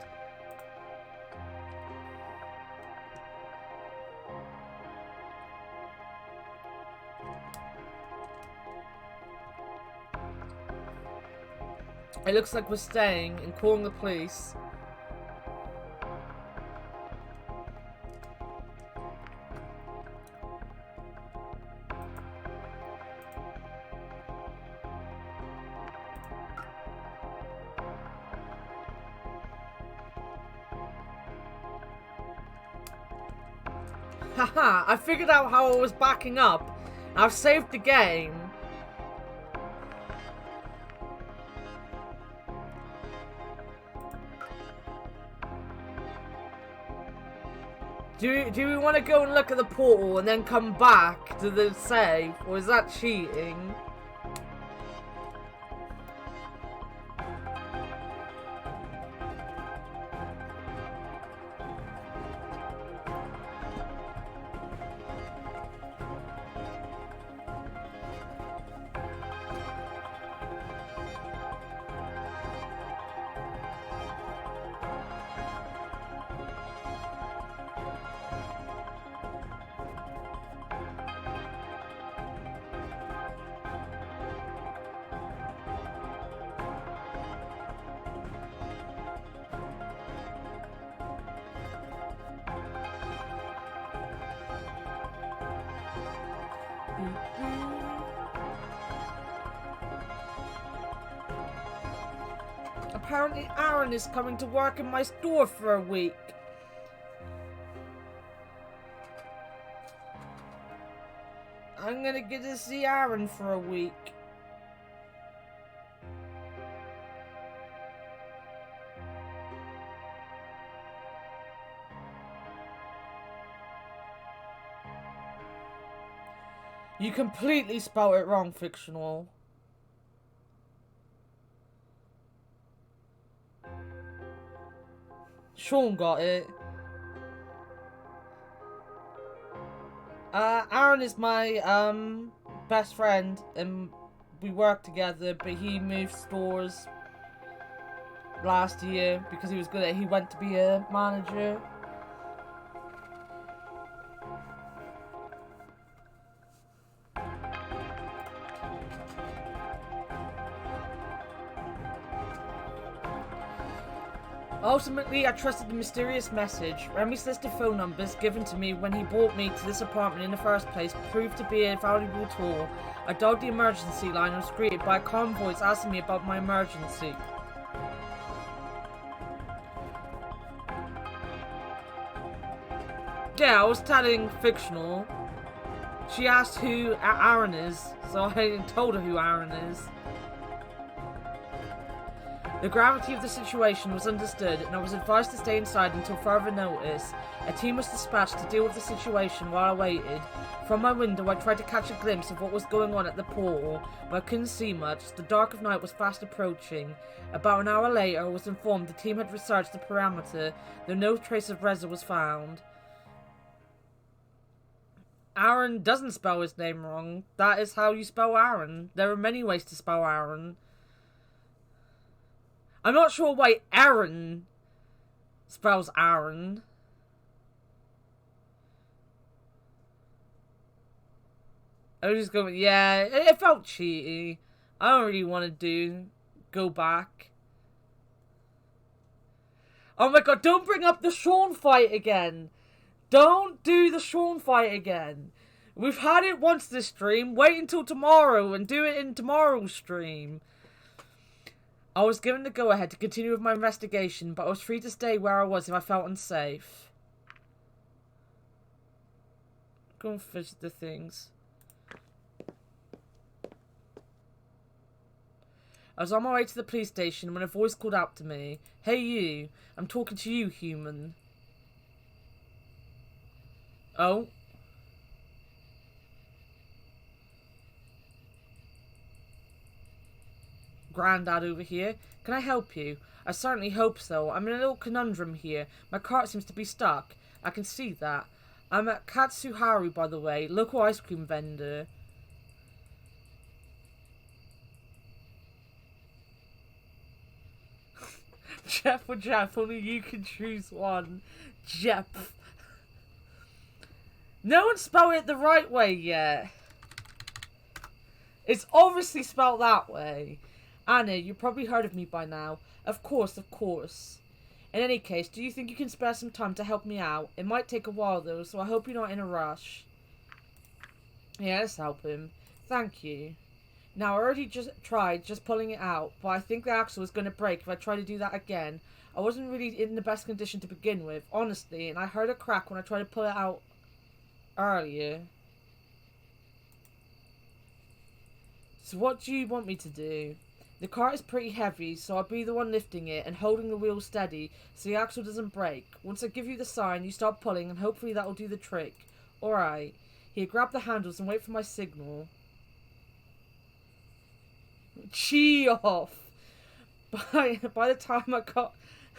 It looks like we're staying and calling the police. Haha, I figured out how I was backing up. I've saved the game. Do we want to go and look at the portal and then come back to the save? Or is that cheating? apparently Aaron is coming to work in my store for a week. I'm gonna get to see Aaron for a week. You completely spelled it wrong, fictional. Sean got it. Aaron is my, best friend, and we work together, but he moved stores last year because he was good at it. He went to be a manager. Ultimately, I trusted the mysterious message. Remy's list of phone numbers given to me when he brought me to this apartment in the first place proved to be a valuable tool. I dialed the emergency line and was greeted by a calm voice asking me about my emergency. Yeah, I was telling fictional. She asked who Aaron is, so I told her who Aaron is. The gravity of the situation was understood, and I was advised to stay inside until further notice. A team was dispatched to deal with the situation while I waited. From my window, I tried to catch a glimpse of what was going on at the portal, but I couldn't see much. The dark of night was fast approaching. About an hour later, I was informed the team had researched the perimeter, though no trace of Reza was found. Aaron doesn't spell his name wrong. That is how you spell Aaron. There are many ways to spell Aaron. I'm not sure why Aaron spells Aaron. I was just going, yeah, it felt cheaty. I don't really want to go back. Oh my god, don't bring up the Sean fight again. Don't do the Sean fight again. We've had it once this stream. Wait until tomorrow and do it in tomorrow's stream. I was given the go-ahead to continue with my investigation, but I was free to stay where I was if I felt unsafe. Go and visit the things. I was on my way to the police station when a voice called out to me. Hey you, I'm talking to you, human. Oh. Grandad over here. Can I help you? I certainly hope so. I'm in a little conundrum here. My cart seems to be stuck. I can see that. I'm at Katsuharu, by the way, local ice cream vendor. Jeff or Jeff, only you can choose one. Jeff. No one spelled it the right way yet. It's obviously spelled that way. Anna, you've probably heard of me by now. Of course, of course. In any case, do you think you can spare some time to help me out? It might take a while though, so I hope you're not in a rush. Yeah, let's help him. Thank you. Now, I already tried pulling it out, but I think the axle is going to break if I try to do that again. I wasn't really in the best condition to begin with, honestly, and I heard a crack when I tried to pull it out earlier. So what do you want me to do? The cart is pretty heavy, so I'll be the one lifting it and holding the wheel steady so the axle doesn't break. Once I give you the sign, you start pulling and hopefully that'll do the trick. Alright. Here, grab the handles and wait for my signal. Chee off! By the time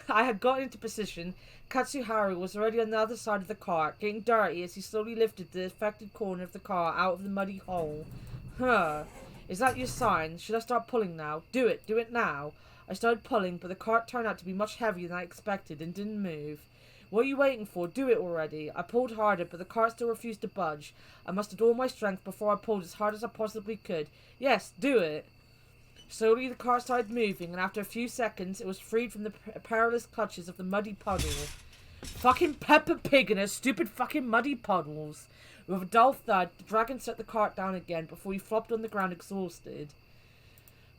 I had gotten into position, Katsuharu was already on the other side of the cart, getting dirty as he slowly lifted the affected corner of the car out of the muddy hole. Huh. Is that your sign? Should I start pulling now? Do it now. I started pulling, but the cart turned out to be much heavier than I expected and didn't move. What are you waiting for? Do it already. I pulled harder, but the cart still refused to budge. I mustered all my strength before I pulled as hard as I possibly could. Yes, do it. Slowly the car started moving, and after a few seconds, it was freed from the perilous clutches of the muddy puddle. Fucking Peppa Pig and her stupid fucking muddy puddles. With a dull thud, the dragon set the cart down again before he flopped on the ground exhausted.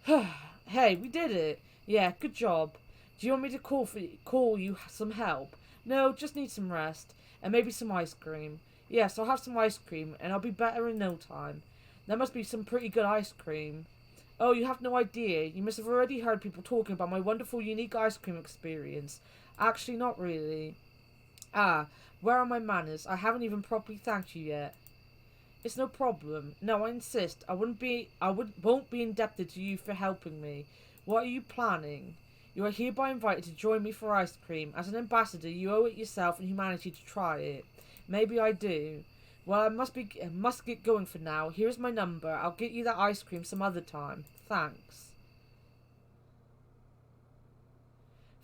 Hey, we did it. Yeah, good job. Do you want me to call you some help? No, just need some rest. And maybe some ice cream. Yes, I'll have some ice cream, and I'll be better in no time. That must be some pretty good ice cream. Oh, you have no idea. You must have already heard people talking about my wonderful, unique ice cream experience. Actually, not really. Ah, where are my manners? I haven't even properly thanked you yet. It's no problem. No, I insist. Won't be indebted to you for helping me. What are you planning? You are hereby invited to join me for ice cream. As an ambassador, you owe it yourself and humanity to try it. Maybe I do. Well, I must get going for now. Here's my number. I'll get you that ice cream some other time. Thanks.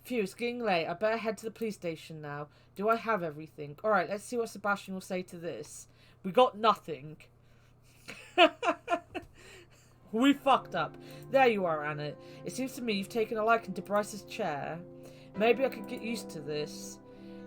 Phew, it's getting late. I better head to the police station now. Do I have everything? Alright, let's see what Sebastian will say to this. We got nothing. We fucked up. There you are, Anna. It seems to me you've taken a liking to Bryce's chair. Maybe I could get used to this.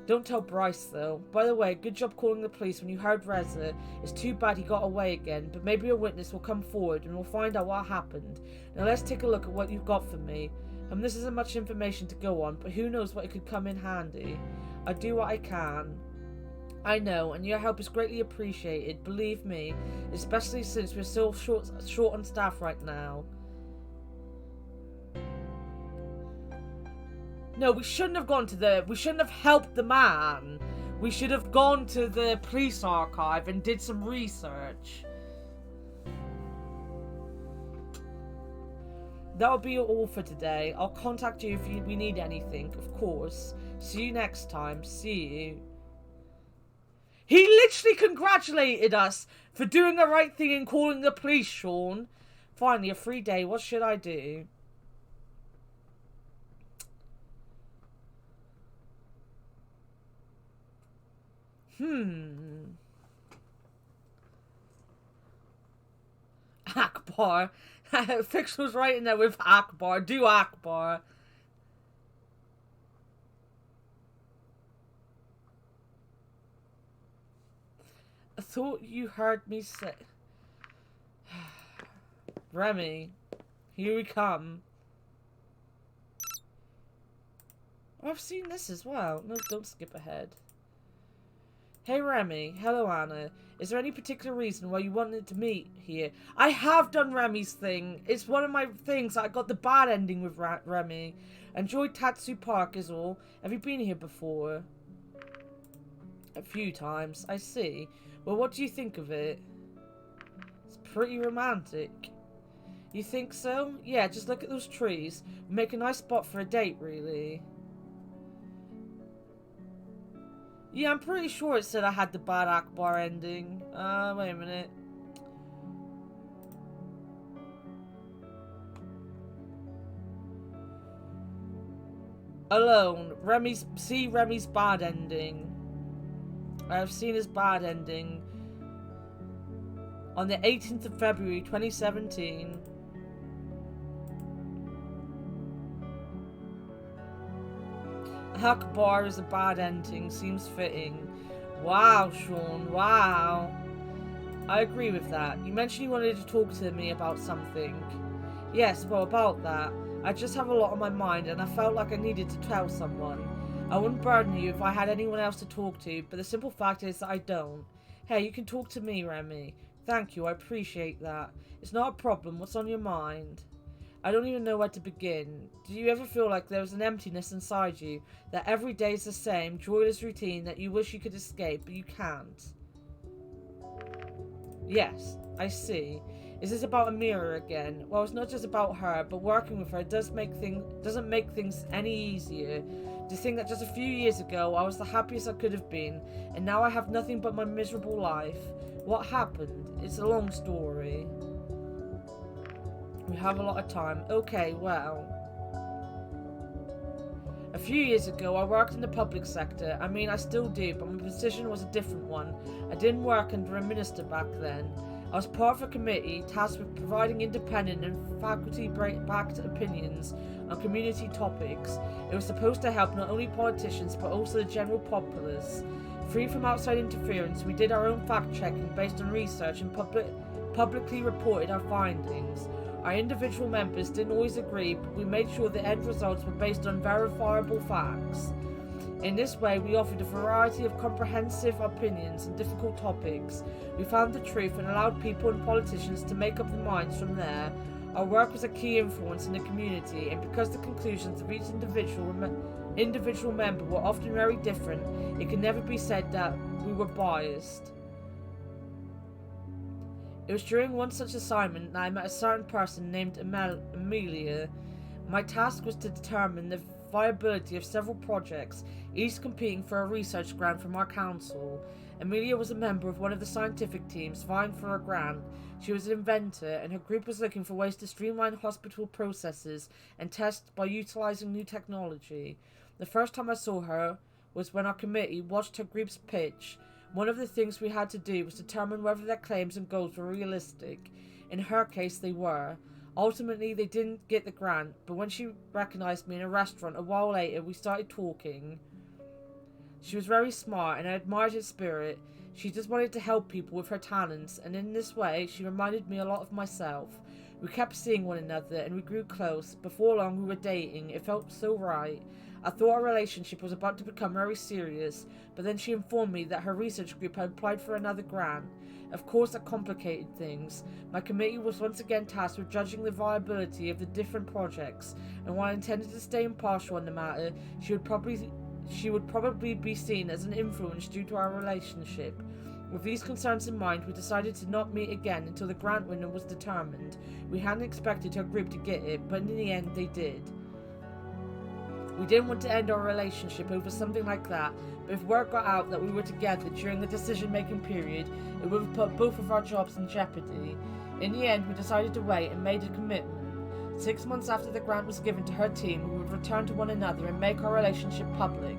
Don't tell Bryce, though. By the way, good job calling the police when you heard Reza. It's too bad he got away again, but maybe a witness will come forward and we'll find out what happened. Now let's take a look at what you've got for me. This isn't much information to go on, but who knows what it could come in handy. I do what I can. I know, and your help is greatly appreciated, believe me, especially since we're so short on staff right now. No, we shouldn't have helped the man. We should have gone to the police archive and did some research. That'll be all for today. I'll contact you if we need anything, of course. See you next time. See you. He literally congratulated us for doing the right thing and calling the police, Sean. Finally, a free day. What should I do? Akbar. Fix was right in there with Akbar. Do Akbar. I thought you heard me say... Remy. Here we come. Oh, I've seen this as well. No, don't skip ahead. Hey Remy, hello Anna. Is there any particular reason why you wanted to meet here? I have done Remy's thing. It's one of my things. I got the bad ending with Remy. Enjoyed Tatsu Park is all. Have you been here before? A few times, I see. Well, what do you think of it? It's pretty romantic. You think so? Yeah, just look at those trees. Make a nice spot for a date, really. Yeah, I'm pretty sure it said I had the bad Akbar ending. Wait a minute. Alone. See Remy's bad ending. I have seen his bad ending. On the 18th of February, 2017. Akbar is a bad ending. Seems fitting. Wow, Sean. Wow. I agree with that. You mentioned you wanted to talk to me about something. Yes, well, about that. I just have a lot on my mind and I felt like I needed to tell someone. I wouldn't burden you if I had anyone else to talk to, but the simple fact is that I don't. Hey, you can talk to me, Remy. Thank you, I appreciate that. It's not a problem. What's on your mind? I don't even know where to begin. Do you ever feel like there's an emptiness inside you? That every day is the same, joyless routine that you wish you could escape, but you can't? Yes, I see. Is this about Amira again? Well, it's not just about her, but working with her doesn't make things any easier. To think that just a few years ago, I was the happiest I could have been, and now I have nothing but my miserable life. What happened? It's a long story. We have a lot of time. Okay, well. A few years ago, I worked in the public sector. I mean, I still do, but my position was a different one. I didn't work under a minister back then. I was part of a committee tasked with providing independent and faculty-backed opinions on community topics. It was supposed to help not only politicians, but also the general populace. Free from outside interference, we did our own fact-checking based on research and publicly reported our findings. Our individual members didn't always agree, but we made sure the end results were based on verifiable facts. In this way, we offered a variety of comprehensive opinions on difficult topics. We found the truth and allowed people and politicians to make up their minds from there. Our work was a key influence in the community, and because the conclusions of each individual member were often very different, it can never be said that we were biased. It was during one such assignment that I met a certain person named Amelia. My task was to determine the viability of several projects, each competing for a research grant from our council. Amelia was a member of one of the scientific teams vying for a grant. She was an inventor, and her group was looking for ways to streamline hospital processes and tests by utilizing new technology. The first time I saw her was when our committee watched her group's pitch. One of the things we had to do was determine whether their claims and goals were realistic. In her case, they were. Ultimately, they didn't get the grant, but when she recognized me in a restaurant a while later, we started talking. She was very smart, and I admired her spirit. She just wanted to help people with her talents, and in this way, she reminded me a lot of myself. We kept seeing one another, and we grew close. Before long, we were dating. It felt so right. I thought our relationship was about to become very serious, but then she informed me that her research group had applied for another grant. Of course, that complicated things. My committee was once again tasked with judging the viability of the different projects, and while I intended to stay impartial on the matter, she would probably be seen as an influence due to our relationship. With these concerns in mind, we decided to not meet again until the grant winner was determined. We hadn't expected her group to get it, but in the end they did. We didn't want to end our relationship over something like that, but if word got out that we were together during the decision-making period, it would have put both of our jobs in jeopardy. In the end, we decided to wait and made a commitment. 6 months after the grant was given to her team, we would return to one another and make our relationship public.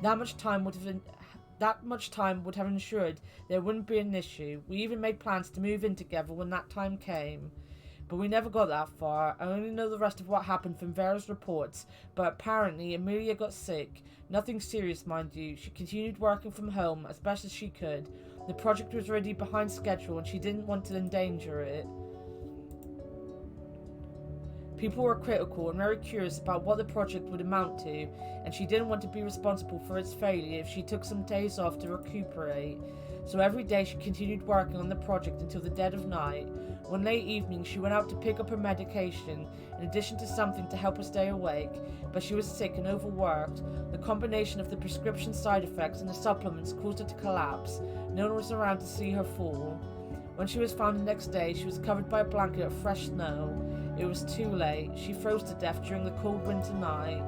That much time would have ensured there wouldn't be an issue. We even made plans to move in together when that time came. But we never got that far. I only know the rest of what happened from various reports, but apparently Amelia got sick. Nothing serious, mind you. She continued working from home as best as she could. The project was already behind schedule and she didn't want to endanger it. People were critical and very curious about what the project would amount to, and she didn't want to be responsible for its failure if she took some days off to recuperate. So every day she continued working on the project until the dead of night. One late evening she went out to pick up her medication, in addition to something to help her stay awake, but she was sick and overworked. The combination of the prescription side effects and the supplements caused her to collapse. No one was around to see her fall. When she was found the next day, she was covered by a blanket of fresh snow. It was too late. She froze to death during the cold winter night.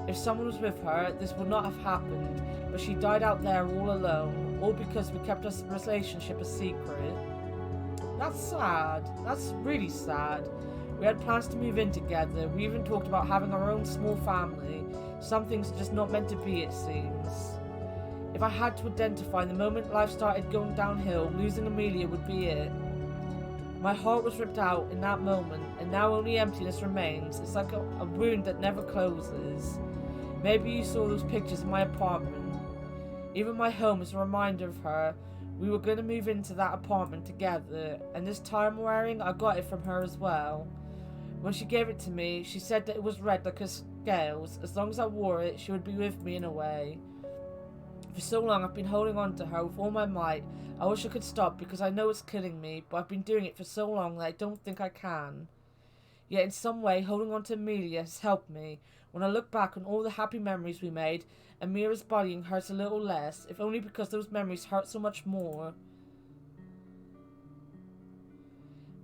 If someone was with her, this would not have happened, but she died out there all alone, all because we kept our relationship a secret. That's sad. That's really sad. We had plans to move in together. We even talked about having our own small family. Some things are just not meant to be, it seems. If I had to identify the moment life started going downhill, losing Amelia would be it. My heart was ripped out in that moment, and now only emptiness remains. It's like a wound that never closes. Maybe you saw those pictures in my apartment. Even my home is a reminder of her. We were going to move into that apartment together, and this tie I'm wearing, I got it from her as well. When she gave it to me, she said that it was red like her scales. As long as I wore it, she would be with me in a way. For so long I've been holding on to her with all my might. I wish I could stop because I know it's killing me, but I've been doing it for so long that I don't think I can. Yet in some way, holding on to Amelia has helped me. When I look back on all the happy memories we made, Amira's bullying hurts a little less, if only because those memories hurt so much more.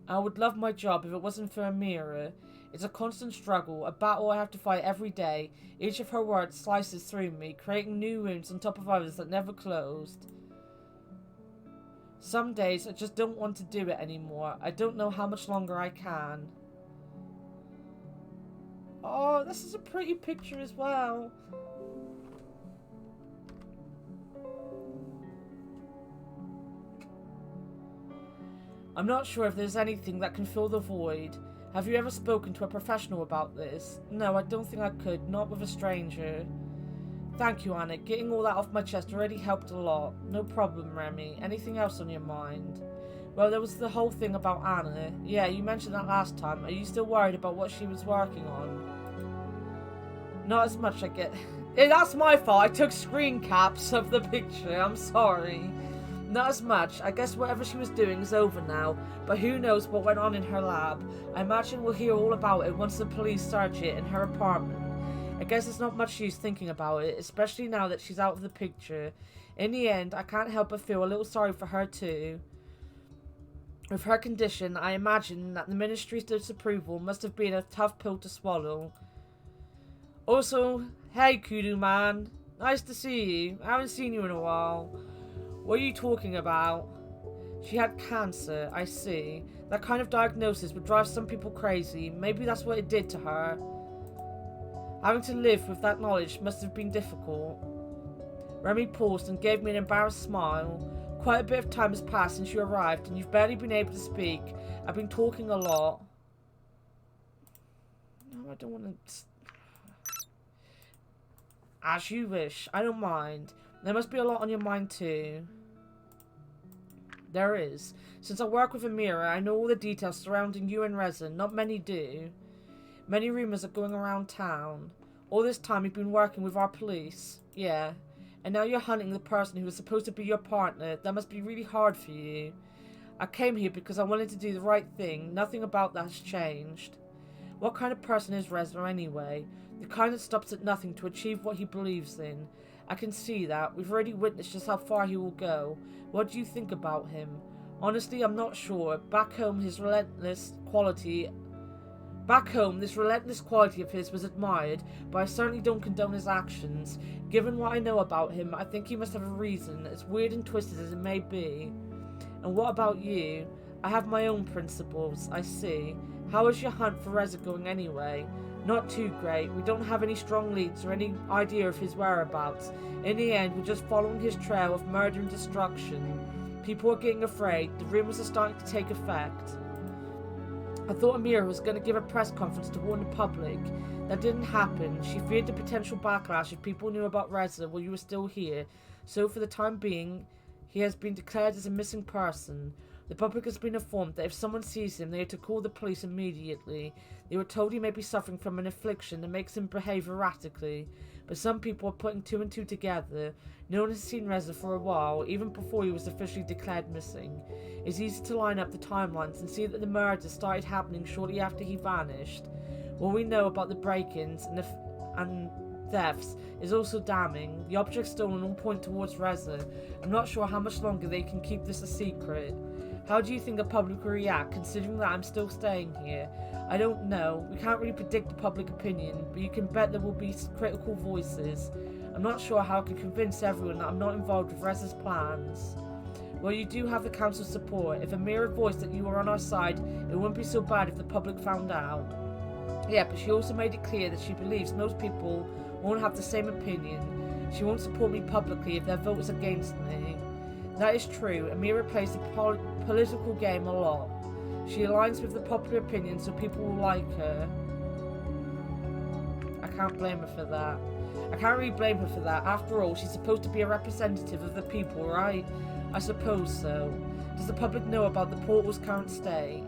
I would love my job if it wasn't for Amira. It's a constant struggle, a battle I have to fight every day. Each of her words slices through me, creating new wounds on top of others that never closed. Some days I just don't want to do it anymore. I don't know how much longer I can. Oh, this is a pretty picture as well. I'm not sure if there's anything that can fill the void. Have you ever spoken to a professional about this? No, I don't think I could, not with a stranger. Thank you, Anna. Getting all that off my chest already helped a lot. No problem, Remy. Anything else on your mind? Well, there was the whole thing about Anna. Yeah, you mentioned that last time. Are you still worried about what she was working on? Not as much, I get. That's my fault. I took screen caps of the picture. I'm sorry. Not as much. I guess whatever she was doing is over now, but who knows what went on in her lab. I imagine we'll hear all about it once the police search it in her apartment. I guess it's not much use thinking about it, especially now that she's out of the picture. In the end, I can't help but feel a little sorry for her too. With her condition, I imagine that the Ministry's disapproval must have been a tough pill to swallow. Also, hey Kudu man, nice to see you. I haven't seen you in a while. What are you talking about? She had cancer, I see. That kind of diagnosis would drive some people crazy. Maybe that's what it did to her. Having to live with that knowledge must have been difficult. Remy paused and gave me an embarrassed smile. Quite a bit of time has passed since you arrived, and you've barely been able to speak. I've been talking a lot. No, I don't want to... As you wish. I don't mind. There must be a lot on your mind too. There is. Since I work with Amira, I know all the details surrounding you and Reza. Not many do. Many rumours are going around town. All this time you've been working with our police. Yeah. And now you're hunting the person who was supposed to be your partner. That must be really hard for you. I came here because I wanted to do the right thing. Nothing about that has changed. What kind of person is Reza anyway? The kind that stops at nothing to achieve what he believes in. I can see that. We've already witnessed just how far he will go. What do you think about him? Honestly, I'm not sure. Back home, this relentless quality of his was admired, but I certainly don't condone his actions. Given what I know about him, I think he must have a reason, as weird and twisted as it may be. And what about you? I have my own principles, I see. How is your hunt for Reza going anyway? Not too great. We don't have any strong leads or any idea of his whereabouts. In the end, we're just following his trail of murder and destruction. People are getting afraid. The rumours are starting to take effect. I thought Amira was going to give a press conference to warn the public. That didn't happen. She feared the potential backlash if people knew about Reza while you were still here. So for the time being, he has been declared as a missing person. The public has been informed that if someone sees him, they are to call the police immediately. They were told he may be suffering from an affliction that makes him behave erratically. But some people are putting two and two together. No one has seen Reza for a while, even before he was officially declared missing. It's easy to line up the timelines and see that the murders started happening shortly after he vanished. What we know about the break-ins and thefts is also damning. The objects stolen all point towards Reza. I'm not sure how much longer they can keep this a secret. How do you think the public will react, considering that I'm still staying here? I don't know. We can't really predict the public opinion, but you can bet there will be critical voices. I'm not sure how I can convince everyone that I'm not involved with Reza's plans. Well, you do have the council's support. If Amira voiced that you were on our side, it wouldn't be so bad if the public found out. Yeah, but she also made it clear that she believes most people won't have the same opinion. She won't support me publicly if their vote is against me. That is true. Amira plays the political game a lot. She aligns with the popular opinion so people will like her. I can't blame her for that. I can't really blame her for that. After all, she's supposed to be a representative of the people, right? I suppose so. Does the public know about the portal's current state?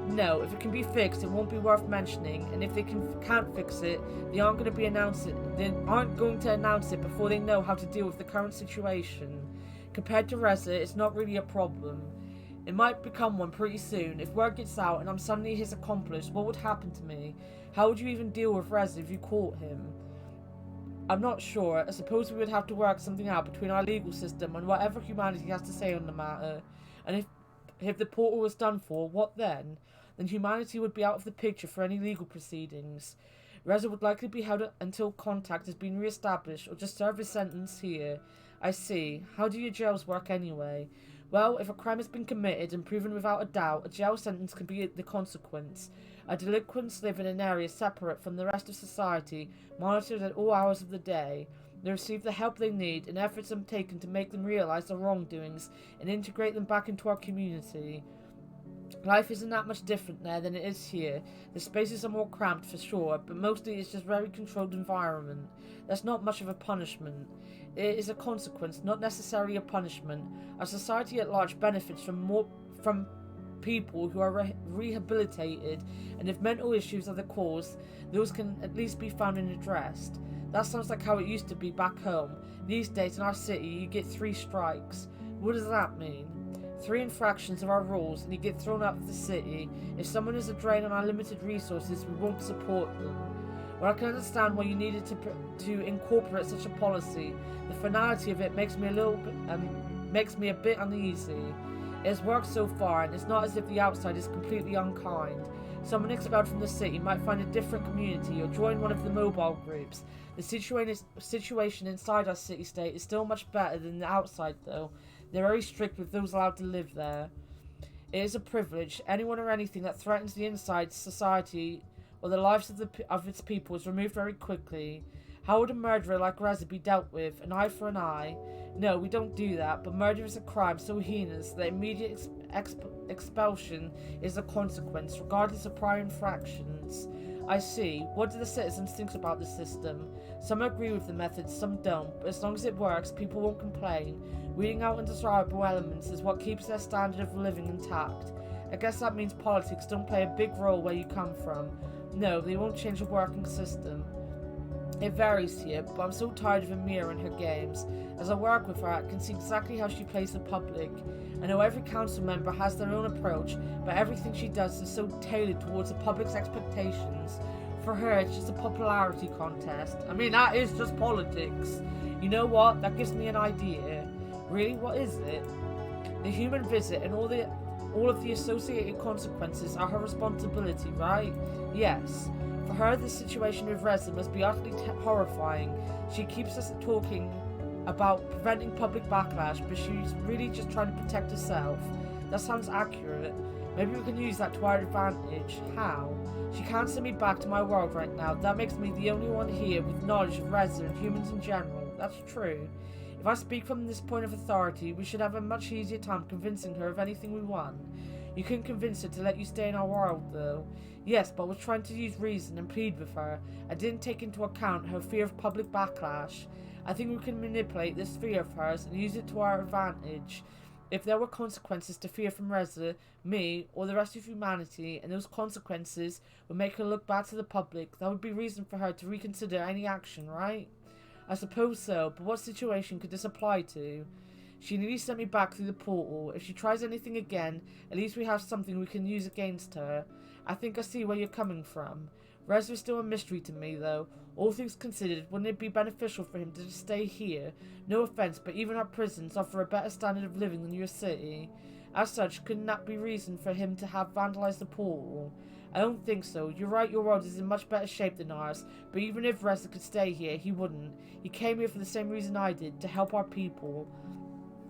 No, if it can be fixed, it won't be worth mentioning, and if they can't fix it, they aren't going to announce it before they know how to deal with the current situation. Compared to Reza, it's not really a problem. It might become one pretty soon. If word gets out and I'm suddenly his accomplice, what would happen to me? How would you even deal with Reza if you caught him? I'm not sure. I suppose we would have to work something out between our legal system and whatever humanity has to say on the matter. And if the portal was done for, what then? Then humanity would be out of the picture for any legal proceedings. Reza would likely be held until contact has been re-established or just serve his sentence here. I see. How do your jails work anyway? Well, if a crime has been committed and proven without a doubt, a jail sentence can be the consequence. Our delinquents live in an area separate from the rest of society, monitored at all hours of the day. They receive the help they need, and efforts are taken to make them realise their wrongdoings and integrate them back into our community. Life isn't that much different there than it is here. The spaces are more cramped for sure, but mostly it's just a very controlled environment. That's not much of a punishment. It is a consequence, not necessarily a punishment. Our society at large benefits from from people who are rehabilitated, and if mental issues are the cause, those can at least be found and addressed. That sounds like how it used to be back home. These days in our city, you get 3 strikes. What does that mean? 3 infractions of our rules and you get thrown out of the city. If someone is a drain on our limited resources, we won't support them. Well, I can understand why you needed to incorporate such a policy. The finality of it makes me a bit uneasy. It has worked so far, and it's not as if the outside is completely unkind. Someone expelled from the city might find a different community or join one of the mobile groups. The situation inside our city-state is still much better than the outside, though. They're very strict with those allowed to live there. It is a privilege. Anyone or anything that threatens the inside society or the lives of its people is removed very quickly. How would a murderer like Reza be dealt with? An eye for an eye? No, we don't do that, but murder is a crime so heinous that immediate expulsion is the consequence, regardless of prior infractions. I see. What do the citizens think about the system? Some agree with the methods, some don't, but as long as it works, people won't complain. Weeding out undesirable elements is what keeps their standard of living intact. I guess that means politics don't play a big role where you come from. No, they won't change the working system. It varies here, but I'm so tired of Amira and her games. As I work with her, I can see exactly how she plays the public. I know every council member has their own approach, but everything she does is so tailored towards the public's expectations. For her, it's just a popularity contest. I mean, that is just politics. You know what? That gives me an idea. Really, what is it? The human visit and all of the associated consequences are her responsibility, right? Yes. For her, the situation with Reza must be utterly horrifying. She keeps us talking about preventing public backlash, but she's really just trying to protect herself. That sounds accurate. Maybe we can use that to our advantage. How? She can't send me back to my world right now. That makes me the only one here with knowledge of Reza and humans in general. That's true. If I speak from this point of authority, we should have a much easier time convincing her of anything we want. You couldn't convince her to let you stay in our world, though. Yes, but I was trying to use reason and plead with her. I didn't take into account her fear of public backlash. I think we can manipulate this fear of hers and use it to our advantage. If there were consequences to fear from Reza, me, or the rest of humanity, and those consequences would make her look bad to the public, that would be reason for her to reconsider any action, right? I suppose so, but what situation could this apply to? She nearly sent me back through the portal. If she tries anything again, at least we have something we can use against her. I think I see where you're coming from. Reza is still a mystery to me, though. All things considered, wouldn't it be beneficial for him to just stay here? No offense, but even our prisons offer a better standard of living than your city. As such, couldn't that be reason for him to have vandalized the portal? I don't think so. You're right, your world is in much better shape than ours, but even if Reza could stay here, he wouldn't. He came here for the same reason I did, to help our people.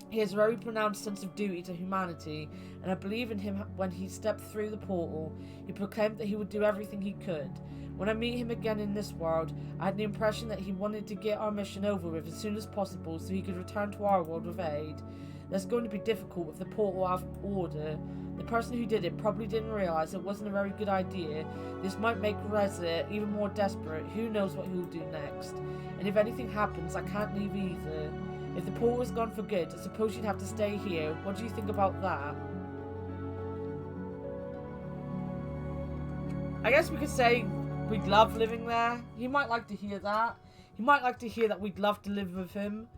He has a very pronounced sense of duty to humanity, and I believe in him. When he stepped through the portal, he proclaimed that he would do everything he could. When I meet him again in this world, I had the impression that he wanted to get our mission over with as soon as possible so he could return to our world with aid. That's going to be difficult with the portal out of order. The person who did it probably didn't realize it wasn't a very good idea. This might make Reza even more desperate. Who knows what he'll do next? And if anything happens, I can't leave either. If the portal is gone for good, I suppose you'd have to stay here. What do you think about that? I guess we could say we'd love living there. He might like to hear that. He might like to hear that we'd love to live with him.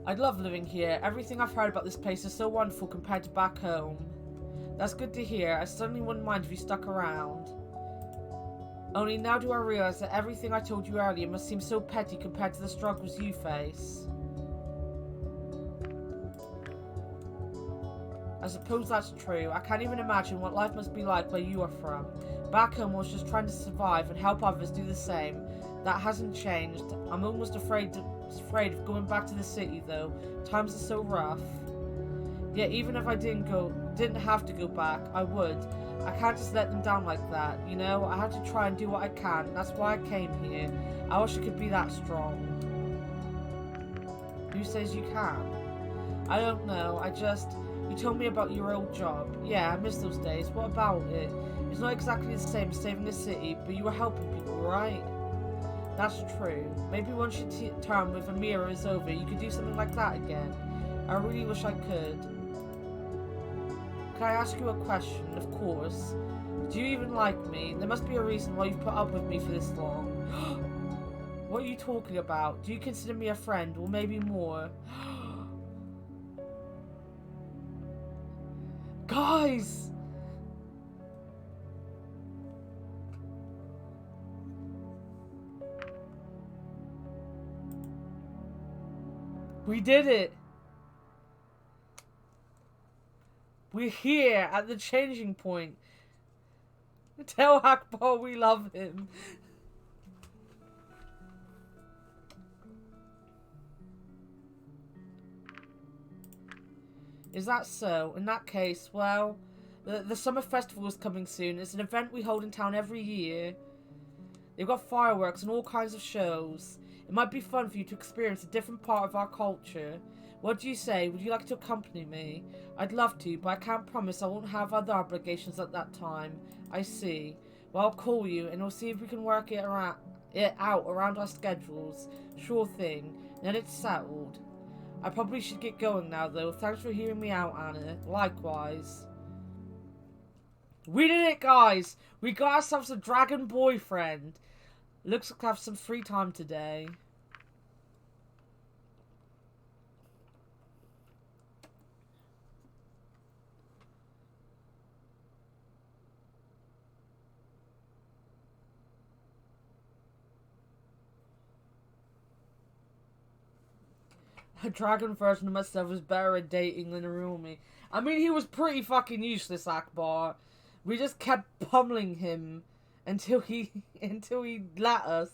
I'd love living here. Everything I've heard about this place is so wonderful compared to back home. That's good to hear. I certainly wouldn't mind if you stuck around. Only now do I realize that everything I told you earlier must seem so petty compared to the struggles you face. I suppose that's true. I can't even imagine what life must be like where you are from. Back home I was just trying to survive and help others do the same. That hasn't changed. I'm almost afraid of going back to the city though. Times are so rough. Yet even if I didn't have to go back, I would. I can't just let them down like that, you know? I have to try and do what I can. That's why I came here. I wish I could be that strong. Who says you can? I don't know. You told me about your old job. Yeah, I miss those days. What about it? It's not exactly the same as saving a city, but you were helping people, right? That's true. Maybe once your term with Amira is over, you could do something like that again. I really wish I could. Can I ask you a question? Of course. Do you even like me? There must be a reason why you've put up with me for this long. What are you talking about? Do you consider me a friend, or maybe more? Guys! We did it! We're here at the changing point. Tell Akbar we love him. Is that so? In that case, well, the summer festival is coming soon. It's an event we hold in town every year. They've got fireworks and all kinds of shows. It might be fun for you to experience a different part of our culture. What do you say? Would you like to accompany me? I'd love to, but I can't promise I won't have other obligations at that time. I see. Well, I'll call you, and we'll see if we can work it out around our schedules. Sure thing. Then it's settled. I probably should get going now, though. Thanks for hearing me out, Anna. Likewise. We did it, guys! We got ourselves a dragon boyfriend. Looks like I have some free time today. A dragon version of myself is better at dating than a real me. I mean, he was pretty fucking useless, Akbar. We just kept pummeling him until he let us.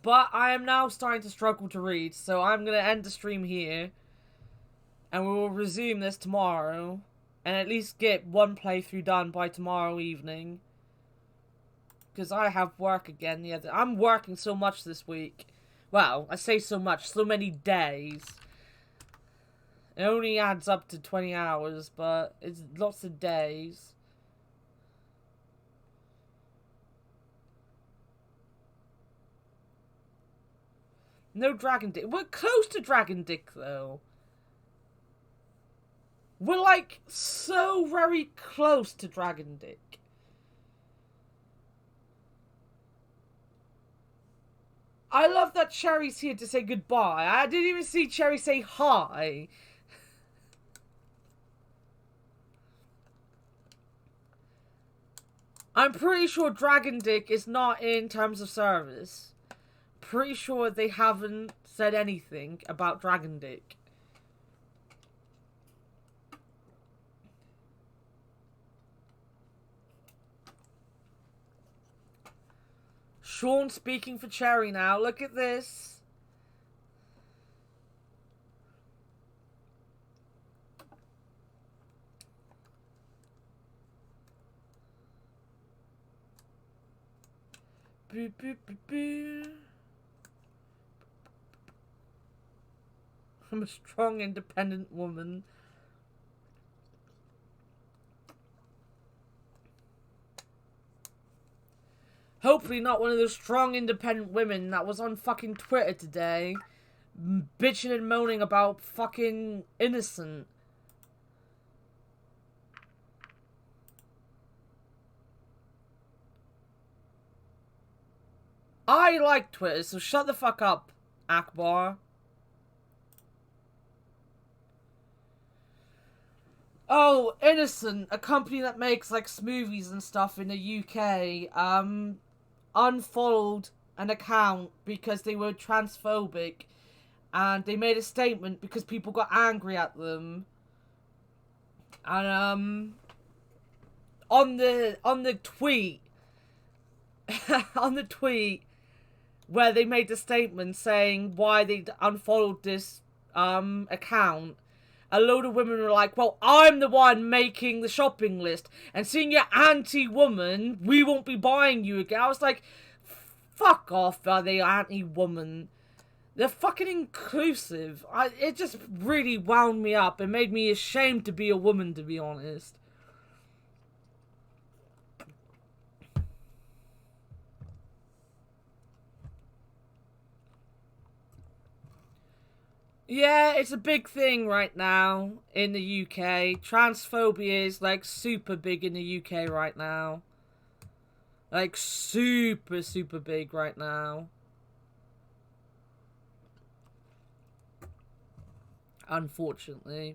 But I am now starting to struggle to read, so I'm going to end the stream here. And we will resume this tomorrow. And at least get one playthrough done by tomorrow evening. Because I have work again. Yeah, I'm working so much this week. Well, I say so much, so many days. It only adds up to 20 hours, but it's lots of days. No Dragon Dick. We're close to Dragon Dick, though. We're, like, so very close to Dragon Dick. I love that Cherry's here to say goodbye. I didn't even see Cherry say hi. I'm pretty sure Dragon Dick is not in terms of service. Pretty sure they haven't said anything about Dragon Dick. Sean speaking for Cherry now. Look at this. Boo, boo, boo, boo. I'm a strong, independent woman. Hopefully not one of those strong, independent women that was on fucking Twitter today. Bitching and moaning about fucking Innocent. I like Twitter, so shut the fuck up, Akbar. Oh, Innocent, a company that makes, like, smoothies and stuff in the UK, unfollowed an account because they were transphobic, and they made a statement because people got angry at them. And, on the tweet, on the tweet, where they made the statement saying why they unfollowed this, account, a load of women were like, well, I'm the one making the shopping list, and seeing you're anti-woman, we won't be buying you again. I was like, fuck off, are they anti-woman? They're fucking inclusive. It just really wound me up and made me ashamed to be a woman, to be honest. Yeah, it's a big thing right now in the UK. Transphobia is like super big in the UK right now. Like super, super big right now. Unfortunately.